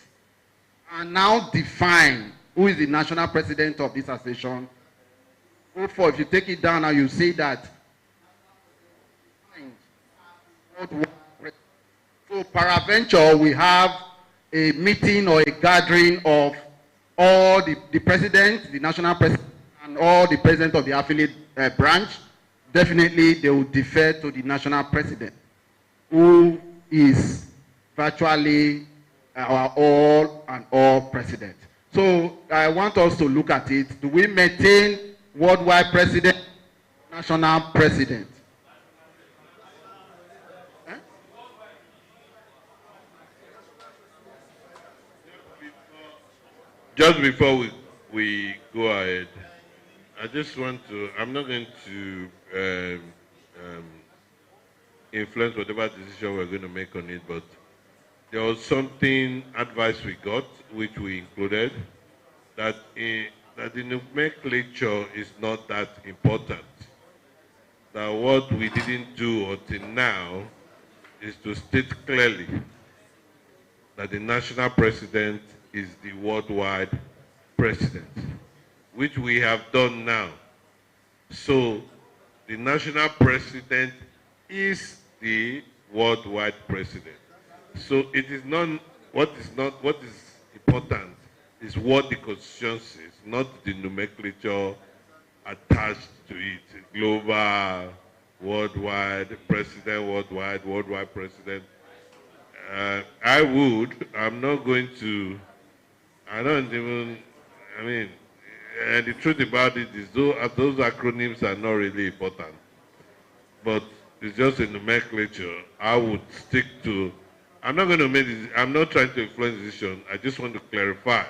[SPEAKER 13] and now define who is the national president of this association. Therefore, if you take it down now, you see that. So, peradventure, we have a meeting or a gathering of all the president, the national president, and all the president of the affiliate branch. Definitely, they will defer to the national president, who is virtually our all and all president. So I want us to look at it. Do we maintain worldwide president, national president?
[SPEAKER 5] Just before we go ahead, I just want to, I'm not going to influence whatever decision we're going to make on it, but there was something, advice we got, which we included, that the nomenclature is not that important. That what we didn't do until now is to state clearly that the national president is the worldwide president, which we have done now. So the national president is the worldwide president. So it is not what is important is what the Constitution says, not the nomenclature attached to it. Global, worldwide, president, worldwide president. I'm not going to, the truth about it is those acronyms are not really important. But it's just a nomenclature. I would stick to, I'm not trying to influence the decision. I just want to clarify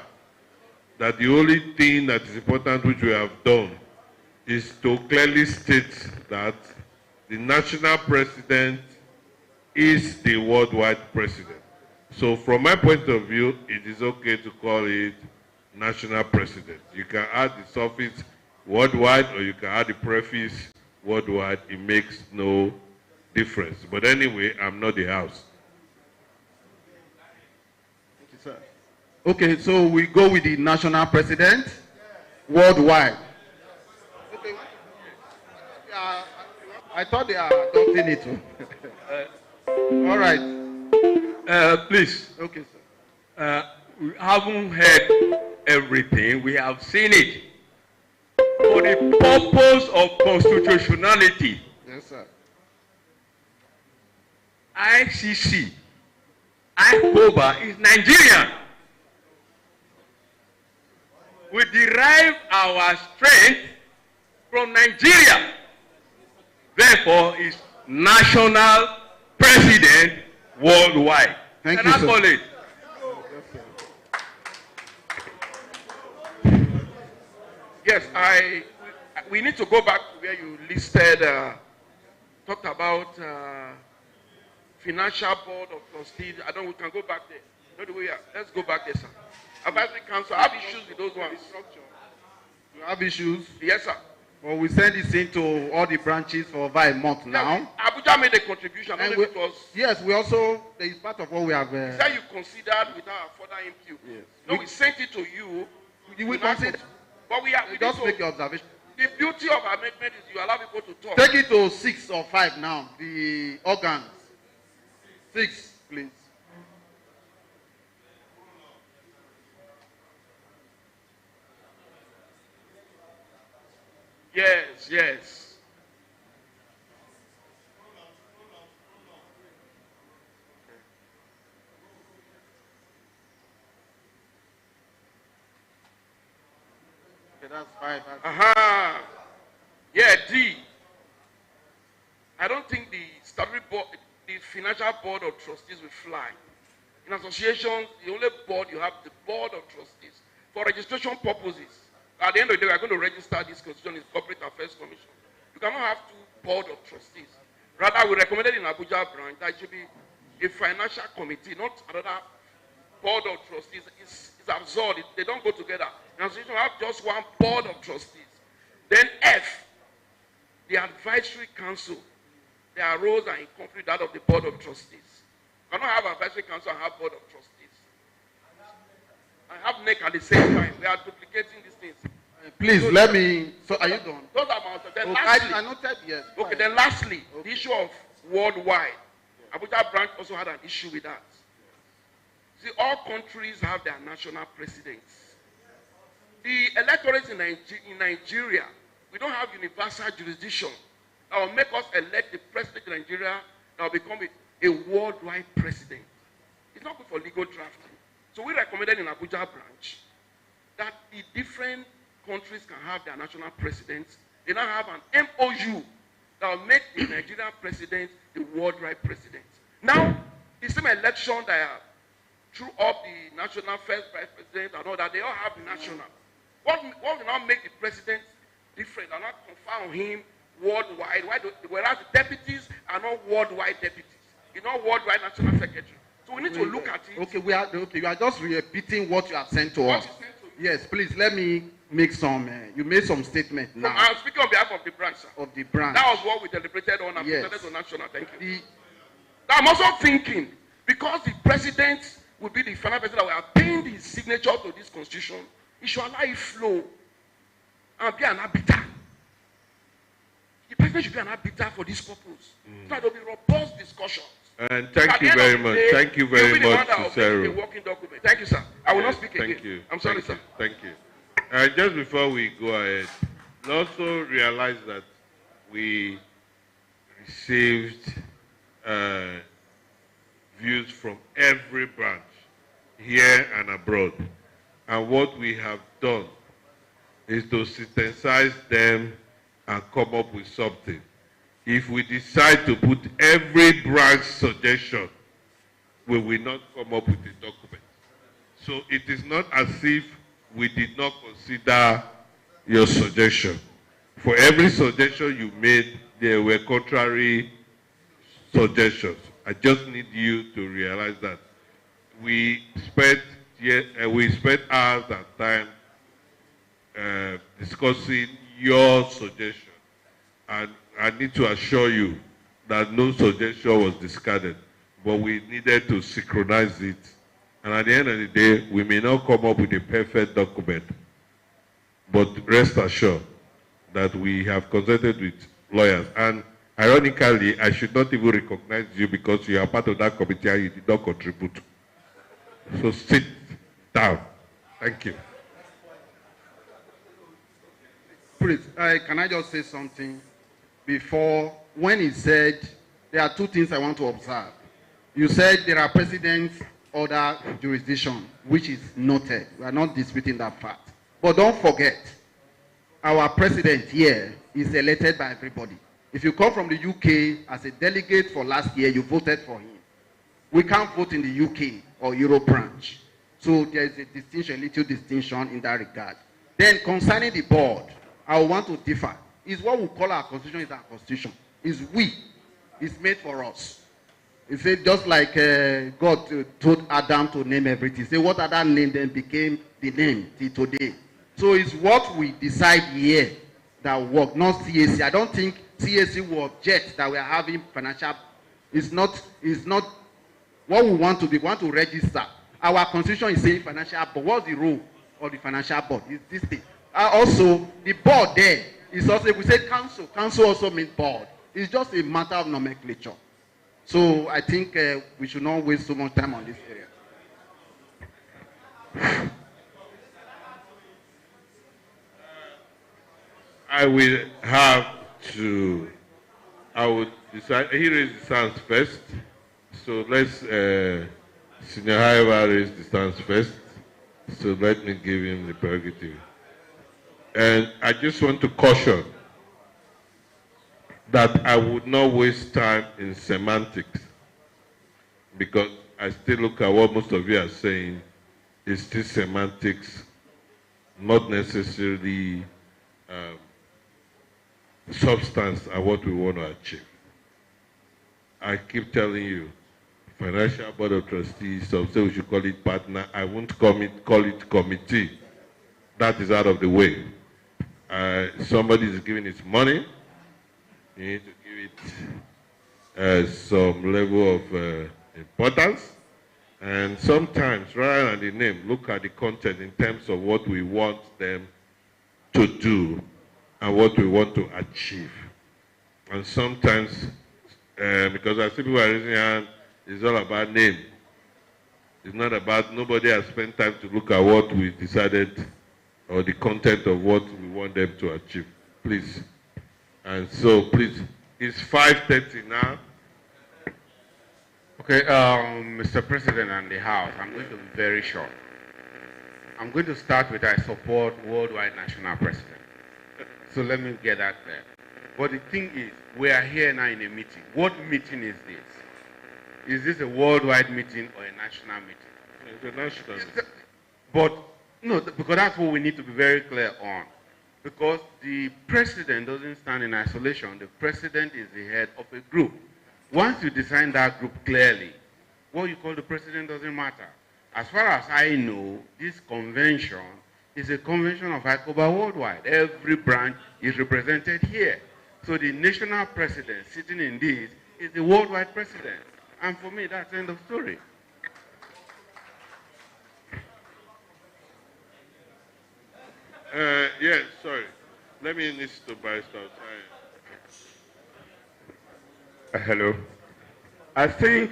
[SPEAKER 5] that the only thing that is important which we have done is to clearly state that the national president is the worldwide president. So from my point of view, it is okay to call it national president. You can add the suffix worldwide or you can add the preface worldwide. It makes no difference. But anyway, I'm not the house.
[SPEAKER 13] Thank you, sir. Okay, so we go with the national president worldwide. Okay. I thought they are adopting it. All right.
[SPEAKER 21] Please.
[SPEAKER 13] Okay, sir.
[SPEAKER 21] We haven't heard everything. We have seen it. For the purpose of constitutionality,
[SPEAKER 13] yes, sir.
[SPEAKER 21] ICC, Iccoba is Nigerian. We derive our strength from Nigeria. Therefore, it's national president worldwide.
[SPEAKER 13] Thank
[SPEAKER 21] Can
[SPEAKER 13] you,
[SPEAKER 21] I
[SPEAKER 13] sir.
[SPEAKER 21] call it?
[SPEAKER 8] Yes, we need to go back to where you listed, talked about financial board of trustees. We can go back there. No, the way, let's go back there, sir. Advisory council, I have issues with those ones.
[SPEAKER 13] You have issues?
[SPEAKER 8] Yes, sir.
[SPEAKER 13] Well, we send this into all the branches for over a month now.
[SPEAKER 8] Abuja made a contribution.
[SPEAKER 13] And
[SPEAKER 8] It was,
[SPEAKER 13] yes, we also, there is part of what we have.
[SPEAKER 8] that you considered without further input.
[SPEAKER 13] Yes.
[SPEAKER 8] No, we sent it to you.
[SPEAKER 13] We consider.
[SPEAKER 8] But we
[SPEAKER 13] Just make your observation.
[SPEAKER 8] The beauty of amendment is you allow people to talk.
[SPEAKER 13] Take it to 6 or 5 now, the organs. 6, please.
[SPEAKER 8] Yes, yes.
[SPEAKER 13] Okay, that's 5.
[SPEAKER 8] Aha. Yeah, D. I don't think the statutory board, the financial board of trustees will fly. In associations, the only board you have, the board of trustees. For registration purposes, at the end of the day, we are going to register this constitution in Corporate Affairs Commission. You cannot have 2 board of trustees. Rather, we recommended in Abuja branch that it should be a financial committee, not another board of trustees. It's absurd. They don't go together. In association, we have just 1 board of trustees. Then F, the advisory council. Their roles are in conflict with that of the board of trustees. You cannot have advisory council and have board of trustees. I have NEC at the same time. We are duplicating these things.
[SPEAKER 13] Please, let me. So, are you done?
[SPEAKER 8] Those are my answers. Then
[SPEAKER 13] Okay,
[SPEAKER 8] lastly,
[SPEAKER 13] I noted, yes.
[SPEAKER 8] okay, then lastly, the issue of worldwide. Abuja branch also had an issue with that. See, all countries have their national presidents. The electorates in Nigeria, we don't have universal jurisdiction that will make us elect the president of Nigeria that will become a worldwide president. It's not good for legal drafting. So we recommended in Abuja branch that the different countries can have their national presidents. They now have an MOU that will make the Nigerian president the worldwide president. Now, the same election that threw up the national first vice president and all that, they all have national. What will now make the president different and not confer on him worldwide, whereas the deputies are not worldwide deputies. It's not worldwide national secretary. So we need to look at it.
[SPEAKER 13] Okay, you are just repeating what you have sent to us. Yes, please let me make some. You made some statement now.
[SPEAKER 8] I'm speaking on behalf of the branch, sir.
[SPEAKER 13] Of the branch.
[SPEAKER 8] That was what we deliberated on and
[SPEAKER 13] Yes.
[SPEAKER 8] presented to national. Thank you. I'm also thinking, because the president will be the final president that will append his signature to this constitution, he should allow it flow and be an arbiter. The president should be an arbiter for this purpose. So that there will be robust discussions.
[SPEAKER 5] And thank you very much. Thank you very much, Cicero.
[SPEAKER 8] Thank you, sir. I will not speak
[SPEAKER 5] Thank
[SPEAKER 8] again.
[SPEAKER 5] you.
[SPEAKER 8] I'm sorry,
[SPEAKER 5] Thank
[SPEAKER 8] sir.
[SPEAKER 5] you. Thank you. Just before we go ahead, also realize that we received views from every branch, here and abroad. And what we have done is to synthesize them and come up with something. If we decide to put every branch suggestion, we will not come up with a document. So it is not as if we did not consider your suggestion. For every suggestion you made, there were contrary suggestions. I just need you to realize that we spent hours and time discussing your suggestion. And I need to assure you that no suggestion was discarded, but we needed to synchronize it. And at the end of the day, we may not come up with a perfect document, but rest assured that we have consulted with lawyers. And ironically, I should not even recognize you because you are part of that committee and you did not contribute. So sit down. Thank you.
[SPEAKER 13] Please, can I just say something before? When he said, there are two things I want to observe. You said there are presidents, other jurisdiction, which is noted. We are not disputing that fact. But don't forget, our president here is elected by everybody. If you come from the UK as a delegate for last year, you voted for him. We can't vote in the UK or Europe branch. So there is a distinction, a little distinction in that regard. Then concerning the board, I want to differ. Is what we call our constitution is our constitution. Is we. It's made for us. It's just like God told Adam to name everything. Say what Adam named then became the name till today. So it's what we decide here that work, not CAC. I don't think CAC will object that we are having financial. It's not what we want to be. We want to register. Our constitution is saying financial board. What's the role of the financial board? It's this thing. Also, the board there is also, if we say council, council also means board. It's just a matter of nomenclature. So I think we should not waste so much time on this area.
[SPEAKER 5] I would decide, he raised the hands first. So let's, Senior Haiva raise the hands first. So let me give him the prerogative. And I just want to caution that I would not waste time in semantics, because I still look at what most of you are saying is still semantics, not necessarily substance and what we want to achieve. I keep telling you, Financial Board of Trustees, some say we should call it partner. I won't call it committee. That is out of the way. Somebody is giving its money. You need to give it some level of importance. And sometimes, rather than the name, look at the content in terms of what we want them to do and what we want to achieve. And sometimes, because I see people are raising their hand, it's all about name. It's not about, nobody has spent time to look at what we decided or the content of what we want them to achieve. Please. And so, please, it's 5:30 now.
[SPEAKER 17] Okay, Mr. President and the House, I'm going to be very short. I'm going to start with I support worldwide national president. So let me get that clear. But the thing is, we are here now in a meeting. What meeting is this? Is this a worldwide meeting or a national meeting?
[SPEAKER 5] It's a national meeting.
[SPEAKER 17] But, no, because that's what we need to be very clear on. Because the president doesn't stand in isolation. The president is the head of a group. Once you design that group clearly, what you call the president doesn't matter. As far as I know, this convention is a convention of Iccoba worldwide. Every branch is represented here. So the national president sitting in this is the worldwide president. And for me, that's the end of story.
[SPEAKER 5] Yes, sorry. Let me listen to Barrister.
[SPEAKER 9] Hello. I think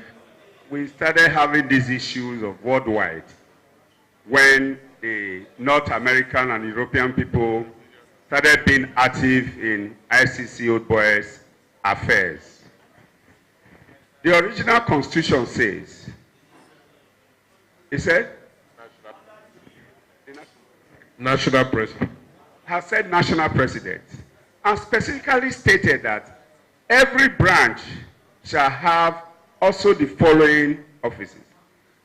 [SPEAKER 9] we started having these issues of worldwide when the North American and European people started being active in ICC old boys affairs. The original constitution says, it said,
[SPEAKER 5] National president.
[SPEAKER 9] Has said national president, and specifically stated that every branch shall have also the following offices.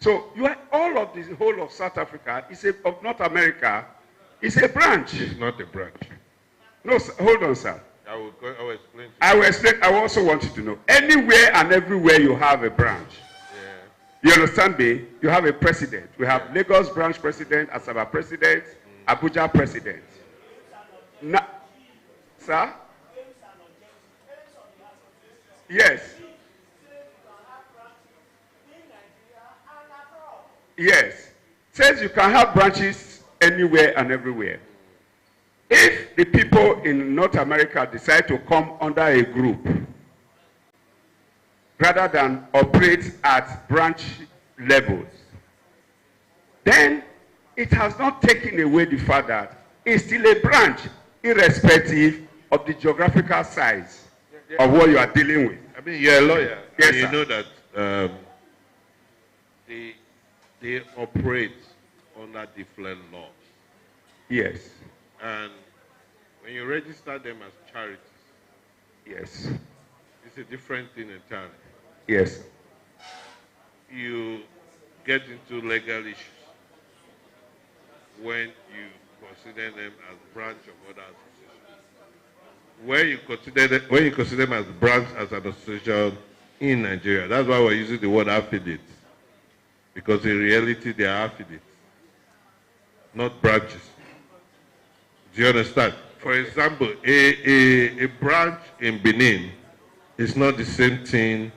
[SPEAKER 9] So you are, all of the whole of South Africa of North America is a branch.
[SPEAKER 5] It's not a branch.
[SPEAKER 9] No, sir, hold on, sir.
[SPEAKER 5] I will explain.
[SPEAKER 9] I will explain. I also want you to know. Anywhere and everywhere you have a branch. Yeah. You understand me? You have a president. We have Lagos branch president, Asaba president, Abuja president. Sir? Yes. Yes. Says you can have branches anywhere and everywhere. If the people in North America decide to come under a group, rather than operate at branch levels, then it has not taken away the fact that it's still a branch, irrespective of the geographical size of what you are dealing with.
[SPEAKER 5] I mean, you're a lawyer.
[SPEAKER 9] Yes,
[SPEAKER 5] you
[SPEAKER 9] sir.
[SPEAKER 5] know that they operate under different laws.
[SPEAKER 9] Yes.
[SPEAKER 5] And when you register them as charities,
[SPEAKER 9] yes,
[SPEAKER 5] it's a different thing entirely.
[SPEAKER 9] Yes.
[SPEAKER 5] You get into legal issues when you consider them as branch of other associations. When you consider them as branch as an association in Nigeria, that's why we're using the word affiliate. Because in reality they are affiliates, not branches. Do you understand? For example, a branch in Benin is not the same thing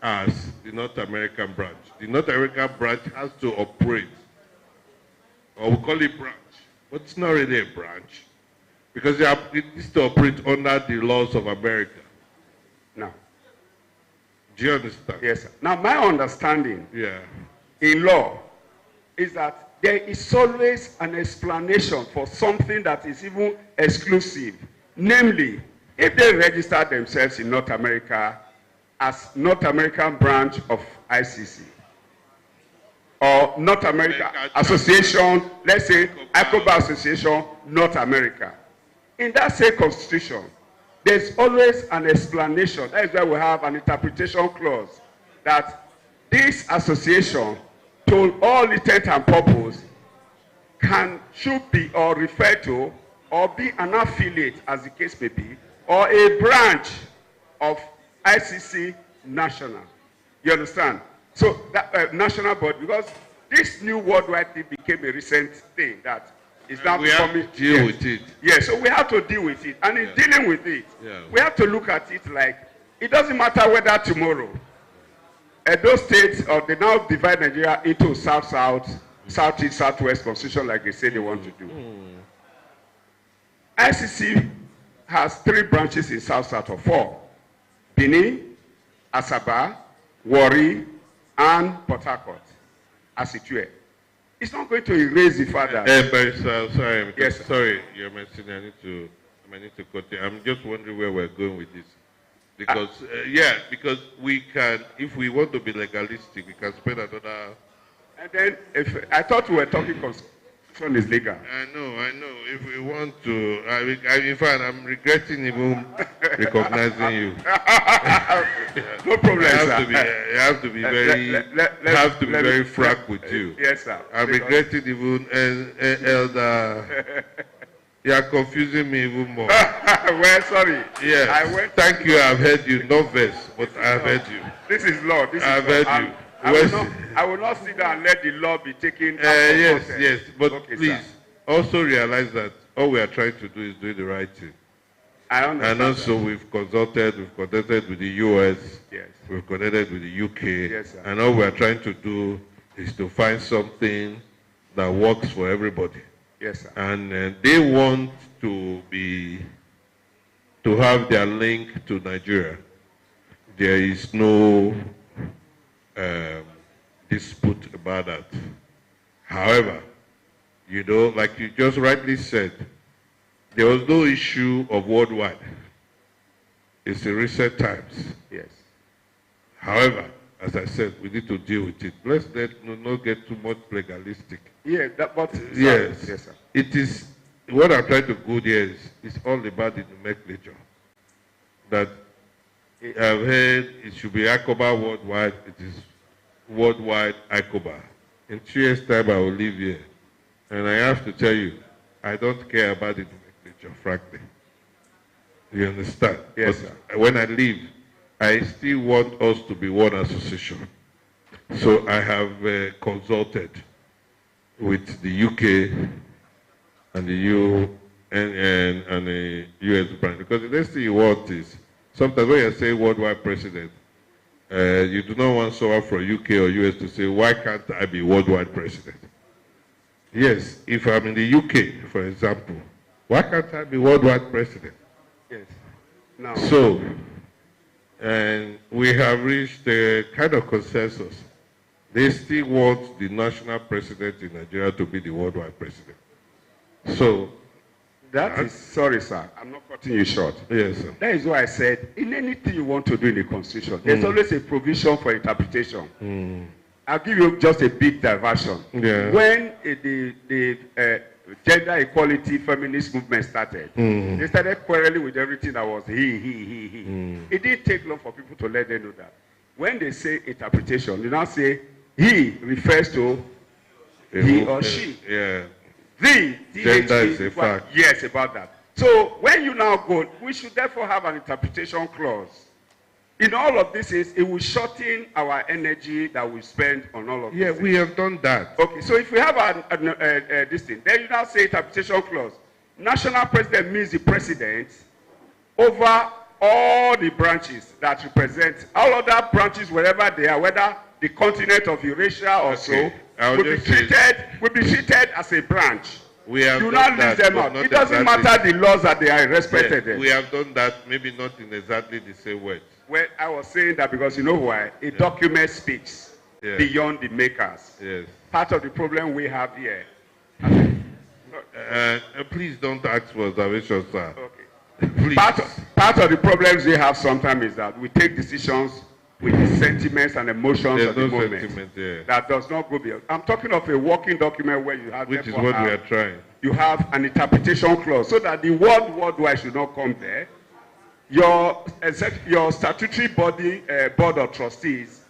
[SPEAKER 5] as the North American branch. The North American branch has to operate, or we call it branch, but it's not really a branch, because it needs to operate under the laws of America.
[SPEAKER 9] Now,
[SPEAKER 5] do you understand?
[SPEAKER 9] yes, sir. Now, my understanding
[SPEAKER 5] Yeah.
[SPEAKER 9] in law is that there is always an explanation for something that is even exclusive. Namely, if they register themselves in North America as North American branch of ICC, or North America Association, let's say Iccoba Association, North America. In that same constitution, there's always an explanation. That is why we have an interpretation clause that this association, to all intent and purpose, should be or refer to or be an affiliate, as the case may be, or a branch of ICC National. You understand? So that national board, because this new worldwide thing became a recent thing that is now becoming.
[SPEAKER 5] Have to deal with it.
[SPEAKER 9] Yes, so we have to deal with it. And in dealing with it, we have to look at it like, it doesn't matter whether tomorrow, those states, or they now divide Nigeria into South-South, South-East, South-West constitution like they say they want to do. ICC has 3 branches in South-South, or 4. Benin, Asaba, Warri, and Port Harcourt, as it were. It's not going to erase the fact that...
[SPEAKER 5] sorry,
[SPEAKER 9] yes, sir.
[SPEAKER 5] Sorry, you're mentioning I need to cut you. I'm just wondering where we're going with this. Because, because we can, if we want to be legalistic, we can spend another...
[SPEAKER 9] And then, I thought we were talking constitution is legal.
[SPEAKER 5] I know. If we want to, in fact, I'm regretting even recognizing you.
[SPEAKER 9] No problem, sir.
[SPEAKER 5] You have to be very frank with you.
[SPEAKER 9] Yes, sir.
[SPEAKER 5] I'm regretting even Elder. You are confusing me even more.
[SPEAKER 9] Well, sorry.
[SPEAKER 5] Yes. Thank you. I've heard you. No verse, but I've heard you.
[SPEAKER 9] This is law.
[SPEAKER 5] I've heard you.
[SPEAKER 9] I will not sit down and let the law be taken.
[SPEAKER 5] Yes, but
[SPEAKER 9] okay,
[SPEAKER 5] please, also realize that all we are trying to do is doing the right thing.
[SPEAKER 9] I understand.
[SPEAKER 5] And also we've connected with the US,
[SPEAKER 9] Yes.
[SPEAKER 5] we've connected with the UK,
[SPEAKER 9] Yes, sir.
[SPEAKER 5] and all we are trying to do is to find something that works for everybody.
[SPEAKER 9] Yes, sir.
[SPEAKER 5] And they want to have their link to Nigeria. There is no dispute about that. However, you know, like you just rightly said, there was no issue of worldwide. It's in recent times.
[SPEAKER 9] Yes.
[SPEAKER 5] However, as I said, we need to deal with it. Let's not get too much legalistic.
[SPEAKER 9] Yeah, but
[SPEAKER 5] yes,
[SPEAKER 9] yes, sir.
[SPEAKER 5] It is what I'm trying to go there is it's all about the nomenclature. That I've heard it should be Iccoba worldwide. It is worldwide Iccoba. In 2 years' time, I will leave here, and I have to tell you, I don't care about the nomenclature, frankly. You understand?
[SPEAKER 9] Yes,
[SPEAKER 5] but
[SPEAKER 9] sir.
[SPEAKER 5] When I leave, I still want us to be one association. So I have consulted with the UK and the EU and the US branch. Because the next thing you want is, sometimes when you say worldwide president, you do not want someone from UK or US to say, why can't I be worldwide president? Yes, if I'm in the UK, for example, why can't I be worldwide president?
[SPEAKER 9] Yes. Now.
[SPEAKER 5] So, and we have reached a kind of consensus. They still want the national president in Nigeria to be the worldwide president. So,
[SPEAKER 9] that is, sorry, sir, I'm not cutting you short.
[SPEAKER 5] Yes, sir.
[SPEAKER 9] That is why I said, in anything you want to do in the Constitution, there's always a provision for interpretation. I'll give you just a big diversion.
[SPEAKER 5] Yeah.
[SPEAKER 9] When the gender equality feminist movement started, they started quarreling with everything that was he. It didn't take long for people to let them know that. When they say interpretation, they now say he refers to he or she.
[SPEAKER 5] Yeah.
[SPEAKER 9] The
[SPEAKER 5] Gender is a fact.
[SPEAKER 9] Yes, about that. So when you now go, we should therefore have an interpretation clause. In all of this is, it will shorten our energy that we spend on all of this.
[SPEAKER 5] Yeah, we have done that.
[SPEAKER 9] Okay, so if we have this thing, then you now say interpretation clause. National president means the president over all the branches that represent, all other branches wherever they are, whether the continent of Eurasia or so, will be treated as a branch.
[SPEAKER 5] We have
[SPEAKER 9] do
[SPEAKER 5] done
[SPEAKER 9] not leave
[SPEAKER 5] that,
[SPEAKER 9] them out.
[SPEAKER 5] not
[SPEAKER 9] It doesn't
[SPEAKER 5] exactly.
[SPEAKER 9] matter the laws that they are respected.
[SPEAKER 5] Yes, we have done that, maybe not in exactly the same way.
[SPEAKER 9] Well, I was saying that because you know why? A document speaks beyond the makers.
[SPEAKER 5] Yes.
[SPEAKER 9] Part of the problem we have here.
[SPEAKER 5] Please don't ask for observations, sir.
[SPEAKER 9] Okay.
[SPEAKER 5] Please.
[SPEAKER 9] Part of the problems we have sometimes is that we take decisions with the sentiments and emotions of the moment. That does not go beyond. I'm talking of a working document where you have,
[SPEAKER 5] which is what we are trying.
[SPEAKER 9] You have an interpretation clause so that the word worldwide should not come there. Your statutory body, board of trustees,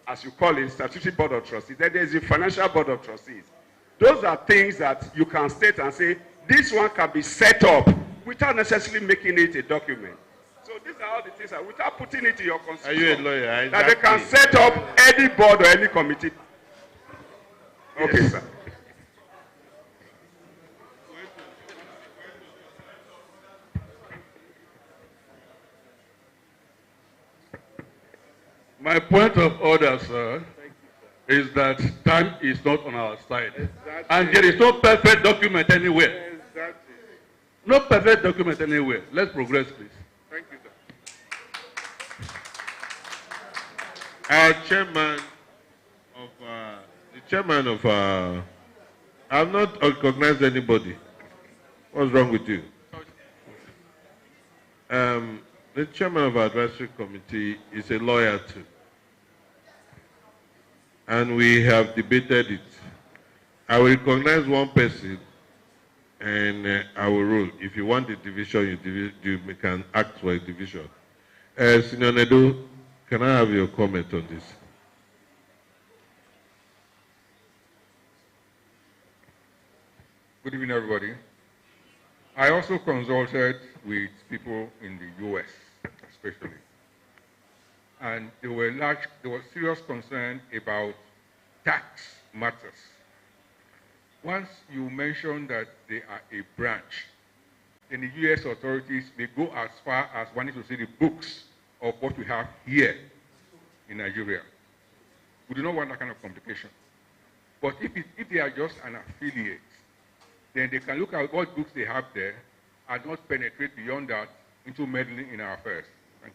[SPEAKER 9] as you call it, statutory board of trustees, then there's a financial board of trustees. Those are things that you can state and say, this one can be set up without necessarily making it a document. So these are all the things that, without putting it in your constitution,
[SPEAKER 5] Are you a lawyer?
[SPEAKER 9] that they can set up any board or any committee. Okay, yes, sir.
[SPEAKER 19] My point of order, sir, is that time is not on our side. Exactly. And there is no perfect document anywhere.
[SPEAKER 5] Exactly.
[SPEAKER 19] No perfect document anywhere. Let's progress, please.
[SPEAKER 5] Thank you, sir. Our chairman of, I've not recognized anybody. What's wrong with you? The chairman of our advisory committee is a lawyer too. And we have debated it. I will recognize one person and I will rule. If you want the division, you can act for a division. Senior Nedo, can I have your comment on this?
[SPEAKER 16] Good evening, everybody. I also consulted with people in the US, especially. And there was serious concern about tax matters. once you mention that they are a branch, then the U.S. authorities may go as far as wanting to see the books of what we have here in Nigeria. We do not want that kind of complication. But if they are just an affiliate, then they can look at what books they have there and not penetrate beyond that into meddling in our affairs. Thank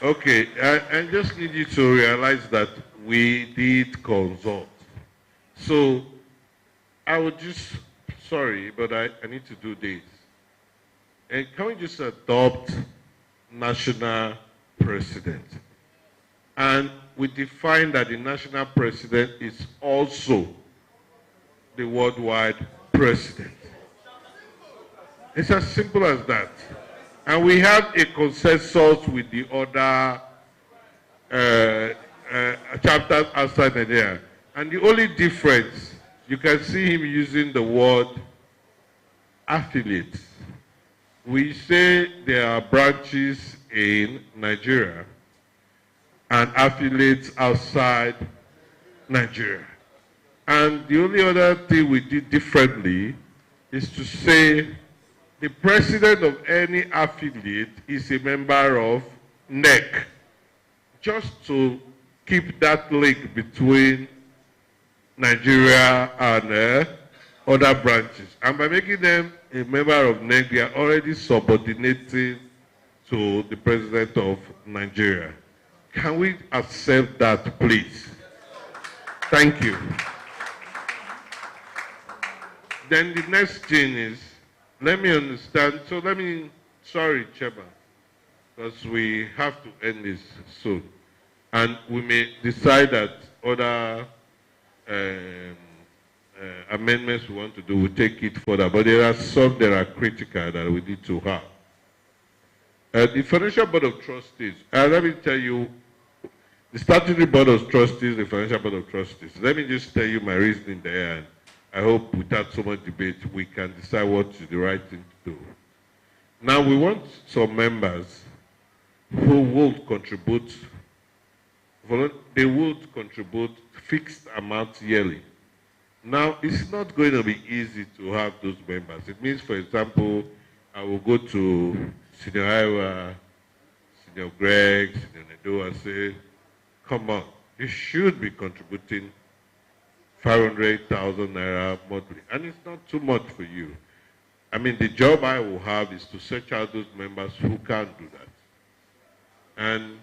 [SPEAKER 16] you.
[SPEAKER 5] Okay, I just need you to realize that we did consult. So I would just, sorry, but I need to do this. And can we just adopt national president? And we define that the national president is also the worldwide president. It's as simple as that. And we have a consensus with the other chapters outside Nigeria. And the only difference, you can see him using the word affiliates. We say there are branches in Nigeria and affiliates outside Nigeria. And the only other thing we did differently is to say the president of any affiliate is a member of NEC, just to keep that link between Nigeria and other branches. And by making them a member of NEC, they are already subordinating to the president of Nigeria. Can we accept that, please? Thank you. Then the next thing is, let me understand. So sorry, Chairman, because we have to end this soon. And we may decide that other amendments we want to do, we'll take it further. But there are some that are critical that we need to have. The Financial Board of Trustees, let me tell you, the Statutory Board of Trustees, the Financial Board of Trustees, let me just tell you my reasoning there, and I hope without so much debate, we can decide what is the right thing to do. Now, we want some members who will contribute, they would contribute fixed amounts yearly. Now, it's not going to be easy to have those members. It means, for example, I will go to Senior Iowa, Senior Greg, Senior Nedo, and say, come on, you should be contributing 500,000 naira monthly. And it's not too much for you. I mean, the job I will have is to search out those members who can't do that. And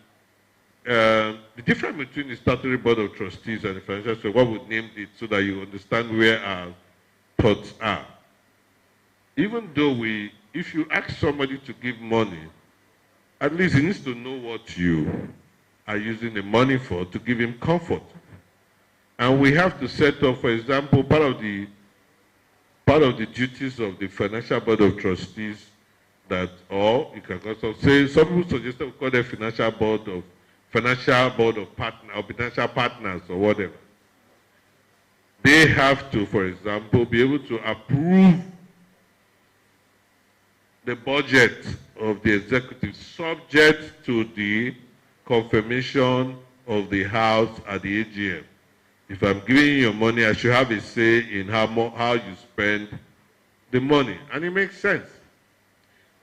[SPEAKER 5] the difference between the Statutory Board of Trustees and the Financial Sector, what we named it so that you understand where our thoughts are. Even though if you ask somebody to give money, at least he needs to know what you are using the money for to give him comfort. And we have to set up, for example, part of the duties of the Financial Board of Trustees that, or you can also say, some people suggested we call them Financial Board of Partners, or Financial Partners, or whatever. They have to, for example, be able to approve the budget of the executive subject to the confirmation of the House at the AGM. If I'm giving you your money, I should have a say in how you spend the money. And it makes sense.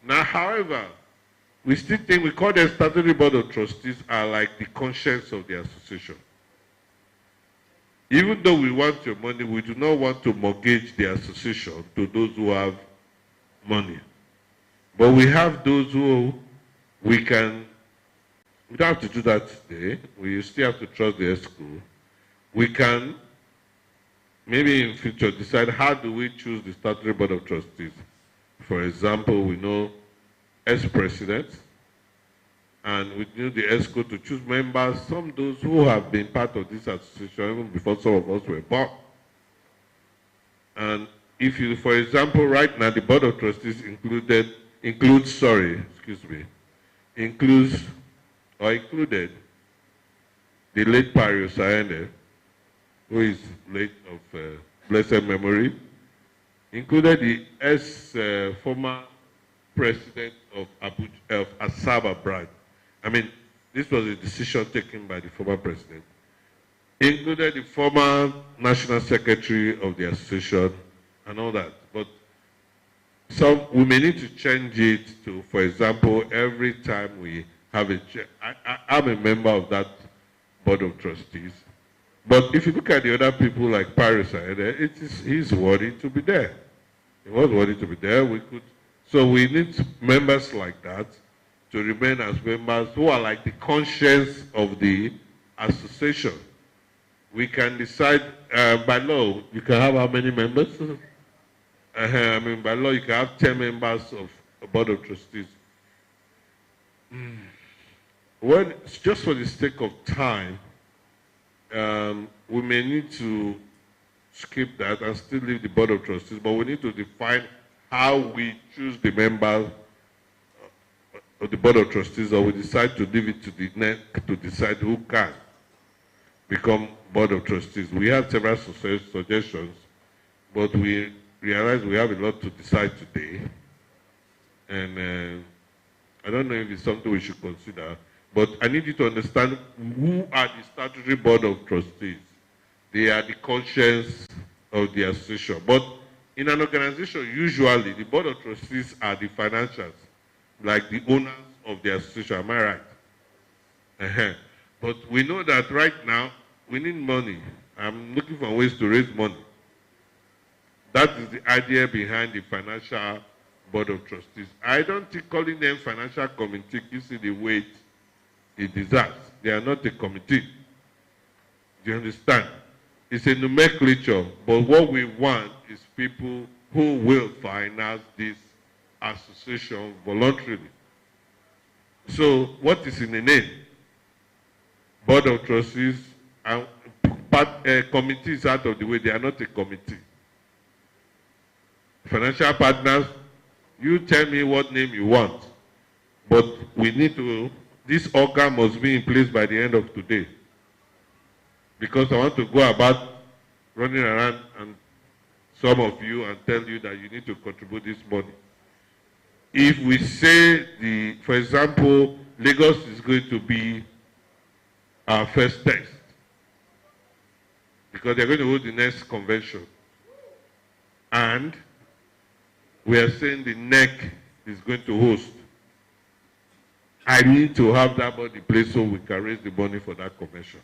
[SPEAKER 5] Now, however, we still think, we call the Statutory Board of Trustees are like the conscience of the association. Even though we want your money, we do not want to mortgage the association to those who have money. But we have those who we don't have to do that today. We still have to trust the ESCO. We can, maybe in future, decide how do we choose the Statutory Board of Trustees. For example, we know ex-president, and we need the ESCO to choose members, some those who have been part of this association even before some of us were born. And if you, for example, right now the Board of Trustees included the late Pario Sayende, who is late of blessed memory, included the former president of Abuja, of Asaba branch. I mean, this was a decision taken by the former president. included the former national secretary of the association and all that. But we may need to change it to, for example, every time we have I'm a member of that board of trustees. But if you look at the other people like Paris, he's worthy to be there. He was worthy to be there. So we need members like that to remain as members who are like the conscience of the association. We can decide by law, you can have how many members? I mean, by law, you can have 10 members of a board of trustees. Well, just for the sake of time, we may need to skip that and still leave the board of trustees, but we need to define how we choose the members of the board of trustees, or we decide to leave it to the NEC to decide who can become board of trustees. We had several suggestions, but we realize we have a lot to decide today, and I don't know if it's something we should consider. But I need you to understand who are the statutory board of trustees. They are the conscience of the association. But in an organization, usually the board of trustees are the financials, like the owners of the association. Am I right? But we know that right now we need money. I'm looking for ways to raise money. That is the idea behind the financial board of trustees. I don't think calling them financial committee gives it the weight it deserves. They are not a committee. Do you understand? It's a nomenclature, but what we want is people who will finance this association voluntarily. So what is in the name? Board of trustees, and committees out of the way, they are not a committee. Financial partners, you tell me what name you want, but we need to, this organ must be in place by the end of today. Because I want to go about running around and some of you and tell you that you need to contribute this money. If we say, for example, Lagos is going to be our first test, because they're going to hold the next convention. And we are saying the NEC is going to host. I need to have that body placed so we can raise the money for that convention.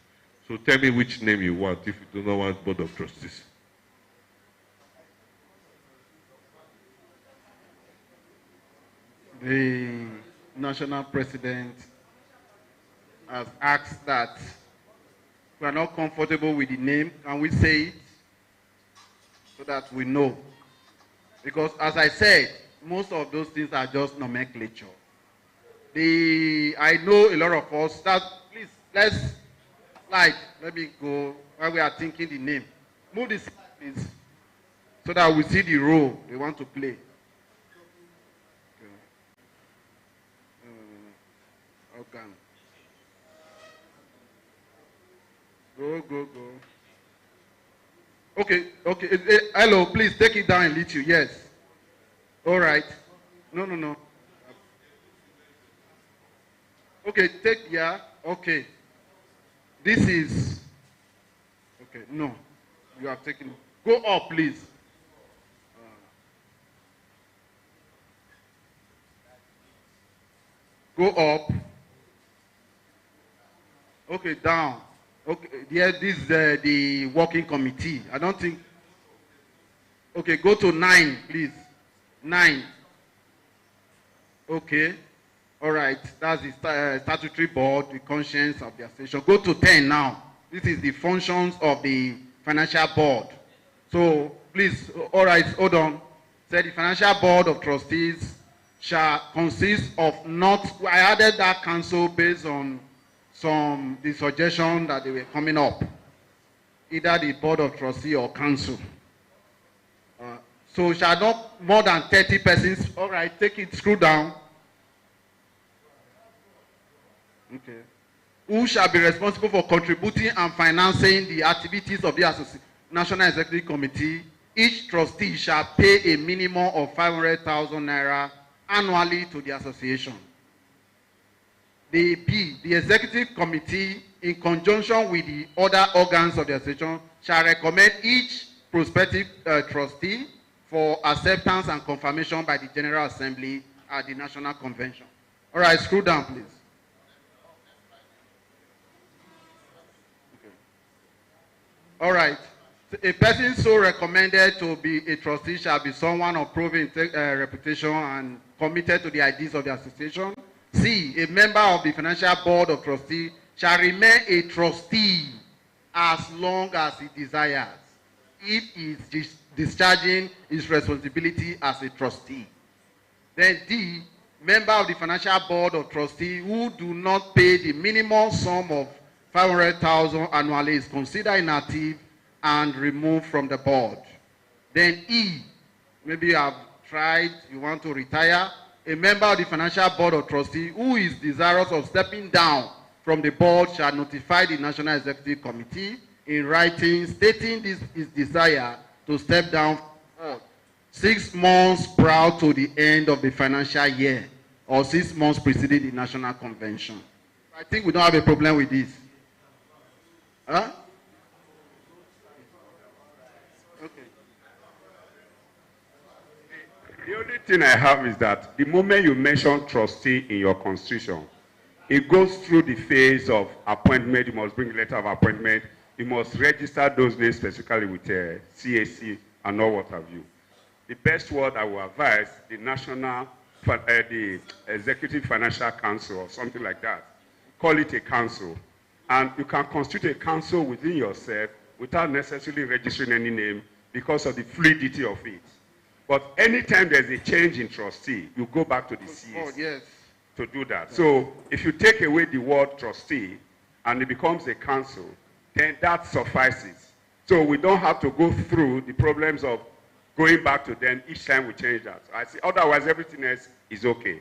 [SPEAKER 5] So tell me which name you want if you do not want board of trustees.
[SPEAKER 13] The national president has asked that we are not comfortable with the name. Can we say it so that we know? Because as I said, most of those things are just nomenclature. I know a lot of us that, please, let me go while we are thinking the name. Move this, please, so that we see the role they want to play. Okay. Go. Okay. Hello, please take it down and lead you. Yes. All right. No. Okay, okay. This is, okay, no. You have taken, go up, please. Go up. Okay, down. Okay, yeah, this is the working committee. I don't think. Okay, go to 9, please. 9. Okay. All right. That's the statutory board, the conscience of the association. Go to 10 now. This is the functions of the financial board. So, please, all right, hold on. Say the financial board of trustees shall consist of not, I added that council based on the suggestion that they were coming up, either the board of trustee or council. So shall not more than 30 persons. All right, take it, screw down. Okay. Who shall be responsible for contributing and financing the activities of the National Executive Committee? Each trustee shall pay a minimum of 500,000 naira annually to the association. The executive committee, in conjunction with the other organs of the association, shall recommend each prospective trustee for acceptance and confirmation by the General Assembly at the National Convention. All right, scroll down, please. Okay. All right. A person so recommended to be a trustee shall be someone of proven reputation and committed to the ideas of the association. C, a member of the Financial Board of Trustees shall remain a trustee as long as he desires, if he is discharging his responsibility as a trustee. Then D, member of the Financial Board of Trustees who do not pay the minimum sum of 500,000 annually is considered inactive and removed from the board. Then E, maybe you have tried, you want to retire. A member of the Financial Board of Trustees who is desirous of stepping down from the board shall notify the National Executive Committee in writing stating his desire to step down from the board 6 months prior to the end of the financial year or 6 months preceding the National Convention. I think we don't have a problem with this. Huh?
[SPEAKER 9] The only thing I have is that the moment you mention trustee in your constitution, it goes through the phase of appointment. You must bring a letter of appointment. You must register those names specifically with CAC and all what have you. The best word I will advise, the the Executive Financial Council or something like that. Call it a council. And you can constitute a council within yourself without necessarily registering any name because of the fluidity of it. But anytime there's a change in trustee, you go back to the CAC to do that. So if you take away the word trustee and it becomes a council, then that suffices. So we don't have to go through the problems of going back to them each time we change that. I see. Otherwise, everything else is okay.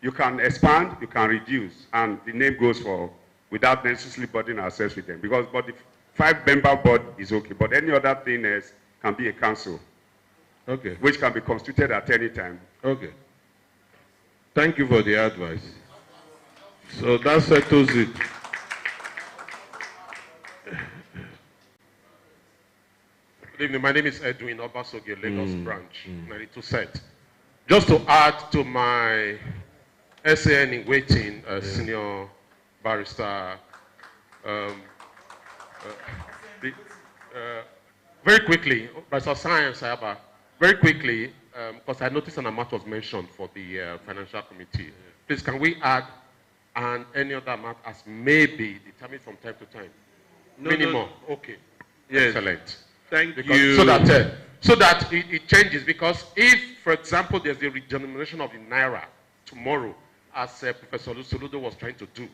[SPEAKER 9] You can expand, you can reduce, and the name goes for without necessarily burdening ourselves with them. But the 5-member board is okay. But any other thing else can be a council.
[SPEAKER 5] Okay.
[SPEAKER 9] Which can be constituted at any time.
[SPEAKER 5] Okay. Thank you for the advice. So that settles it.
[SPEAKER 2] Good evening. My name is Edwin Obasoge, Lagos branch, 92 set. Just to add to my SAN in waiting, senior barrister, very quickly, Barrister Science, very quickly, because I noticed an amount was mentioned for the financial committee. Please, can we add and any other amount as may be determined from time to time?
[SPEAKER 5] No,
[SPEAKER 2] minimum.
[SPEAKER 5] no.
[SPEAKER 2] Okay.
[SPEAKER 5] Yes.
[SPEAKER 2] Excellent.
[SPEAKER 5] Thank
[SPEAKER 2] because,
[SPEAKER 5] you.
[SPEAKER 2] So that it changes. Because if, for example, there's a regeneration of the naira tomorrow, as Professor Soludo was trying to do,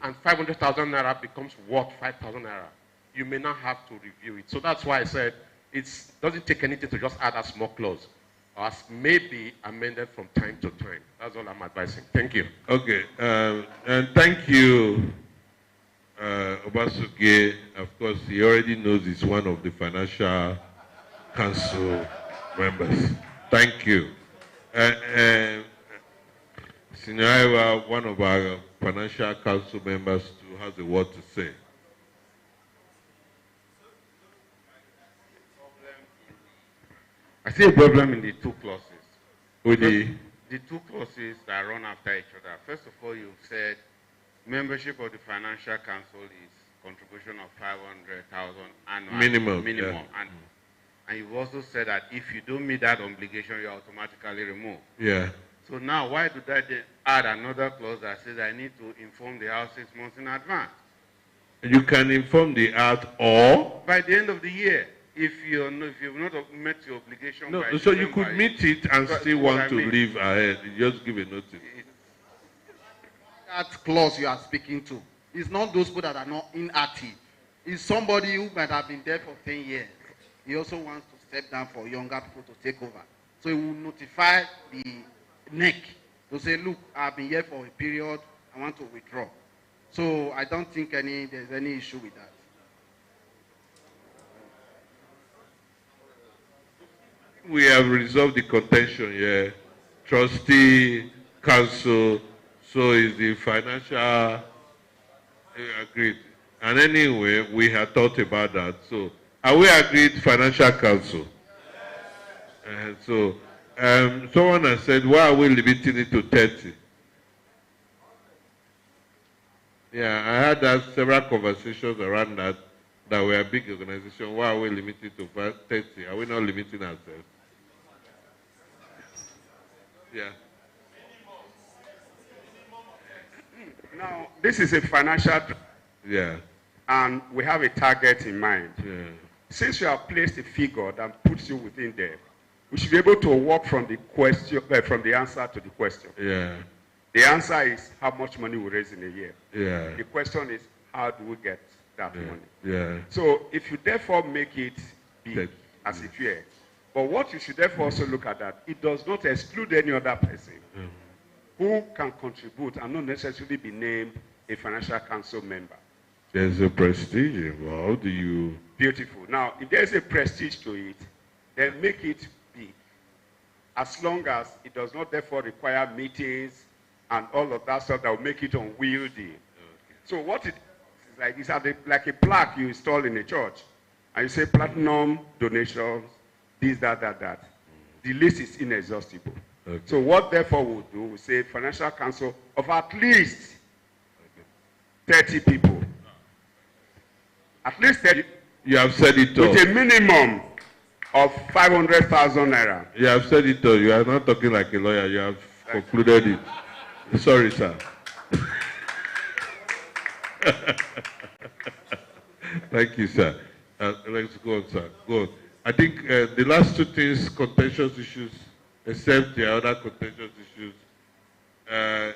[SPEAKER 2] and 500,000 naira becomes worth 5,000 naira, you may not have to review it. So that's why I said it doesn't take anything to just add a small clause, or as may be amended from time to time. That's all I'm advising. Thank you.
[SPEAKER 5] Okay, and thank you, Obasoge. Of course, he already knows he's one of the financial council members. Thank you. Senior Iwa, one of our financial council members, too, has a word to say.
[SPEAKER 17] I see a problem in the two clauses.
[SPEAKER 5] With the
[SPEAKER 17] two clauses that run after each other. First of all, you've said membership of the Financial Council is contribution of 500,000 annual minimum.
[SPEAKER 5] Yeah.
[SPEAKER 17] And you've also said that if you don't meet that obligation, you're automatically removed.
[SPEAKER 5] Yeah.
[SPEAKER 17] So now, why do I add another clause that says I need to inform the House 6 months in advance?
[SPEAKER 5] You can inform the House or
[SPEAKER 17] by the end of the year. If you've not met your obligation,
[SPEAKER 5] no,
[SPEAKER 17] by
[SPEAKER 5] so
[SPEAKER 17] November,
[SPEAKER 5] you could meet it and still want to leave ahead. You just give a notice.
[SPEAKER 13] That clause you are speaking to is not those people that are not inactive. It's somebody who might have been there for 10 years. He also wants to step down for younger people to take over. So he will notify the NEC to say, look, I've been here for a period, I want to withdraw. So I don't think there's any issue with that.
[SPEAKER 5] We have resolved the contention here. Trustee, council, So is the financial agreed? And anyway, we had thought about that. So are we agreed financial council? So someone has said, why are we limiting it to 30? Yeah, I had that several conversations around that we are a big organization. Why are we limited to 30? Are we not limiting ourselves? Yeah.
[SPEAKER 9] Now, this is a financial,
[SPEAKER 5] yeah,
[SPEAKER 9] and we have a target in mind.
[SPEAKER 5] Yeah.
[SPEAKER 9] Since you have placed a figure that puts you within there, we should be able to work from the question, from the answer to the question.
[SPEAKER 5] Yeah.
[SPEAKER 9] The answer is how much money we raise in a year.
[SPEAKER 5] Yeah.
[SPEAKER 9] The question is how do we get that money?
[SPEAKER 5] Yeah.
[SPEAKER 9] So if you therefore make it big as it were, but what you should therefore also look at that, it does not exclude any other person who can contribute and not necessarily be named a financial council member.
[SPEAKER 5] There's a prestige involved. Do you?
[SPEAKER 9] Beautiful. Now, if there's a prestige to it, then make it big. As long as it does not therefore require meetings and all of that stuff that will make it unwieldy. Okay. So what it is like, it's like a plaque you install in a church. And you say platinum donations, this, that. The list is inexhaustible. Okay. So what therefore we'll do, we'll say financial council of at least 30 people. At least 30.
[SPEAKER 5] You have said it all.
[SPEAKER 9] With a minimum of 500,000 naira.
[SPEAKER 5] You have said it all. You are not talking like a lawyer. You have concluded it. Sorry, sir. Thank you, sir. Let's go on, sir. Go on. I think the last two things, contentious issues, except the other contentious issues, there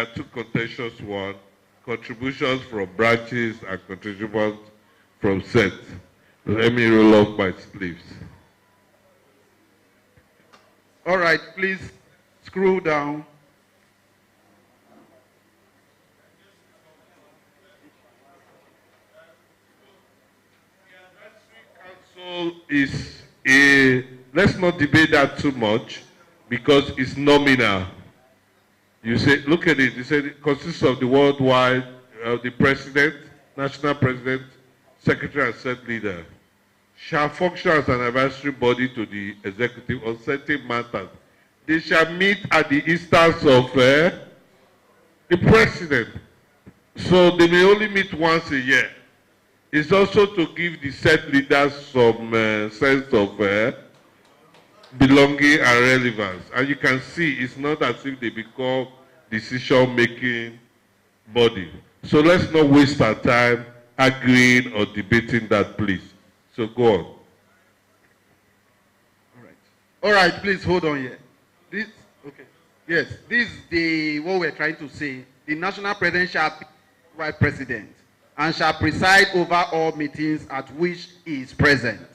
[SPEAKER 5] are two contentious ones, contributions from branches and contributions from sets. Let me roll up my sleeves.
[SPEAKER 13] All right, please scroll down.
[SPEAKER 5] Council is let's not debate that too much because it's nominal. You say, look at it, you said it consists of the worldwide, the president, national president, secretary and set leader, shall function as an advisory body to the executive on certain matters. They shall meet at the instance of the president. So they may only meet once a year. It's also to give the set leaders some sense of belonging and relevance. And you can see it's not as if they become decision-making body. So let's not waste our time arguing or debating that, please. So go on.
[SPEAKER 13] All right, please hold on here. This, okay. Yes, this is the what we're trying to say. The national president shall be vice president and shall preside over all meetings at which he is present.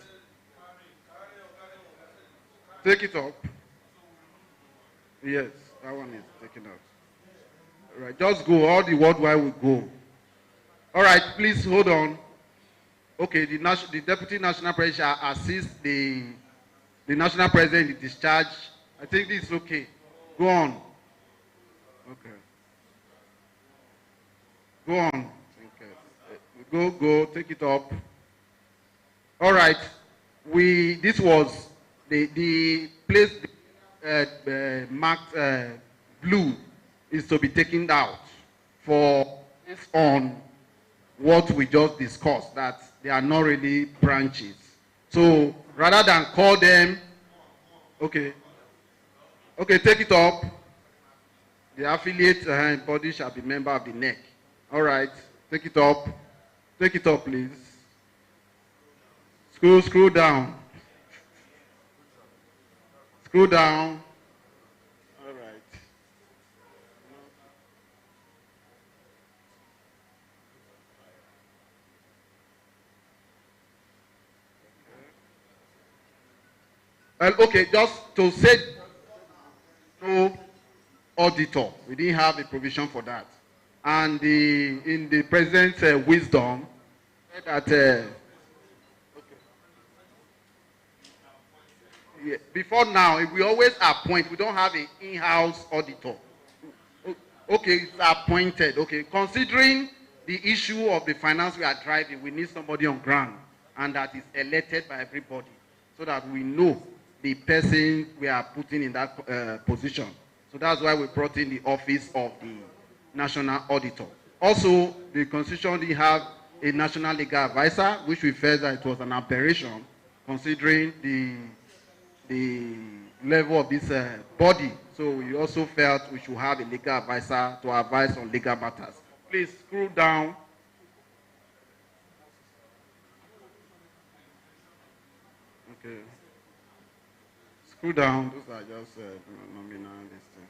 [SPEAKER 13] Take it up. Yes, that one is taken out. All right, just go. All the worldwide will go. All right, please hold on. Okay, the deputy national president shall assist the national president in discharge. I think this is okay. Go on. Okay. Go on. Okay. Go. Take it up. All right. This was the place marked blue is to be taken out for based on what we just discussed, that they are not really branches. So rather than call them, okay, take it up. The affiliate body shall be member of the NEC. All right, take it up. Take it up, please. Scroll down. Scroll down. All right. Okay, just to say no auditor. We didn't have a provision for that. And in the president's wisdom, that before now, if we always appoint, we don't have an in-house auditor. Okay, it's appointed. Okay, considering the issue of the finance we are driving, we need somebody on ground, and that is elected by everybody, so that we know the person we are putting in that position. So that's why we brought in the office of the national auditor. Also, the constitution did have a national legal advisor, which we felt that it was an aberration, considering the level of this body. So we also felt we should have a legal advisor to advise on legal matters. Please scroll down. Okay. Scroll down. Those are just nominal listing.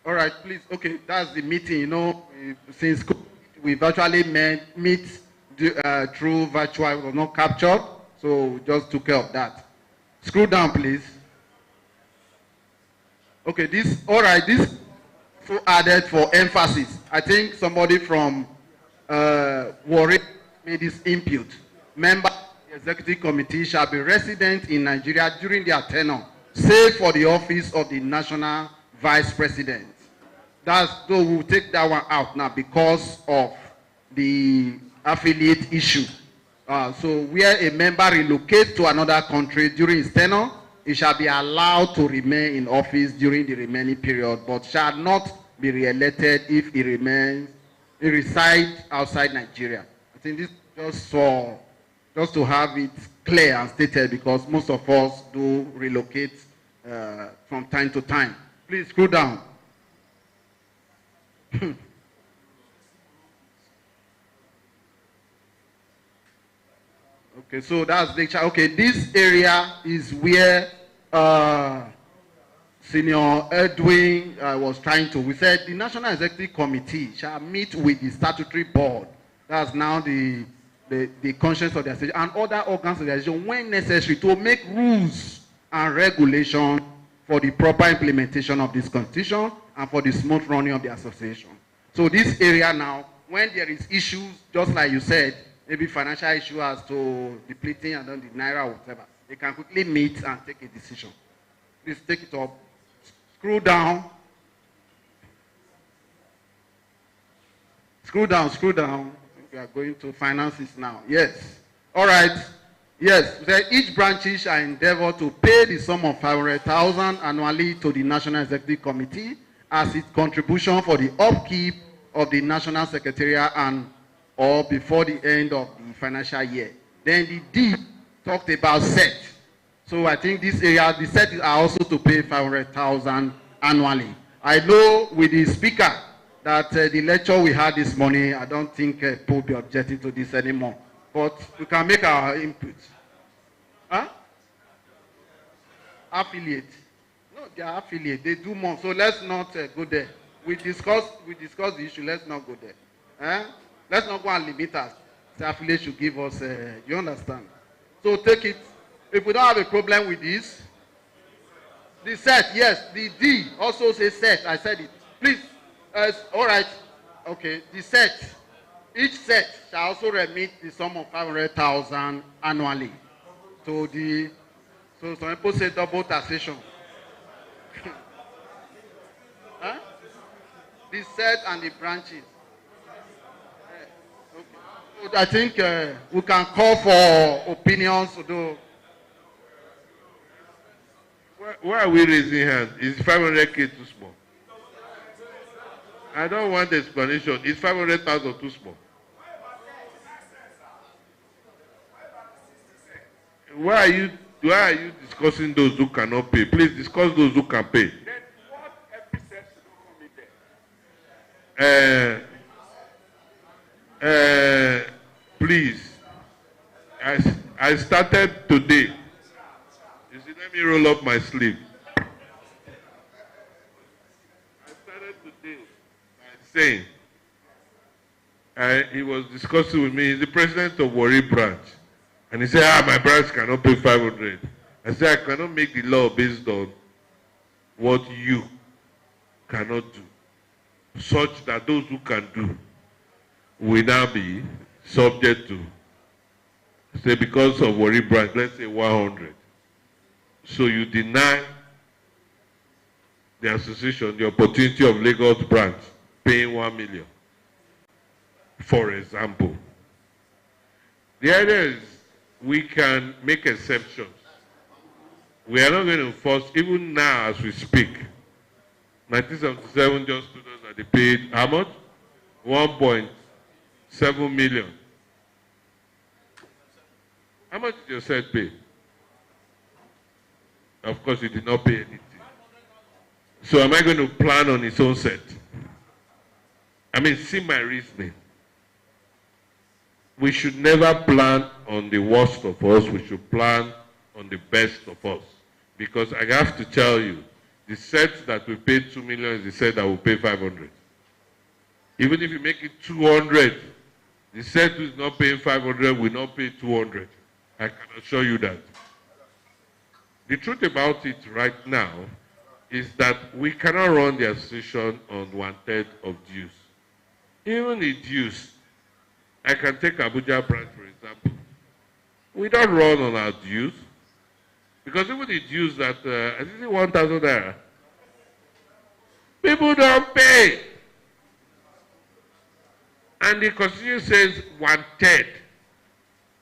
[SPEAKER 13] All right, please. Okay, that's the meeting. You know, since we've actually meet through virtual, it was not captured, so we just took care of that. Scroll down, please. Okay, all right, this so added for emphasis. I think somebody from Warri made this input. Member of the executive committee shall be resident in Nigeria during their tenure, save for the office of the national vice president. So we'll take that one out now because of the affiliate issue. So where a member relocates to another country during his tenure, he shall be allowed to remain in office during the remaining period, but shall not be re-elected if he resides outside Nigeria. I think this just to have it clear and stated, because most of us do relocate from time to time. Please scroll down. Okay, so that's the chart. Okay, this area is where Senior Edwin was trying to. We said the National Executive Committee shall meet with the statutory board. That's now the conscience of the association and other organs of the association when necessary to make rules and regulations for the proper implementation of this constitution and for the smooth running of the association. So this area now, when there is issues, just like you said, maybe financial issue as to depleting and then the naira or whatever, they can quickly meet and take a decision. Please take it up. Scroll down. Scroll down, scroll down. I think we are going to finances now. Yes. All right. Yes. Each branch shall endeavor to pay the sum of 500,000 annually to the National Executive Committee as its contribution for the upkeep of the National Secretariat and or before the end of the financial year. Then the D talked about set. So I think this area, the set are also to pay 500,000 annually. I know with the speaker that the lecture we had this morning, I don't think people will be objecting to this anymore. But we can make our input. Huh? Affiliate. No, they are affiliate. They do more. So let's not go there. We discuss the issue. Let's not go there. Eh? Let's not go and limit us. The affiliate should give us, you understand? So take it. If we don't have a problem with this, the set, yes, the D also says set. I said it. Please, all right. Okay, the set. Each set shall also remit the sum of 500,000 annually to the. So some people say double taxation. Huh? The set and the branches. Okay. So I think we can call for opinions. Although.
[SPEAKER 5] Why are we raising hands? Is 500K too small? I don't want explanation. Is 500,000 too small? Why are you discussing those who cannot pay? Please discuss those who can pay. Please. I started today. You see, let me roll up my sleeve. I started today by saying, he was discussing with me, he's the president of Warri branch. And he said, my branch cannot pay 500. I said, I cannot make the law based on what you cannot do, such that those who can do will now be subject to say because of Warri branch, let's say 100. So you deny the association the opportunity of Lagos branch paying 1 million, for example. The idea is we can make exceptions. We are not going to enforce, even now as we speak. 1977 just told us that they paid how much? 1.7 million. How much did your set pay? Of course, you did not pay anything. So am I going to plan on its own set? I mean, see my reasoning. We should never plan on the worst of us. We should plan on the best of us. Because I have to tell you, the set that we paid 2 million is the set that will pay 500. Even if you make it 200, the set who is not paying 500 will not pay 200. I can assure you that. The truth about it right now is that we cannot run the association on 1/3 of dues. Even the dues, I can take Abuja branch for example. We don't run on our dues because even the dues that I think 1,000 naira, people don't pay. And the constitution says 1/3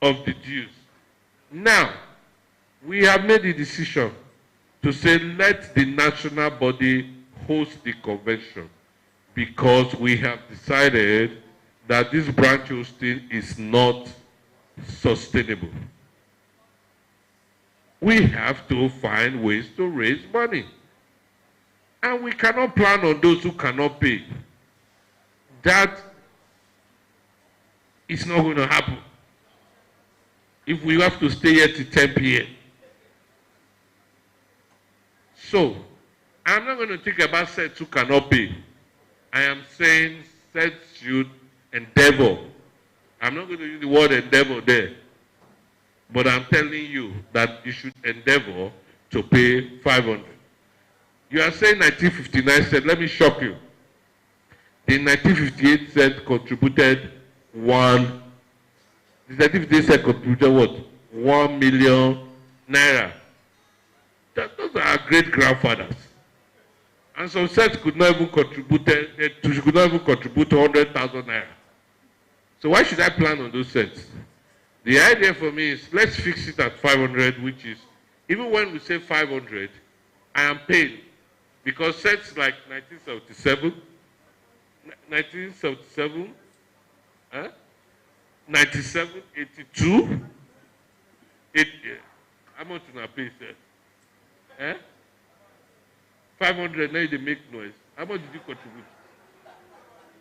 [SPEAKER 5] of the dues. Now, we have made the decision to say let the national body host the convention because we have decided that this branch hosting is not sustainable. We have to find ways to raise money. And we cannot plan on those who cannot pay. That is not going to happen if we have to stay here till 10 p.m. So, I'm not going to think about sets who cannot pay. I am saying sets should endeavor. I'm not going to use the word endeavor there. But I'm telling you that you should endeavor to pay 500. You are saying 1959 said, let me shock you. The 1958 said contributed the 1958 said contributed what? 1 million naira. Those are our great-grandfathers. And some sets could not even contribute 100,000 naira. So why should I plan on those sets? The idea for me is let's fix it at 500, which is, even when we say 500, I am paying. Because sets like 1977, 97, 82, how much do I pay, sir? 500, now they make noise. How much did you contribute?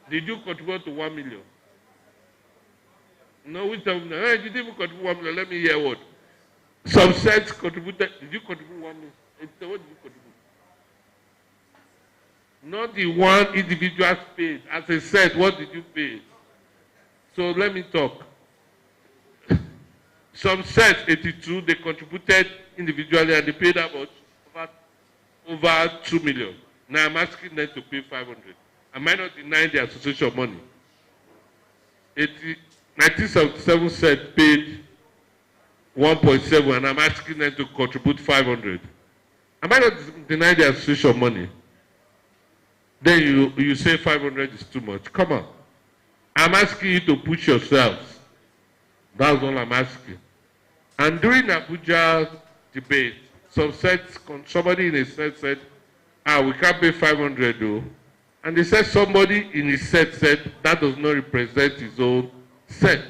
[SPEAKER 5] Did you contribute to 1 million? No, which time? Hey, you didn't even contribute 1 million. Let me hear what. Some sets contributed. Did you contribute 1 million? What did you contribute? Not the one individual paid. As I said, what did you pay? So let me talk. Some sets, 82, they contributed individually and they paid about over 2 million. Now I'm asking them to pay 500. Am I not denying the association money? 1977 set paid 1.7 and I'm asking them to contribute 500. Am I not denying the association money? Then you say 500 is too much. Come on. I'm asking you to push yourselves. That's all I'm asking. And during Abuja debate, somebody in a set said, we can't pay 500 though. And they said somebody in his set said that does not represent his own set.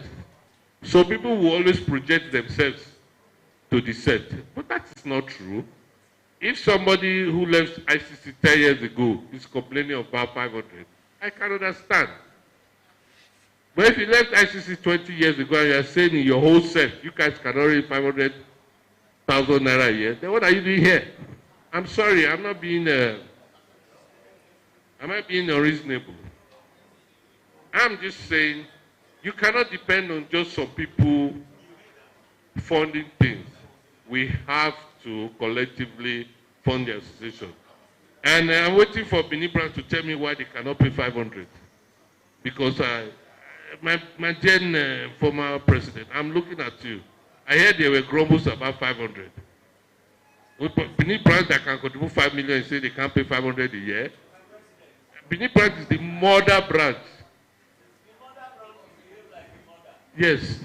[SPEAKER 5] So people will always project themselves to the set. But that is not true. If somebody who left ICC 10 years ago is complaining about 500, I can understand. But if you left ICC 20 years ago and you are saying in your whole set, you guys cannot raise 500,000 naira a year, then what are you doing here? I'm sorry, I'm not being unreasonable. I'm just saying you cannot depend on just some people funding things. We have to collectively fund the association. And I'm waiting for Benin branch to tell me why they cannot pay 500. Because my former president, I'm looking at you. I heard there were grumbles about 500. Benin branch that can contribute 5 million and say they can't pay 500 a year. Benin branch is the mother branch. Yes.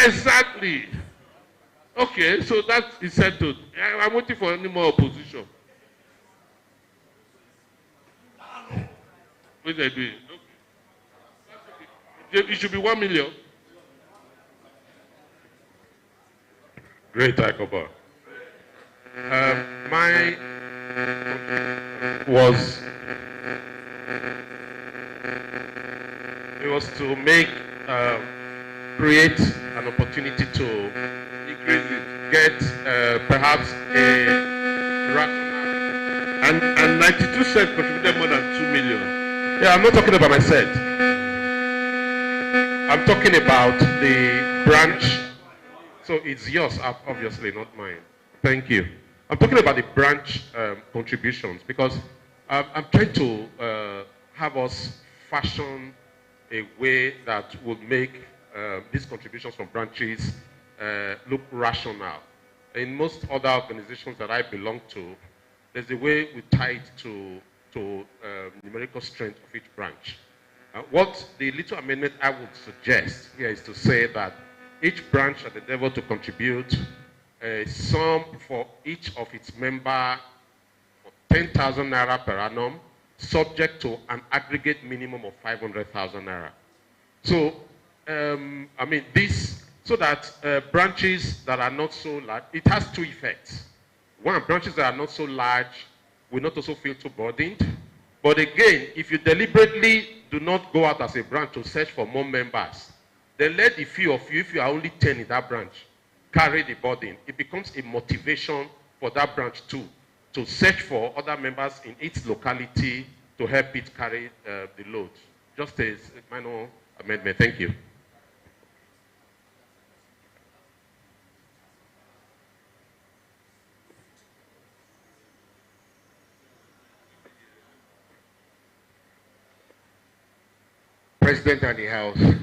[SPEAKER 5] Exactly. Okay, so that is settled. I'm waiting for any more opposition. What are they doing? Okay. It should be 1 million. Great, Iccoba. My was it was to make create an opportunity to get perhaps a rational and 92 cents contributed more than 2 million. Yeah, I'm not talking about myself. I'm talking about the branch. So it's yours, obviously, not mine. Thank you. I'm talking about the branch contributions because I'm trying to have us fashion a way that would make these contributions from branches look rational. In most other organizations that I belong to, there's a way we tie it to numerical strength of each branch. What the little amendment I would suggest here is to say that each branch should endeavor to contribute a sum for each of its members for 10,000 naira per annum, subject to an aggregate minimum of 500,000 naira. So, I mean, this, so that branches that are not so large, it has two effects. One, branches that are not so large will not also feel too burdened. But again, if you deliberately do not go out as a branch to search for more members, then let the few of you, if you are only 10 in that branch, carry the burden. It becomes a motivation for that branch too, to search for other members in its locality to help it carry the load. Just a minor amendment. Thank you.
[SPEAKER 1] President and the House,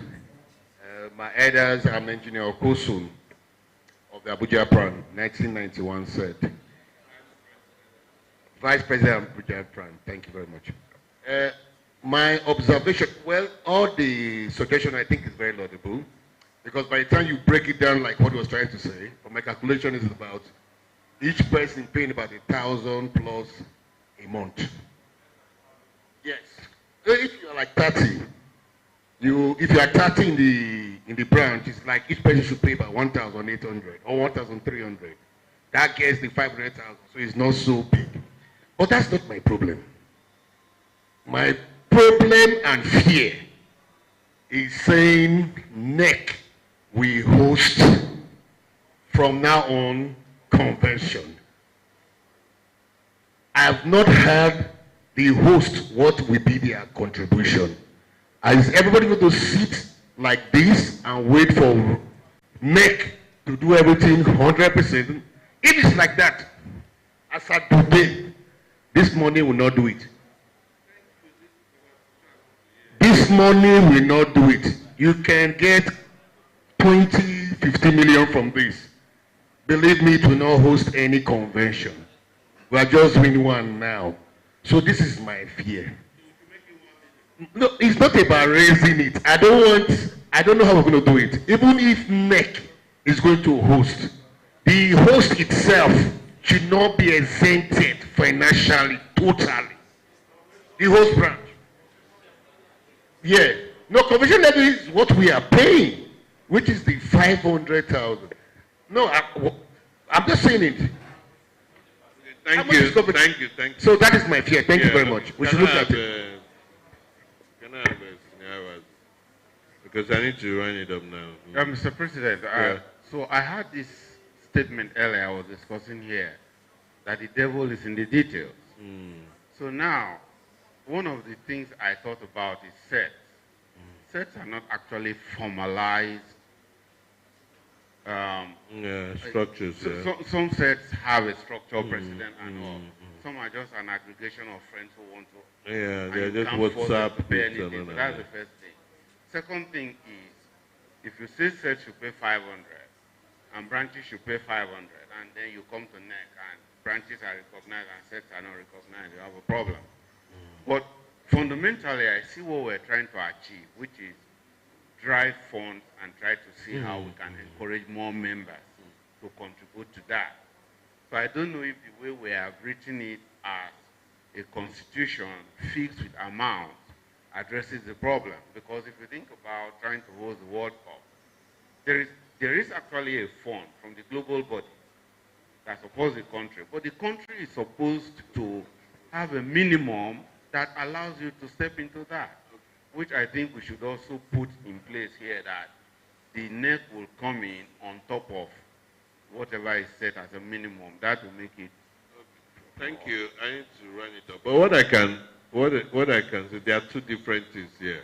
[SPEAKER 1] my elders, I'm Engineer Okosun of the Abuja branch, 1991 said. Vice President of Abuja branch, thank you very much. My observation, well, all the suggestion I think is very laudable, because by the time you break it down like what he was trying to say, for my calculation is about each person paying about 1,000 plus a month. Yes. If you're like 30, if you are 30 in the branch, it's like each person should pay about 1,800 or 1,300. That gets the 500,000, so it's not so big. But that's not my problem. My problem and fear is saying NEC we host from now on convention. I have not heard the host what will be their contribution. Is everybody going to sit like this and wait for NEC to do everything 100%? If it's like that, as at today, this money will not do it. This money will not do it. You can get 20, 50 million from this. Believe me, it will not host any convention. We are just doing one now. So this is my fear. No, it's not about raising it. I don't know how we're going to do it. Even if NEC is going to host, the host itself should not be exempted financially, totally. The host branch. Yeah. No, convention levy is what we are paying, which is the 500,000. No, I'm just saying it.
[SPEAKER 5] Thank you. Thank you.
[SPEAKER 1] So that is my fear. Thank you very much. We should look at it.
[SPEAKER 5] Can I have a scenario? Because I need to run it up now.
[SPEAKER 17] Mr. President, so I had this statement earlier I was discussing here, that the devil is in the details. So now, one of the things I thought about is sets. Sets are not actually formalized.
[SPEAKER 5] Structures.
[SPEAKER 17] Some sets have a structural president and all. Some are just an aggregation of friends who want to.
[SPEAKER 5] Yeah, they're just WhatsApp.
[SPEAKER 17] So that's the first thing. Second thing is, If you say sets should pay 500 and branches should pay 500, and then you come to NEC and branches are recognized and sets are not recognized, you have a problem. But fundamentally, I see what we're trying to achieve, which is drive funds and try to see how we can encourage more members to contribute to that. So I don't know if the way we have written it as a constitution fixed with amounts addresses the problem. Because if you think about trying to host the World Cup, there is actually a fund from the global body that supports the country. But the country is supposed to have a minimum that allows you to step into that, which I think we should also put in place here, that the NEC will come in on top of whatever is set as a minimum. That will make it.
[SPEAKER 5] Thank you. I need to run it up. But what I can say, there are two different things here.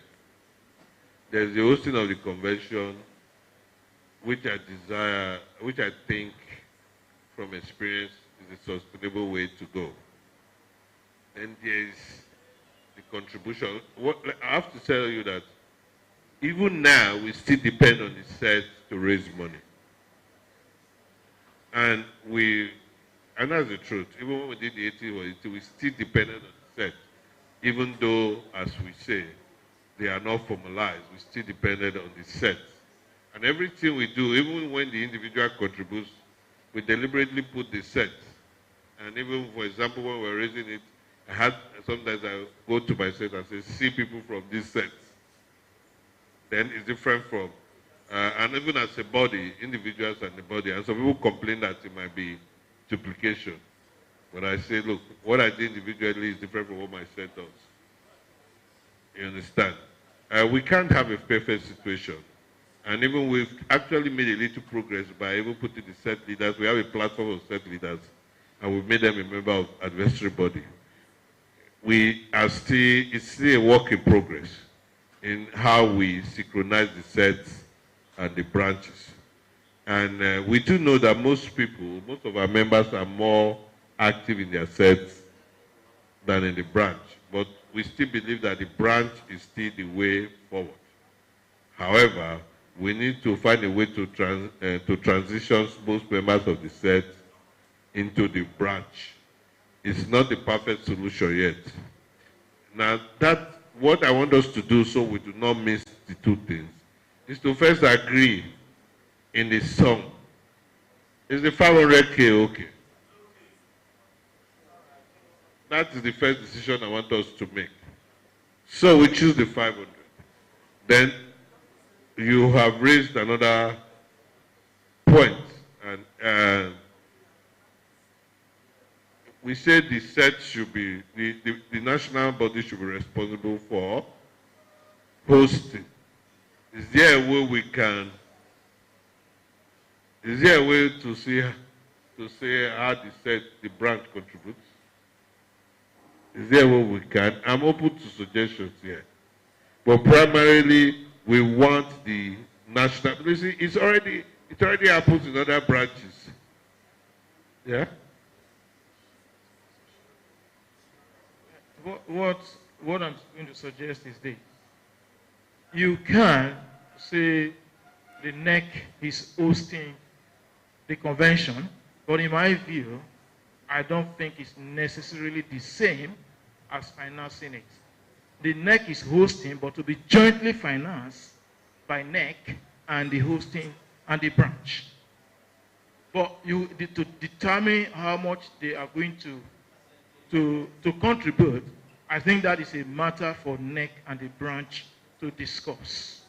[SPEAKER 5] There's the hosting of the convention, which I think from experience is a sustainable way to go. And there's the contribution. I have to tell you that even now we still depend on the set to raise money. And that's the truth. Even when we did the 80 or 80, we still depended on the set. Even though, as we say, they are not formalized, we still depended on the set. And everything we do, even when the individual contributes, we deliberately put the set. And even, for example, when we're raising it, sometimes I go to my set and say, see people from this set. Then it's different from, and even as a body, individuals and the body, and some people complain that it might be duplication. But I say, look, what I do individually is different from what my set does. You understand? We can't have a perfect situation. And even we've actually made a little progress by even putting the set leaders. We have a platform of set leaders, and we've made them a member of advisory body. It's still a work in progress in how we synchronize the sets and the branches. And we do know that most of our members are more active in their sets than in the branch. But we still believe that the branch is still the way forward. However, we need to find a way to transition most members of the set into the branch. It's not the perfect solution yet. Now, what I want us to do so we do not miss the two things is to first agree in the sum. Is the 500K okay? That is the first decision I want us to make. So we choose the 500. Then you have raised another point, and we said the set should be, the national body should be responsible for hosting. Is there a way we can, is there a way to say how the branch contributes? Is there a way we can? I'm open to suggestions here. But primarily, we want the national, you see, it already happens in other branches. Yeah?
[SPEAKER 6] What I'm going to suggest is this. You can say the NEC is hosting the convention, but in my view, I don't think it's necessarily the same as financing it. The NEC is hosting, but to be jointly financed by NEC and the hosting and the branch. But to determine how much they are going to contribute, I think that is a matter for NEC and the branch to discuss.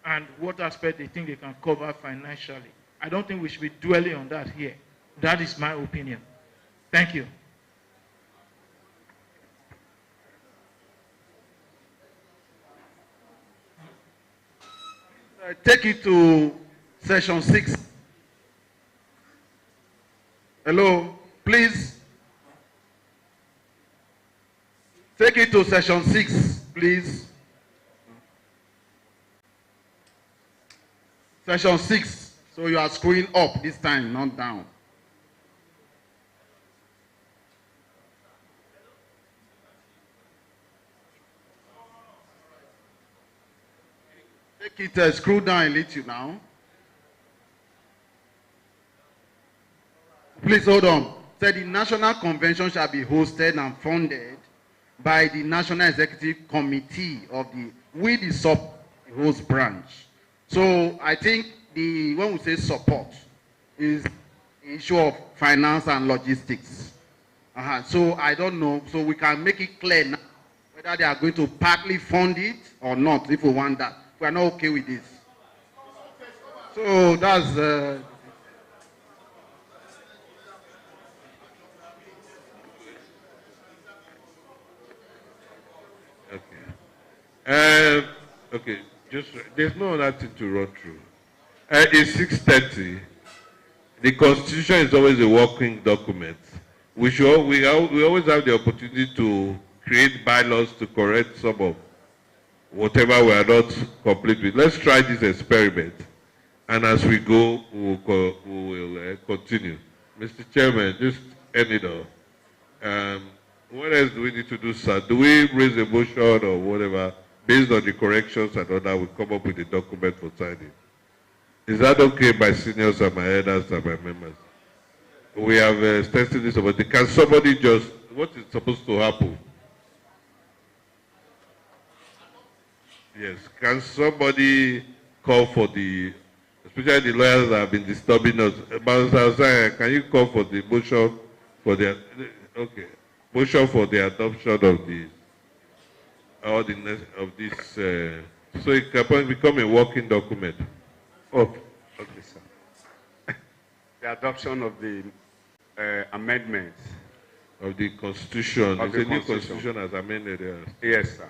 [SPEAKER 6] And what aspect they think they can cover financially. I don't think we should be dwelling on that here. That is my opinion. Thank you.
[SPEAKER 13] Take it to session 6. Hello, please. Take it to session 6, please. Session 6. So you are screwing up this time, not down. Make it scroll down a little now. Please hold on. Said the National Convention shall be hosted and funded by the National Executive Committee of the sub-host branch. So I think when we say support is the issue of finance and logistics. So I don't know. So we can make it clear now whether they are going to partly fund it or not if we want that. We are not okay with this. So that's
[SPEAKER 5] okay, just there's no other thing to run through. It's 6:30. The Constitution is always a working document. We always have the opportunity to create bylaws to correct some of whatever we are not complete with. Let's try this experiment, and as we go, we will continue. Mr. Chairman, just end it all. What else do we need to do, sir? Do we raise a motion or whatever based on the corrections and all that? We come up with a document for signing. Is that okay by seniors and my elders and my members? We have tested this about it. Can somebody just, what is supposed to happen? Yes, can somebody call for the, especially the lawyers that have been disturbing us. Can you call for the motion for the, okay, motion for the adoption of the, of this, so it can become a working document.
[SPEAKER 9] Okay, sir. The adoption of the amendments
[SPEAKER 5] of the Constitution.
[SPEAKER 9] Of
[SPEAKER 5] the
[SPEAKER 9] the
[SPEAKER 5] new Constitution as amended.
[SPEAKER 9] Yes, sir.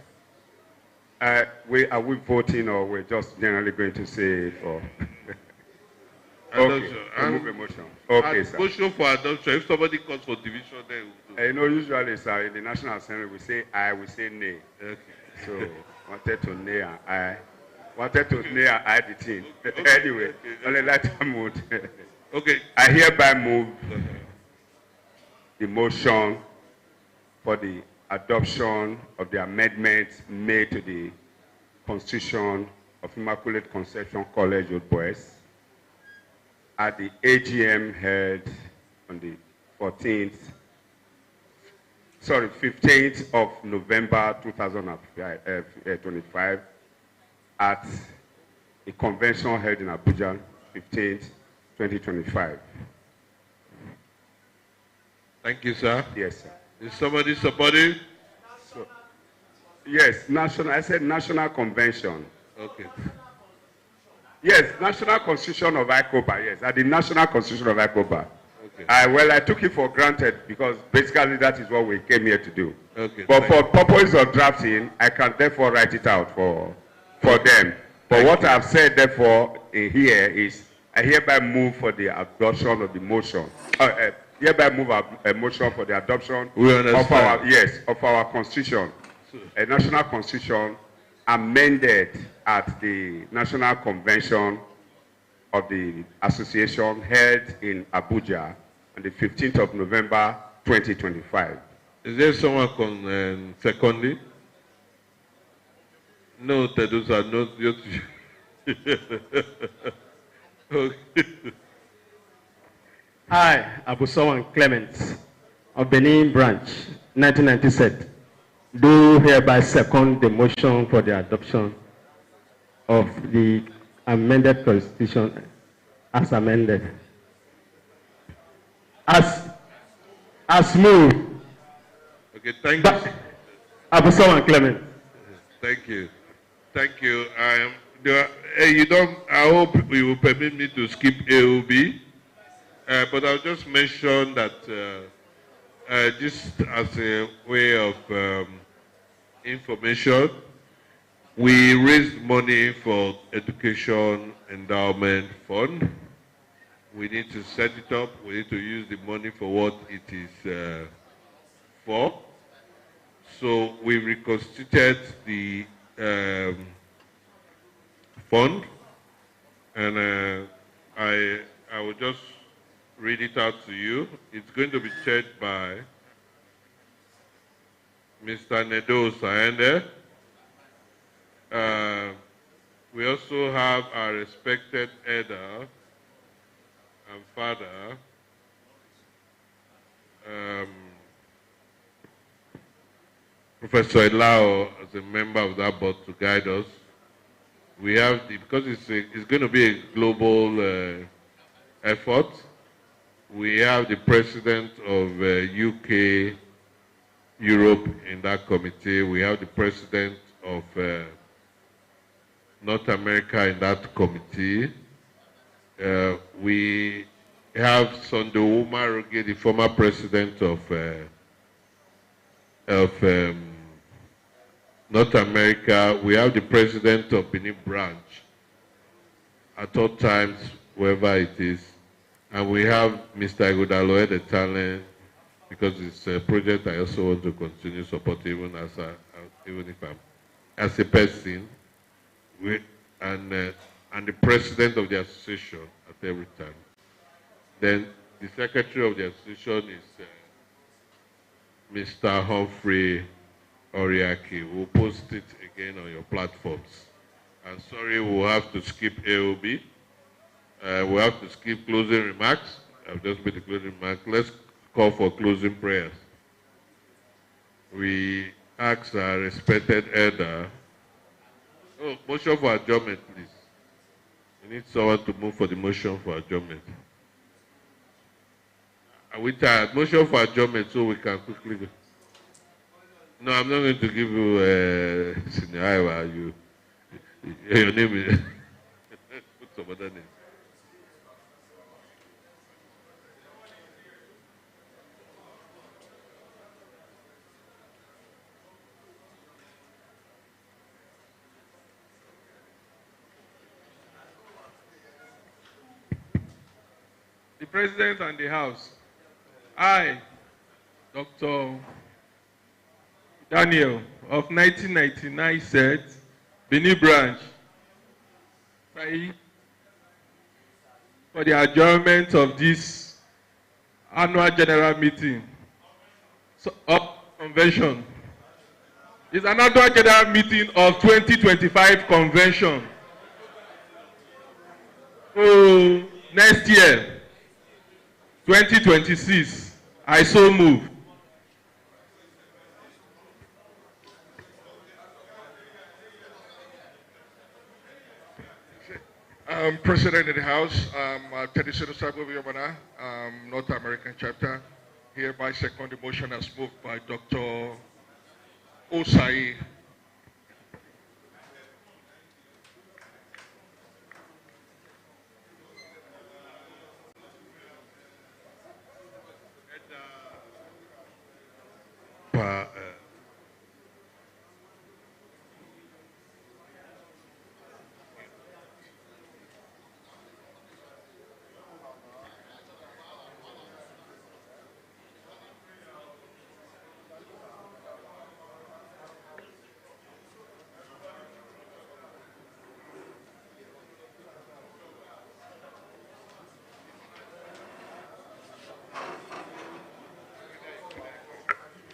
[SPEAKER 9] Are we voting or we're just generally going to say for? Okay, remove a motion. Okay, sir.
[SPEAKER 5] Motion for adoption. If somebody calls for division, then we'll do.
[SPEAKER 9] Usually, sir, in the National Assembly, we say aye, we say nay.
[SPEAKER 5] Okay.
[SPEAKER 9] So, wanted to nay and aye. Wanted to nay and aye the thing. Anyway, only let them move.
[SPEAKER 5] Okay.
[SPEAKER 9] I hereby move the motion for the adoption of the amendments made to the Constitution of Immaculate Conception College of Boys at the AGM held on the 15th of November 2025 at a convention held in Abuja, 15th, 2025.
[SPEAKER 5] Thank you, sir.
[SPEAKER 9] Yes, sir.
[SPEAKER 5] Is somebody supporting?
[SPEAKER 9] So, yes, I said National Convention.
[SPEAKER 5] Okay.
[SPEAKER 9] Yes, National Constitution of Iccoba, yes, at the National Constitution of Iccoba.
[SPEAKER 5] Okay.
[SPEAKER 9] I took it for granted because basically that is what we came here to do.
[SPEAKER 5] Okay.
[SPEAKER 9] But for purpose of drafting, I can therefore write it out for them. But what I've said therefore in here is I hereby move for the adoption of the motion. Hereby move a motion for the adoption of our Constitution, a national Constitution amended at the National Convention of the Association held in Abuja on the 15th of November 2025.
[SPEAKER 5] Is there someone can secondly? No, Tedusa, no. Okay.
[SPEAKER 12] I, Abusawan Clement, of Benin Branch, 1996, do hereby second the motion for the adoption of the amended Constitution as amended. As moved.
[SPEAKER 5] Okay, thank you.
[SPEAKER 12] Abusawan Clement.
[SPEAKER 5] Thank you. Thank you. I hope you will permit me to skip AOB. But I'll just mention that just as a way of information, we raised money for Education Endowment Fund. We need to set it up. We need to use the money for what it is for. So we reconstituted the fund, and I will just read it out to you. It's going to be chaired by Mr. Nedo Saende. We also have our respected elder and father, Professor Elao, as a member of that board to guide us. We have, because it's going to be a global effort, we have the president of UK, Europe in that committee. We have the president of North America in that committee. We have Sunday Umaruge, the former president of North America. We have the president of Benin branch at all times, wherever it is. And we have Mr. Ighodalo, the talent, because it's a project I also want to continue supporting even if I'm as a person. And the president of the association at every time. Then the secretary of the association is Mr. Humphrey Oriaki. We'll post it again on your platforms. And sorry, we'll have to skip AOB. We'll have to skip closing remarks. I've just made the closing remarks. Let's call for closing prayers. We ask our respected elder. Oh, motion for adjournment, please. We need someone to move for the motion for adjournment. Are we tired? Motion for adjournment so we can quickly go. No, I'm not going to give you scenario. Your name is put some other name.
[SPEAKER 18] The President and the House. I, Dr. Daniel of 1999 said, Benin branch, for the adjournment of this annual general meeting of convention. It's an annual general meeting of 2025 convention. So next year, 2026, I so move.
[SPEAKER 10] President of the House, Teddy Sinosabo Yomana, North American chapter, hereby second the motion as moved by Dr. Osai.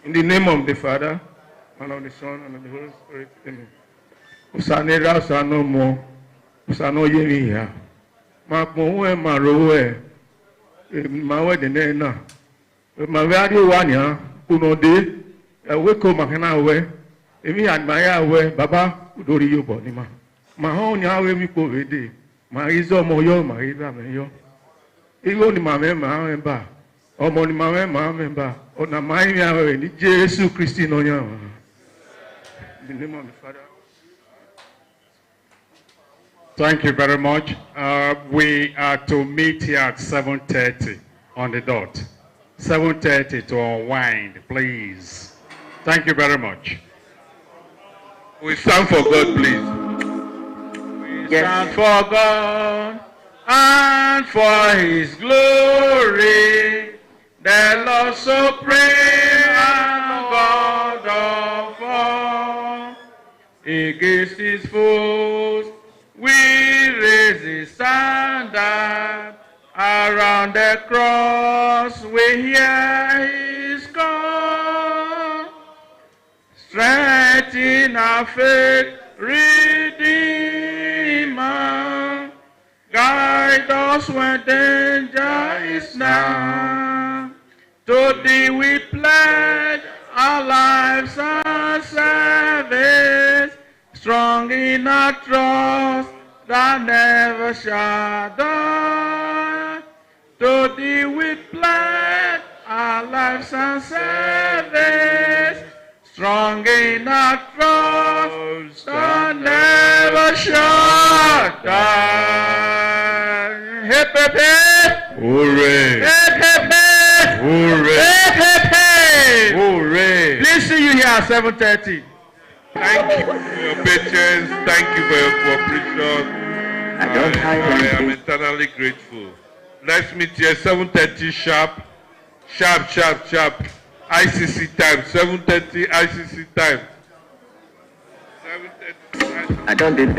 [SPEAKER 18] In the name of the Father, and of the Son, and of the Holy Spirit, amen. Usanera usano mo, usano yemi ya. Makmowe marowe, mawe dene na. Mawari wanya, unode, weko makena we, emi admaya we, baba udori yobo ni ma. Mahon ya we mi ko vede, ma izo mo yo, ma iza me yo. Igo ni mame ma ba. Ọmọ ni màmá máa mẹ́mbà ọ̀nà máa ń yà rẹ̀ ní Jésù Kristi náà yà wọ́n. In the name of the Father.
[SPEAKER 20] Thank you very much. We are to meet here at 7:30 on the dot. 7:30 to unwind, please. Thank you very much.
[SPEAKER 5] We stand for God, please.
[SPEAKER 18] We stand for God and for His glory. The Lord supreme and God of all. Against His foes, we raise His standard. Around the cross, we hear His call. Strengthen our faith, redeem
[SPEAKER 3] us when danger is now. To thee we pledge our lives and service, strong in our trust that never shall die. To thee we pledge our lives and service, strong in our trust that never shall die. Hip, hip, hip.
[SPEAKER 5] Hooray!
[SPEAKER 3] Hip, hip, hip.
[SPEAKER 5] Hooray!
[SPEAKER 3] Hip, hip, hip.
[SPEAKER 5] Hooray!
[SPEAKER 3] Please see you here at 7:30.
[SPEAKER 5] Thank you for your patience. Thank you for your cooperation. I am eternally grateful. Let's meet here 7:30 sharp. Sharp, sharp, sharp. ICC time. 7:30 ICC time. 7:30.
[SPEAKER 4] I don't drink